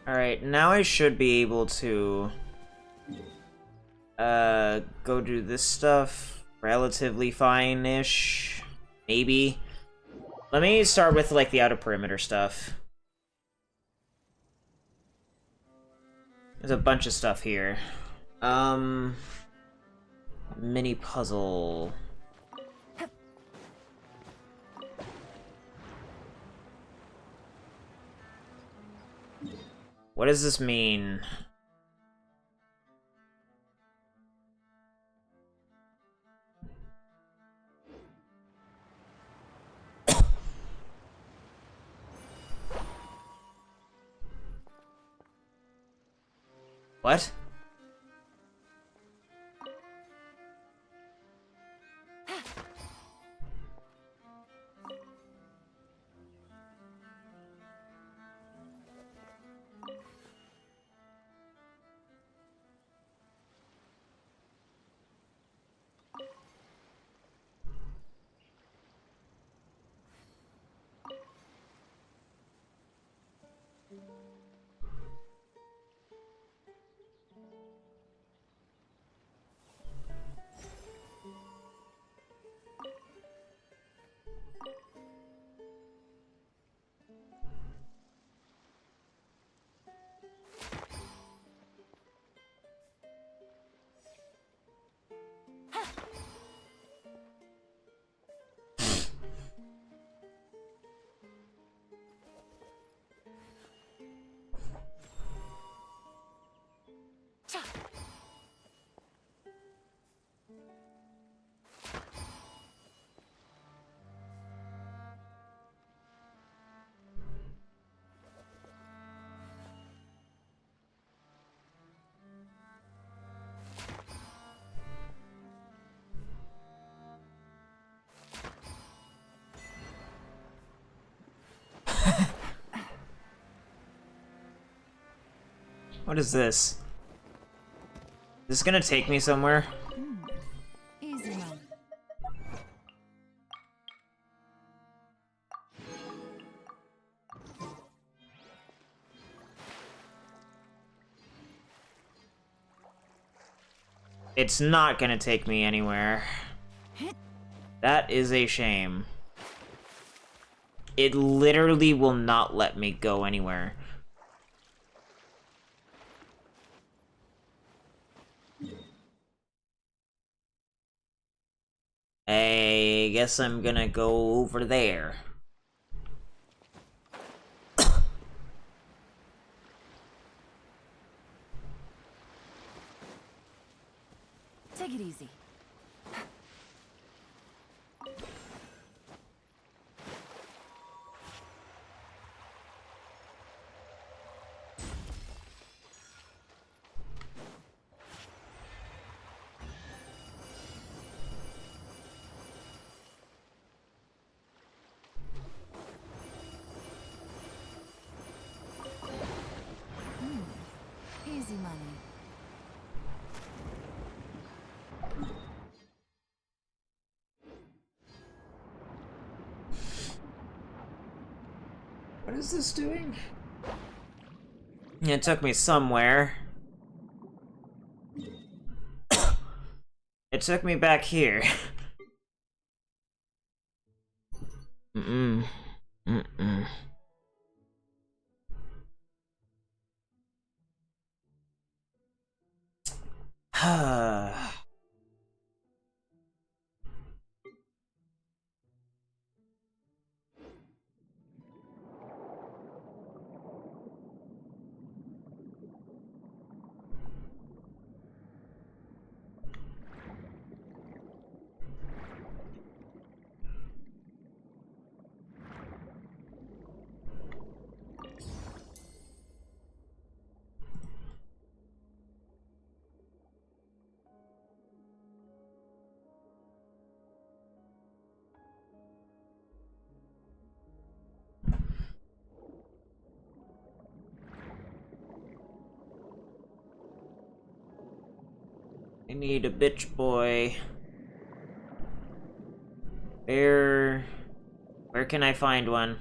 Alright, now I should be able to go do this stuff relatively fine-ish. Maybe. Let me start with like the outer perimeter stuff. There's a bunch of stuff here. Mini puzzle. What does this mean? What? What is this? Is this gonna take me somewhere? Easy money. It's not gonna take me anywhere. That is a shame. It literally will not let me go anywhere. I guess I'm gonna go over there. Take it easy. Easy money. What is this doing? It took me somewhere. It took me back here. Mm-mm. Mm-mm. I need a bitch boy. Where can I find one?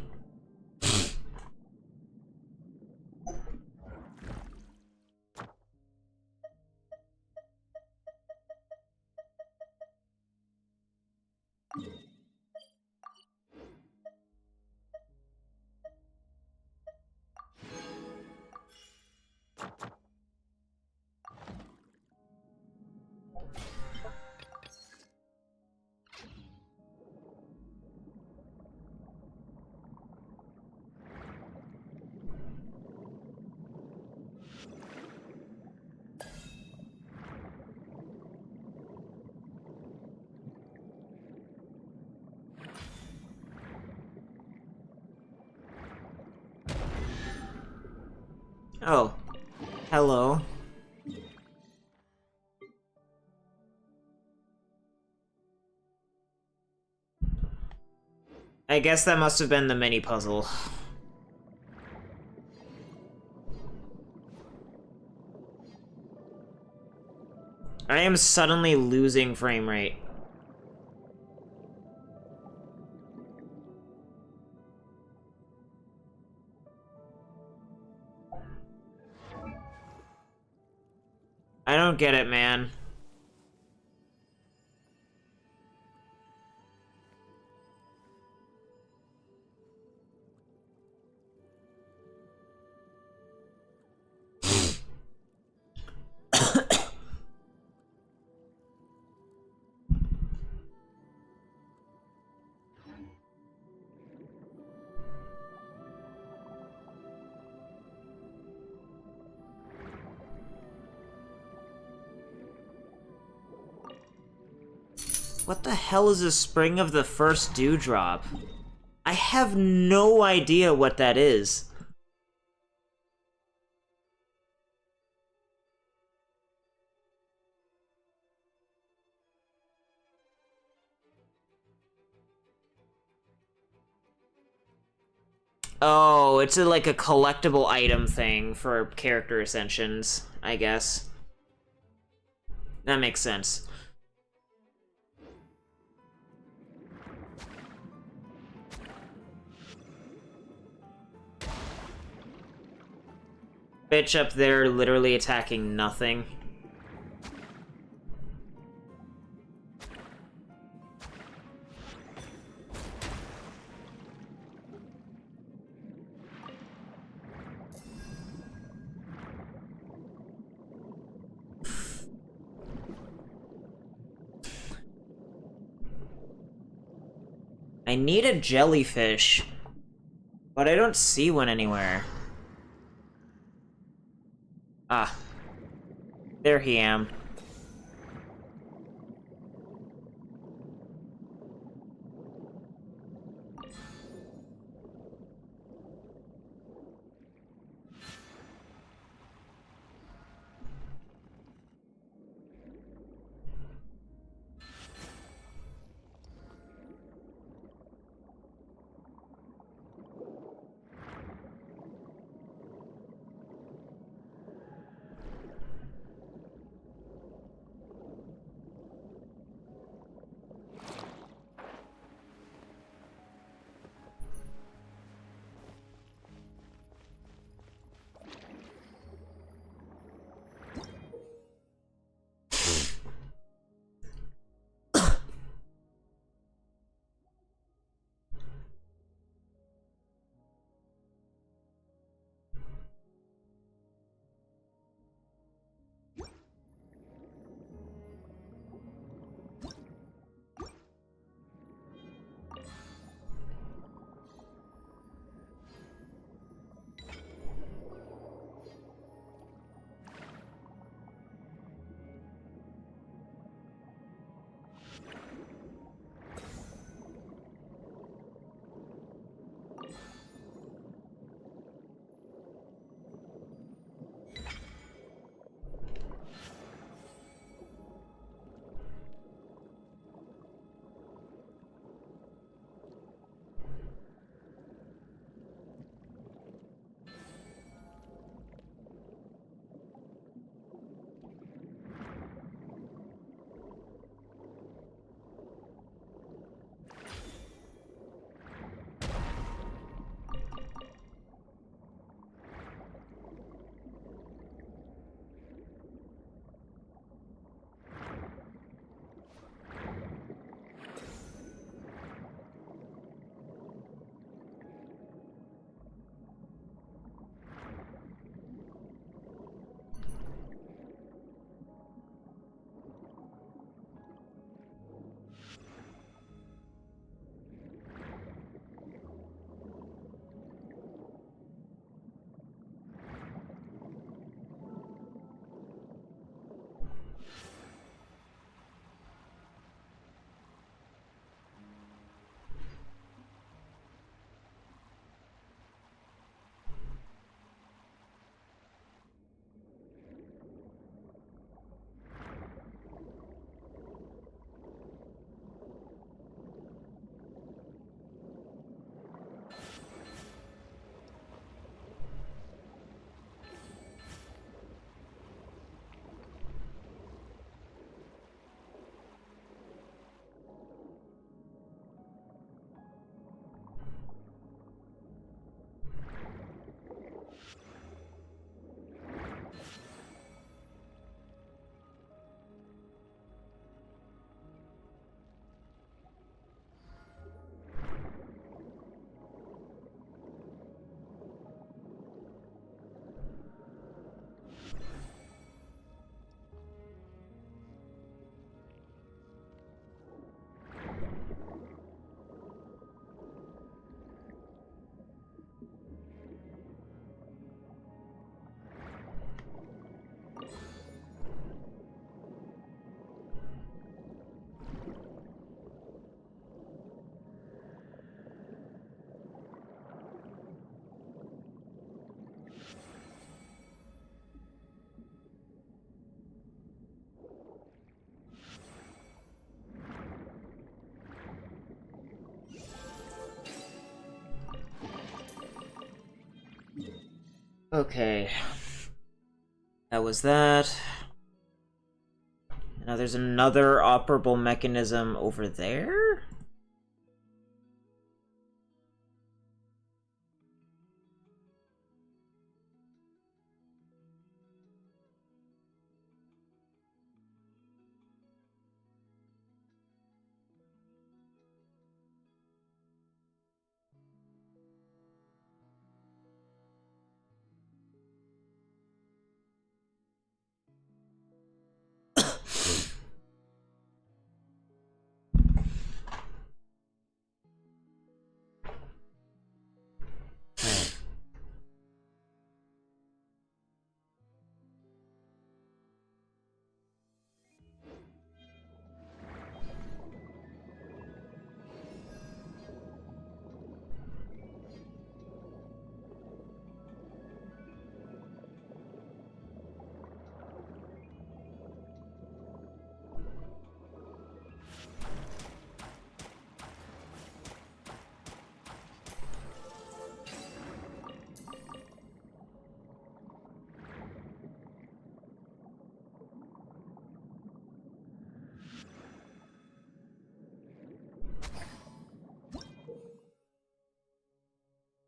Oh, hello. I guess that must have been the mini puzzle. I am suddenly losing frame rate. I don't get it, man. What the hell is the spring of the first dewdrop? I have no idea what that is. Oh, it's like a collectible item thing for character ascensions, I guess. That makes sense. Bitch up there literally attacking nothing. I need a jellyfish, but I don't see one anywhere. Ah. There he am. Okay. That was that. Now there's another operable mechanism over there?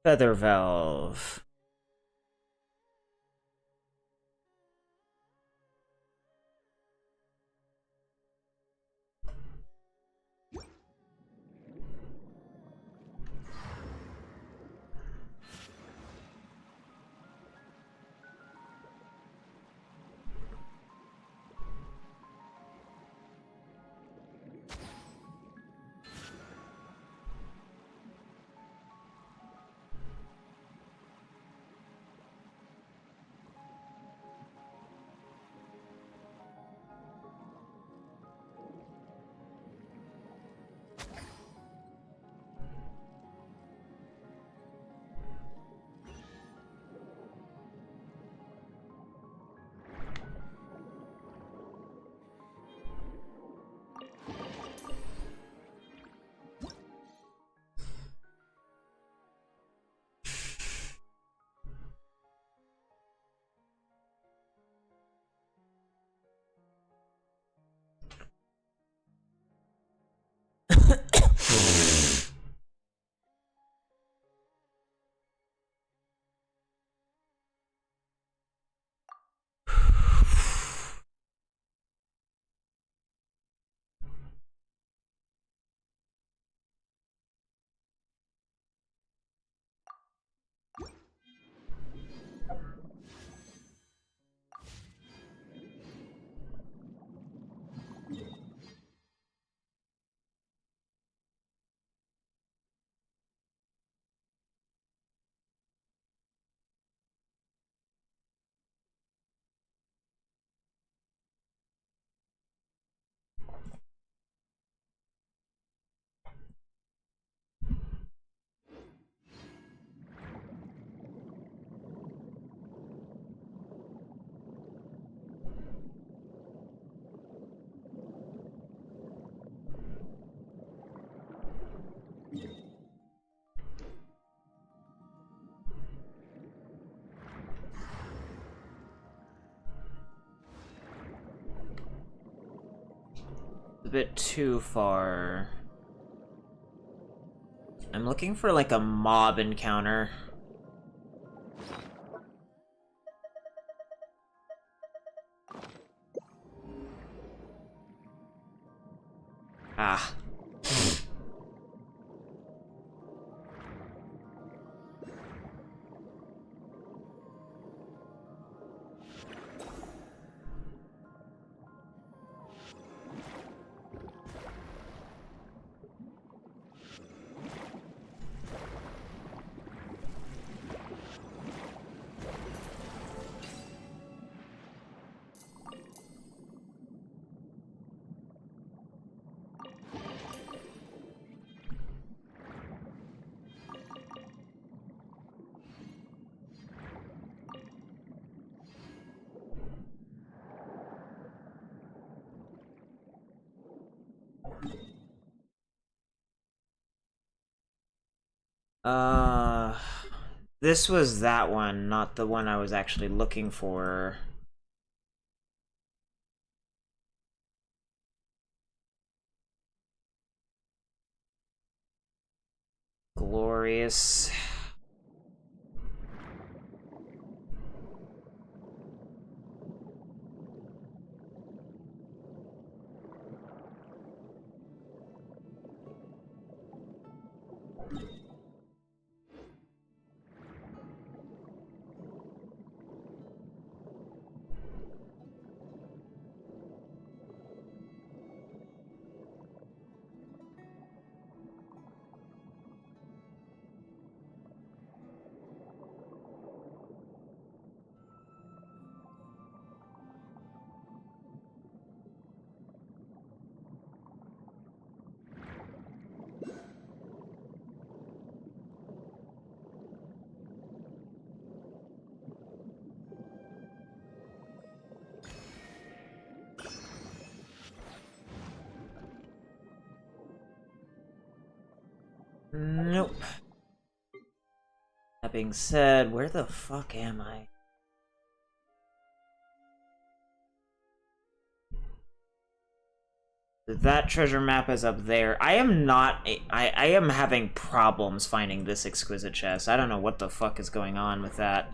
Feather Valve. A bit too far. I'm looking for like a mob encounter. Ah. Uh, This was that one, not the one I was actually looking for. Glorious. Nope. That being said, where the fuck am I? That treasure map is up there. I am not... I am having problems finding this exquisite chest. I don't know what the fuck is going on with that.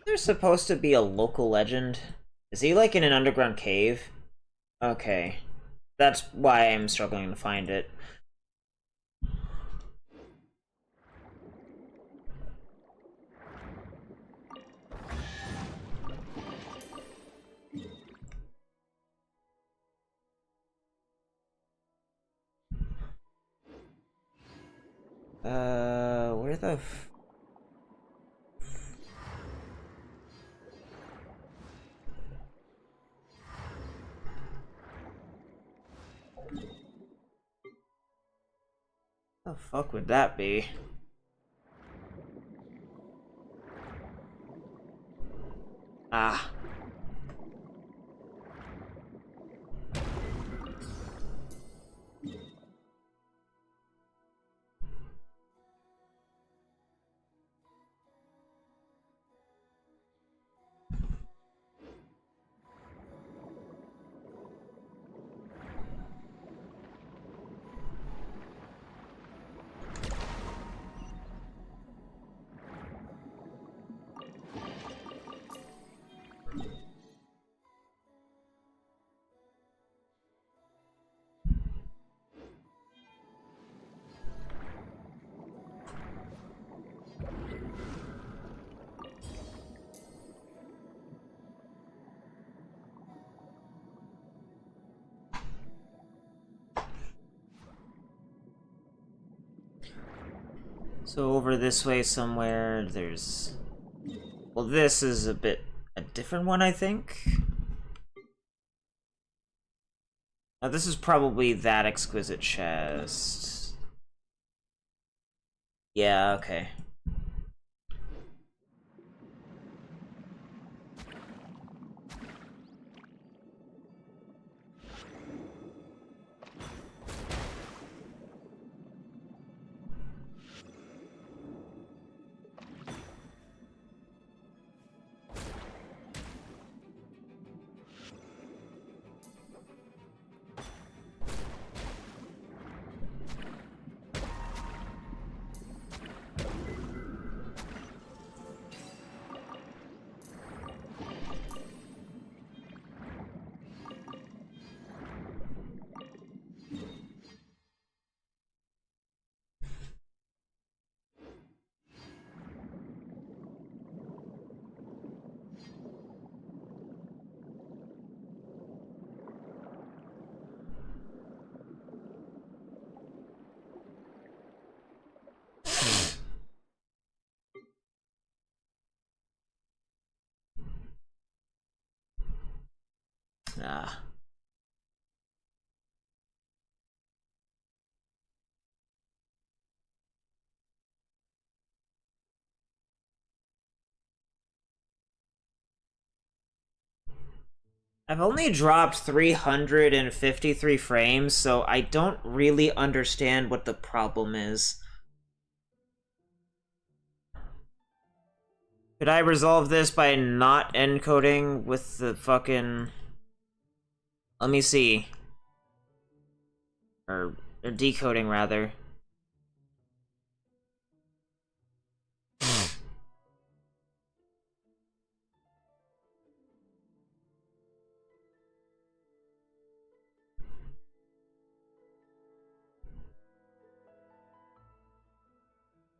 There's supposed to be a local legend. Is he like in an underground cave? Okay. That's why I'm struggling to find it. Where the fuck would that be? Ah. So over this way somewhere, there's... Well, this is a different one, I think? This is probably that exquisite chest. Yeah, okay. Ah. I've only dropped 353 frames, so I don't really understand what the problem is. Could I resolve this by not encoding with the fucking... Let me see. Or decoding, rather.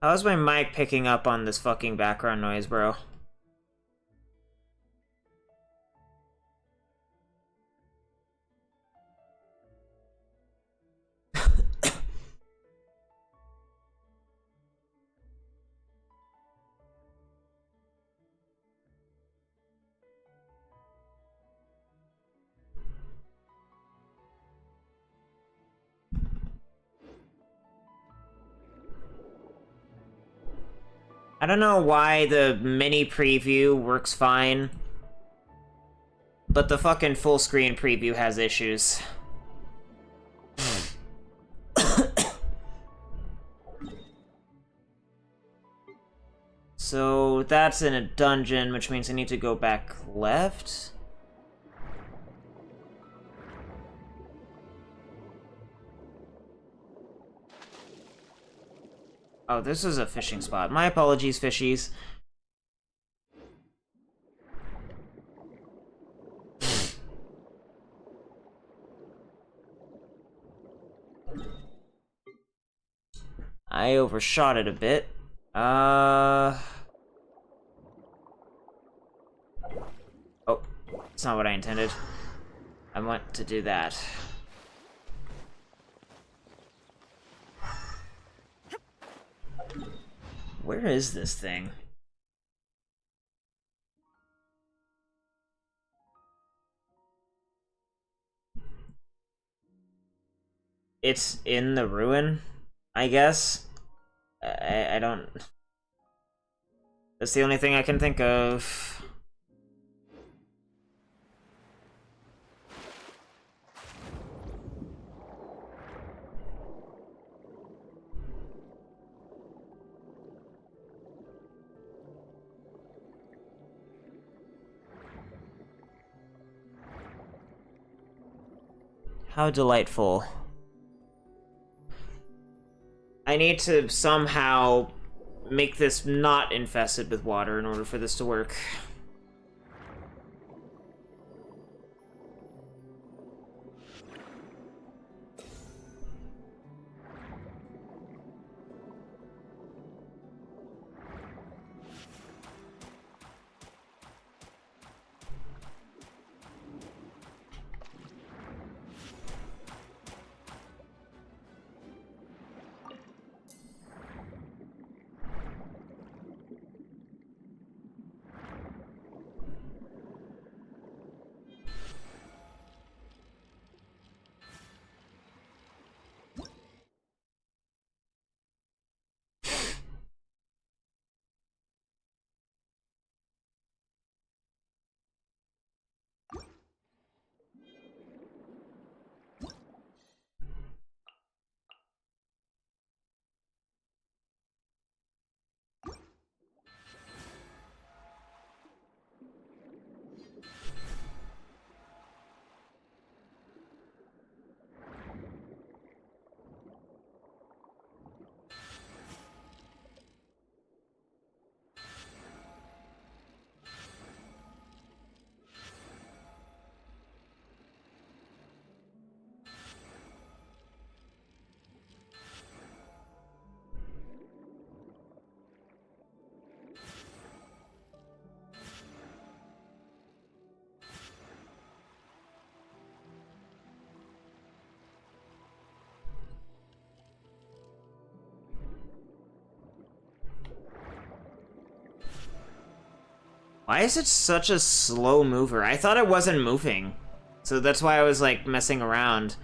How's my mic picking up on this fucking background noise, bro? I don't know why the mini preview works fine, but the fucking full screen preview has issues. So that's in a dungeon, which means I need to go back left? Oh, this is a fishing spot. My apologies, fishies. I overshot it a bit. Oh, that's not what I intended. I want to do that. Where is this thing? It's in the ruin, I guess? I don't... That's the only thing I can think of. How delightful. I need to somehow make this not infested with water in order for this to work. Why is it such a slow mover? I thought it wasn't moving. So that's why I was, like, messing around.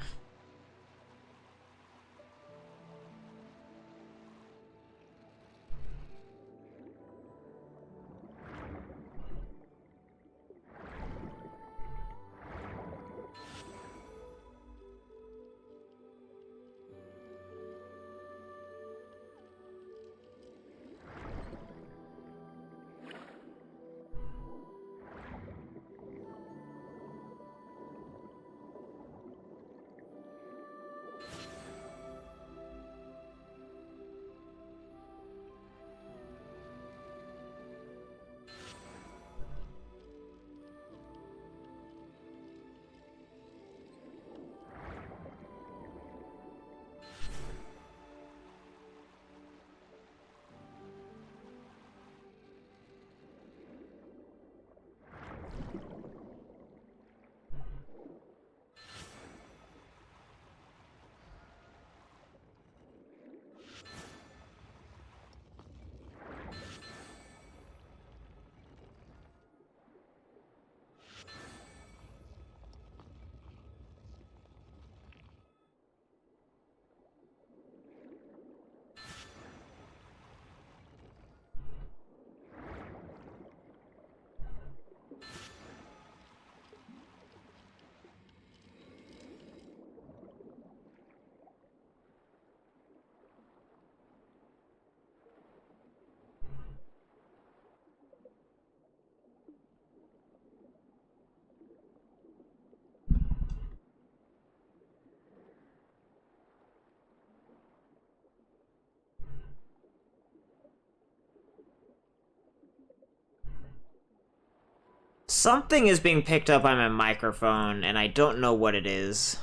Something is being picked up by my microphone, and I don't know what it is.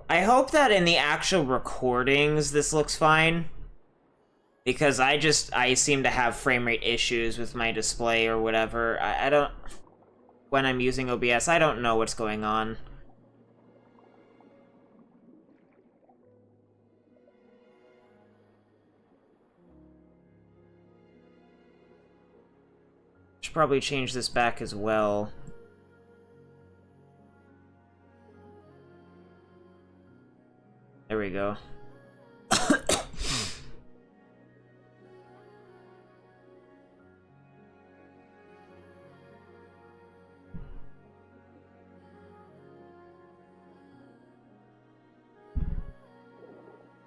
I hope that in the actual recordings this looks fine. Because I seem to have frame rate issues with my display or whatever. I don't... When I'm using OBS, I don't know what's going on. Should probably change this back as well. There we go.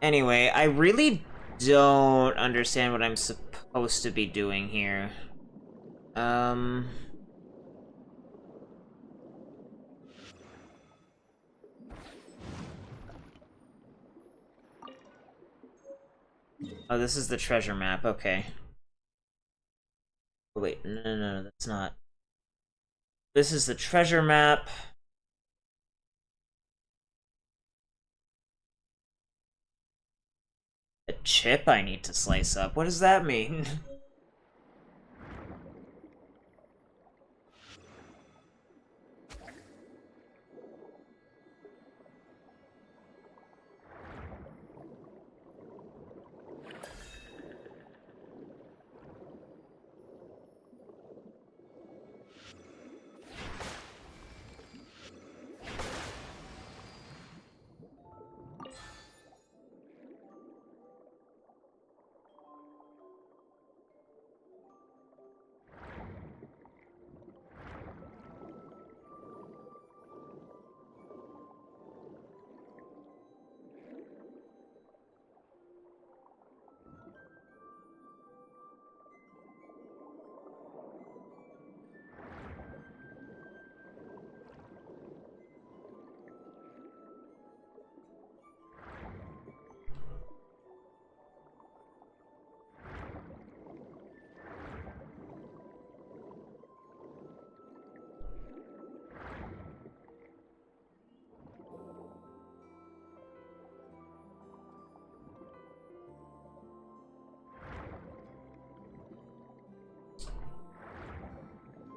Anyway, I really don't understand what I'm supposed to be doing here. Oh, this is the treasure map, okay. Oh, wait, no, that's not. This is the treasure map. A chip I need to slice up. What does that mean?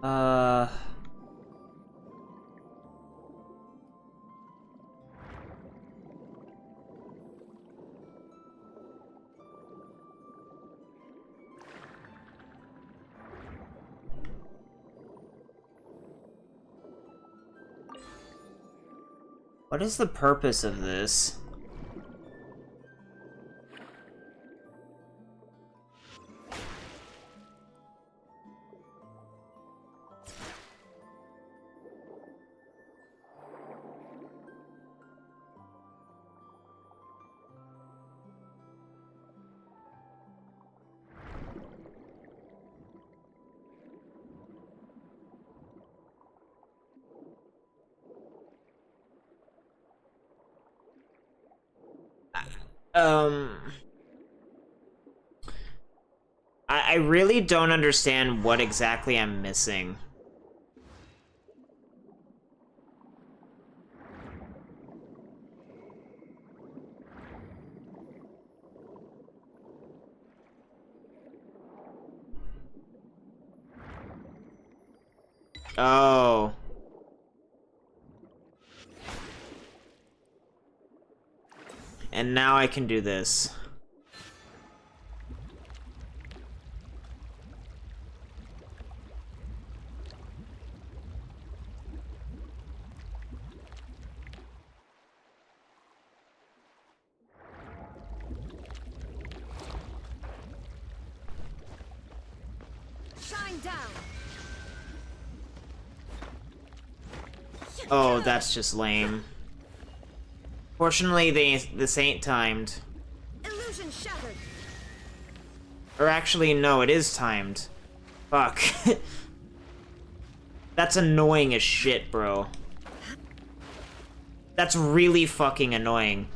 Uh... What is the purpose of this? Um... I really don't understand what exactly I'm missing. Oh. And now I can do this. Shine down. Oh, that's just lame. Fortunately, this ain't timed. Illusion shattered. Or actually, no, it is timed. Fuck. That's annoying as shit, bro. That's really fucking annoying.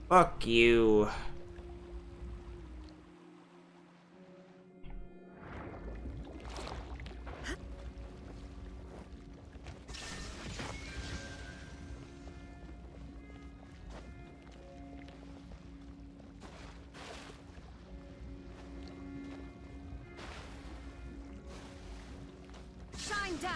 Fuck you. Shine down.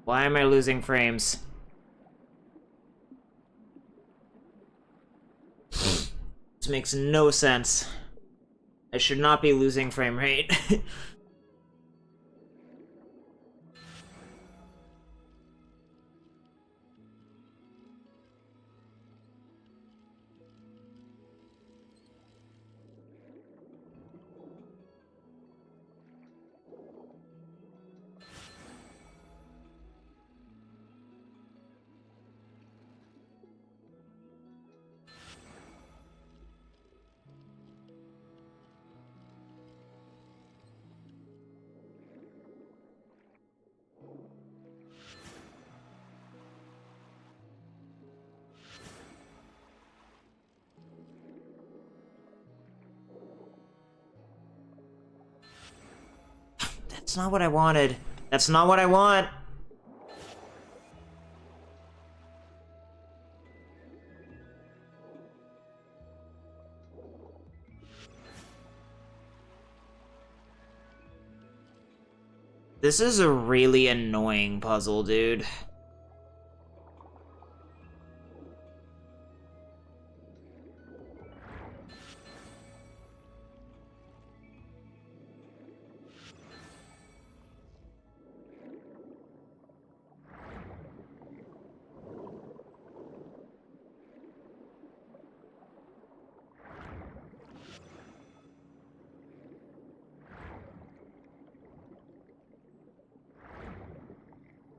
Why am I losing frames? This makes no sense. I should not be losing frame rate. That's not what I wanted. That's not what I want! This is a really annoying puzzle, dude.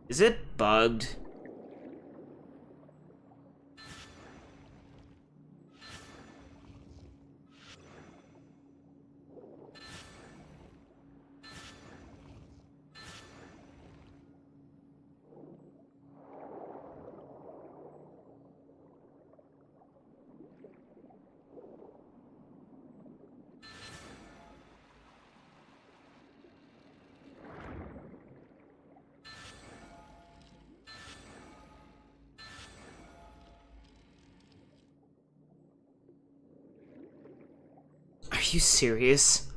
Is it bugged? Are you serious?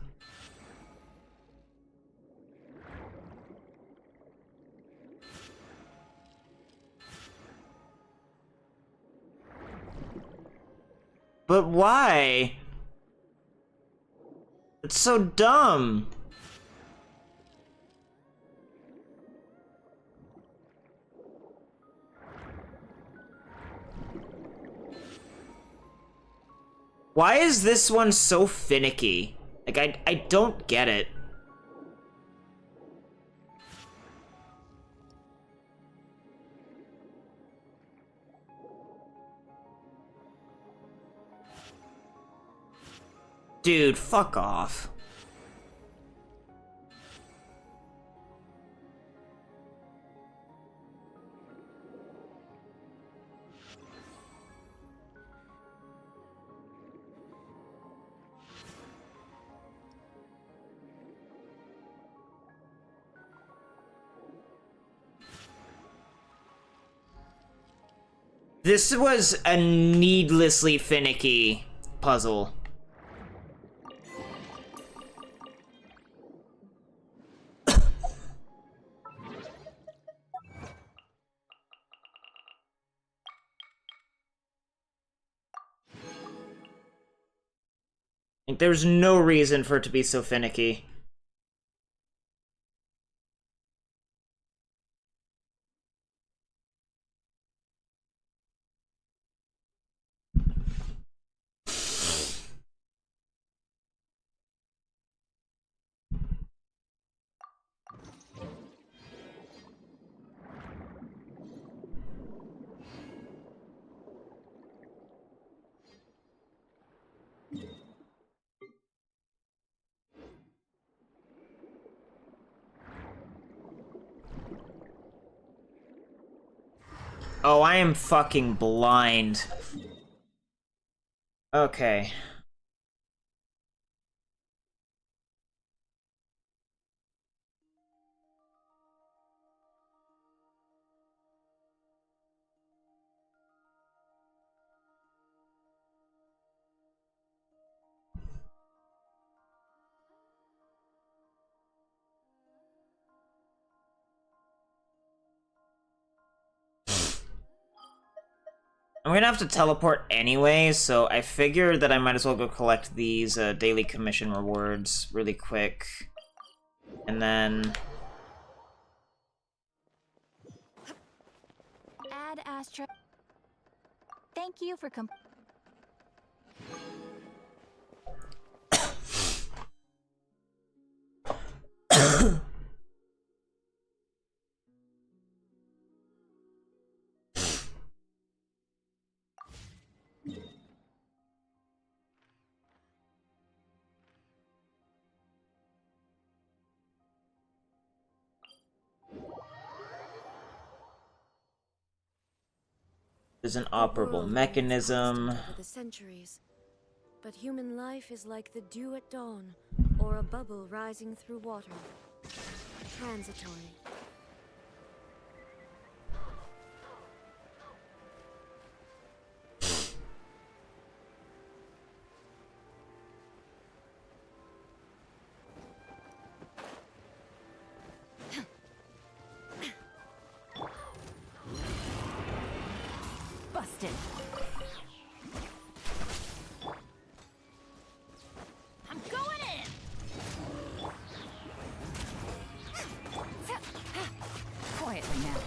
But why? It's so dumb. Why is this one so finicky? Like, I don't get it. Dude, fuck off. This was a needlessly finicky puzzle. Like, there's no reason for it to be so finicky. Oh, I am fucking blind. Okay. I'm gonna have to teleport anyway, so I figured that I might as well go collect these daily commission rewards really quick. And then... Add Astra. Thank you for There's an The operable world remains mechanism. constant over the centuries, but human life is like the dew at dawn, or a bubble rising through water. Transitory. Busted. I'm going in! Quietly now.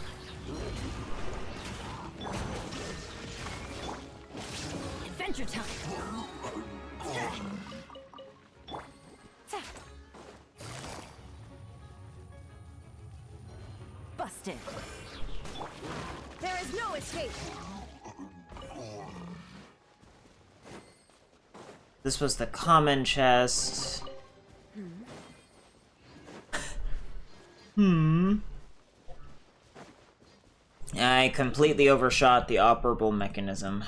Adventure time! Busted. There is no escape. This was the common chest. I completely overshot the operable mechanism.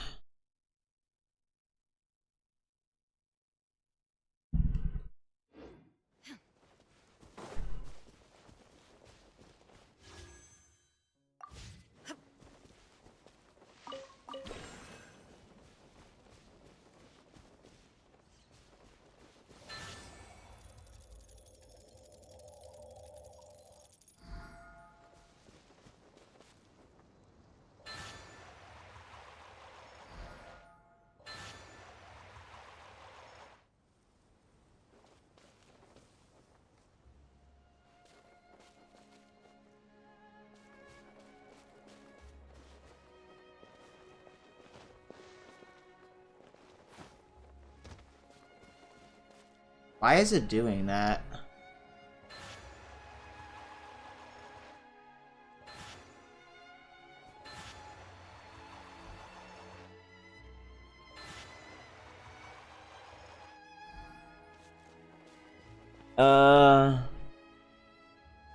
Why is it doing that?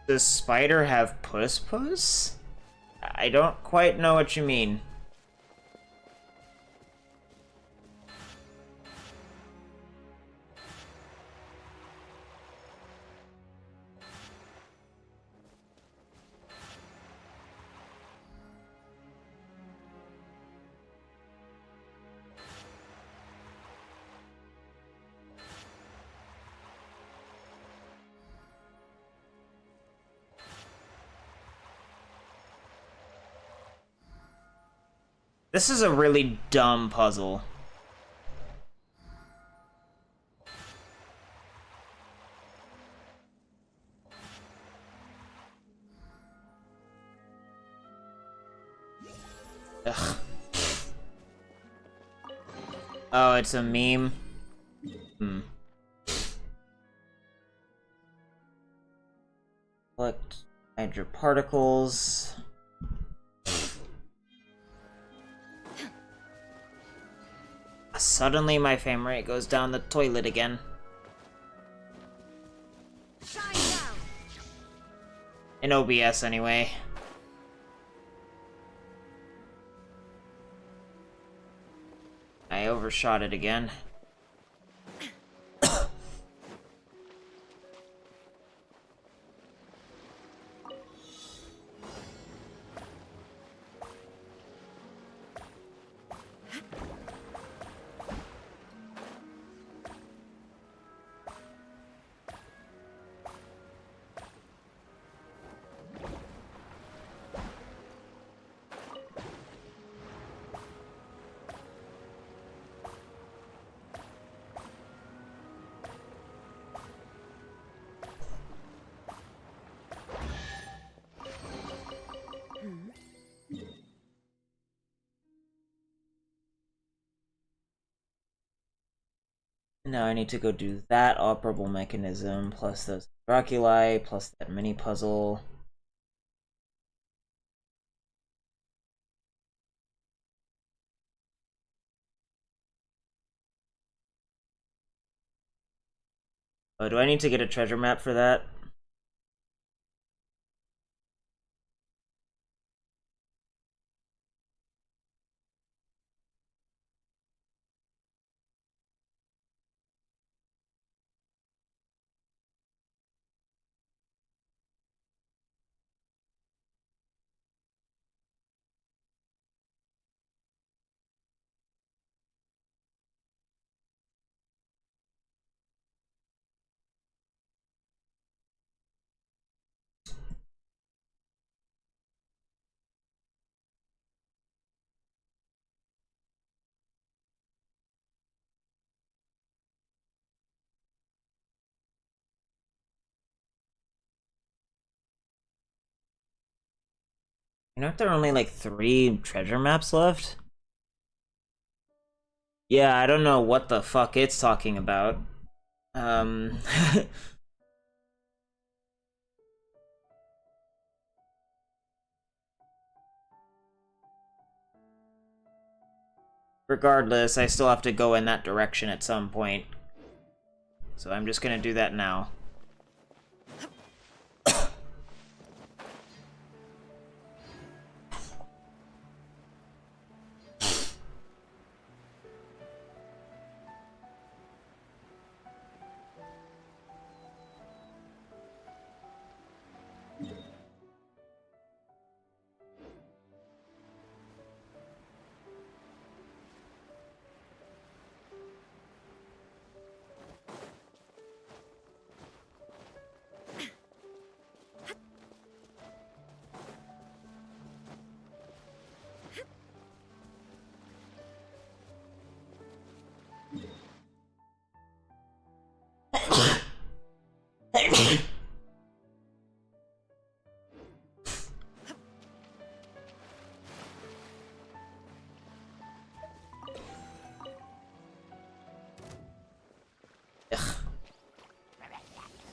Does Spider have puss puss? I don't quite know what you mean. This is a really dumb puzzle. Ugh. Oh, it's a meme? Collect hydroparticles. Suddenly my frame rate goes down the toilet again. Shine down. In OBS anyway. I overshot it again. Now I need to go do that operable mechanism, plus those Draculae, plus that mini puzzle. Oh, do I need to get a treasure map for that? You know, there are only like 3 treasure maps left? Yeah, I don't know what the fuck it's talking about. Regardless, I still have to go in that direction at some point. So I'm just gonna do that now.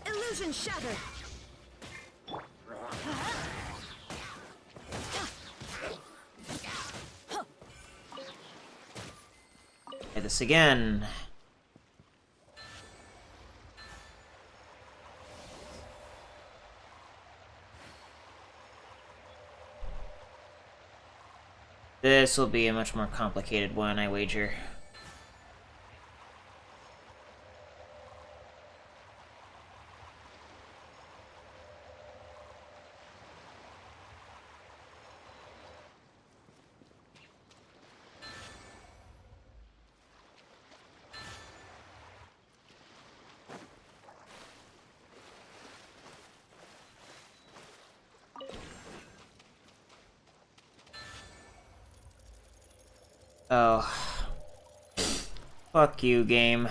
Illusion shattered. Try this again. This will be a much more complicated one, I wager. Oh. Fuck you, game.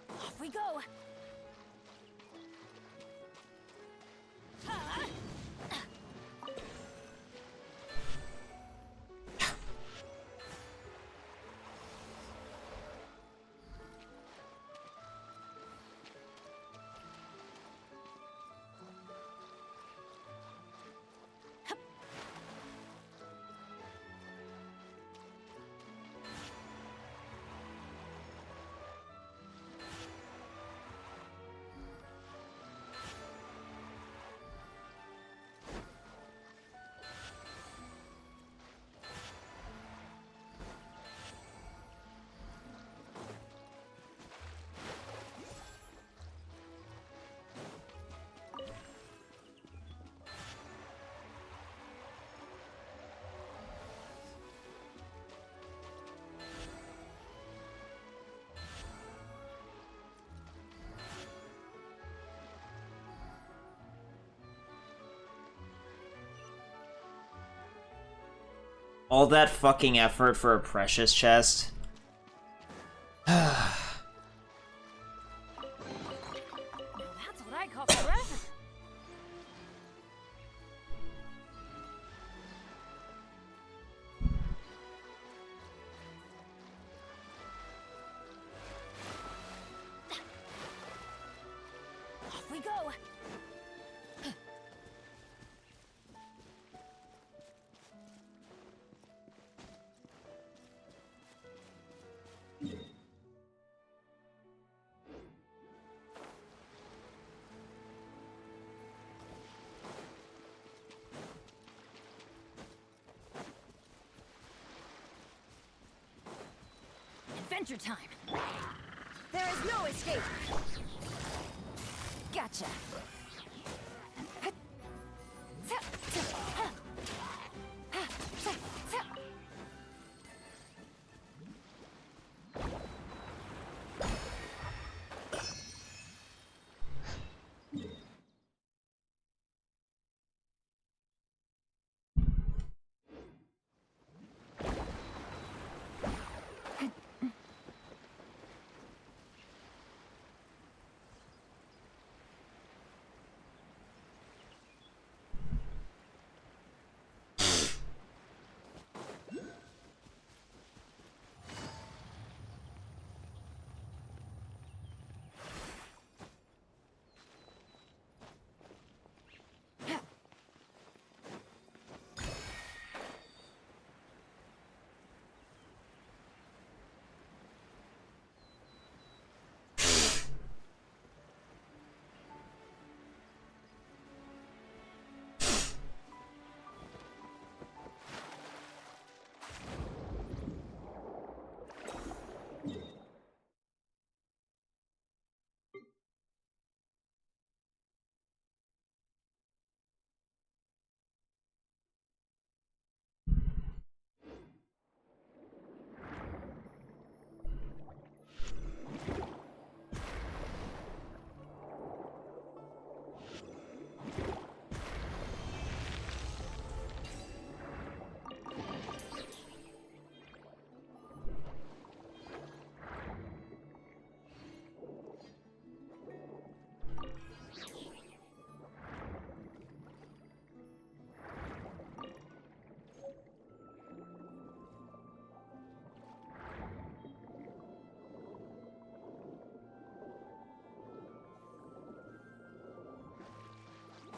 Off we go. All that fucking effort for a precious chest. Now that's what I call forever. Off we go. Adventure time. There is no escape. Gotcha.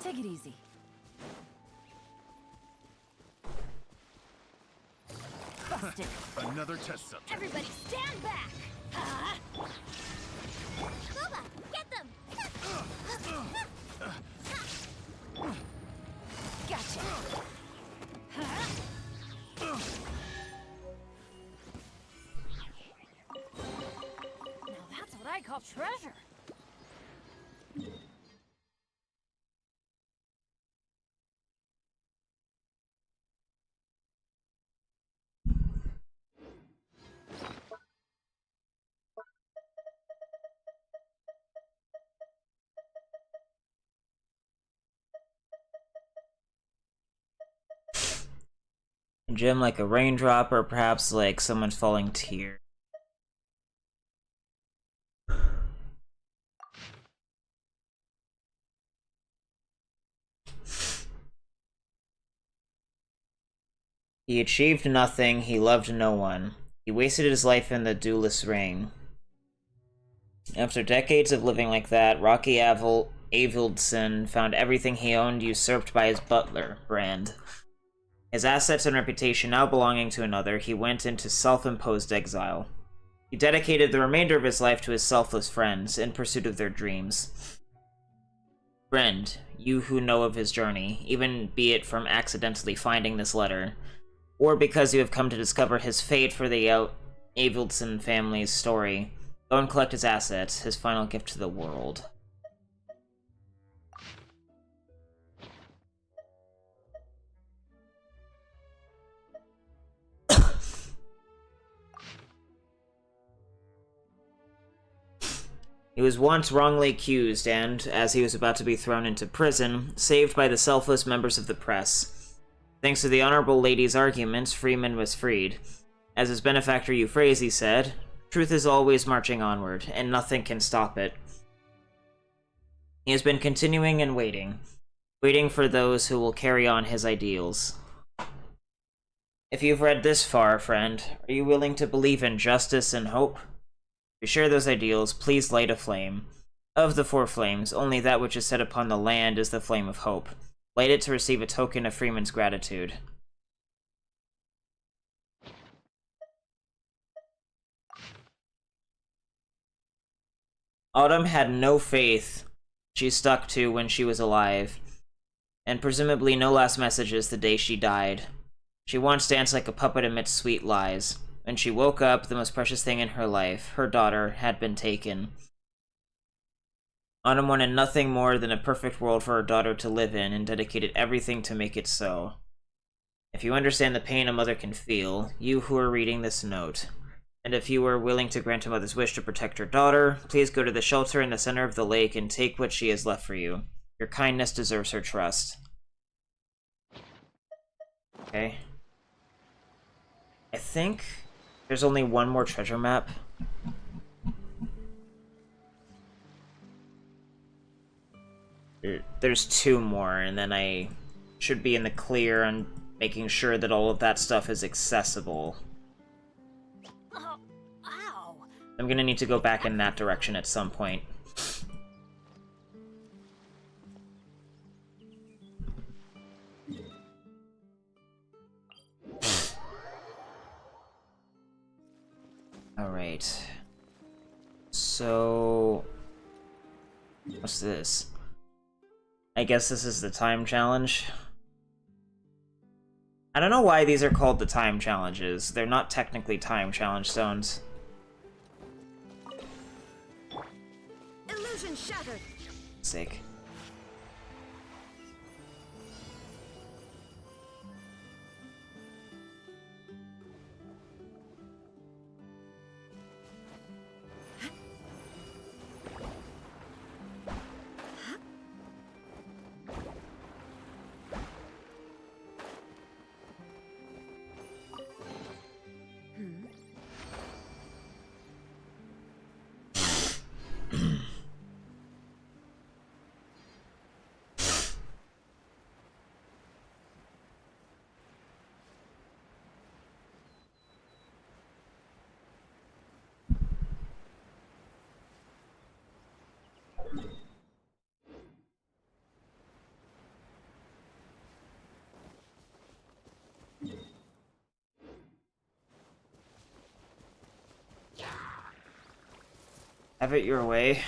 Take it easy. Busted. Another test subject. Everybody stand back! Boba, get them! Gotcha. Now that's what I call treasure. Gem like a raindrop, or perhaps like someone's falling tear. He achieved nothing, he loved no one. He wasted his life in the dewless rain. After decades of living like that, Rocky Avildsen found everything he owned usurped by his butler, Brand. His assets and reputation now belonging to another, he went into self-imposed exile. He dedicated the remainder of his life to his selfless friends, in pursuit of their dreams. Friend, you who know of his journey, even be it from accidentally finding this letter, or because you have come to discover his fate for the Avildsen family's story, go and collect his assets, his final gift to the world. He was once wrongly accused and, as he was about to be thrown into prison, saved by the selfless members of the press. Thanks to the Honorable Lady's arguments, Freeman was freed. As his benefactor Euphrasia said, "Truth is always marching onward, and nothing can stop it." He has been continuing and waiting for those who will carry on his ideals. If you've read this far, friend, are you willing to believe in justice and hope? To share those ideals, please light a flame. Of the 4 flames, only that which is set upon the land is the flame of hope. Light it to receive a token of Freeman's gratitude. Autumn had no faith she stuck to when she was alive, and presumably no last messages the day she died. She once danced like a puppet amidst sweet lies. When she woke up, the most precious thing in her life, her daughter, had been taken. Autumn wanted nothing more than a perfect world for her daughter to live in, and dedicated everything to make it so. If you understand the pain a mother can feel, you who are reading this note, and if you are willing to grant a mother's wish to protect her daughter, please go to the shelter in the center of the lake and take what she has left for you. Your kindness deserves her trust. Okay. I think there's only one more treasure map. There's 2 more, and then I should be in the clear on making sure that all of that stuff is accessible. Ow! I'm gonna need to go back in that direction at some point. Alright. So... what's this? I guess this is the time challenge. I don't know why these are called the time challenges. They're not technically time challenge stones. Illusion shattered. Sick. Have it your way.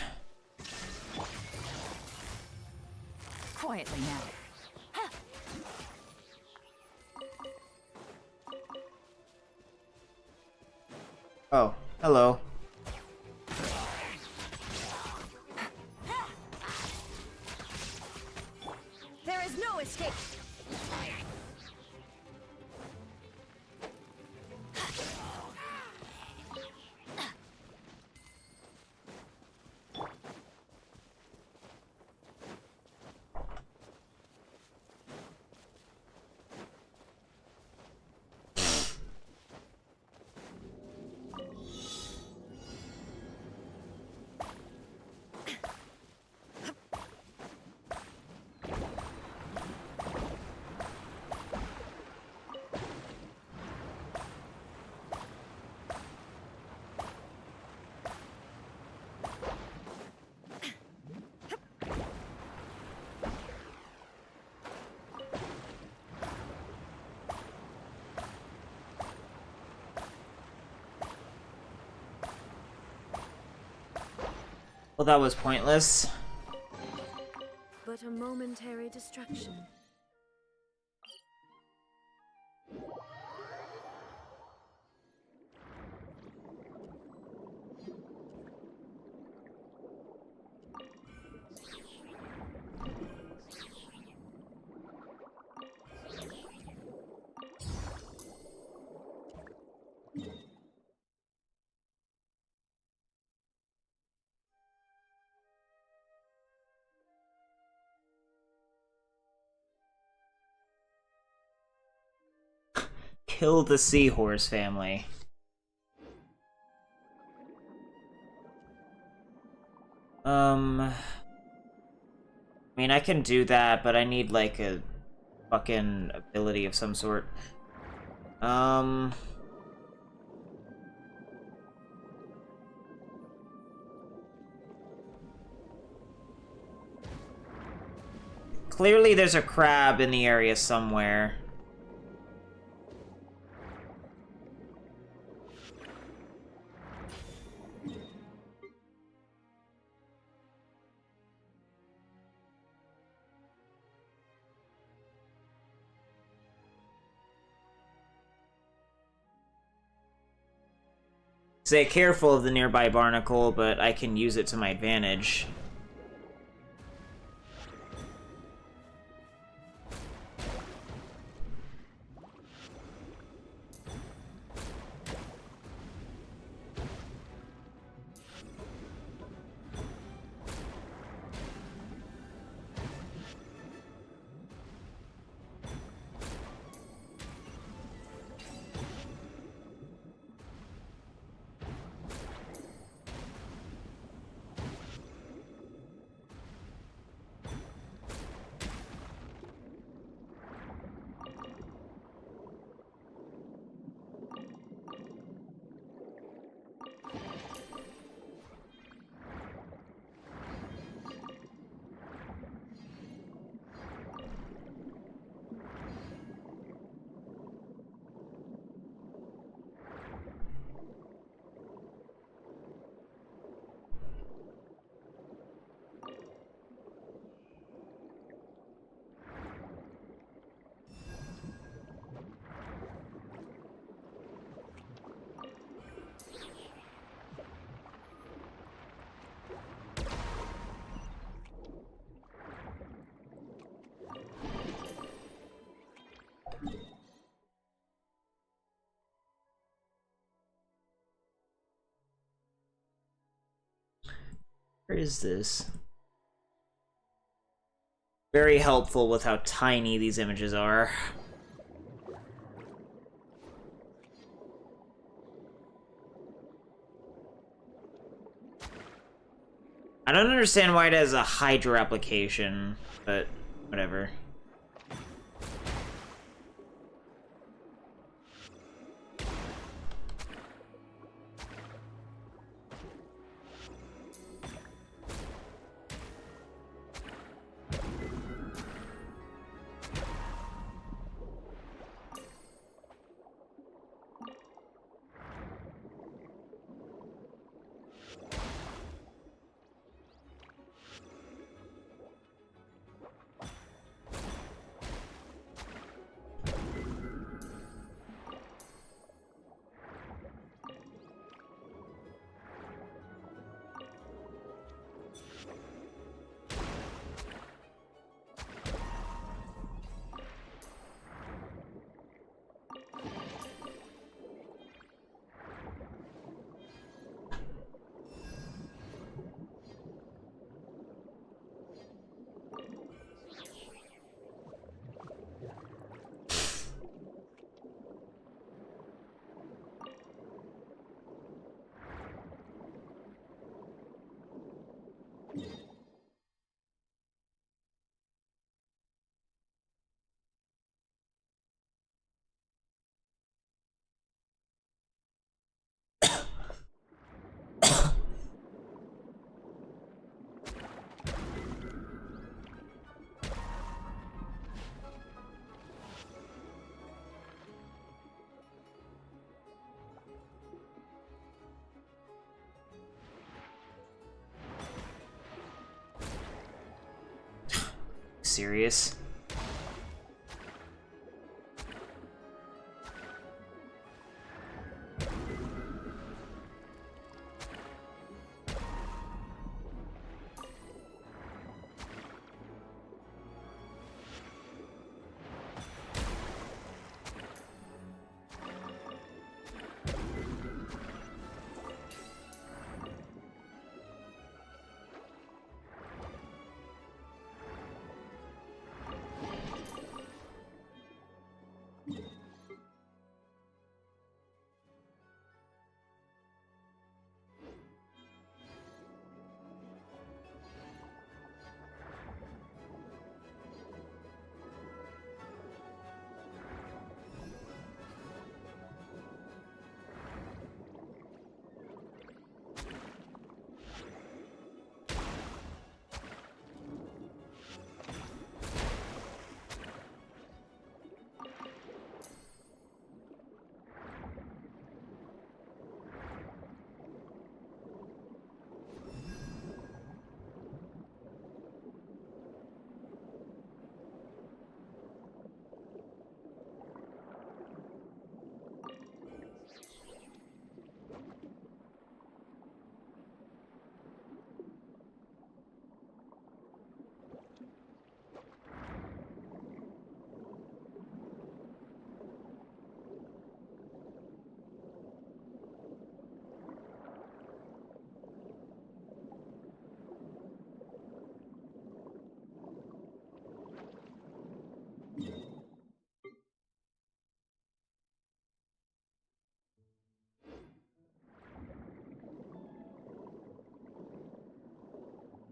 Quietly now. Oh, hello. There is no escape. Well, that was pointless. But a momentary distraction. Kill the seahorse family. I mean, I can do that, but I need, like, a fucking ability of some sort. Clearly there's a crab in the area somewhere. Say careful of the nearby barnacle, but I can use it to my advantage. Where is this? Very helpful with how tiny these images are. I don't understand why it has a Hydra application, but whatever. serious.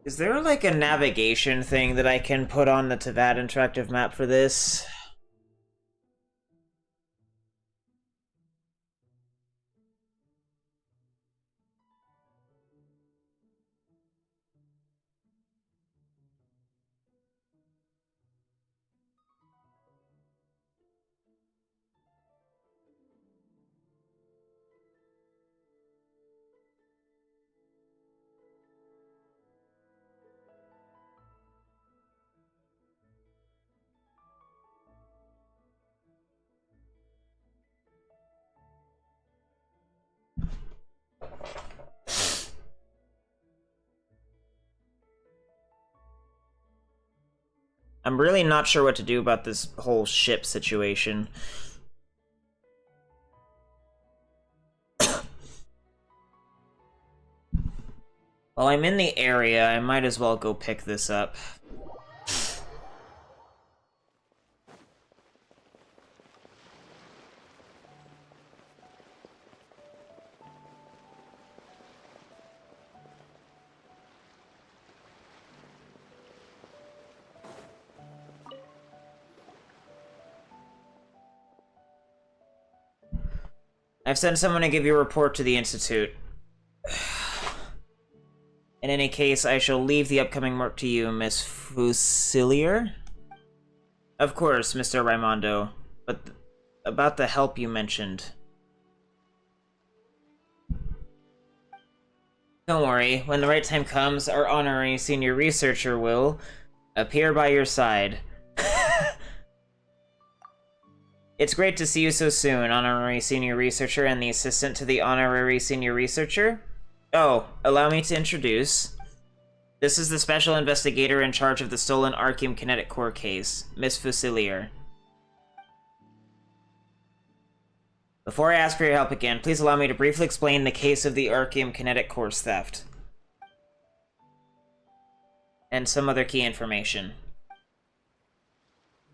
Is there like a navigation thing that I can put on the Tavad interactive map for this? I'm really not sure what to do about this whole ship situation. While I'm in the area, I might as well go pick this up. I've sent someone to give you a report to the Institute. In any case, I shall leave the upcoming work to you, Miss Fusilier. Of course, Mr. Raimondo, but about the help you mentioned. Don't worry, when the right time comes, our honorary senior researcher will appear by your side. It's great to see you so soon, honorary senior researcher and the assistant to the honorary senior researcher. Oh, allow me to introduce. This is the special investigator in charge of the stolen Arceum Kinetic Core case, Miss Fusilier. Before I ask for your help again, please allow me to briefly explain the case of the Arceum Kinetic Core's theft. And some other key information.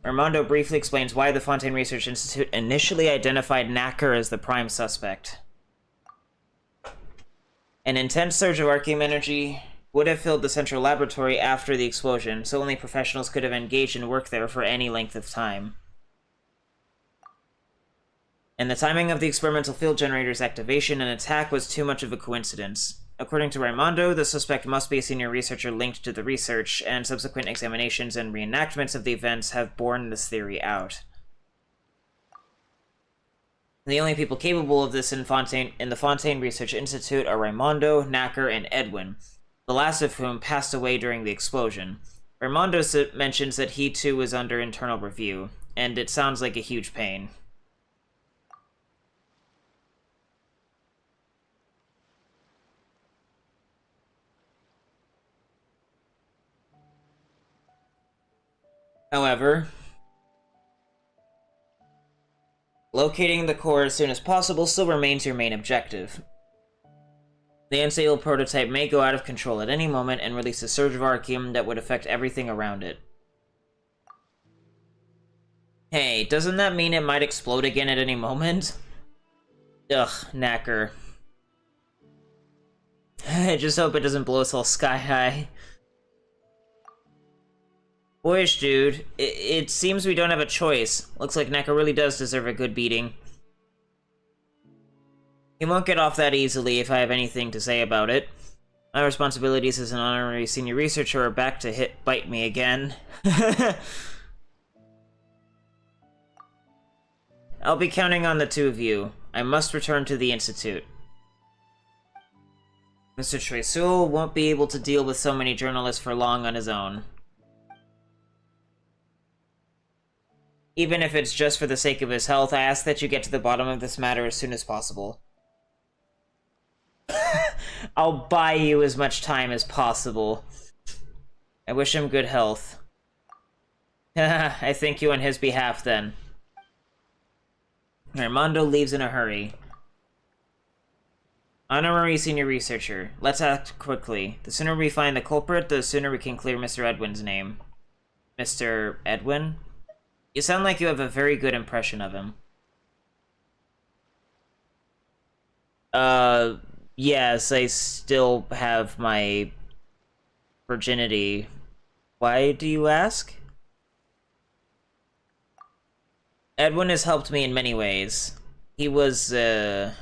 Armando briefly explains why the Fontaine Research Institute initially identified Knacker as the prime suspect. An intense surge of Arceum energy would have filled the central laboratory after the explosion, so only professionals could have engaged in work there for any length of time. And the timing of the experimental field generator's activation and attack was too much of a coincidence. According to Raimondo, the suspect must be a senior researcher linked to the research, and subsequent examinations and reenactments of the events have borne this theory out. The only people capable of this in the Fontaine Research Institute are Raimondo, Knacker, and Edwin, the last of whom passed away during the explosion. Raimondo mentions that he too is under internal review, and it sounds like a huge pain. However, locating the core as soon as possible still remains your main objective. The unstable prototype may go out of control at any moment and release a surge of Arceum that would affect everything around it. Hey, doesn't that mean it might explode again at any moment? Ugh, knacker. I just hope it doesn't blow us all sky high. Boyish dude, it seems we don't have a choice. Looks like Knacker really does deserve a good beating. He won't get off that easily if I have anything to say about it. My responsibilities as an honorary senior researcher are back to bite me again. I'll be counting on the two of you. I must return to the Institute. Mr. Tresul won't be able to deal with so many journalists for long on his own. Even if it's just for the sake of his health, I ask that you get to the bottom of this matter as soon as possible. I'll buy you as much time as possible. I wish him good health. I thank you on his behalf, then. Armando leaves in a hurry. Honorary Senior Researcher. Let's act quickly. The sooner we find the culprit, the sooner we can clear Mr. Edwin's name. Mr. Edwin? You sound like you have a very good impression of him. Yes, I still have my virginity. Why do you ask? Edwin has helped me in many ways. He was a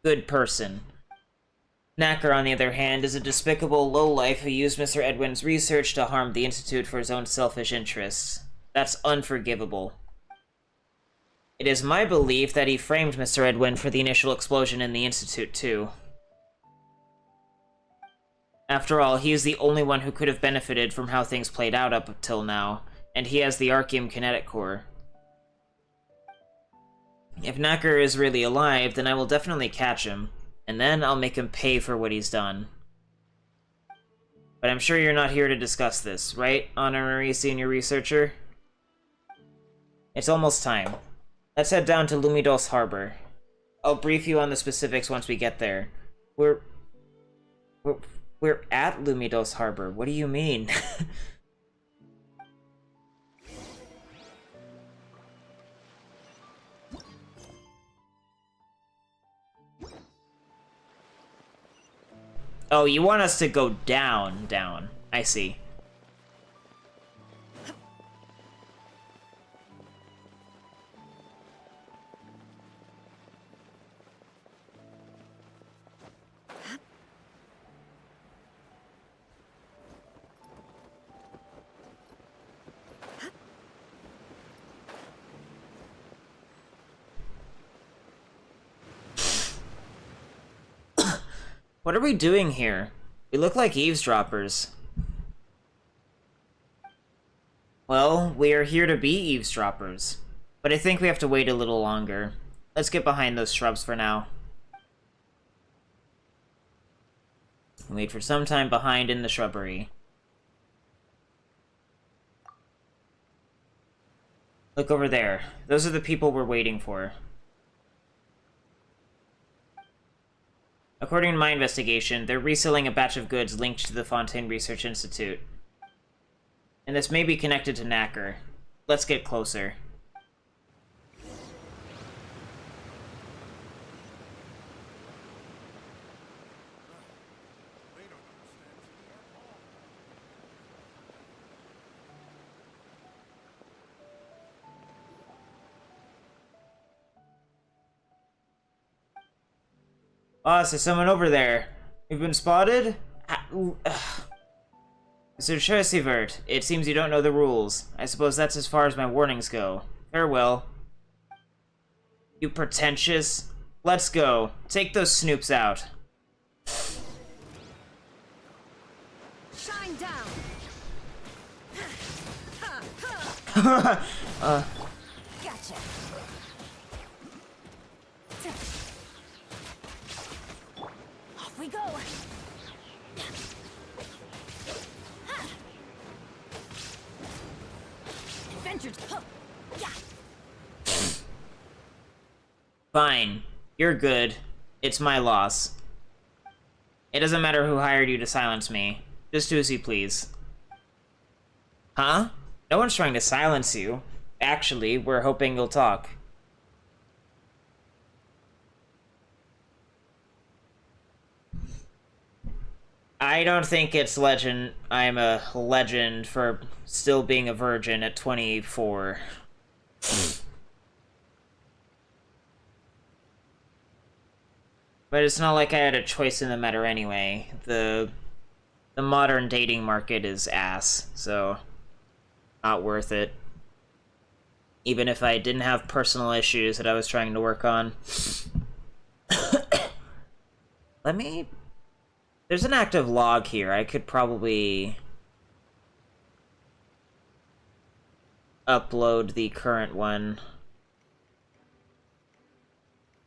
good person. Knacker, on the other hand, is a despicable lowlife who used Mr. Edwin's research to harm the Institute for his own selfish interests. That's unforgivable. It is my belief that he framed Mr. Edwin for the initial explosion in the Institute, too. After all, he is the only one who could have benefited from how things played out up till now, and he has the Arceum kinetic core. If Knacker is really alive, then I will definitely catch him, and then I'll make him pay for what he's done. But I'm sure you're not here to discuss this, right, Honorary Senior Researcher? It's almost time. Let's head down to Lumidos Harbor. I'll brief you on the specifics once we get there. We're at Lumidos Harbor. What do you mean? Oh, you want us to go down. I see. What are we doing here? We look like eavesdroppers. Well, we are here to be eavesdroppers. But I think we have to wait a little longer. Let's get behind those shrubs for now. Wait for some time behind in the shrubbery. Look over there. Those are the people we're waiting for. According to my investigation, they're reselling a batch of goods linked to the Fontaine Research Institute. And this may be connected to Knacker. Let's get closer. Boss, there's someone over there. You've been spotted? Mr. Chersivert, it seems you don't know the rules. I suppose that's as far as my warnings go. Farewell. You pretentious. Let's go. Take those snoops out. Shine down. Gotcha. Off we go. Adventures. Yeah. Fine. You're good. It's my loss. It doesn't matter who hired you to silence me. Just do as you please. Huh? No one's trying to silence you. Actually, we're hoping you'll talk. I don't think it's legend. I'm a legend for still being a virgin at 24. But it's not like I had a choice in the matter anyway. The modern dating market is ass, so not worth it. Even if I didn't have personal issues that I was trying to work on. Let me... There's an active log here. I could probably upload the current one.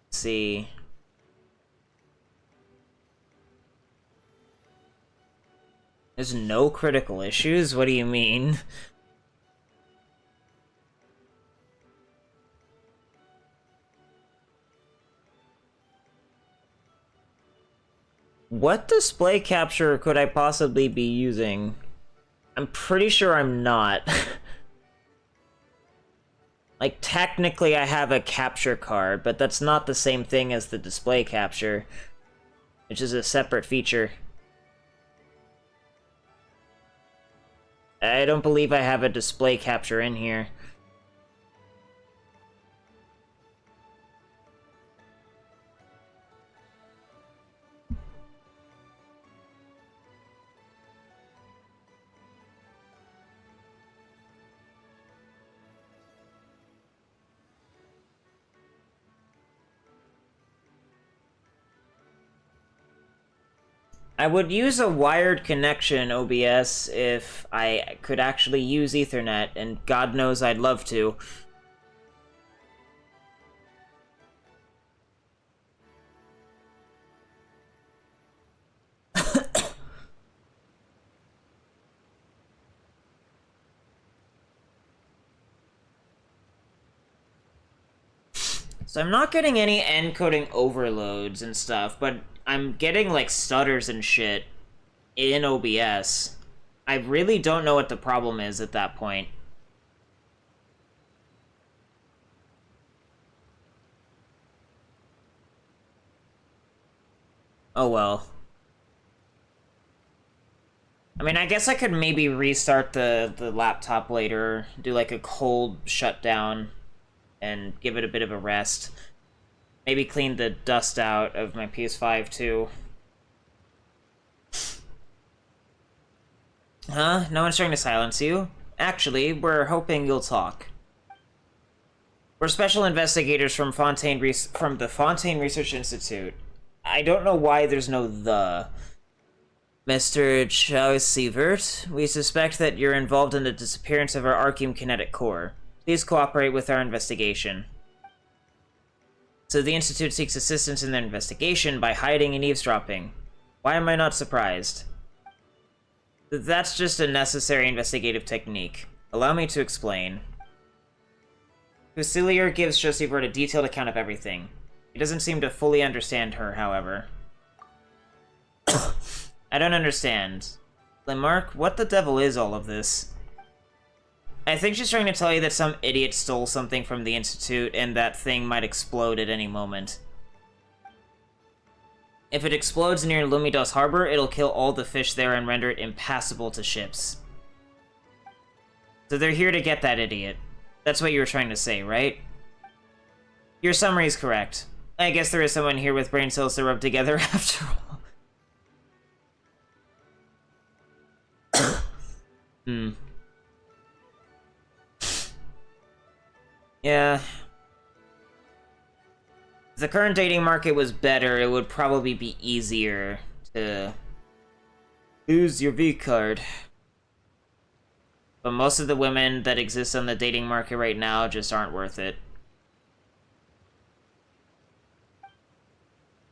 Let's see. There's no critical issues? What do you mean? What display capture could I possibly be using? I'm pretty sure I'm not. Like, technically I have a capture card, but that's not the same thing as the display capture, which is a separate feature. I don't believe I have a display capture in here. I would use a wired connection OBS if I could actually use Ethernet, and God knows I'd love to. So I'm not getting any encoding overloads and stuff, but I'm getting, like, stutters and shit in OBS. I really don't know what the problem is at that point. Oh well. I mean, I guess I could maybe restart the laptop later, do like a cold shutdown, and give it a bit of a rest. Maybe clean the dust out of my PS5 too. Huh? No one's trying to silence you? Actually, we're hoping you'll talk. We're special investigators from the Fontaine Research Institute. I don't know why there's no the. Mr. Sievert, we suspect that you're involved in the disappearance of our Archeum kinetic core. Please cooperate with our investigation. So the Institute seeks assistance in their investigation by hiding and eavesdropping. Why am I not surprised? That's just a necessary investigative technique. Allow me to explain. Fusilier gives Josivert a detailed account of everything. He doesn't seem to fully understand her, however. I don't understand. Lemark, what the devil is all of this? I think she's trying to tell you that some idiot stole something from the Institute and that thing might explode at any moment. If it explodes near Lumidos Harbor, it'll kill all the fish there and render it impassable to ships. So they're here to get that idiot. That's what you were trying to say, right? Your summary is correct. I guess there is someone here with brain cells to rub together after all. Yeah. If the current dating market was better, it would probably be easier to use your V card. But most of the women that exist on the dating market right now just aren't worth it.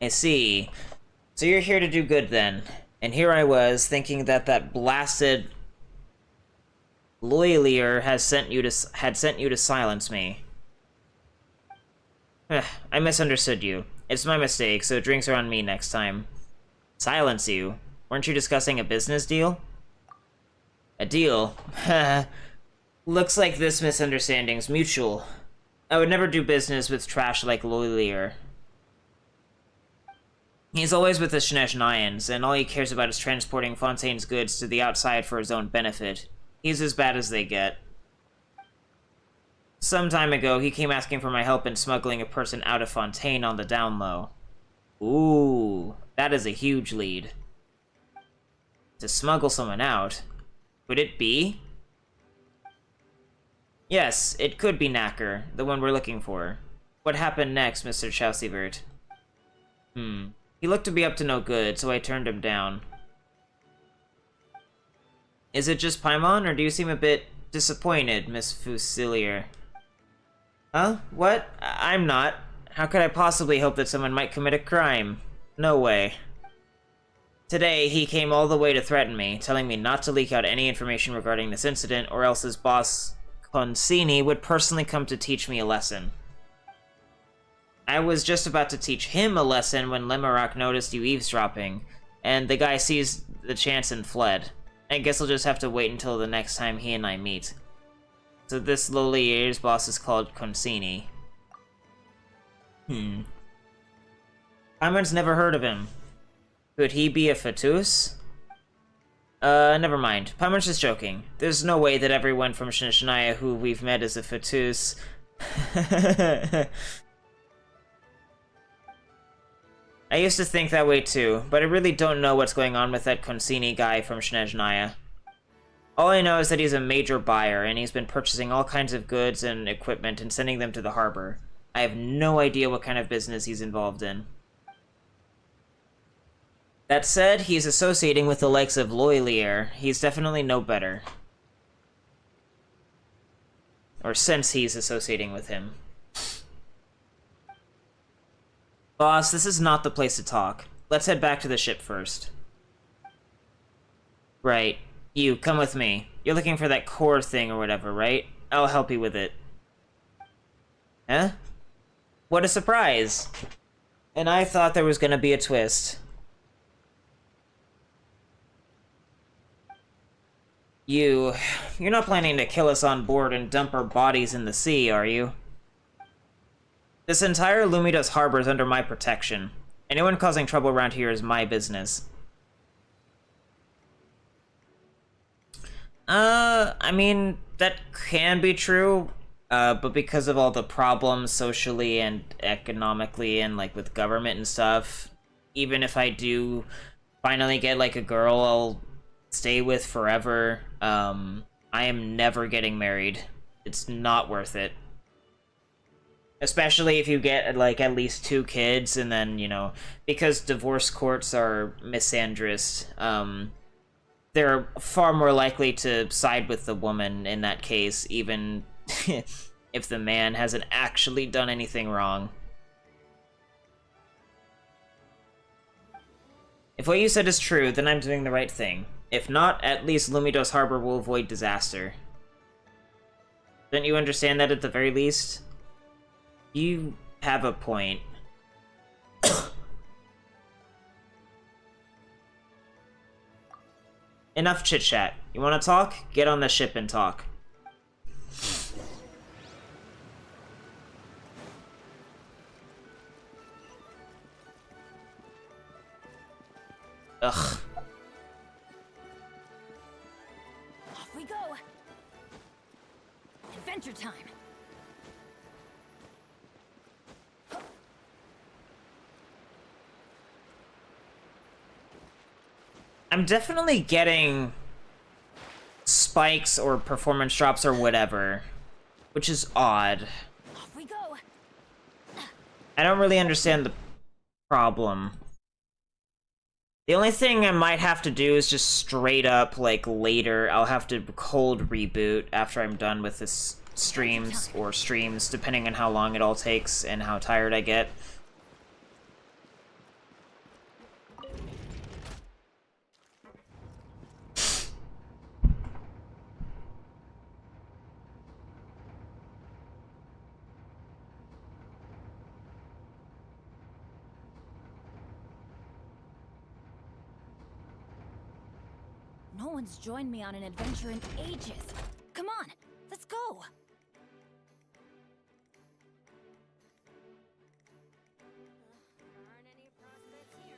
I see. So you're here to do good then. And here I was, thinking that that blasted Loyalier had sent you to silence me. I misunderstood you. It's my mistake, so drinks are on me next time. Silence you? Weren't you discussing a business deal? A deal? Looks like this misunderstanding's mutual. I would never do business with trash like Loyalier. He's always with the Snezhnayans, and all he cares about is transporting Fontaine's goods to the outside for his own benefit. He's as bad as they get. Some time ago, he came asking for my help in smuggling a person out of Fontaine on the down low. Ooh, that is a huge lead. To smuggle someone out? Could it be? Yes, it could be Knacker, the one we're looking for. What happened next, Mr. Chausievert? He looked to be up to no good, so I turned him down. Is it just Paimon, or do you seem a bit disappointed, Miss Fusilier? Huh? What? I'm not. How could I possibly hope that someone might commit a crime? No way. Today, he came all the way to threaten me, telling me not to leak out any information regarding this incident, or else his boss, Consini, would personally come to teach me a lesson. I was just about to teach him a lesson when Lemurak noticed you eavesdropping, and the guy seized the chance and fled. I guess I'll just have to wait until the next time he and I meet. So this Lolier's boss is called Consini. Paimon's never heard of him. Could he be a Fatus? Never mind. Paimon's just joking. There's no way that everyone from Snezhnaya who we've met is a Fatus. I used to think that way too, but I really don't know what's going on with that Consini guy from Snezhnaya. All I know is that he's a major buyer, and he's been purchasing all kinds of goods and equipment and sending them to the harbor. I have no idea what kind of business he's involved in. That said, he's associating with the likes of Loyalier. He's definitely no better. Or since he's associating with him. Boss, this is not the place to talk. Let's head back to the ship first. Right. You, come with me. You're looking for that core thing or whatever, right? I'll help you with it. Huh? What a surprise! And I thought there was gonna be a twist. You're not planning to kill us on board and dump our bodies in the sea, are you? This entire Lumidos harbor is under my protection. Anyone causing trouble around here is my business. I mean, that can be true, but because of all the problems socially and economically and, like, with government and stuff, even if I do finally get, like, a girl I'll stay with forever, I am never getting married. It's not worth it. Especially if you get, like, at least 2 kids, and then, you know, because divorce courts are misandrist, they're far more likely to side with the woman in that case, even if the man hasn't actually done anything wrong. If what you said is true, then I'm doing the right thing. If not, at least Lumidos Harbor will avoid disaster. Don't you understand that at the very least? You have a point. Enough chit-chat. You wanna talk? Get on the ship and talk. Ugh. Off we go. Adventure time. I'm definitely getting spikes or performance drops or whatever, which is odd. Off we go. I don't really understand the problem. The only thing I might have to do is just straight up, like, later, I'll have to cold reboot after I'm done with this streams, depending on how long it all takes and how tired I get. No one's joined me on an adventure in ages. Come on, let's go. Aren't any prospects here.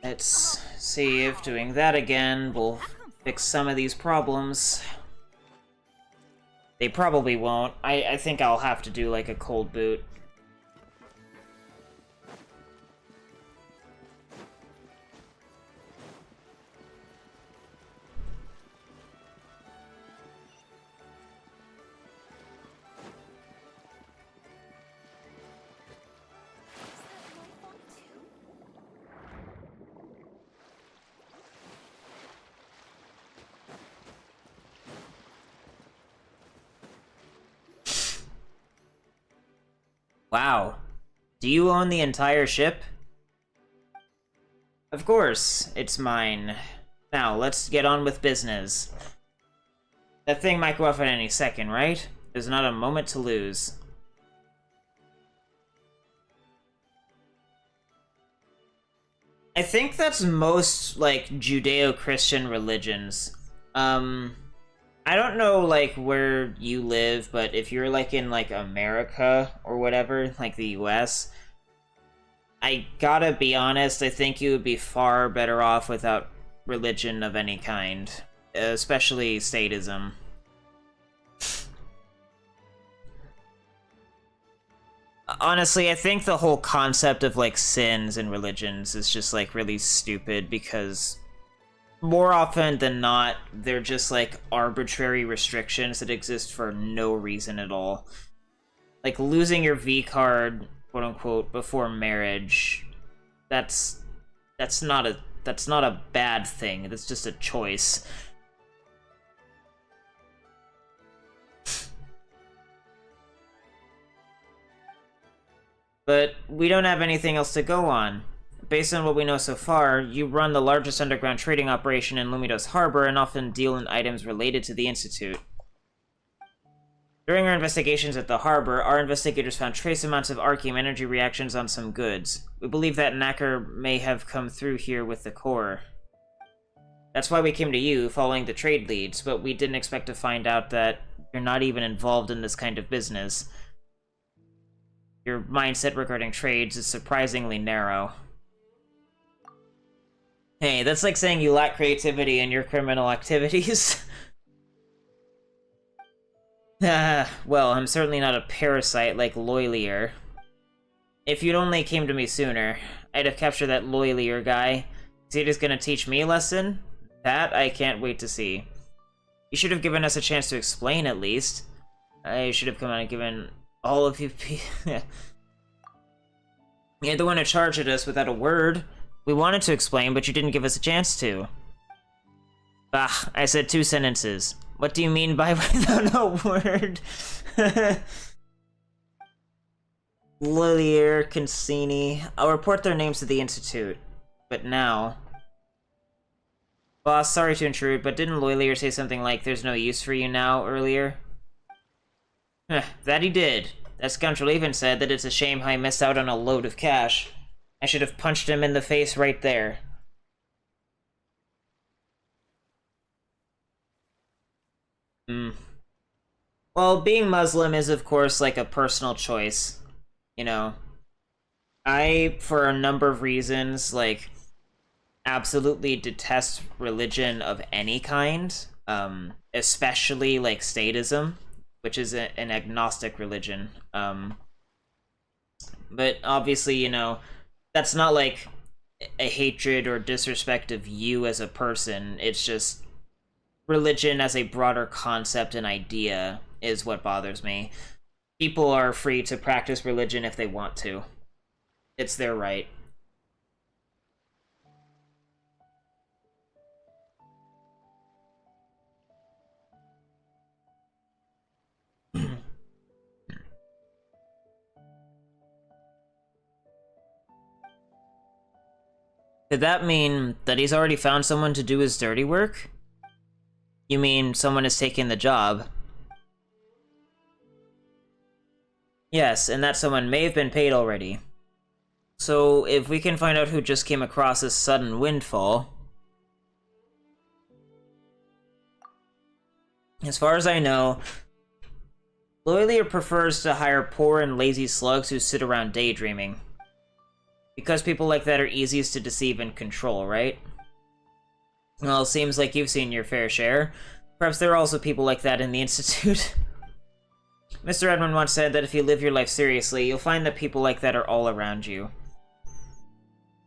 Let's see if doing that again will fix some of these problems. They probably won't. I think I'll have to do, like, a cold boot. Wow. Do you own the entire ship? Of course, it's mine. Now, let's get on with business. That thing might go off at any second, right? There's not a moment to lose. I think that's most, like, Judeo-Christian religions. I don't know, like, where you live, but if you're, like, in, like, America or whatever, like the US, I gotta be honest, I think you would be far better off without religion of any kind, especially statism. Honestly, I think the whole concept of, like, sins and religions is just, like, really stupid, because more often than not, they're just, like, arbitrary restrictions that exist for no reason at all. Like, losing your V-card, quote-unquote, before marriage, that's not a bad thing, that's just a choice. But we don't have anything else to go on. Based on what we know so far, you run the largest underground trading operation in Lumidos Harbor and often deal in items related to the Institute. During our investigations at the harbor, our investigators found trace amounts of arcane energy reactions on some goods. We believe that Knacker may have come through here with the core. That's why we came to you, following the trade leads, but we didn't expect to find out that you're not even involved in this kind of business. Your mindset regarding trades is surprisingly narrow. Hey, that's like saying you lack creativity in your criminal activities. Well, I'm certainly not a parasite like Loylier. If you'd only came to me sooner, I'd have captured that Loylier guy. Is he just gonna teach me a lesson? That I can't wait to see. You should have given us a chance to explain, at least. I should have come out and given all of you... You're the one who charged us without a word. We wanted to explain, but you didn't give us a chance to. Bah, I said 2 sentences. What do you mean by without a word? Lilier, Consini. I'll report their names to the Institute. But now... Boss, sorry to intrude, but didn't Loylier say something like, there's no use for you now, earlier? That he did. That scoundrel even said that it's a shame how I missed out on a load of cash. I should have punched him in the face right there. Well, being Muslim is, of course, like a personal choice. You know, I, for a number of reasons, like, absolutely detest religion of any kind, especially, like, statism, which is an agnostic religion. But obviously, you know, that's not, like, a hatred or disrespect of you as a person. It's just religion as a broader concept and idea is what bothers me. People are free to practice religion if they want to. It's their right. Did that mean that he's already found someone to do his dirty work? You mean someone has taken the job? Yes, and that someone may have been paid already. So, if we can find out who just came across this sudden windfall... As far as I know, Loyalier prefers to hire poor and lazy slugs who sit around daydreaming. Because people like that are easiest to deceive and control, right? Well, it seems like you've seen your fair share. Perhaps there are also people like that in the Institute. Mr. Edmund once said that if you live your life seriously, you'll find that people like that are all around you.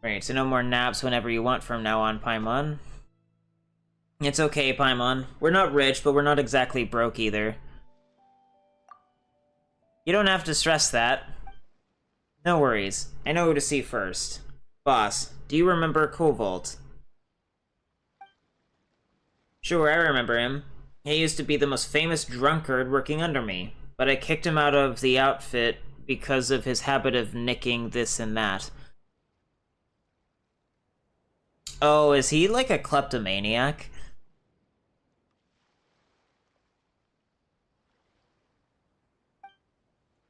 Right, so no more naps whenever you want from now on, Paimon. It's okay, Paimon. We're not rich, but we're not exactly broke either. You don't have to stress that. No worries. I know who to see first. Boss, do you remember Kobold? Sure, I remember him. He used to be the most famous drunkard working under me, but I kicked him out of the outfit because of his habit of nicking this and that. Oh, is he like a kleptomaniac?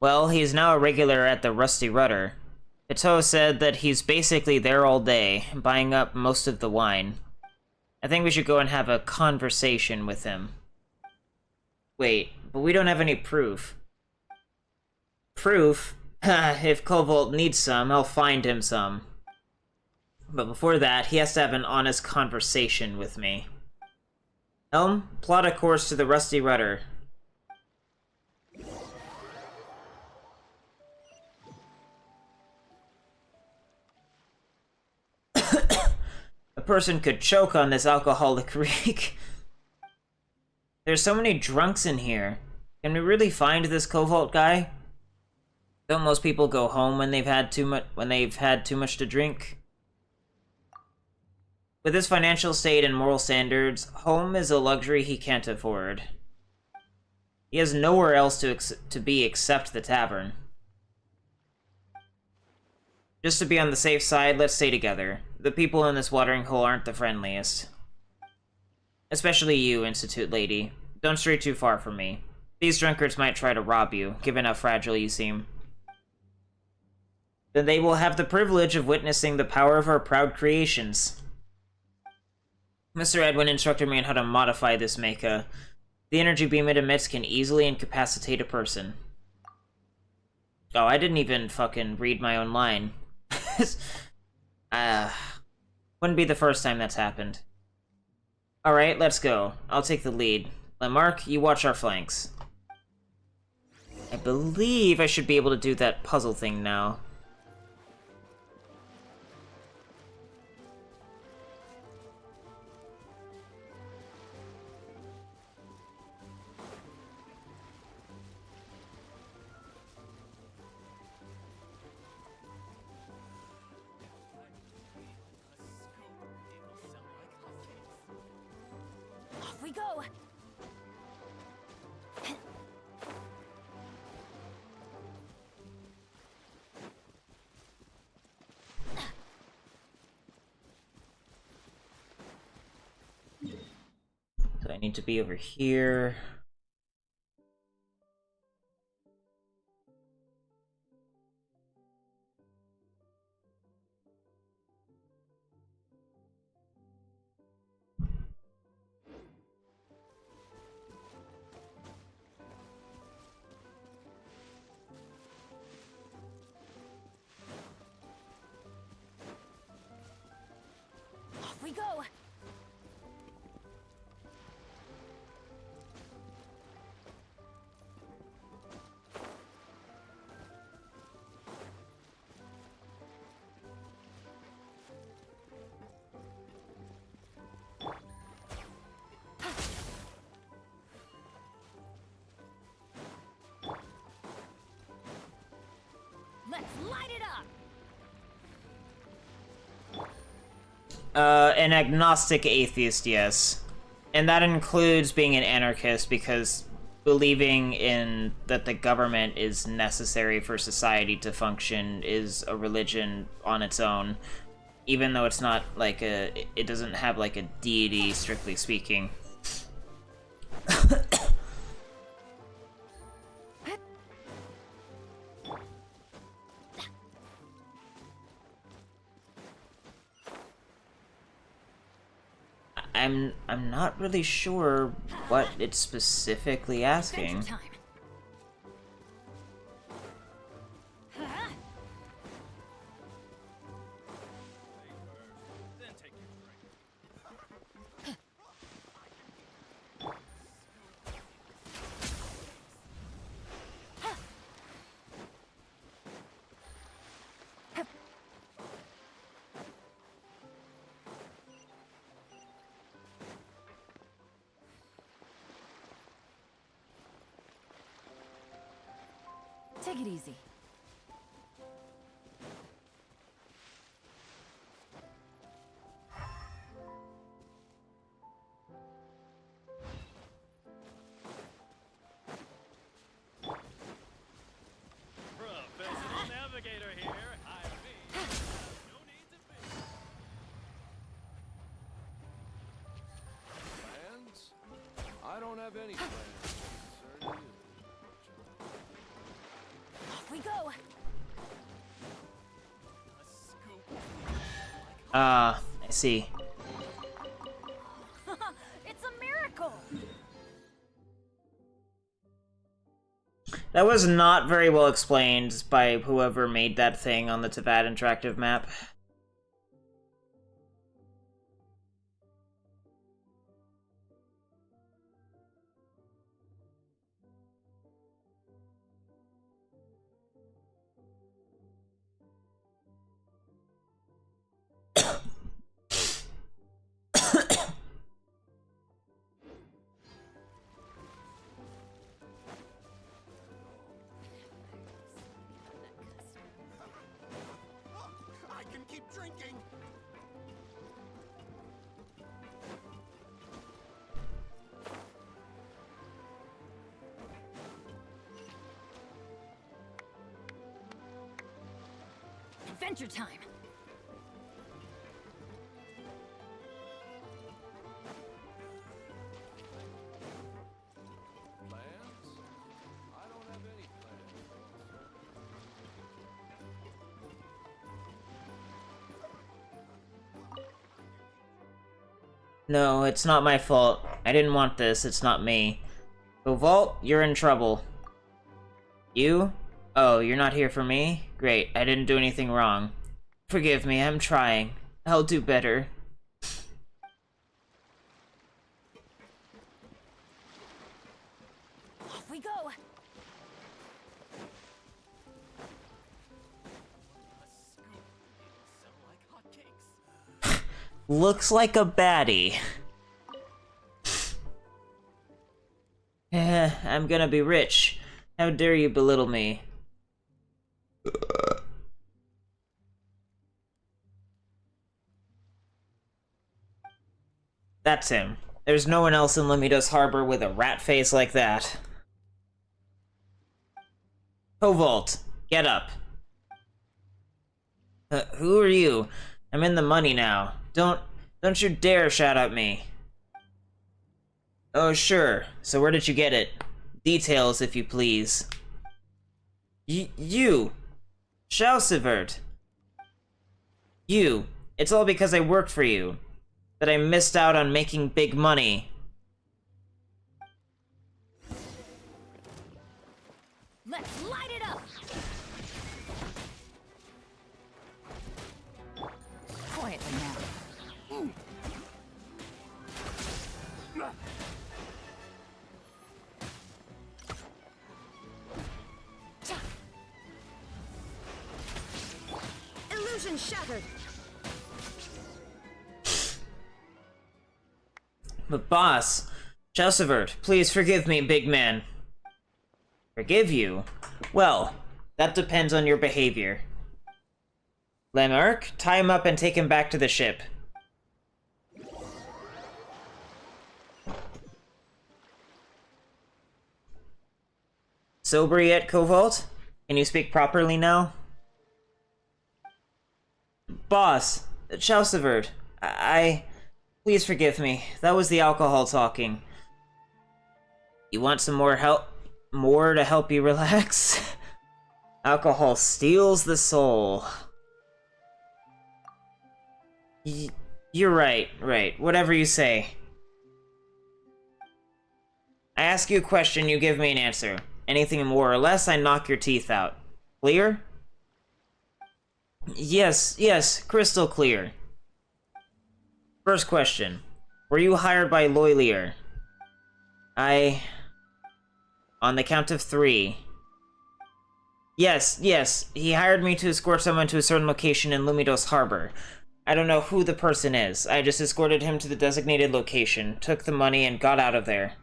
Well, he's now a regular at the Rusty Rudder. Ito said that he's basically there all day, buying up most of the wine. I think we should go and have a conversation with him. Wait, but we don't have any proof. Proof? If Kobold needs some, I'll find him some. But before that, he has to have an honest conversation with me. Elm, plot a course to the Rusty Rudder. A person could choke on this alcoholic reek. There's so many drunks in here. Can we really find this Cobalt guy? Don't most people go home when they've had too much to drink? With his financial state and moral standards, home is a luxury he can't afford. He has nowhere else to be except the tavern. Just to be on the safe side, let's stay together. The people in this watering hole aren't the friendliest. Especially you, Institute lady. Don't stray too far from me. These drunkards might try to rob you, given how fragile you seem. Then they will have the privilege of witnessing the power of our proud creations. Mr. Edwin instructed me on how to modify this mecha. The energy beam it emits can easily incapacitate a person. Oh, I didn't even fucking read my own line. Wouldn't be the first time that's happened. Alright, let's go. I'll take the lead. Lamarck, you watch our flanks. I believe I should be able to do that puzzle thing now. Off we go! So I need to be over here. Off we go! Let's light it up! An agnostic atheist, yes. And that includes being an anarchist, because believing in that the government is necessary for society to function is a religion on its own, even though it's not like it doesn't have like a deity, strictly speaking. I'm not really sure what it's specifically asking. Adventure time. Then take your drink. Take it easy. Professional navigator here. Hire me. No need to be. Plans? I don't have any plans. Concern you. Off we go. A scoop. I see. It's a miracle. That was not very well explained by whoever made that thing on the Tavad interactive map. I can keep drinking. Adventure time. Plans? I don't have any plans. No, it's not my fault. I didn't want this, it's not me. Vault, you're in trouble. You? Oh, you're not here for me? Great, I didn't do anything wrong. Forgive me, I'm trying. I'll do better. Off we go. A scoop. It'll sell like hotcakes. Looks like a baddie. I'm gonna be rich. How dare you belittle me? That's him. There's no one else in Lamida's Harbor with a rat face like that. Vault, get up. Who are you? I'm in the money now. Don't you dare shout at me. Oh, sure. So where did you get it? Details, if you please. You! Shalsivert! You! It's all because I worked for you. That I missed out on making big money. Let's light it up. Quietly now. Illusion shattered. But boss, Shalsivert, please forgive me, big man. Forgive you? Well, that depends on your behavior. Lemark, tie him up and take him back to the ship. Sober yet, Cobalt? Can you speak properly now? Boss, Chelsevert, please forgive me. That was the alcohol talking. You want some more help? More to help you relax? Alcohol steals the soul. You're right. Whatever you say. I ask you a question, you give me an answer. Anything more or less, I knock your teeth out. Clear? Yes, crystal clear. First question. Were you hired by Loylier? On the count of 3. Yes, he hired me to escort someone to a certain location in Lumidos Harbor. I don't know who the person is. I just escorted him to the designated location, took the money, and got out of there.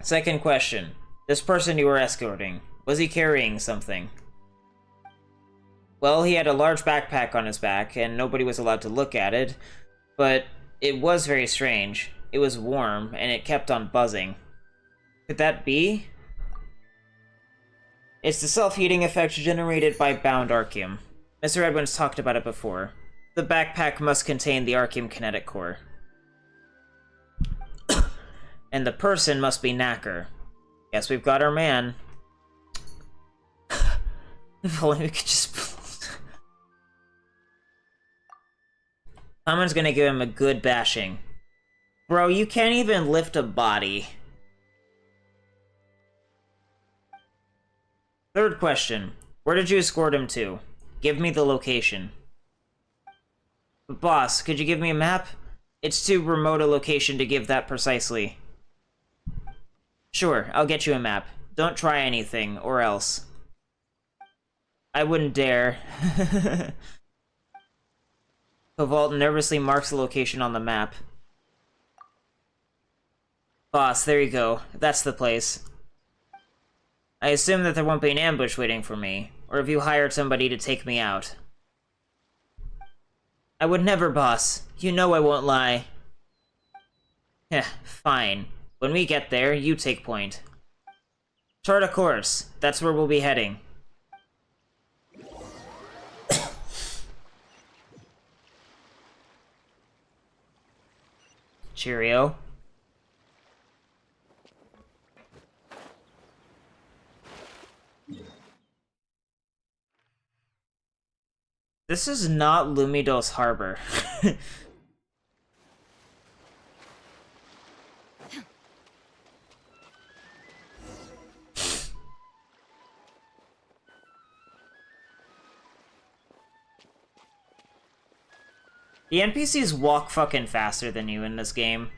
Second question. This person you were escorting, was he carrying something? Well, he had a large backpack on his back, and nobody was allowed to look at it, but it was very strange. It was warm, and it kept on buzzing. Could that be? It's the self-heating effect generated by bound Arceum. Mr. Edwin's talked about it before. The backpack must contain the Arceum kinetic core. And the person must be Knacker. Guess we've got our man. If only we could just... Someone's gonna give him a good bashing. Bro, you can't even lift a body. Third question. Where did you escort him to? Give me the location. Boss, could you give me a map? It's too remote a location to give that precisely. Sure, I'll get you a map. Don't try anything, or else. I wouldn't dare. Cobalt nervously marks the location on the map. Boss, there you go. That's the place. I assume that there won't be an ambush waiting for me, or have you hired somebody to take me out? I would never, boss. You know I won't lie. Heh, fine. When we get there, you take point. Chart a course. That's where we'll be heading. Cheerio. This is not Lumidos Harbor. The NPCs walk fucking faster than you in this game.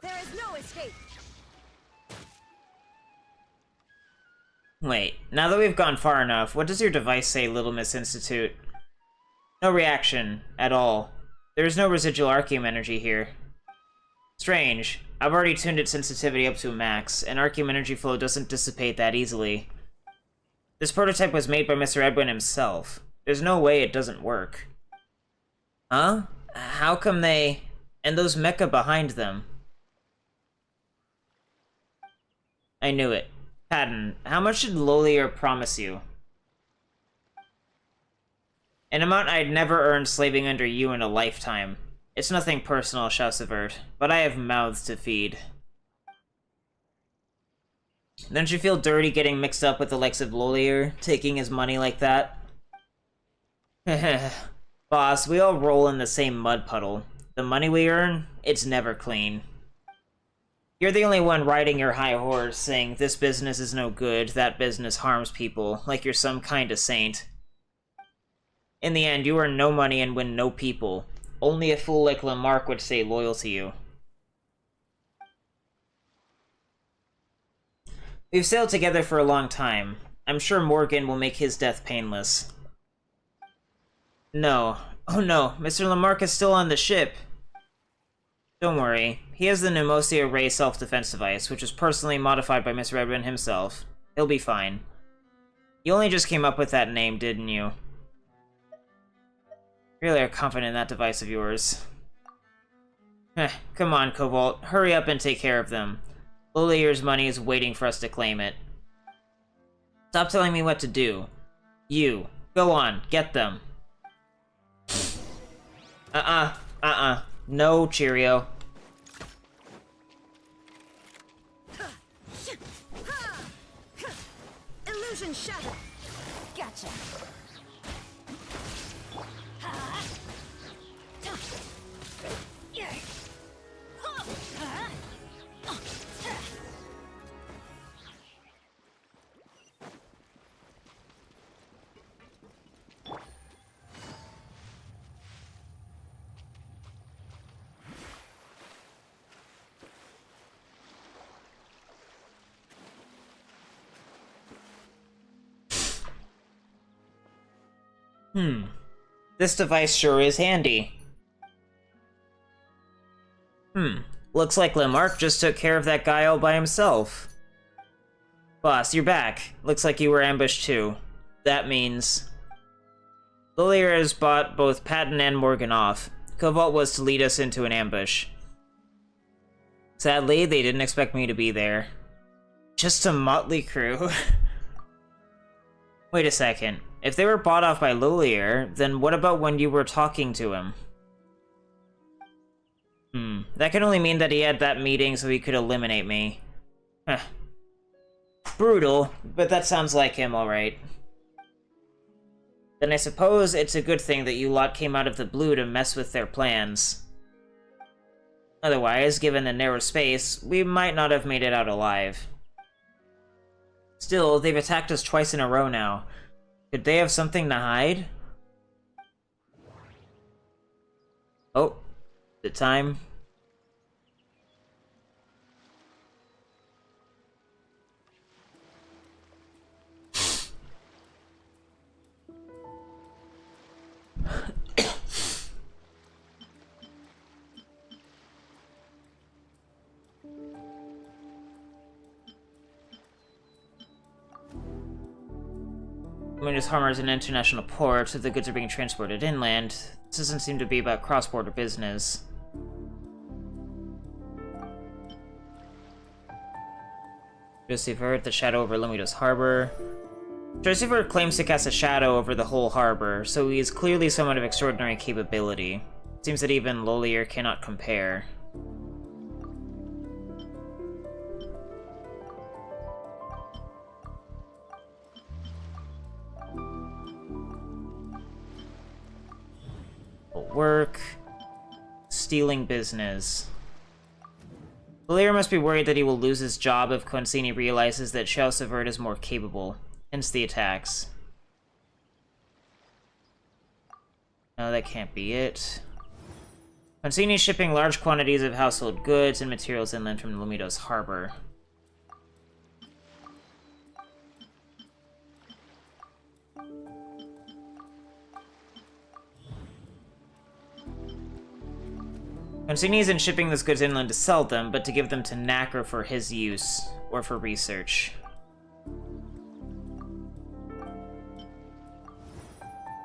There is no escape. Wait, now that we've gone far enough, what does your device say, Little Miss Institute? No reaction, at all. There is no residual Arceum energy here. Strange. I've already tuned its sensitivity up to a max, and Arceum energy flow doesn't dissipate that easily. This prototype was made by Mr. Edwin himself. There's no way it doesn't work. Huh? How come they... and those mecha behind them? I knew it. Patton, how much did Lolier promise you? An amount I'd never earned slaving under you in a lifetime. It's nothing personal, Chelsevert, but I have mouths to feed. Don't you feel dirty getting mixed up with the likes of Lolier, taking his money like that? Boss, we all roll in the same mud puddle. The money we earn, it's never clean. You're the only one riding your high horse, saying this business is no good, that business harms people, like you're some kind of saint. In the end, you earn no money and win no people. Only a fool like Lamarck would stay loyal to you. We've sailed together for a long time. I'm sure Morgan will make his death painless. No. Oh no, Mr. Lamarck is still on the ship. Don't worry. He has the Nemosia Ray self-defense device, which was personally modified by Mr. Redmond himself. He'll be fine. You only just came up with that name, didn't you? Really are confident in that device of yours. Come on, Cobalt. Hurry up and take care of them. Lolier's money is waiting for us to claim it. Stop telling me what to do. You. Go on. Get them. No, Cheerio. Illusion shattered. Gotcha. This device sure is handy. Looks like Lamarck just took care of that guy all by himself. Boss, you're back. Looks like you were ambushed too. That means... Lolier has bought both Patton and Morgan off. Cobalt was to lead us into an ambush. Sadly, they didn't expect me to be there. Just a motley crew. Wait a second. If they were bought off by Lolier, then what about when you were talking to him? That can only mean that he had that meeting so he could eliminate me. Brutal, but that sounds like him, alright. Then I suppose it's a good thing that you lot came out of the blue to mess with their plans. Otherwise, given the narrow space, we might not have made it out alive. Still, they've attacked us twice in a row now. Could they have something to hide? Oh, the time. Luminous Harbor is an international port, so the goods are being transported inland. This doesn't seem to be about cross-border business. Josephert, the shadow over Luminous Harbor. Josephert claims to cast a shadow over the whole harbor, so he is clearly someone of extraordinary capability. Seems that even Lolier cannot compare. Work. Stealing business. Lolier must be worried that he will lose his job if Concini realizes that Josephert is more capable. Hence the attacks. No, that can't be it. Concini is shipping large quantities of household goods and materials inland from Lumidos Harbor. Concini isn't shipping those goods inland to sell them, but to give them to Knacker for his use, or for research.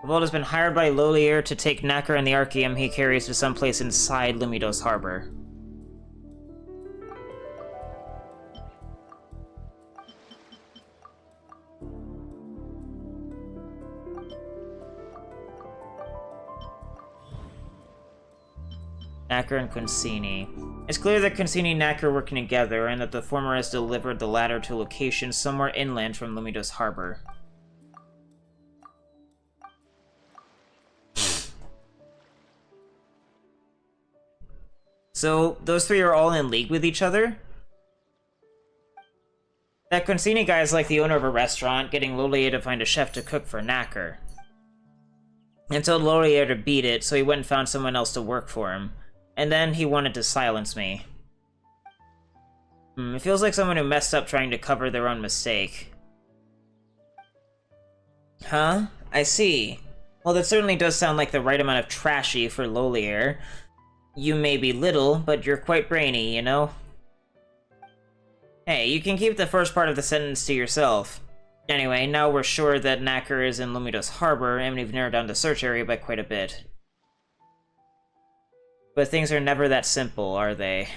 Cobalt has been hired by Lolier to take Knacker and the Archeum he carries to someplace inside Lumidos Harbor. Knacker and Concini. It's clear that Concini and Knacker are working together, and that the former has delivered the latter to a location somewhere inland from Lumidos Harbor. So, those three are all in league with each other? That Concini guy is like the owner of a restaurant, getting Lolier to find a chef to cook for Knacker. And told Lolier to beat it, so he went and found someone else to work for him. And then he wanted to silence me. It feels like someone who messed up trying to cover their own mistake. Huh? I see. Well, that certainly does sound like the right amount of trashy for Lolier. You may be little, but you're quite brainy, you know? Hey, you can keep the first part of the sentence to yourself. Anyway, now we're sure that Knacker is in Lumidos Harbor, and we've narrowed down the search area by quite a bit. But things are never that simple, are they?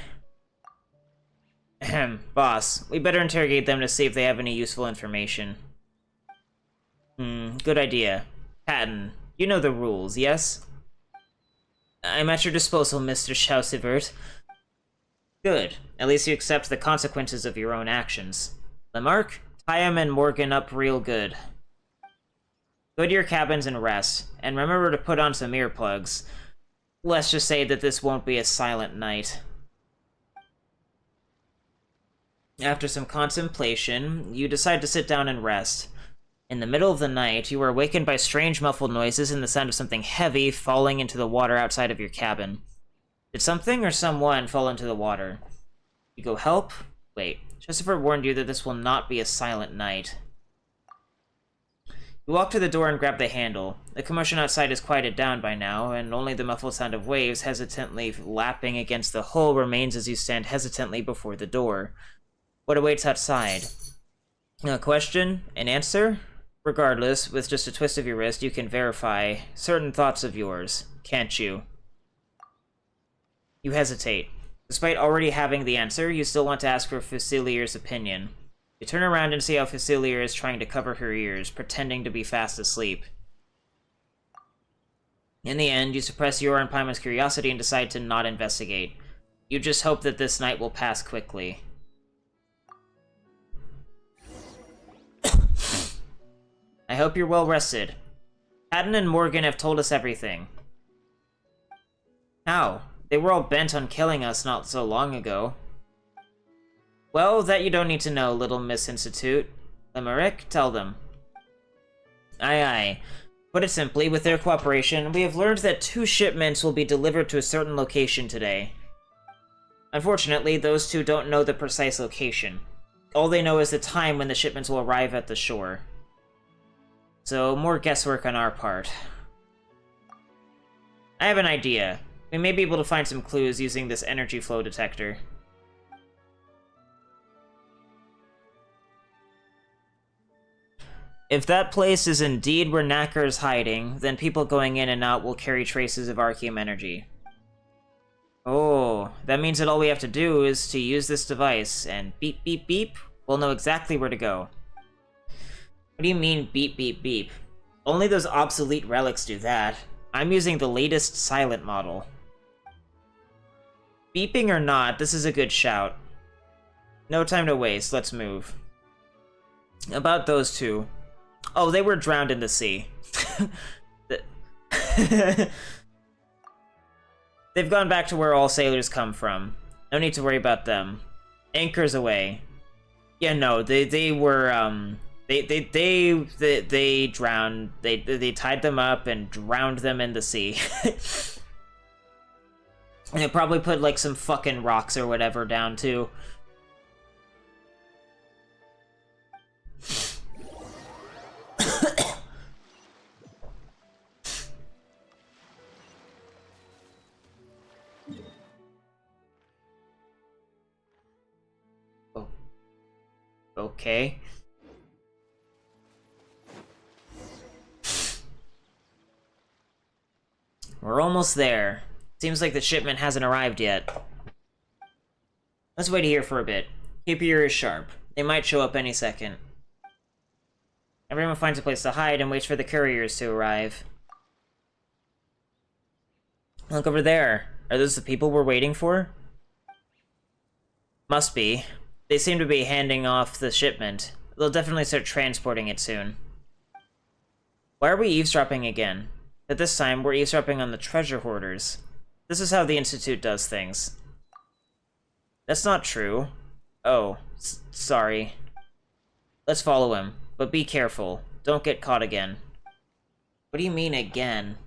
Ahem, boss. We better interrogate them to see if they have any useful information. Good idea. Patton, you know the rules, yes? I'm at your disposal, Mr. Schausivert. Good. At least you accept the consequences of your own actions. Lamarck, tie him and Morgan up real good. Go to your cabins and rest, and remember to put on some earplugs. Let's just say that this won't be a silent night. After some contemplation, you decide to sit down and rest. In the middle of the night, you are awakened by strange muffled noises and the sound of something heavy falling into the water outside of your cabin. Did something or someone fall into the water? You go help? Wait, Christopher warned you that this will not be a silent night. You walk to the door and grab the handle. The commotion outside is quieted down by now, and only the muffled sound of waves hesitantly lapping against the hull remains as you stand hesitantly before the door. What awaits outside? A question? An answer? Regardless, with just a twist of your wrist, you can verify certain thoughts of yours, can't you? You hesitate. Despite already having the answer, you still want to ask for Fusilier's opinion. You turn around and see how Fusilier is trying to cover her ears, pretending to be fast asleep. In the end, you suppress your and Paimon's curiosity and decide to not investigate. You just hope that this night will pass quickly. I hope you're well rested. Patton and Morgan have told us everything. How? They were all bent on killing us not so long ago. Well, that you don't need to know, little Miss Institute. Limerick, tell them. Aye aye. Put it simply, with their cooperation, we have learned that 2 shipments will be delivered to a certain location today. Unfortunately, those 2 don't know the precise location. All they know is the time when the shipments will arrive at the shore. So, more guesswork on our part. I have an idea. We may be able to find some clues using this energy flow detector. If that place is indeed where Knacker is hiding, then people going in and out will carry traces of Arceum energy. Oh, that means that all we have to do is to use this device, and beep beep beep, we'll know exactly where to go. What do you mean beep beep beep? Only those obsolete relics do that. I'm using the latest silent model. Beeping or not, this is a good shout. No time to waste, let's move. About those 2. Oh, they were drowned in the sea. They've gone back to where all sailors come from. No need to worry about them. Anchors away. Yeah, no, they were, they drowned. They tied them up and drowned them in the sea. And they probably put, like, some fucking rocks or whatever down, too. Oh. Okay. We're almost there. Seems like the shipment hasn't arrived yet. Let's wait here for a bit. Keep your ears sharp. They might show up any second. Everyone finds a place to hide and waits for the couriers to arrive. Look over there. Are those the people we're waiting for? Must be. They seem to be handing off the shipment. They'll definitely start transporting it soon. Why are we eavesdropping again? But this time, we're eavesdropping on the treasure hoarders. This is how the Institute does things. That's not true. Oh, sorry. Let's follow him, but be careful. Don't get caught again. What do you mean, again?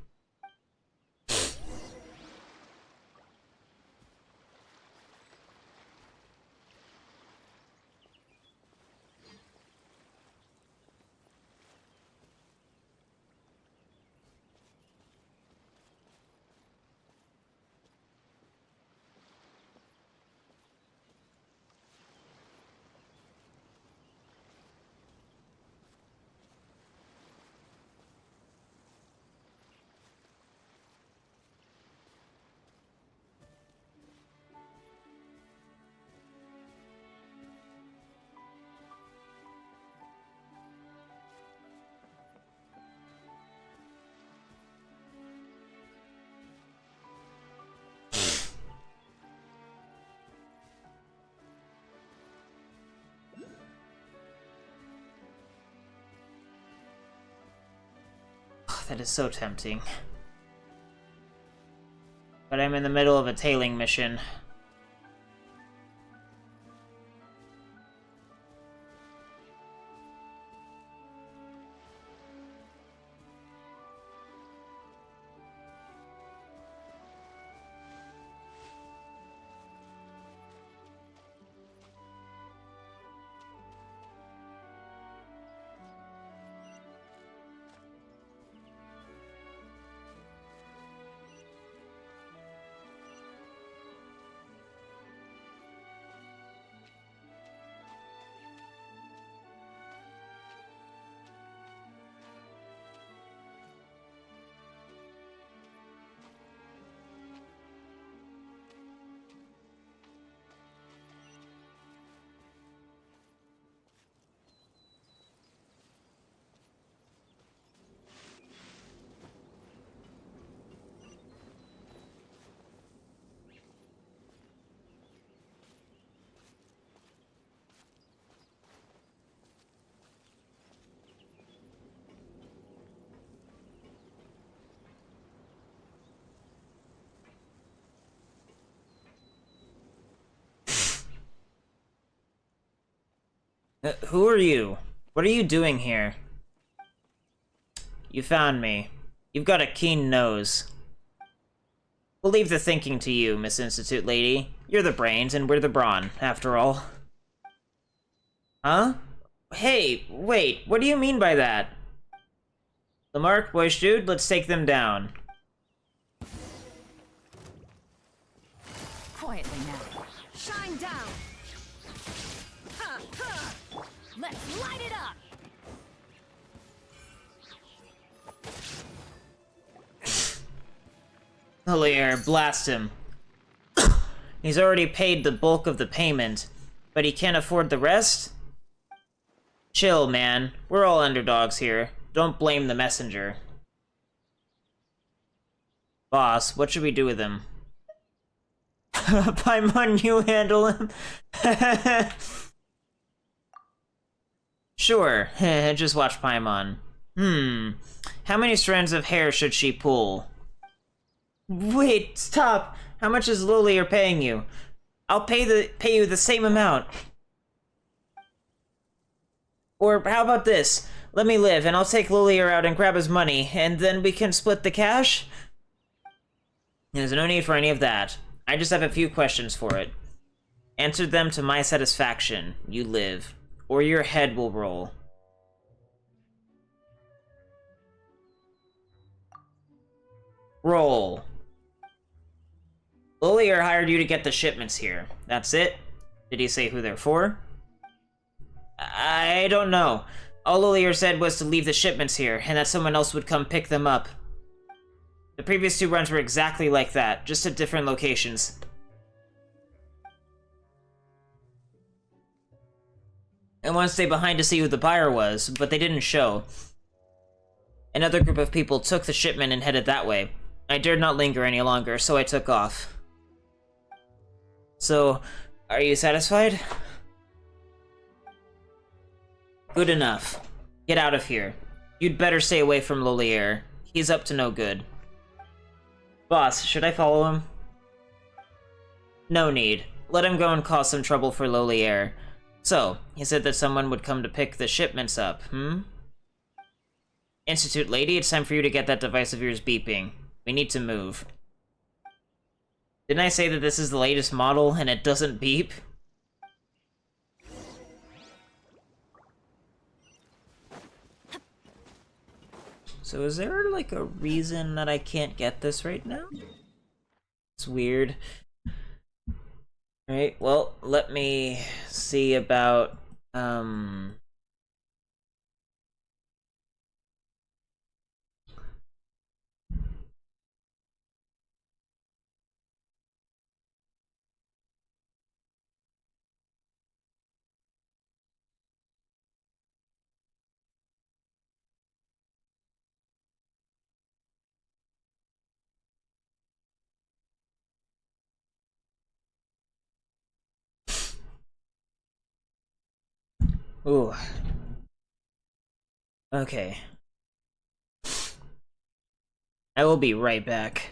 that is so tempting. But I'm in the middle of a tailing mission. Who are you? What are you doing here? You found me. You've got a keen nose. We'll leave the thinking to you, Miss Institute Lady. You're the brains, and we're the brawn, after all. Huh? Hey, wait, what do you mean by that? Lamarck, Boyce, Jude, let's take them down. Quietly now. Shine down! Ha, ha. Let's light it up! Hillier, blast him. He's already paid the bulk of the payment, but he can't afford the rest? Chill, man. We're all underdogs here. Don't blame the messenger. Boss, what should we do with him? Paimon, you handle him? Sure, just watch Paimon. How many strands of hair should she pull? Wait, stop! How much is Lolier paying you? I'll pay you the same amount. Or how about this? Let me live, and I'll take Lolier out and grab his money, and then we can split the cash? There's no need for any of that. I just have a few questions for it. Answer them to my satisfaction. You live. Or your head will roll. Roll. Lolier hired you to get the shipments here. That's it? Did he say who they're for? I don't know. All Lolier said was to leave the shipments here, and that someone else would come pick them up. The previous 2 runs were exactly like that, just at different locations. I want to stay behind to see who the buyer was, but they didn't show. Another group of people took the shipment and headed that way. I dared not linger any longer, so I took off. So, are you satisfied? Good enough. Get out of here. You'd better stay away from Lolier. He's up to no good. Boss, should I follow him? No need. Let him go and cause some trouble for Lolier. So, he said that someone would come to pick the shipments up, Institute Lady, it's time for you to get that device of yours beeping. We need to move. Didn't I say that this is the latest model and it doesn't beep? So is there, like, a reason that I can't get this right now? It's weird. Alright, well, let me see about, ooh. Okay. I will be right back.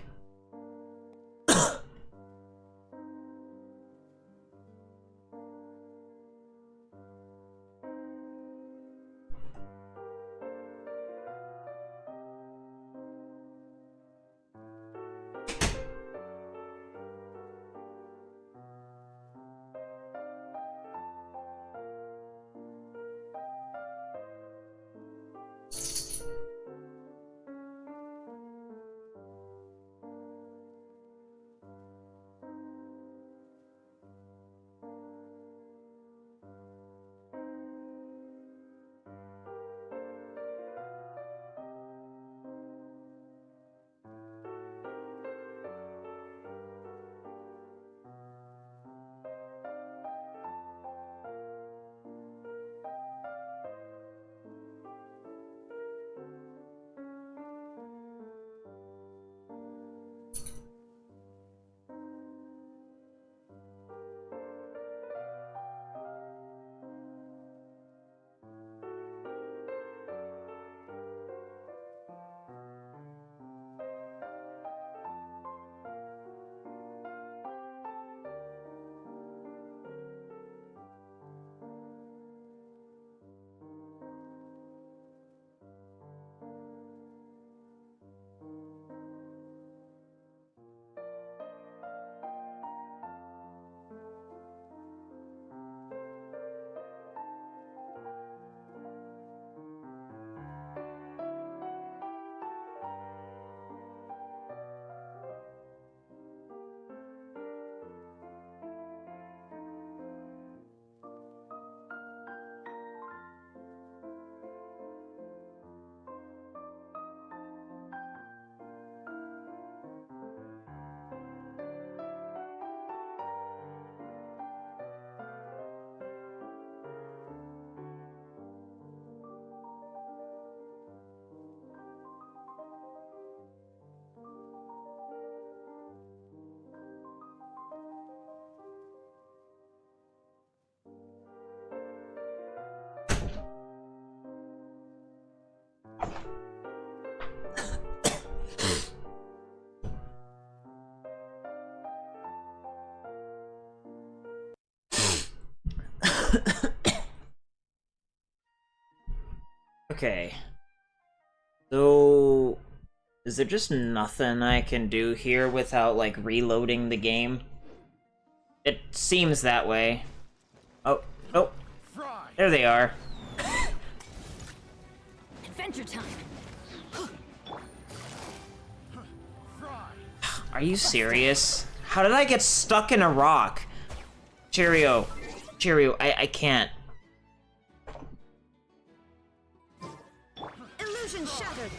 Okay. So... is there just nothing I can do here without, like, reloading the game? It seems that way. Oh, oh. There they are. Adventure time. Are you serious? How did I get stuck in a rock? Cheerio. Cheerio, I can't. Illusion shattered.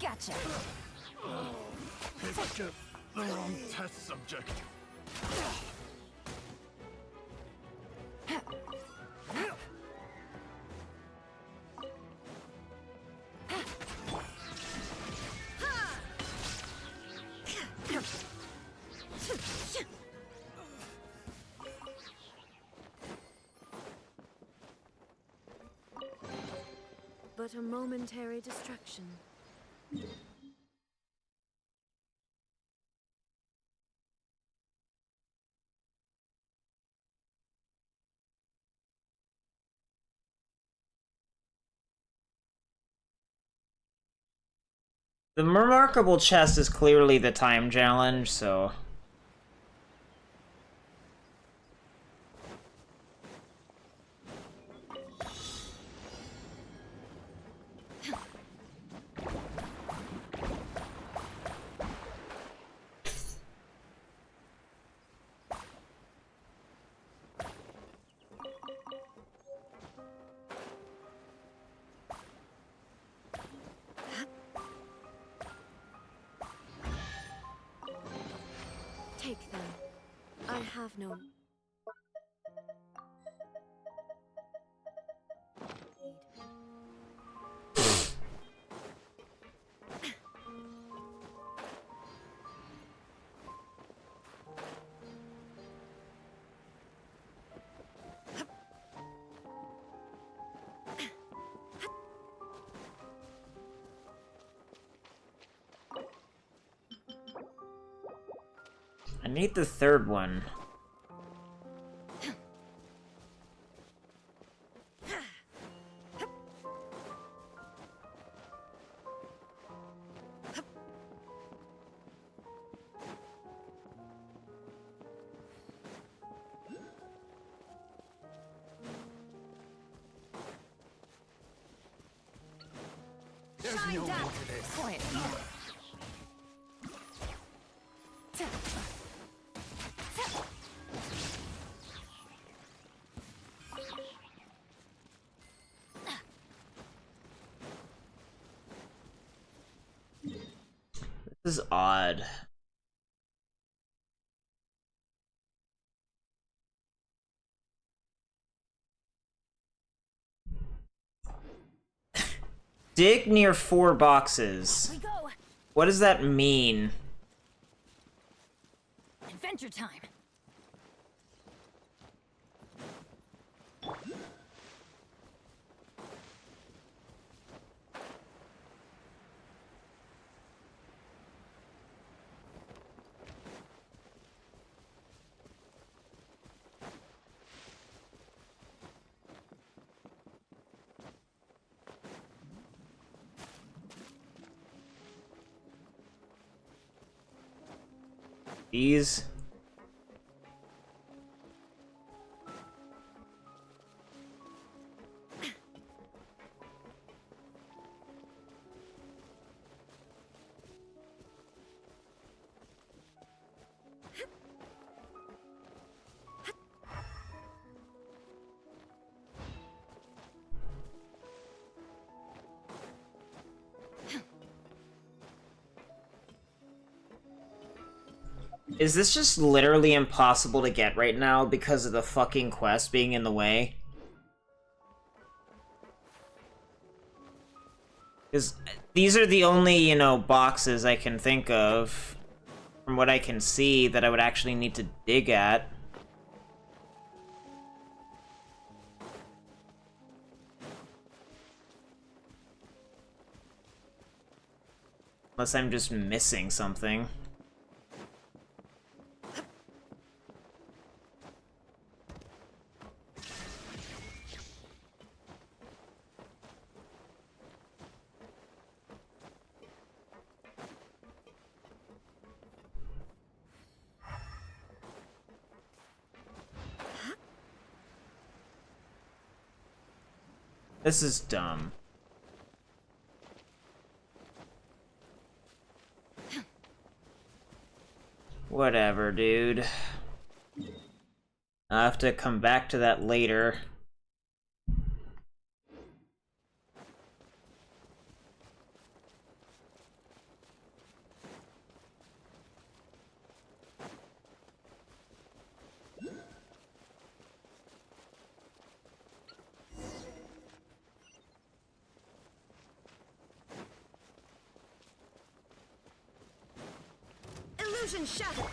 Gotcha. Picked up the wrong test subject. But a momentary distraction. The remarkable chest is clearly the time challenge, so... Take them. I have no... I need the third one. There's no more to this. Quiet. This is odd. Dig near 4 boxes. We go. What does that mean? Adventure time. These. Is this just literally impossible to get right now because of the fucking quest being in the way? Because these are the only, you know, boxes I can think of, from what I can see, that I would actually need to dig at. Unless I'm just missing something. This is dumb. Whatever, dude. I'll have to come back to that later. Illusion shattered.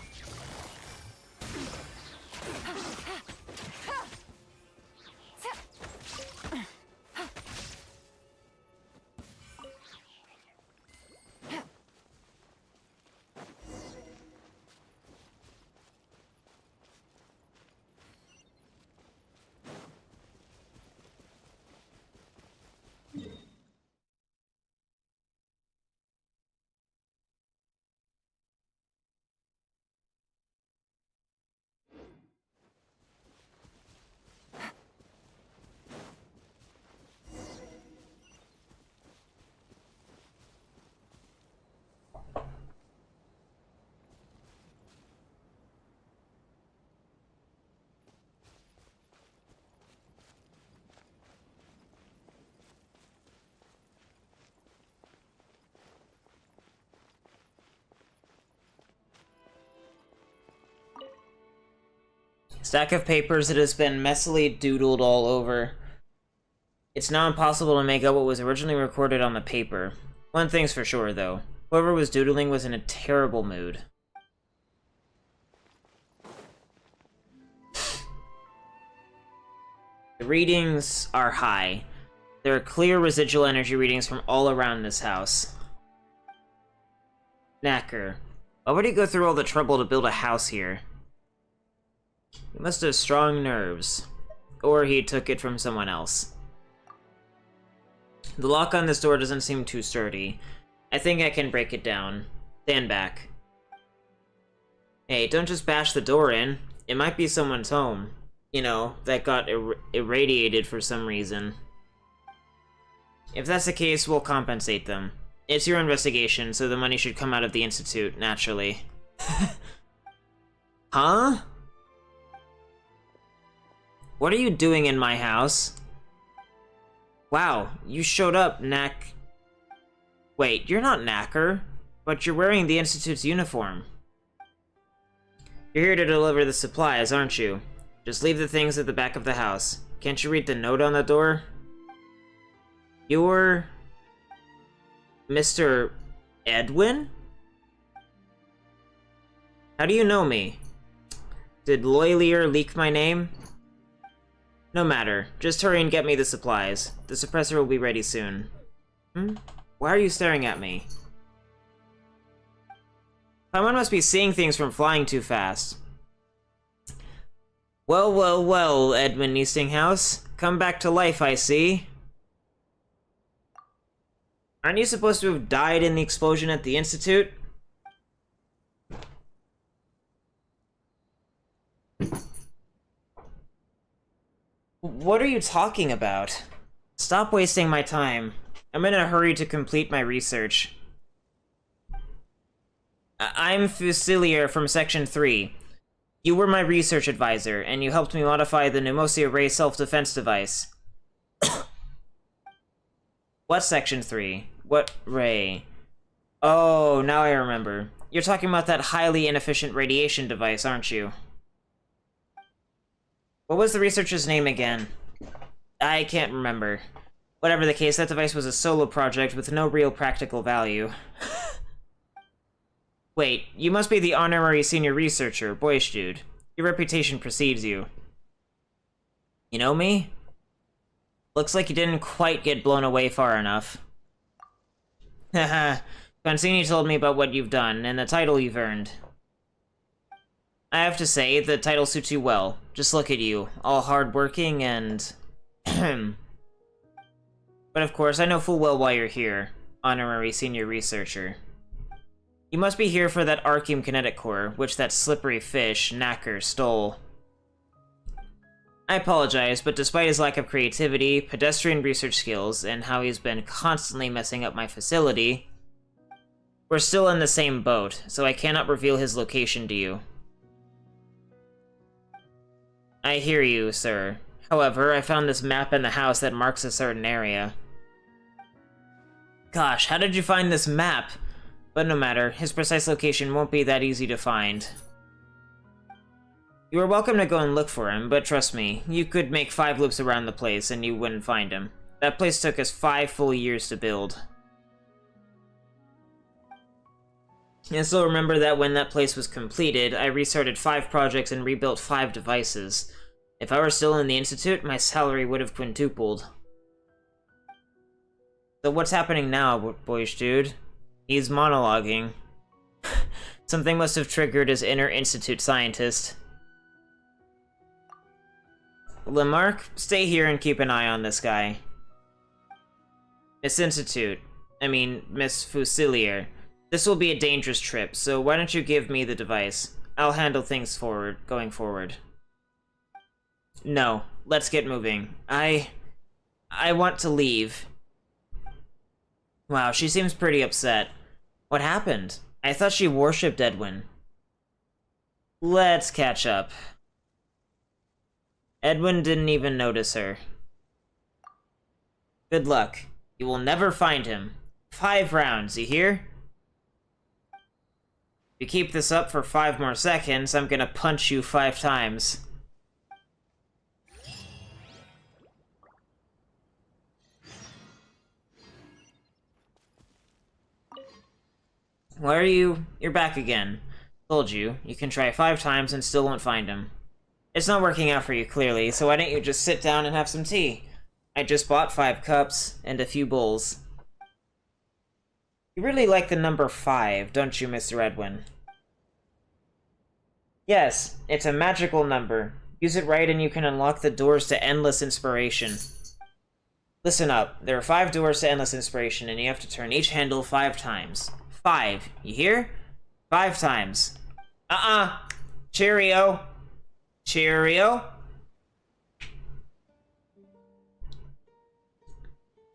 Stack of papers that has been messily doodled all over. It's now impossible to make out what was originally recorded on the paper. One thing's for sure, though. Whoever was doodling was in a terrible mood. The readings are high. There are clear residual energy readings from all around this house. Knacker. Why would he go through all the trouble to build a house here? He must have strong nerves. Or he took it from someone else. The lock on this door doesn't seem too sturdy. I think I can break it down. Stand back. Hey, don't just bash the door in. It might be someone's home. You know, that got irradiated for some reason. If that's the case, we'll compensate them. It's your investigation, so the money should come out of the Institute, naturally. Huh? What are you doing in my house? Wow, you showed up, Knack. Wait, you're not Knacker, but you're wearing the Institute's uniform. You're here to deliver the supplies, aren't you? Just leave the things at the back of the house. Can't you read the note on the door? You're... Mr. Edwin? How do you know me? Did Loylier leak my name? No matter. Just hurry and get me the supplies. The suppressor will be ready soon. Why are you staring at me? Paimon must be seeing things from flying too fast. Well, well, well, Edwin Eastinghouse. Come back to life, I see. Aren't you supposed to have died in the explosion at the Institute? What are you talking about? Stop wasting my time. I'm in a hurry to complete my research. I'm Fusilier from Section 3. You were my research advisor, and you helped me modify the Pneumosia Ray self-defense device. What Section 3? What Ray? Oh, now I remember. You're talking about that highly inefficient radiation device, aren't you? What was the researcher's name again? I can't remember. Whatever the case, that device was a solo project with no real practical value. Wait, you must be the honorary senior researcher, boyish dude. Your reputation precedes you. You know me? Looks like you didn't quite get blown away far enough. Haha, Consini told me about what you've done, and the title you've earned. I have to say, the title suits you well. Just look at you, all hardworking and... But of course, I know full well why you're here. Honorary senior researcher. You must be here for that Archeum kinetic core, which that slippery fish, Knacker, stole. I apologize, but despite his lack of creativity, pedestrian research skills, and how he's been constantly messing up my facility, we're still in the same boat, so I cannot reveal his location to you. I hear you, sir. However, I found this map in the house that marks a certain area. Gosh, how did you find this map? But no matter, his precise location won't be that easy to find. You are welcome to go and look for him, but trust me, you could make 5 loops around the place and you wouldn't find him. That place took us 5 full years to build. And still remember that when that place was completed, I restarted 5 projects and rebuilt 5 devices. If I were still in the Institute, my salary would have quintupled. So what's happening now, boyish dude? He's monologuing. Something must have triggered his inner Institute scientist. Lamarck, stay here and keep an eye on this guy. Miss Fusilier. This will be a dangerous trip, so why don't you give me the device? I'll handle things going forward. No, let's get moving. I want to leave. Wow, she seems pretty upset. What happened? I thought she worshipped Edwin. Let's catch up. Edwin didn't even notice her. Good luck. You will never find him. 5 rounds, you hear? If you keep this up for 5 more seconds, I'm gonna punch you 5 times. Why are you? You're back again. Told you, you can try 5 times and still won't find him. It's not working out for you, clearly, so why don't you just sit down and have some tea? I just bought 5 cups and a few bowls. You really like the number 5, don't you, Mr. Edwin? Yes, it's a magical number. Use it right and you can unlock the doors to endless inspiration. Listen up. There are 5 doors to endless inspiration, and you have to turn each handle 5 times. 5. You hear? 5 times. Cheerio. Cheerio.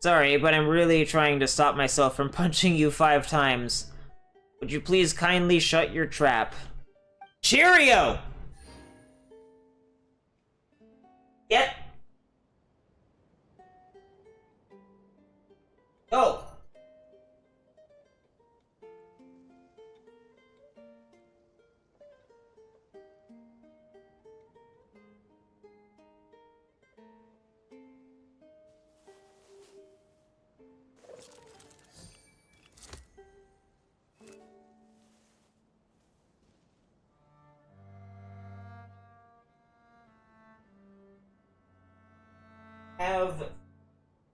Sorry, but I'm really trying to stop myself from punching you 5 times. Would you please kindly shut your trap? Cheerio! Yep. Go!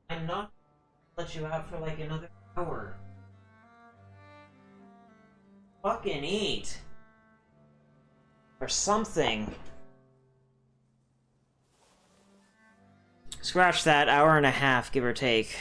I'm not let you out for like another hour. Fucking eat. Or something. Scratch that, hour and a half, give or take.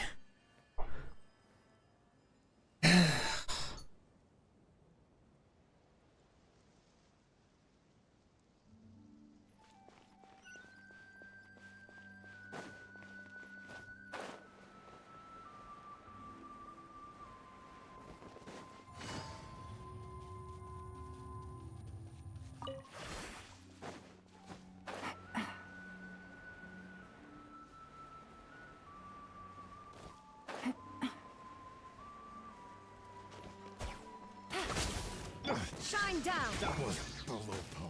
Shine down! That was below par.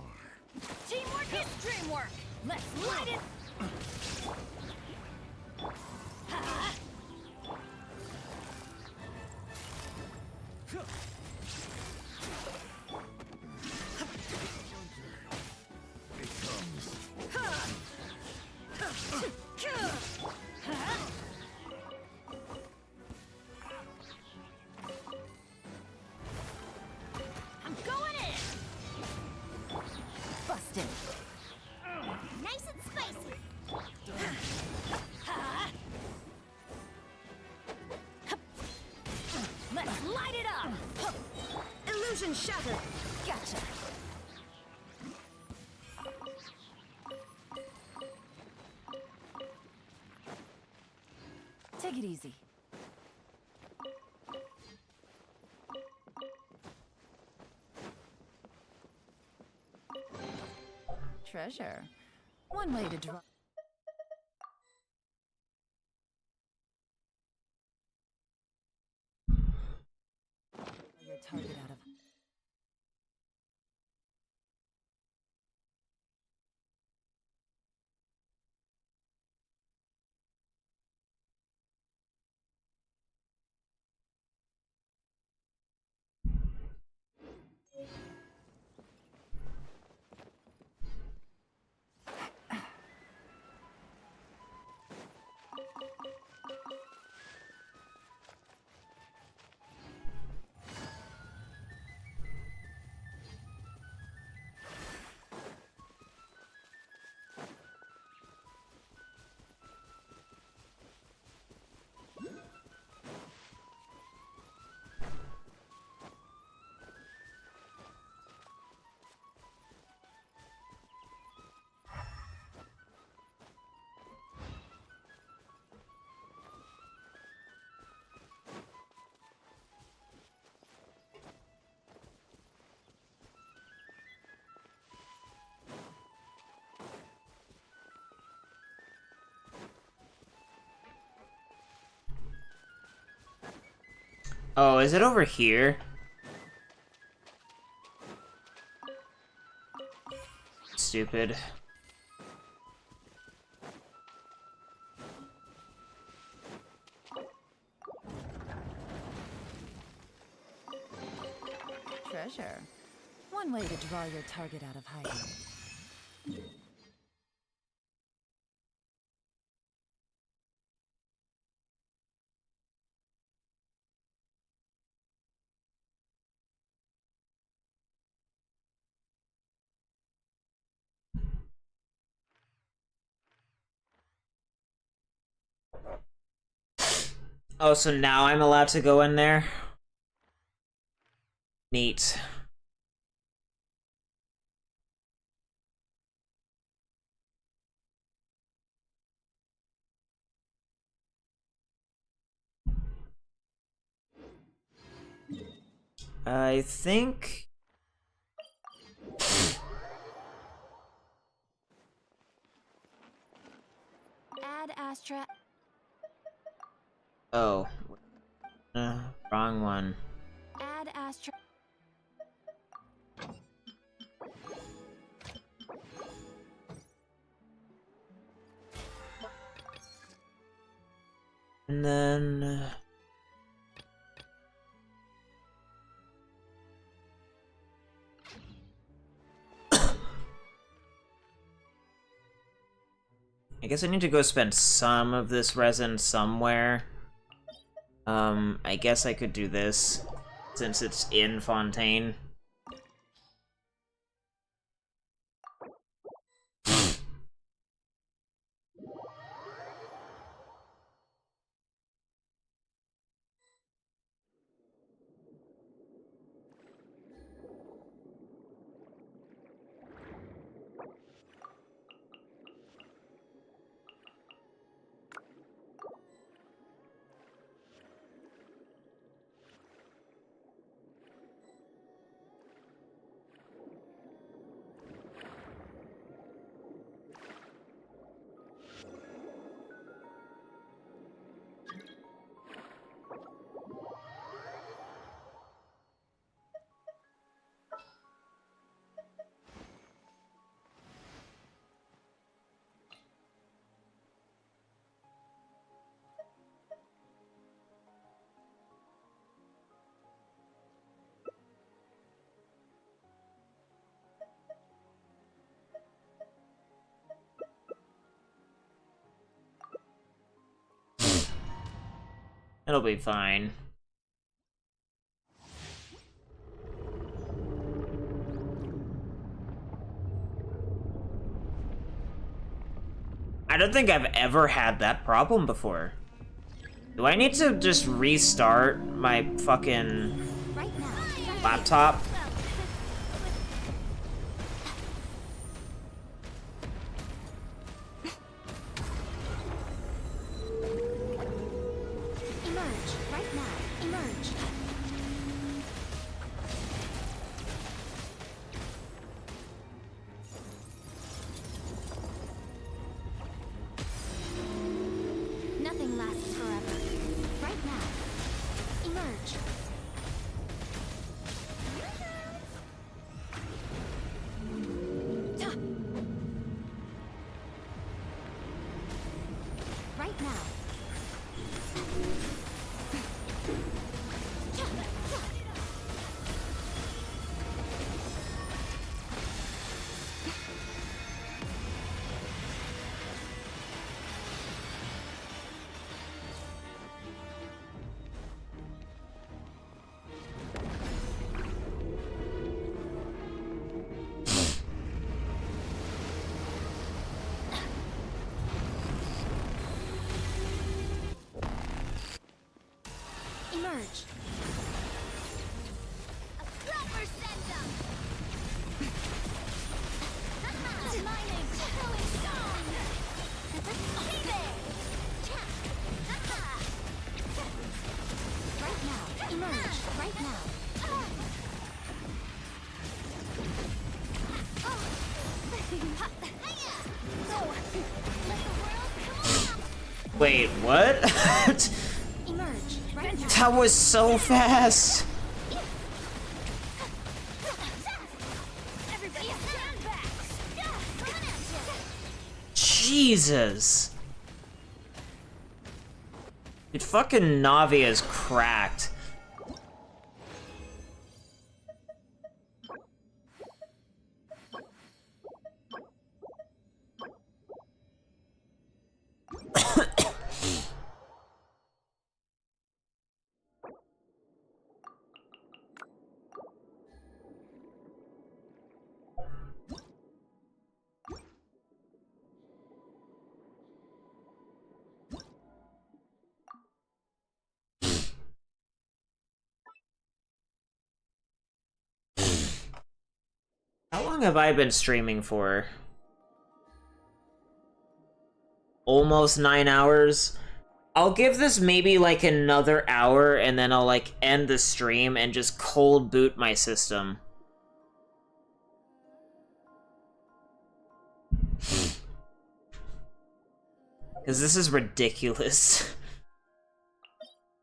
Teamwork is dreamwork. Let's light it. I'm going in. Busted. Nice and spicy. Let's light it up. Illusion shattered! Gotcha. Take it easy. Treasure. One way to draw. Your target out of. Oh, is it over here? Stupid. Treasure. One way to draw your target out of hiding. Oh, so now I'm allowed to go in there? Neat. I think... Add Astra. Oh. Wrong one. Add Astra. And then... I guess I need to go spend some of this resin somewhere. I guess I could do this, since it's in Fontaine. It'll be fine. I don't think I've ever had that problem before. Do I need to just restart my fucking laptop? Emerge. Right now. Emerge. Nothing lasts forever. Right now. Emerge. Right now. Emerge. A clever send-up! Mining killing song! Hey there! Right now. Emerge. Right now. Wait, what? Emerge. Right now. That was so fast! Everybody stand back! Jesus! Dude, fucking Navi is cracked. How long have I been streaming for? Almost 9 hours? I'll give this maybe like another hour and then I'll like end the stream and just cold boot my system. Because this is ridiculous.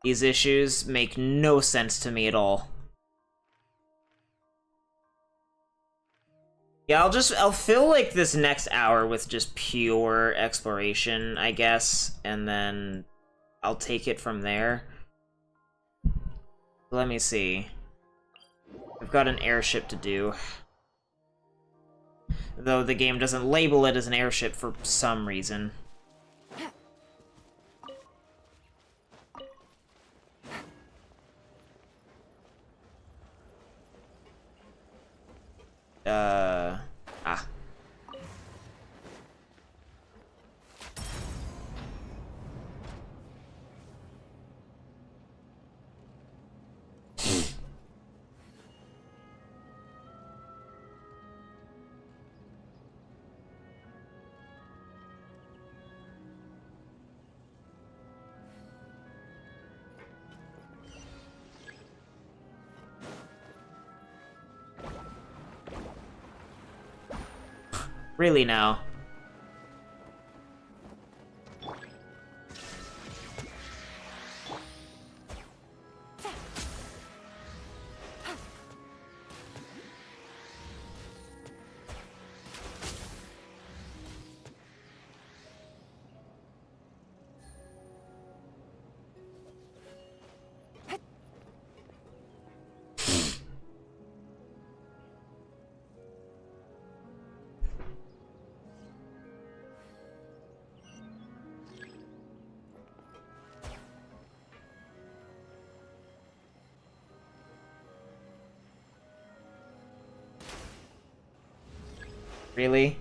These issues make no sense to me at all. Yeah, I'll fill like this next hour with just pure exploration, I guess, and then I'll take it from there. Let me see. I've got an airship to do. Though the game doesn't label it as an airship for some reason. Ah. Really now? Really?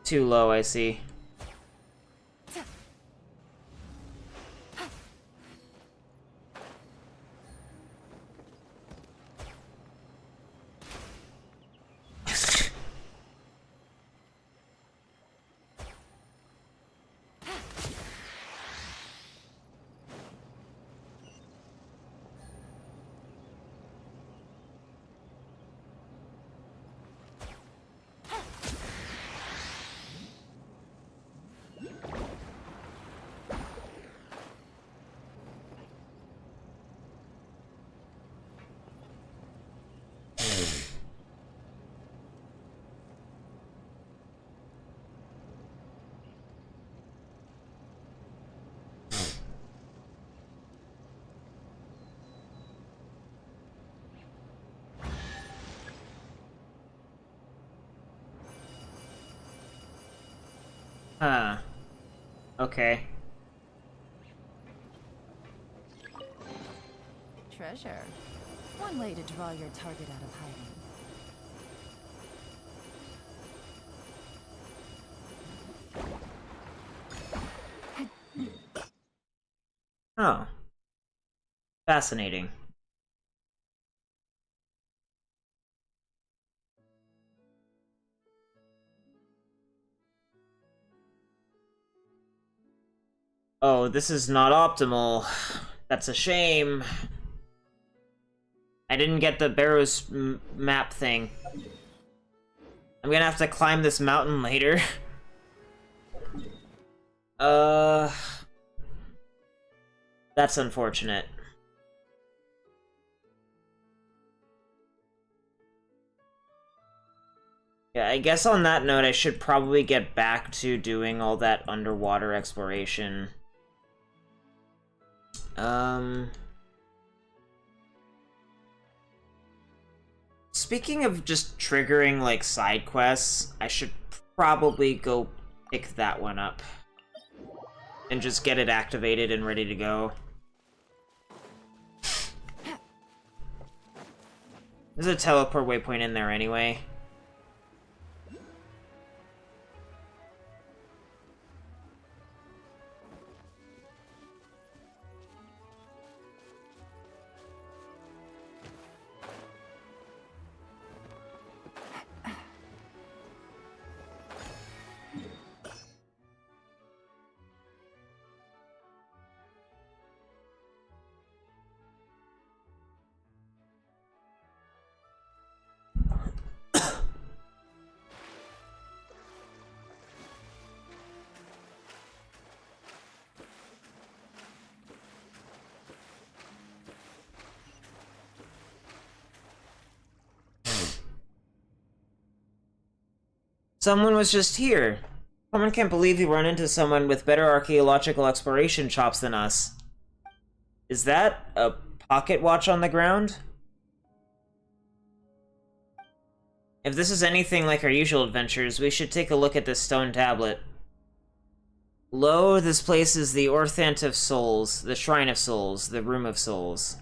Too low, I see. Huh. Okay. Treasure. One way to draw your target out of hiding. Oh. Fascinating. Oh, this is not optimal. That's a shame. I didn't get the Barrows map thing. I'm gonna have to climb this mountain later. That's unfortunate. Yeah, I guess on that note, I should probably get back to doing all that underwater exploration. Speaking of just triggering, like, side quests, I should probably go pick that one up. And just get it activated and ready to go. There's a teleport waypoint in there anyway. Someone was just here. Someone can't believe you run into someone with better archaeological exploration chops than us. Is that a pocket watch on the ground? If this is anything like our usual adventures, we should take a look at this stone tablet. Lo, this place is the Orthant of Souls, the Shrine of Souls, the Room of Souls.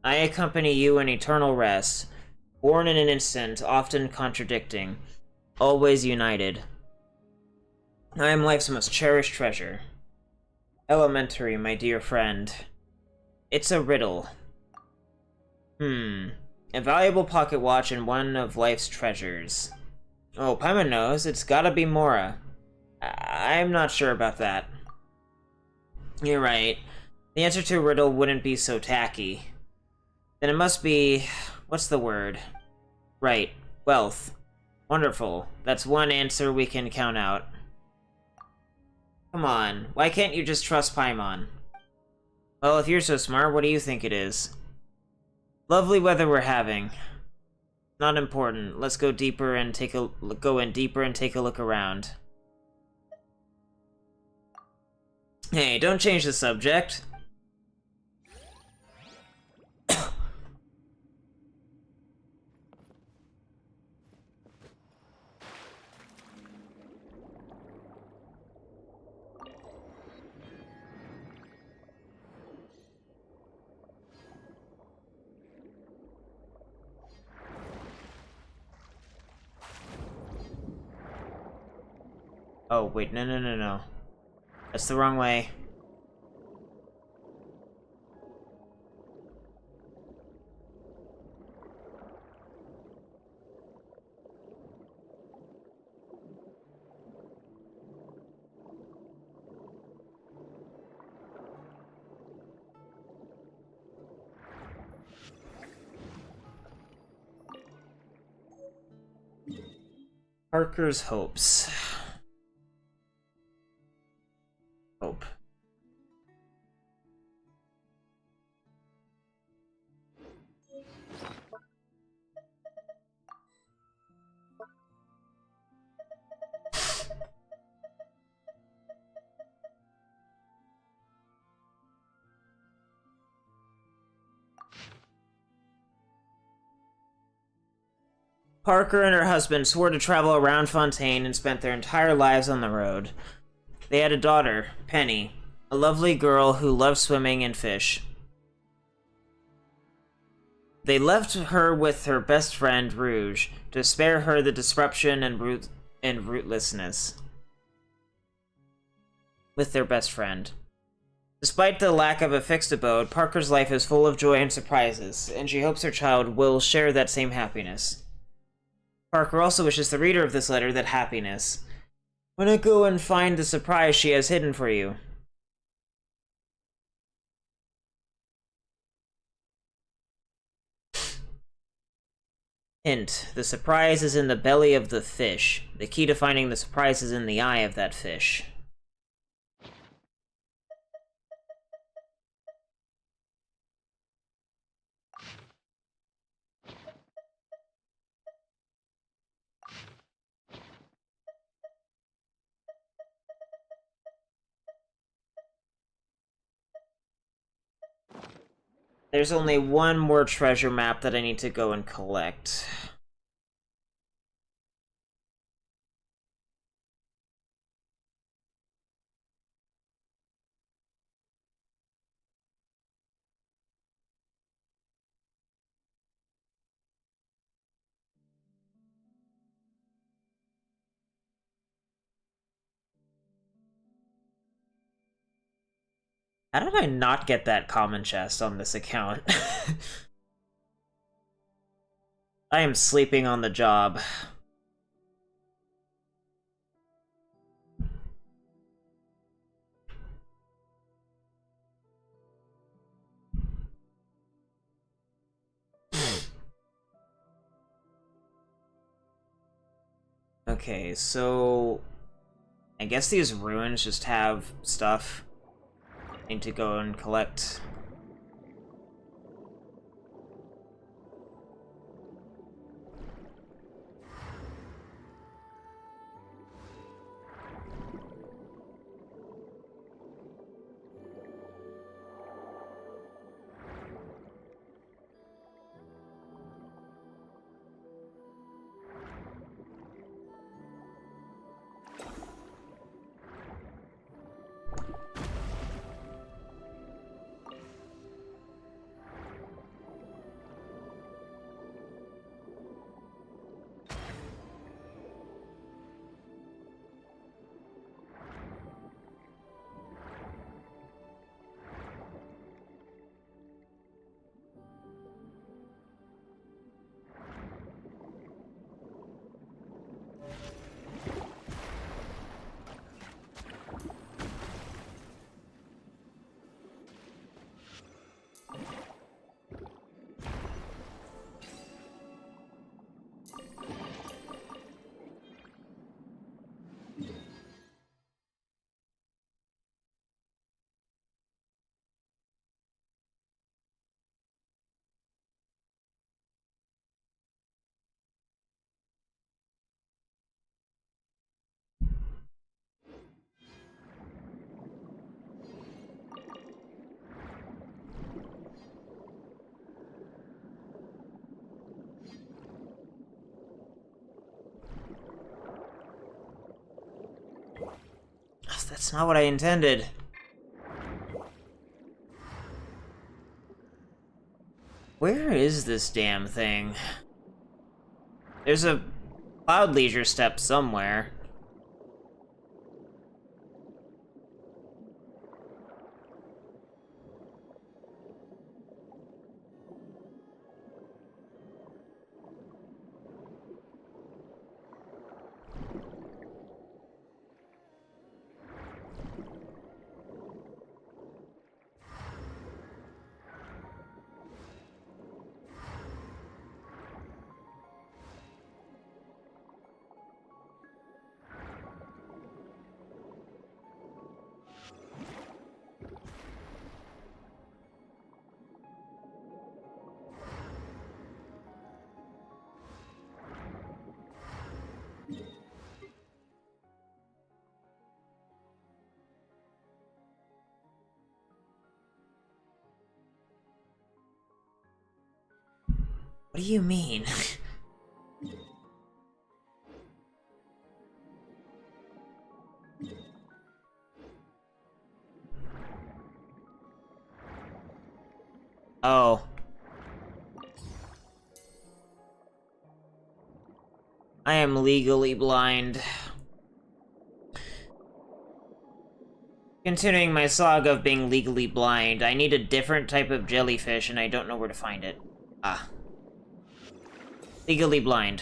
I accompany you in eternal rest, born in an instant, often contradicting, always united. I am life's most cherished treasure. Elementary, my dear friend. It's a riddle. A valuable pocket watch and one of life's treasures. Oh, Paimon knows. It's gotta be Mora. I'm not sure about that. You're right. The answer to a riddle wouldn't be so tacky. Then it must be... what's the word? Right. Wealth. Wonderful. That's one answer we can count out. Come on. Why can't you just trust Paimon? Well, if you're so smart, what do you think it is? Lovely weather we're having. Not important. Let's go deeper and go in deeper and take a look around. Hey, don't change the subject. Oh, wait, no. That's the wrong way. Parker's hopes. Hope. Parker and her husband swore to travel around Fontaine and spent their entire lives on the road. They had a daughter, Penny, a lovely girl who loved swimming and fish. They left her with her best friend, Rouge, to spare her the disruption and rootlessness. With their best friend. Despite the lack of a fixed abode, Parker's life is full of joy and surprises, and she hopes her child will share that same happiness. Parker also wishes the reader of this letter that happiness. Why not go and find the surprise she has hidden for you? Hint, the surprise is in the belly of the fish. The key to finding the surprise is in the eye of that fish. There's only one more treasure map that I need to go and collect. How did I not get that common chest on this account? I am sleeping on the job. Okay, so I guess these ruins just have stuff I need to go and collect. That's not what I intended. Where is this damn thing? There's a Cloud Leisure step somewhere. What do you mean? Oh. I am legally blind. Continuing my saga of being legally blind, I need a different type of jellyfish and I don't know where to find it. Ah. Legally blind.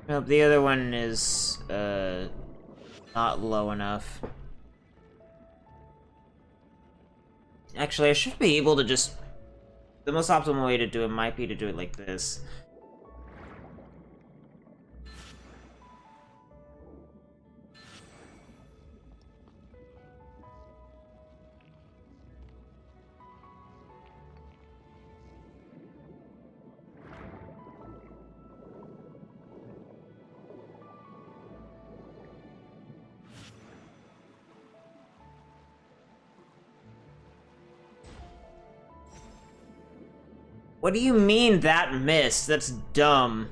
Nope, the other one is, not low enough. Actually, I should be able to just... The most optimal way to do it might be to do it like this. What do you mean that missed? That's dumb.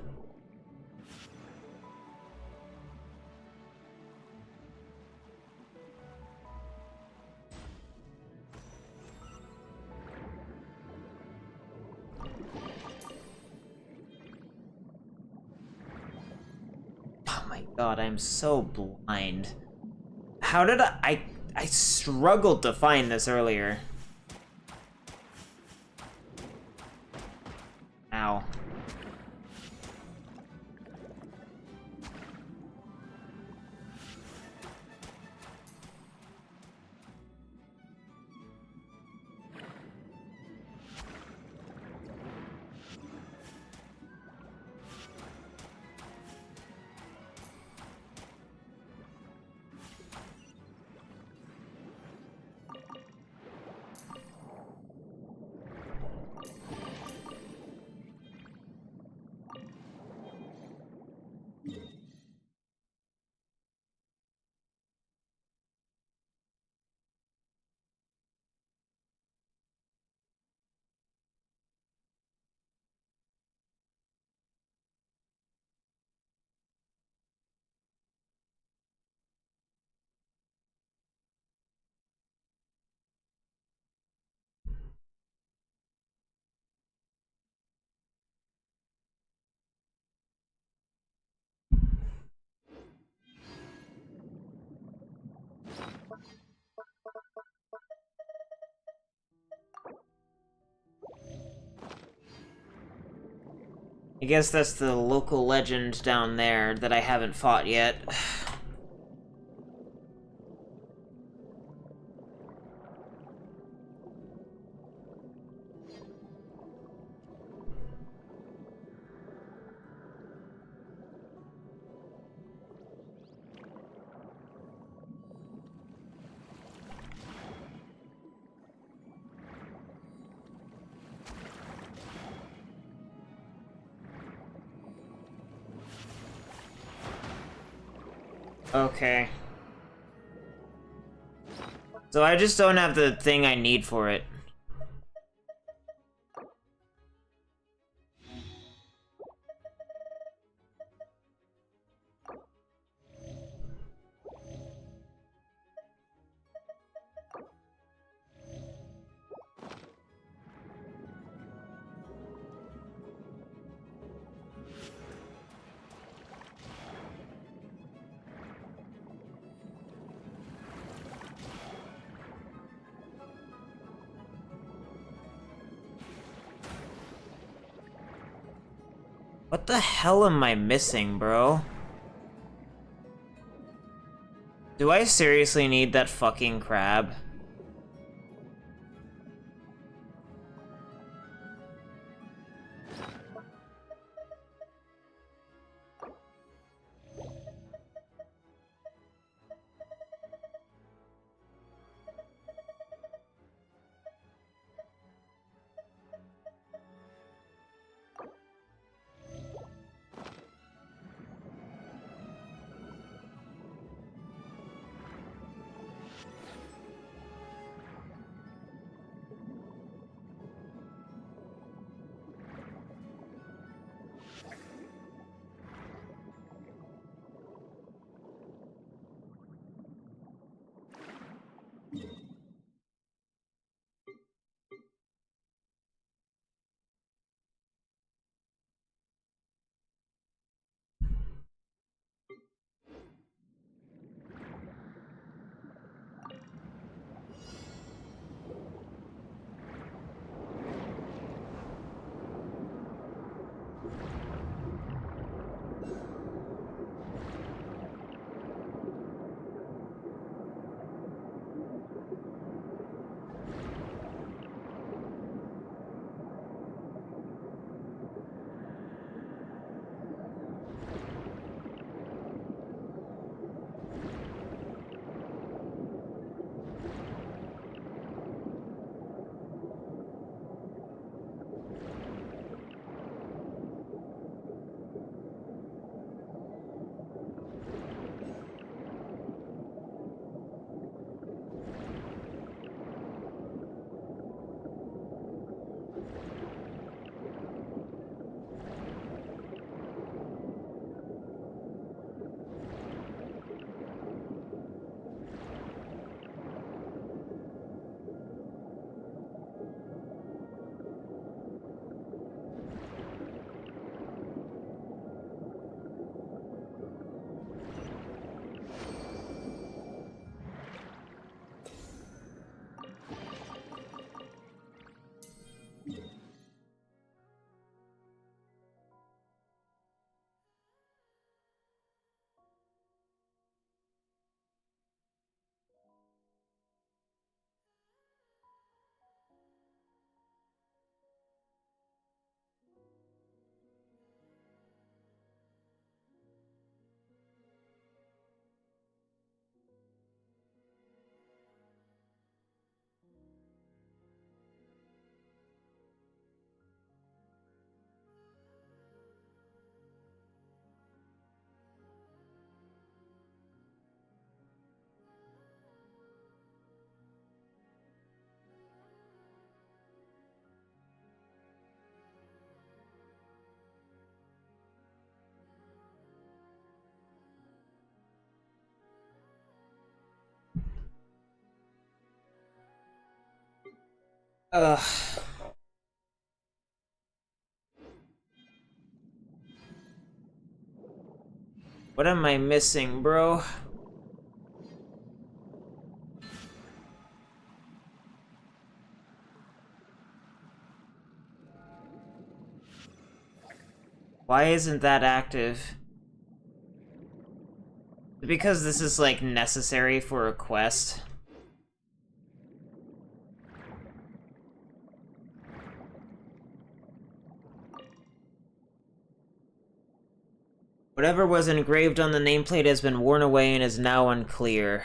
Oh my god, I'm so blind. How did I struggled to find this earlier. Ow. I guess that's the local legend down there that I haven't fought yet. Okay. So I just don't have the thing I need for it. What the hell am I missing, bro? Do I seriously need that fucking crab? Ugh. What am I missing, bro? Why isn't that active? Because this is, like, necessary for a quest. Whatever was engraved on the nameplate has been worn away and is now unclear.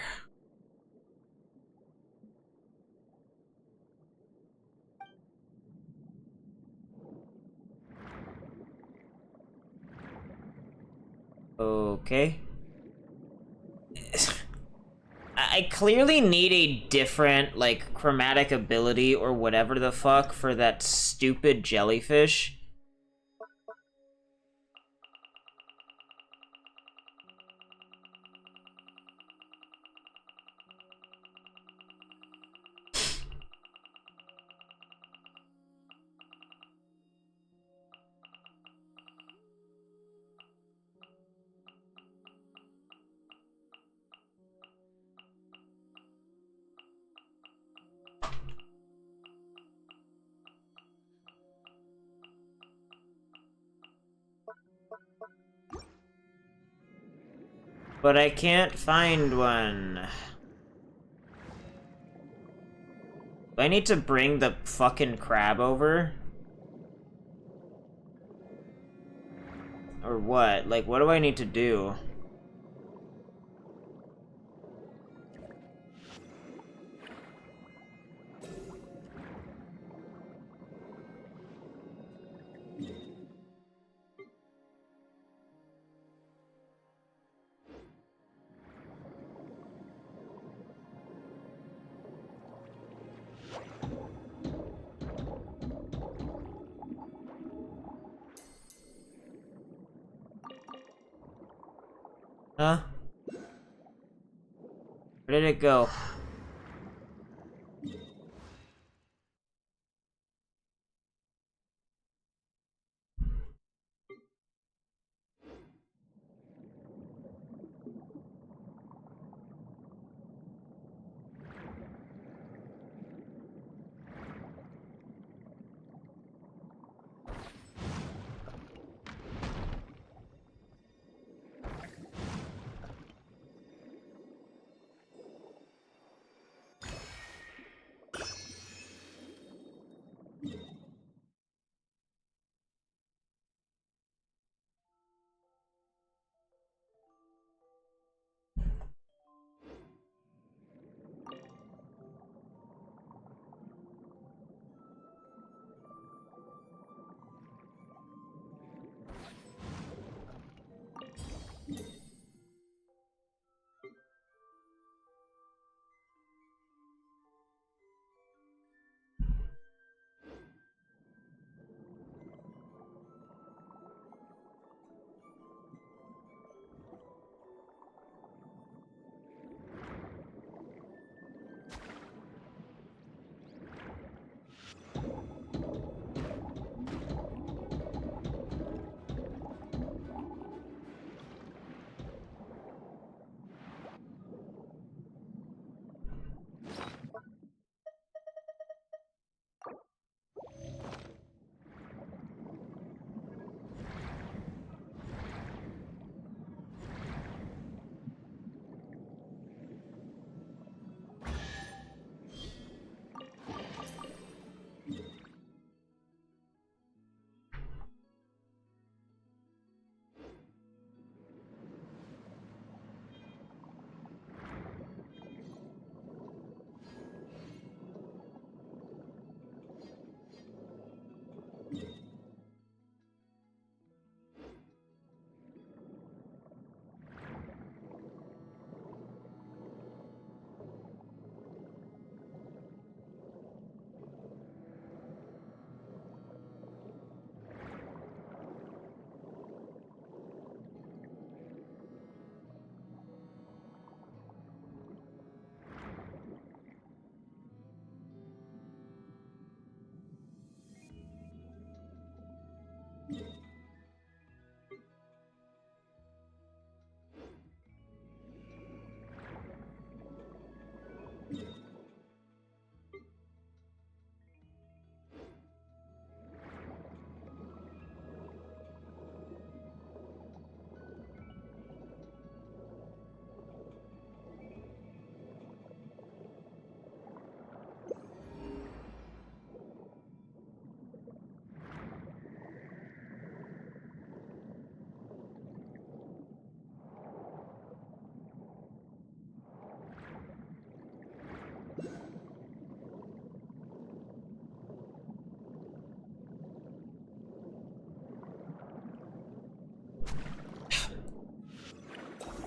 Okay. I clearly need a different, like, chromatic ability or whatever the fuck for that stupid jellyfish. But I can't find one. Do I need to bring the fucking crab over? Or what? Like, what do I need to do? Huh? Where did it go?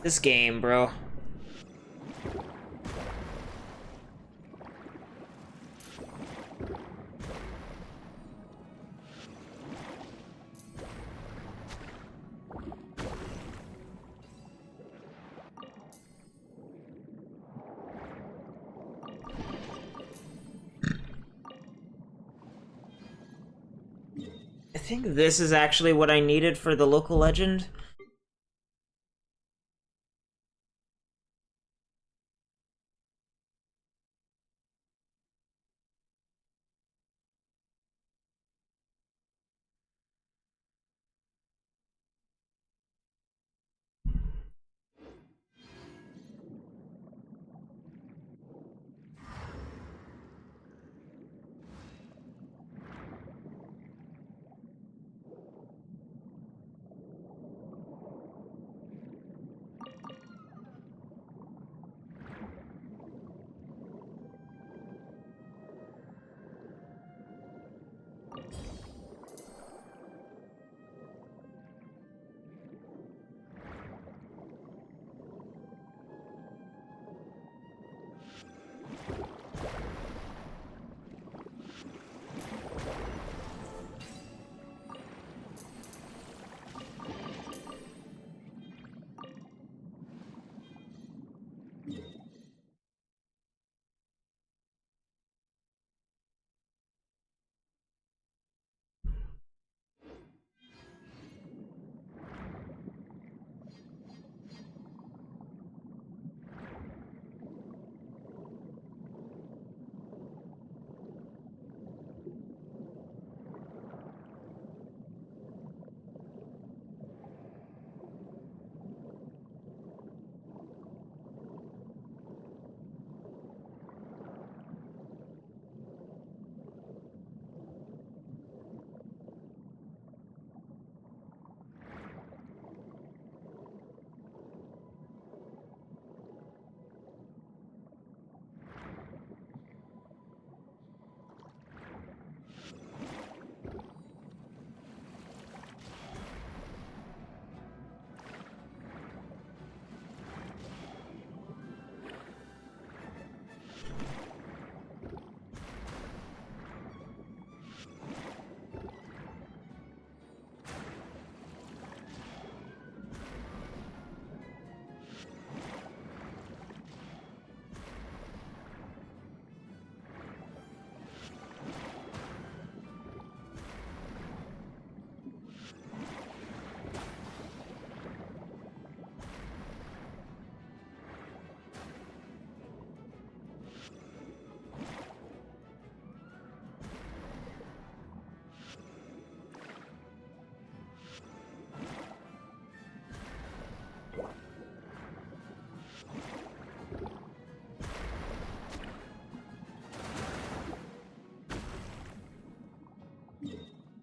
This game, bro. I think this is actually what I needed for the local legend.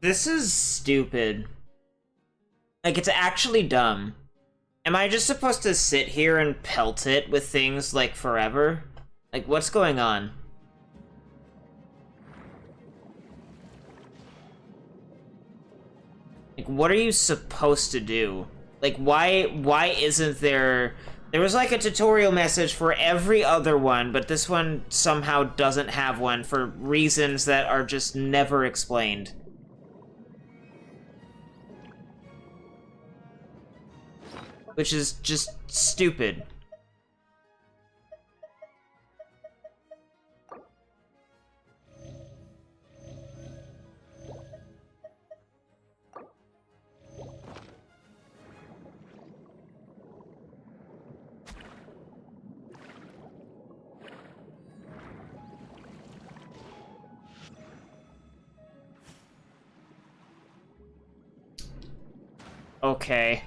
This is stupid. Like, it's actually dumb. Am I just supposed to sit here and pelt it with things, like, forever? Like, what's going on? Like, what are you supposed to do? Like, why isn't there... There was, like, a tutorial message for every other one, but this one somehow doesn't have one for reasons that are just never explained. Which is just stupid. Okay.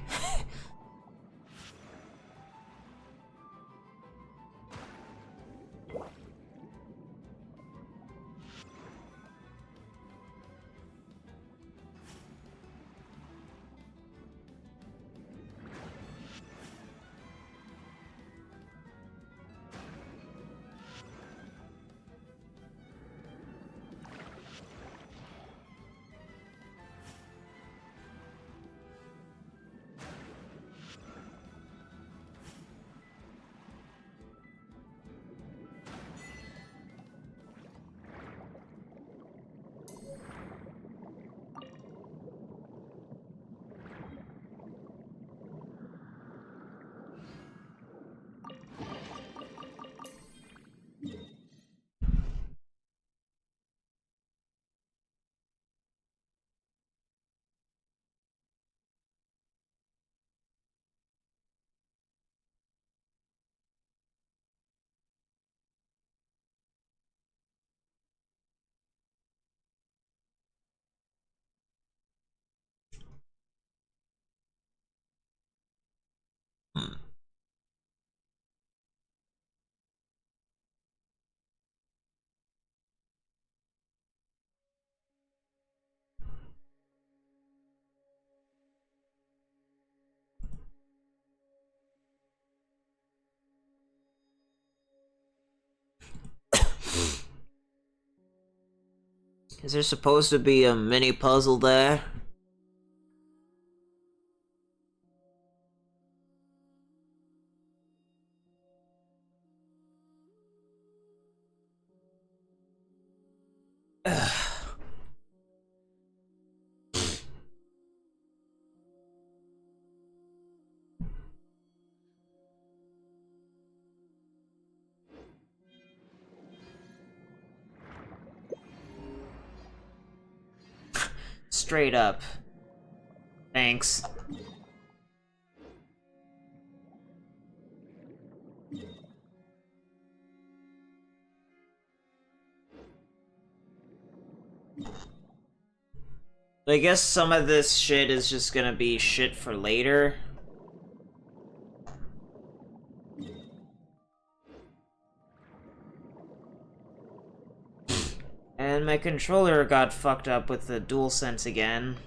Is there supposed to be a mini puzzle there? Straight up. Thanks. I guess some of this shit is just gonna be shit for later. And my controller got fucked up with the DualSense again.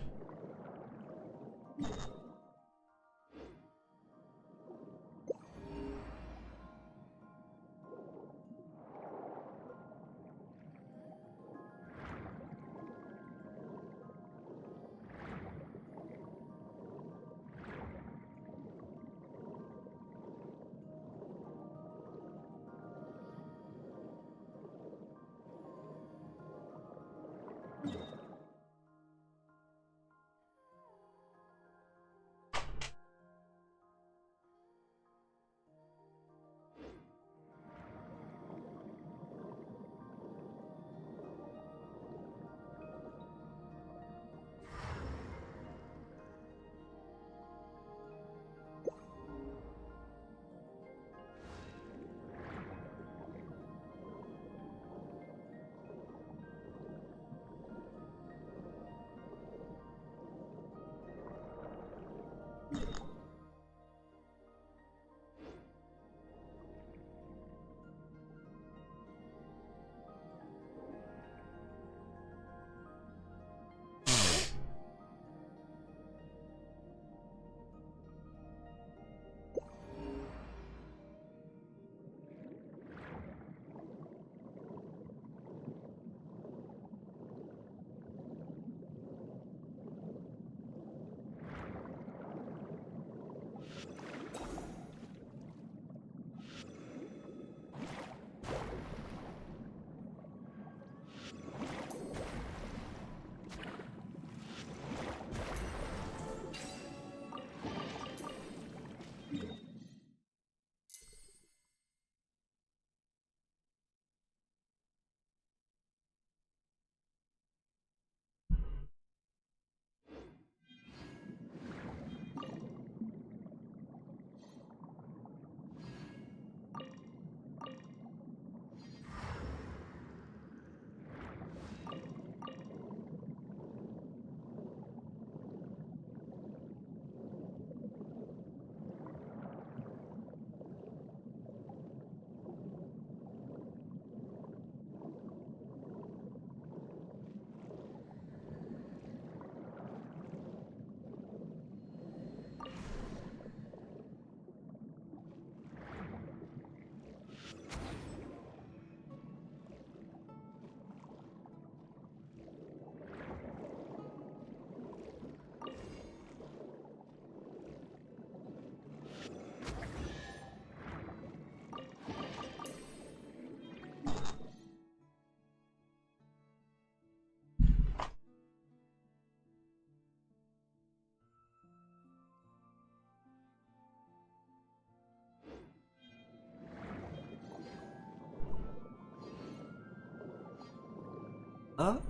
Up?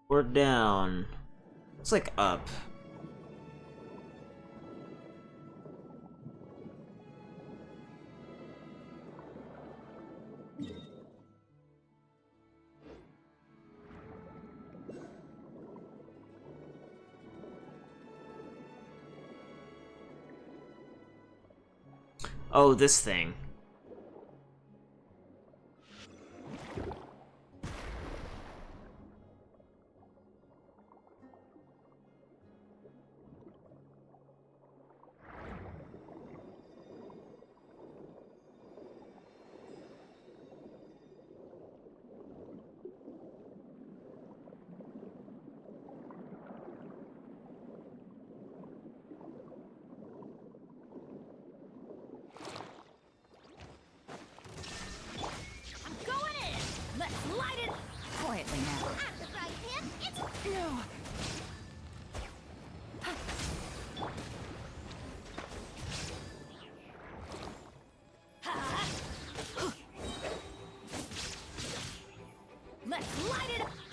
Or down? It's like up. Oh, this thing.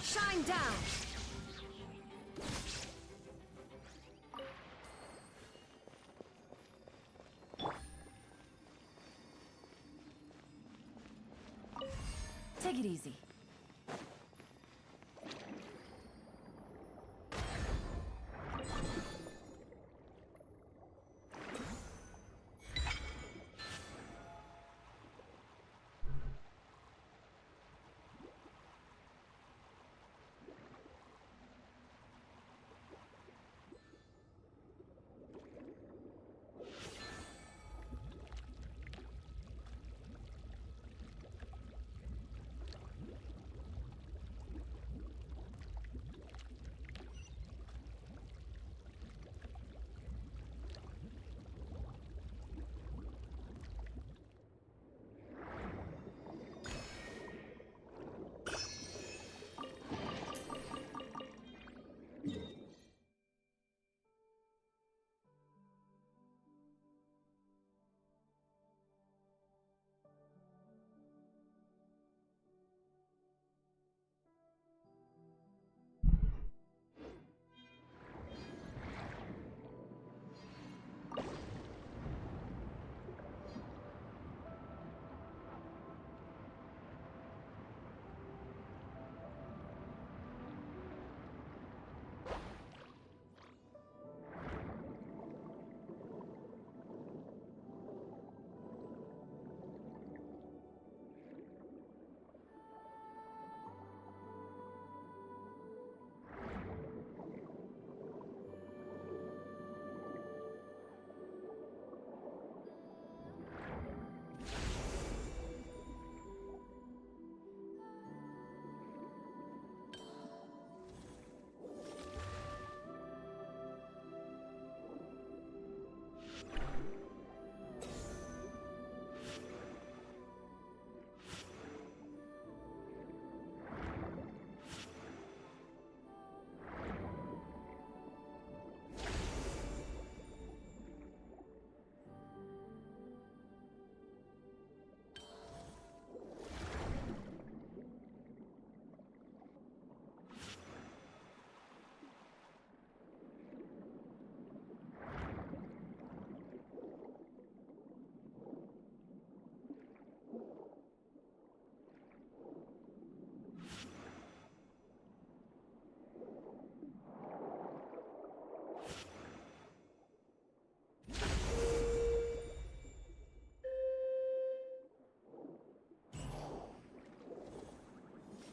Shine down! Take it easy.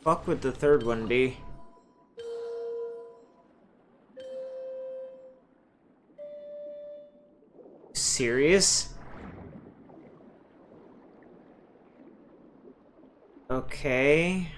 Fuck would the third one be? Serious? Okay.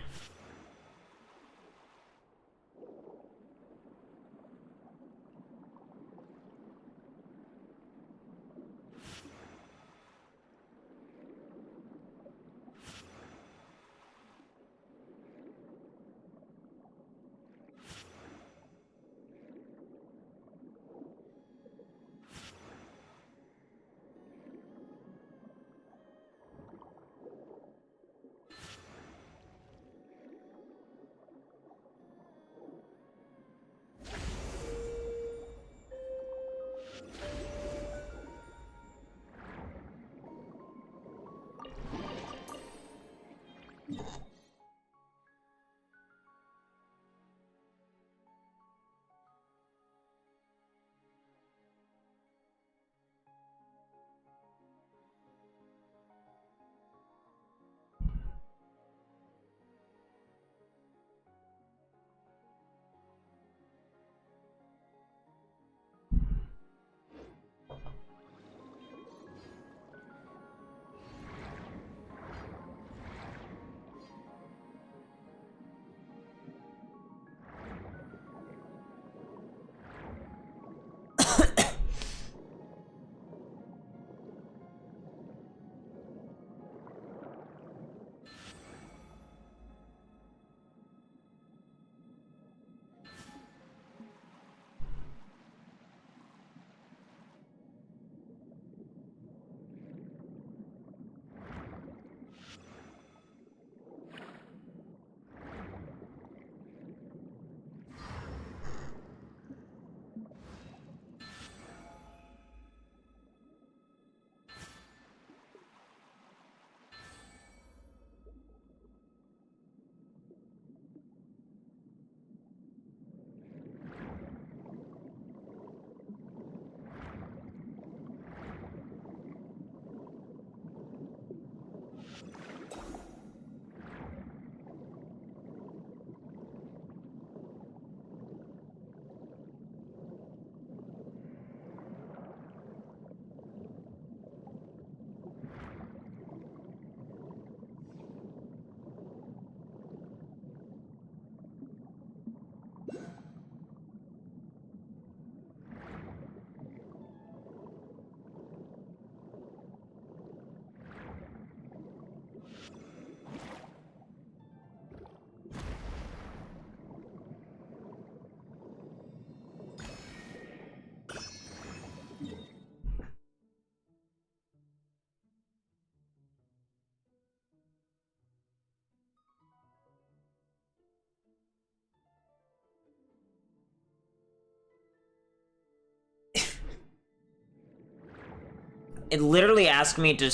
it literally asked me to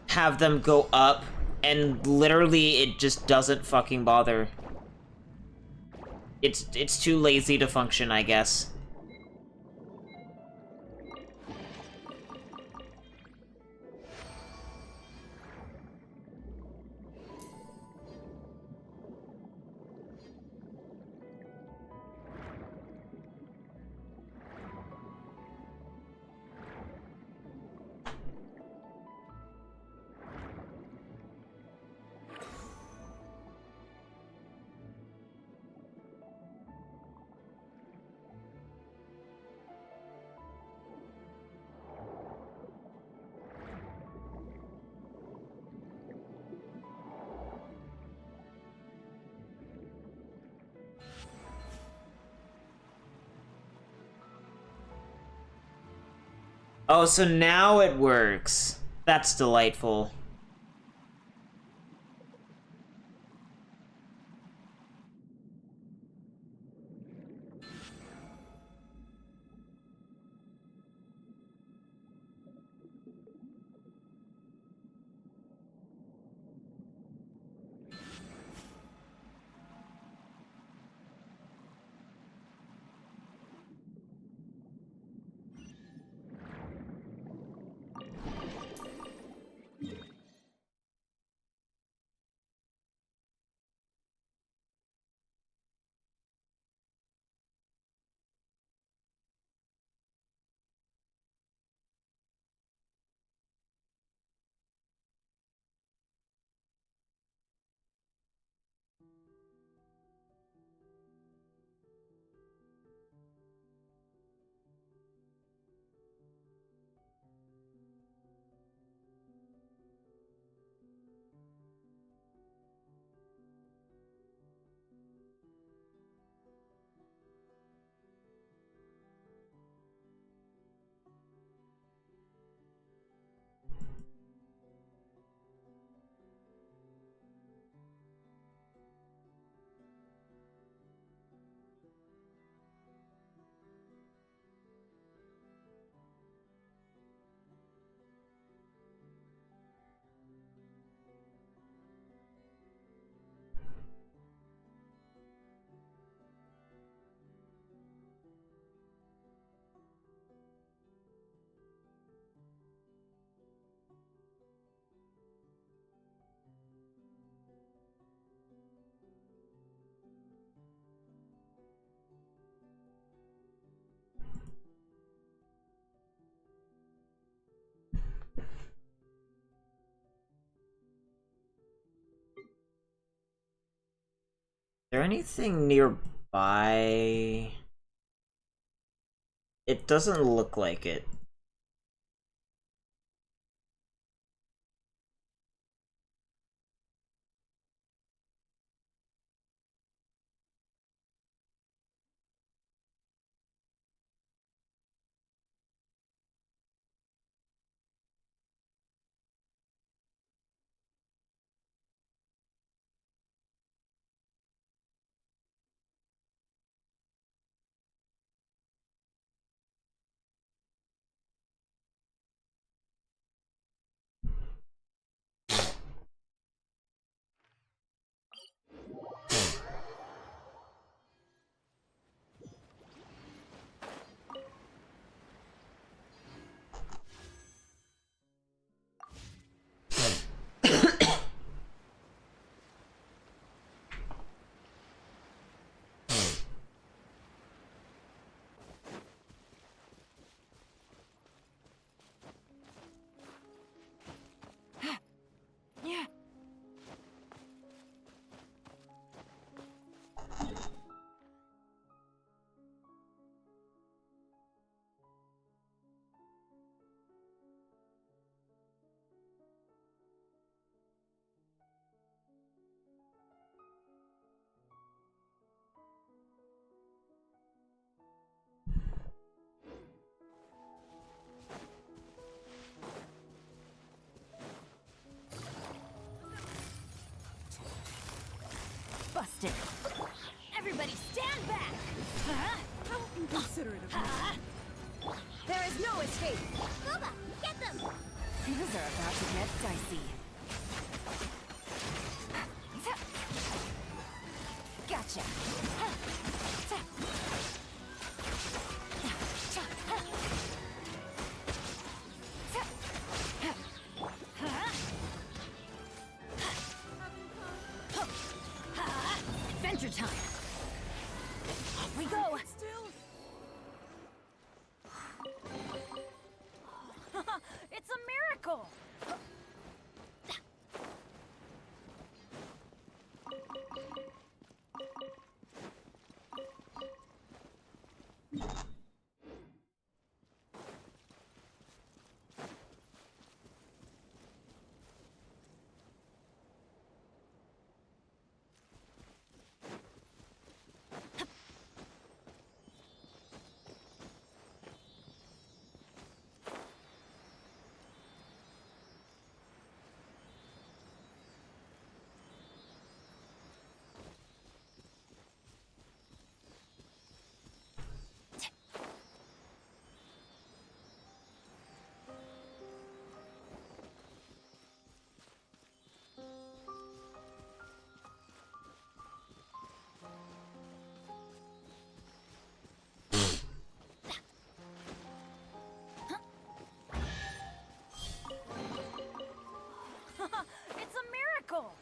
have them go up, and literally it just doesn't fucking bother. It's too lazy to function, I guess. Oh, so now it works. That's delightful. Is there anything nearby? It doesn't look like it. Busted. Everybody stand back! Huh? How inconsiderate of me. There is no escape! Booba, get them! Things are about to get dicey. Gotcha. Adventure time. Off we go. It's a miracle! It's a miracle!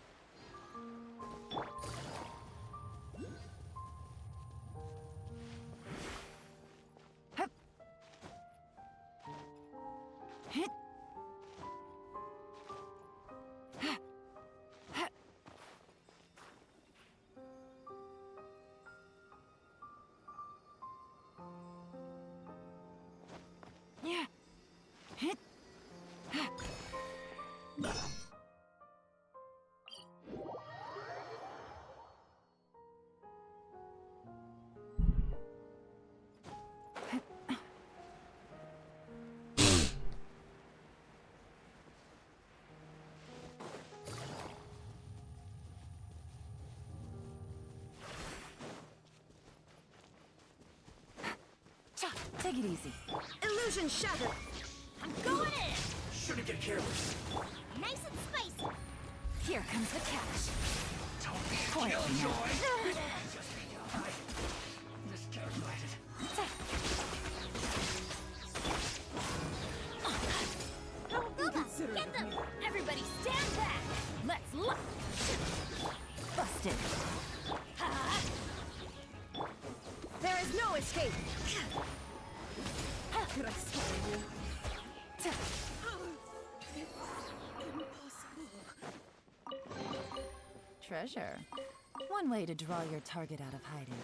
Take it easy. Illusion shattered! I'm going in! Shouldn't get careless. Nice and spicy! Here comes the cash. Don't be Quietly now. Just be alright. Miscalculated. Booba, get them! Everybody stand back! Let's look! Busted. There is no escape! Could I spare you? Treasure. One way to draw your target out of hiding.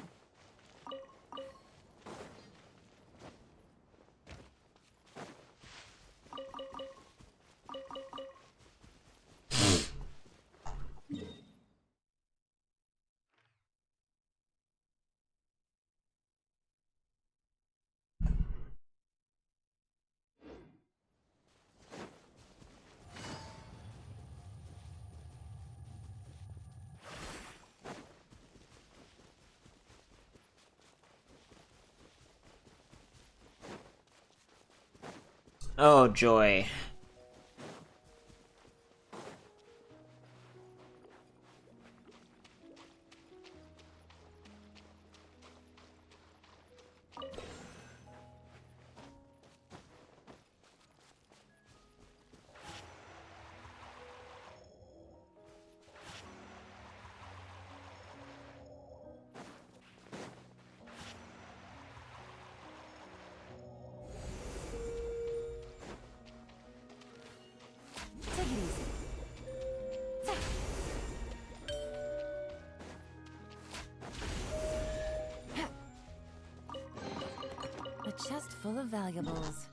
Oh, joy. Take it easy. A chest full of valuables.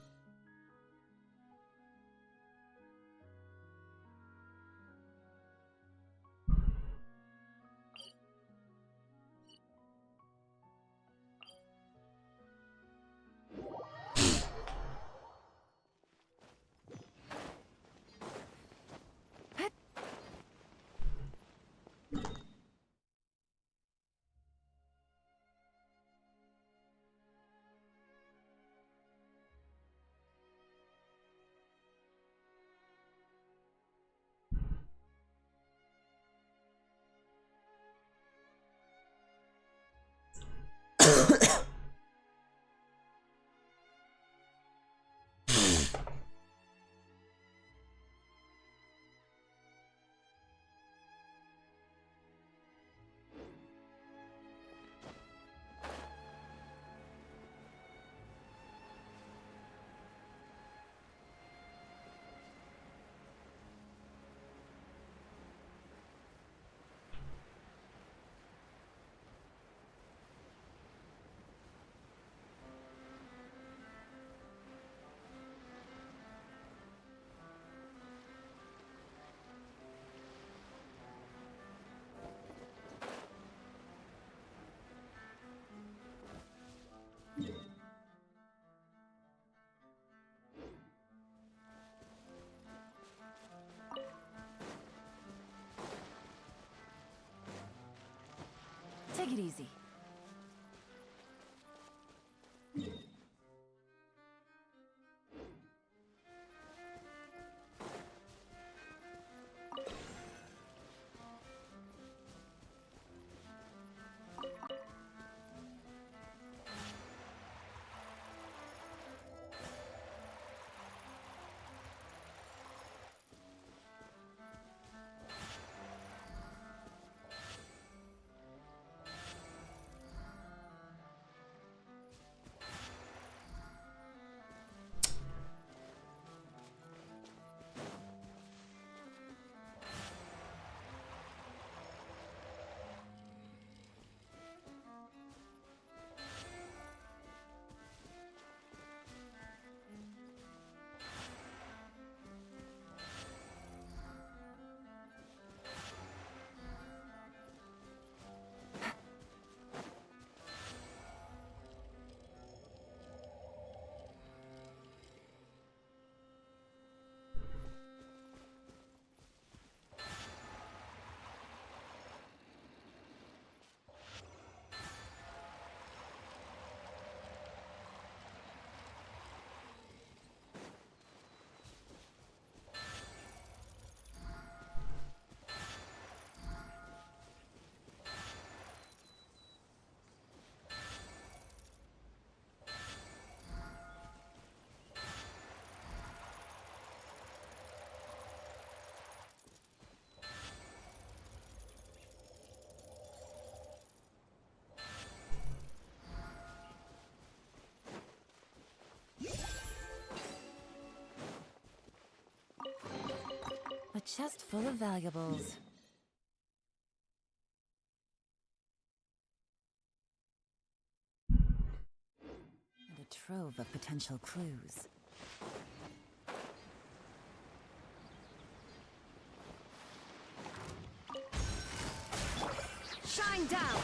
Take it easy. A chest full of valuables. And a trove of potential clues. Shine down!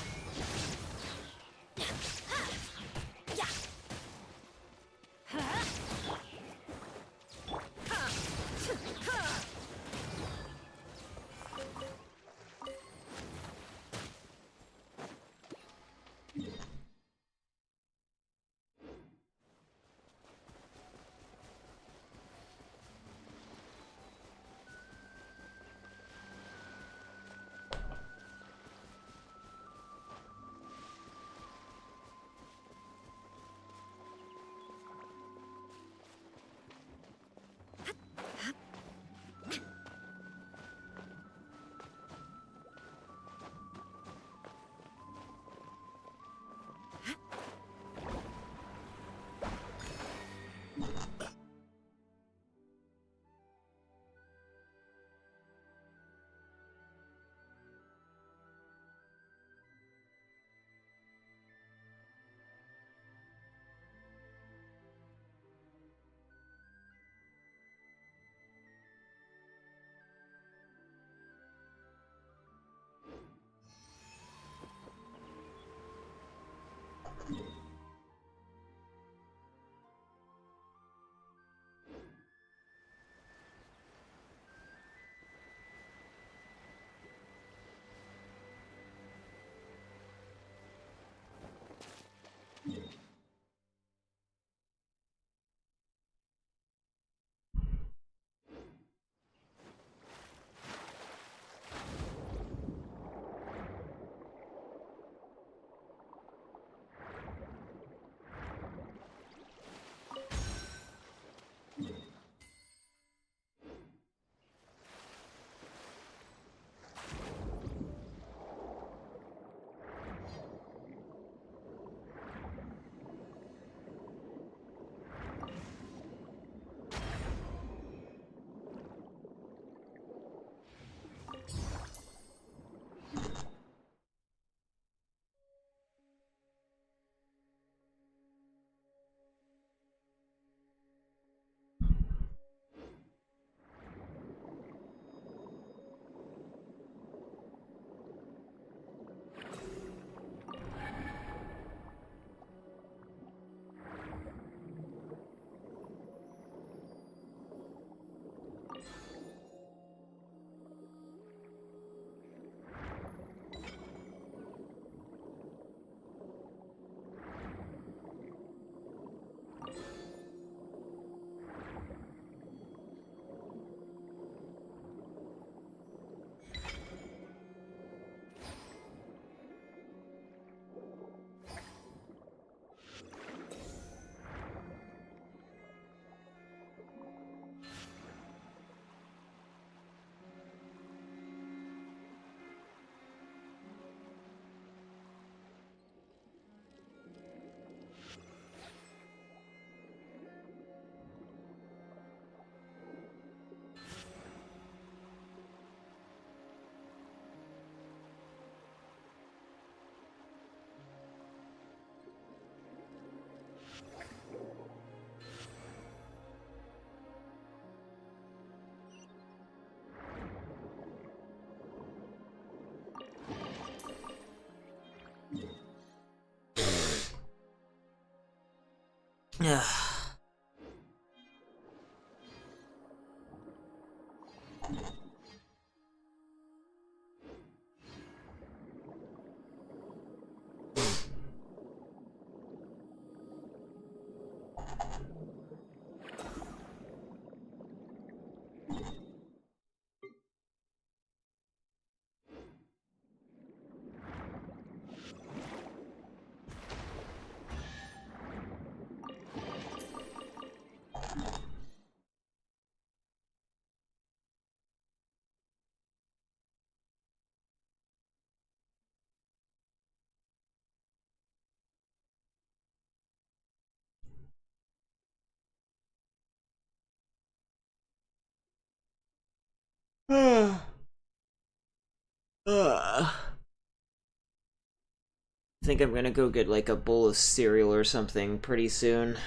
I think I'm gonna go get like a bowl of cereal or something pretty soon.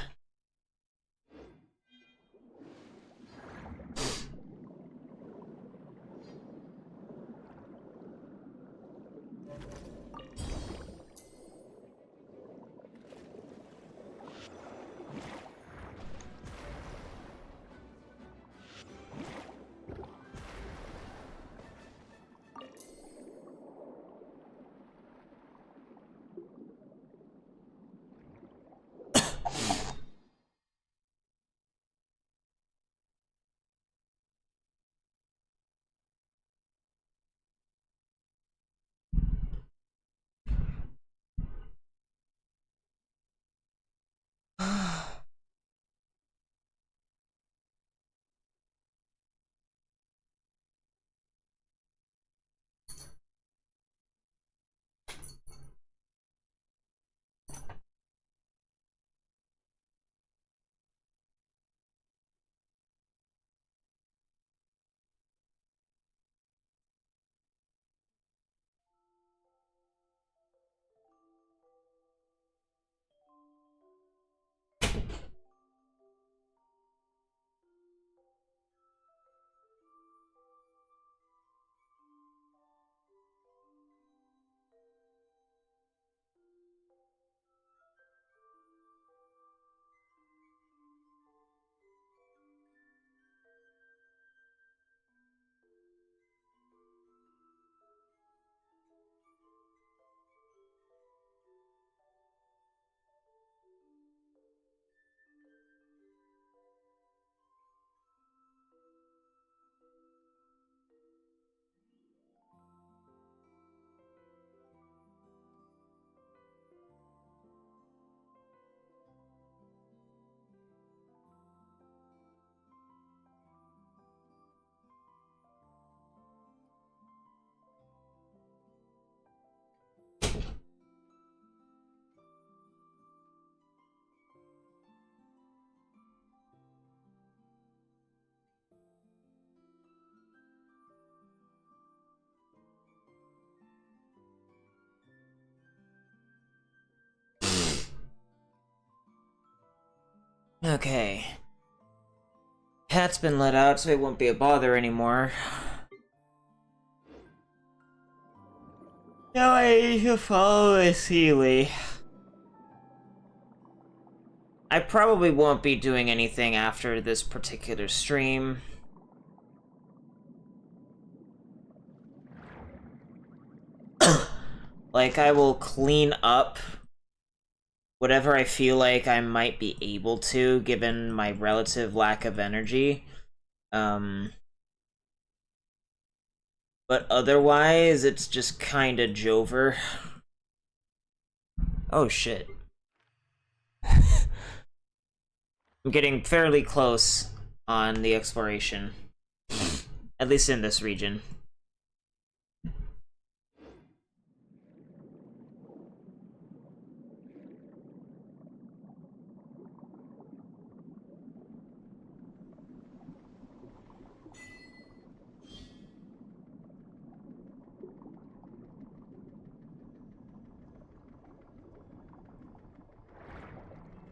Okay. Cat's been let out, so it won't be a bother anymore. Now I need to follow Miss Healy. I probably won't be doing anything after this particular stream. Like, I will clean up whatever I feel like I might be able to, given my relative lack of energy. But otherwise, it's just kinda Jover. Oh shit. I'm getting fairly close on the exploration. At least in this region.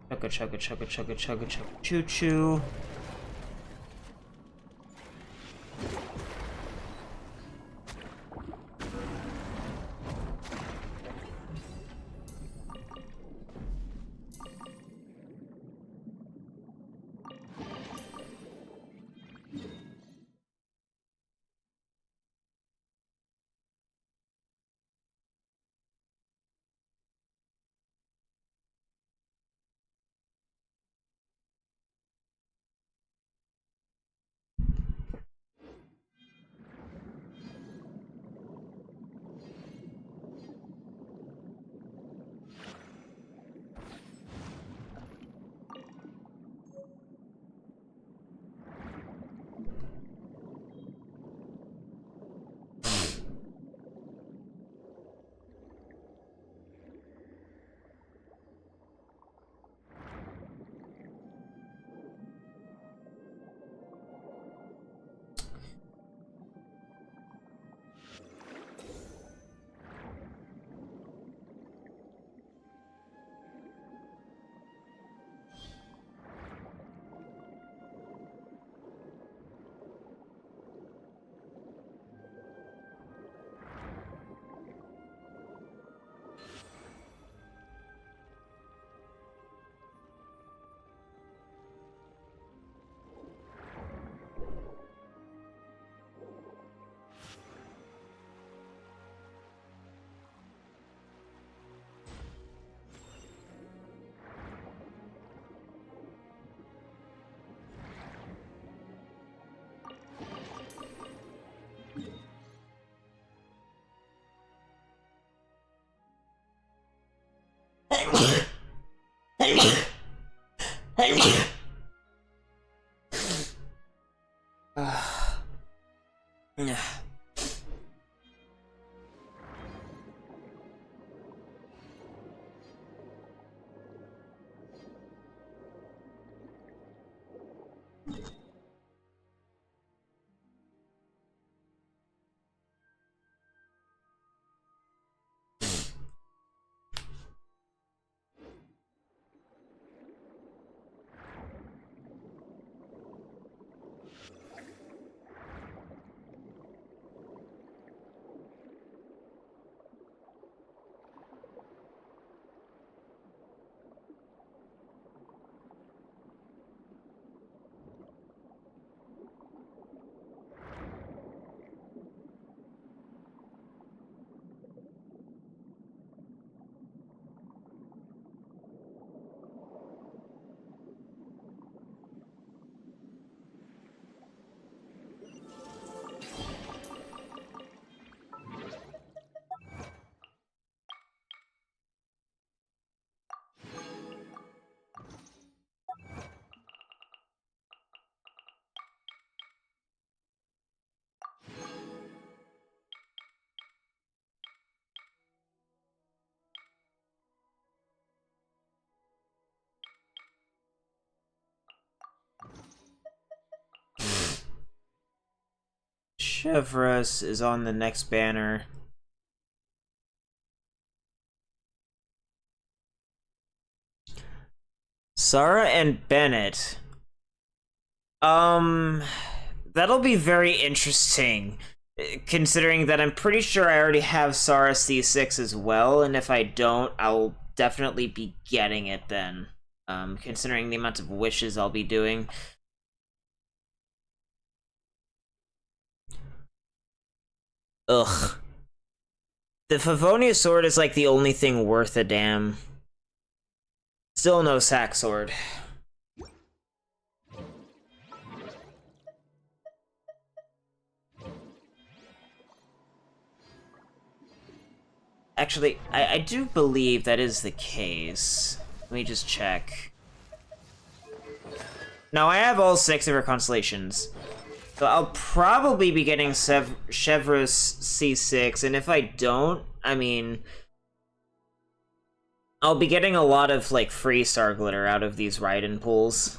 Chugga chugga chugga chugga chugga chugga choo choo. Chevros is on the next banner. Sarah and Bennett. That'll be very interesting, considering that I'm pretty sure I already have Sarah C6 as well, and if I don't, I'll definitely be getting it then, considering the amount of wishes I'll be doing. Ugh. The Favonia sword is like the only thing worth a damn. Still no sack sword. Actually, I do believe that is the case. Let me just check. Now, I have all 6 of her constellations. So I'll probably be getting Chevros C6, and if I don't, I mean... I'll be getting a lot of, like, free Star Glitter out of these Raiden pulls.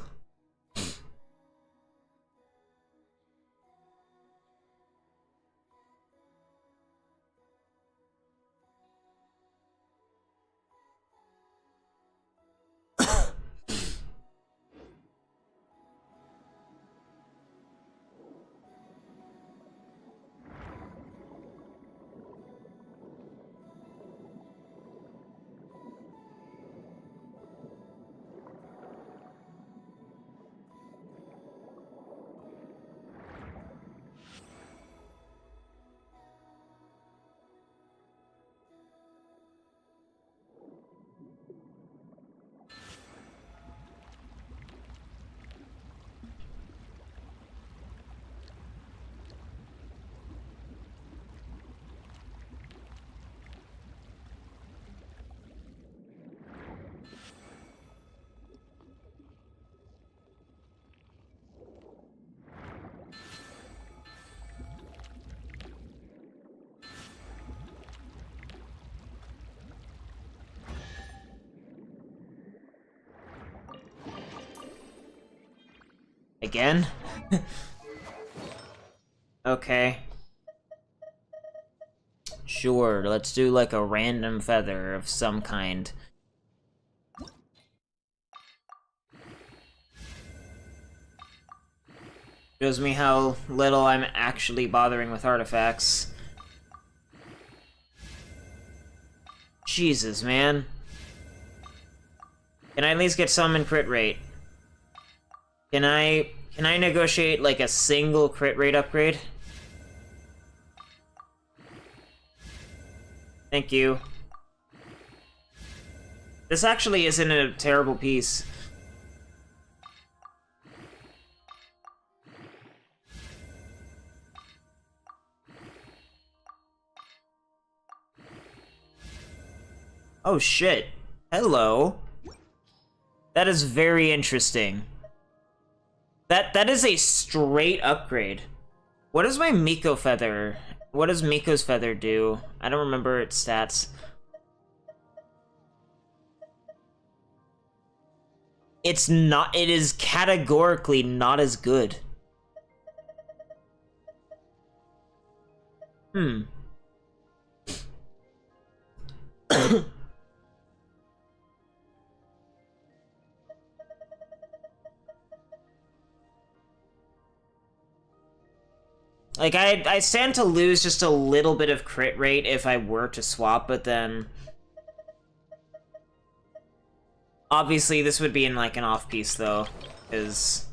Again? Okay. Sure, let's do like a random feather of some kind. Shows me how little I'm actually bothering with artifacts. Jesus, man. Can I at least get some in crit rate? Can I negotiate like a single crit rate upgrade? Thank you. This actually isn't a terrible piece. Oh shit. Hello. That is very interesting. That is a straight upgrade. What does my Miko feather? What does Miko's feather do? I don't remember its stats. It's not. It is categorically not as good. Hmm. Like, I stand to lose just a little bit of crit rate if I were to swap, but then... Obviously, this would be in, like, an off-piece, though, because...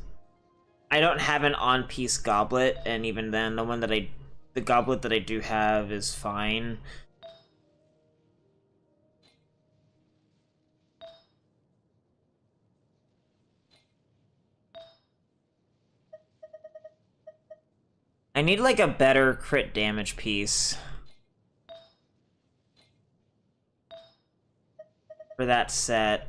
I don't have an on-piece goblet, and even then, the goblet that I do have is fine. I need, like, a better crit damage piece for that set.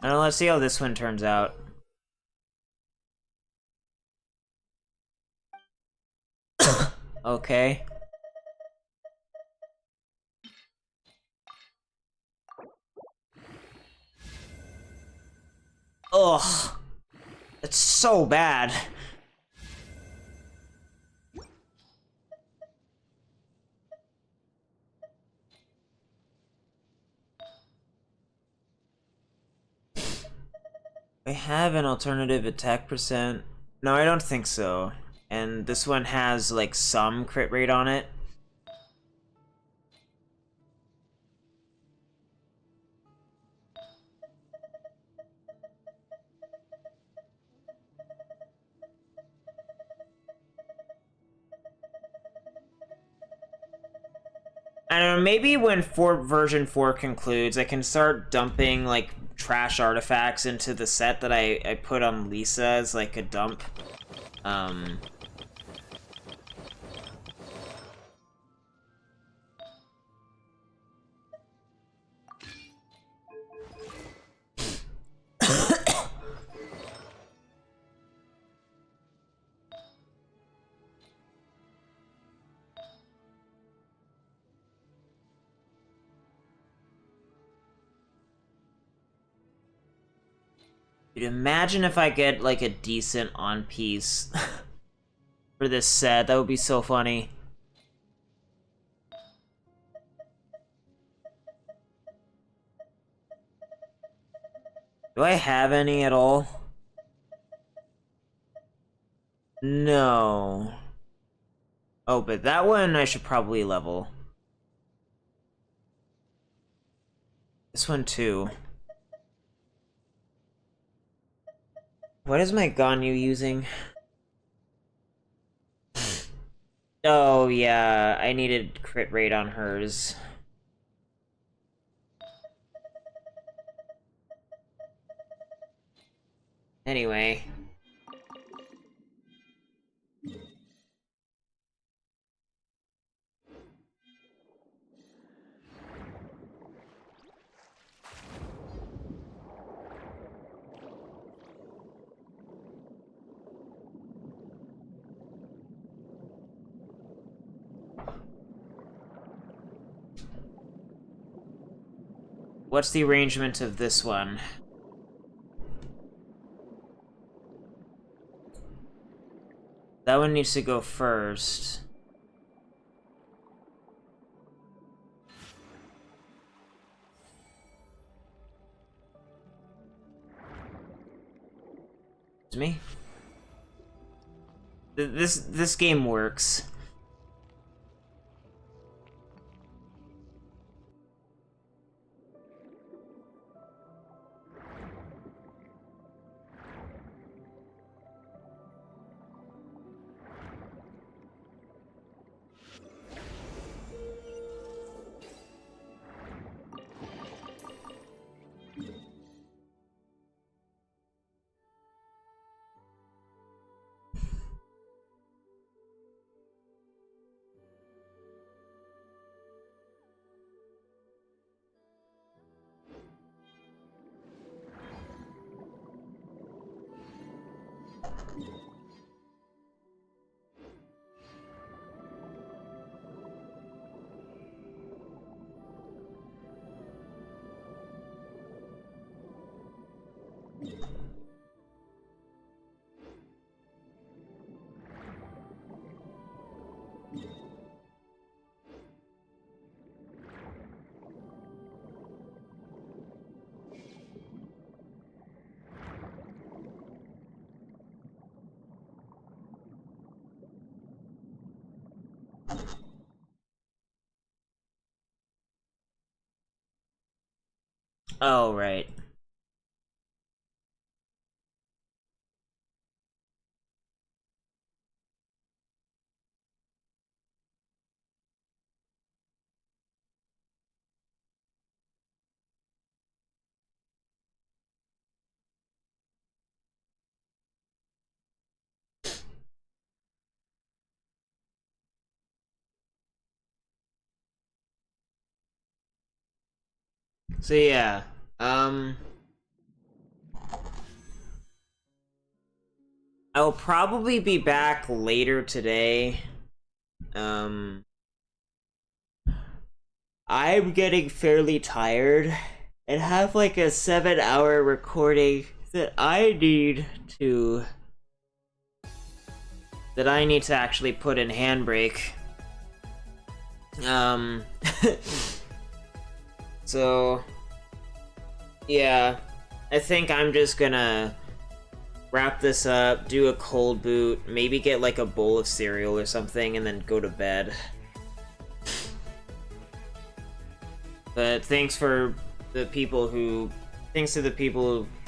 I don't know, let's see how this one turns out. Okay. Ugh. It's so bad. I have an alternative attack percent. No, I don't think so. And this one has, like, some crit rate on it. I don't know, maybe when version 4 concludes, I can start dumping, like, trash artifacts into the set that I put on Lisa as, like, a dump. Dude, imagine if I get, like, a decent on-piece for this set. That would be so funny. Do I have any at all? No. Oh, but that one I should probably level. This one too. What is my Ganyu using? Oh yeah, I needed crit rate on hers. Anyway. What's the arrangement of this one? That one needs to go first. It's me. This game works. Oh, right. So yeah, I'll probably be back later today. Um, I'm getting fairly tired and have like a 7-hour recording that I need to actually put in Handbrake. So yeah, I think I'm just gonna wrap this up, do a cold boot, maybe get like a bowl of cereal or something, and then go to bed. But thanks to the people who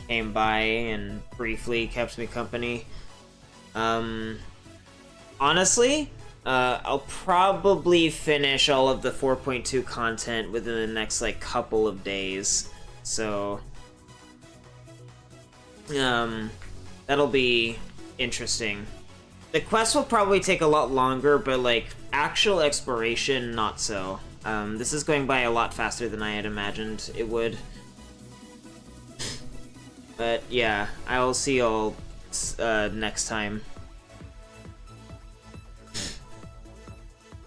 came by and briefly kept me company. Honestly, I'll probably finish all of the 4.2 content within the next like couple of days. So that'll be interesting. The quest will probably take a lot longer, but like actual exploration, not so. This is going by a lot faster than I had imagined it would. But yeah, I will see y'all next time.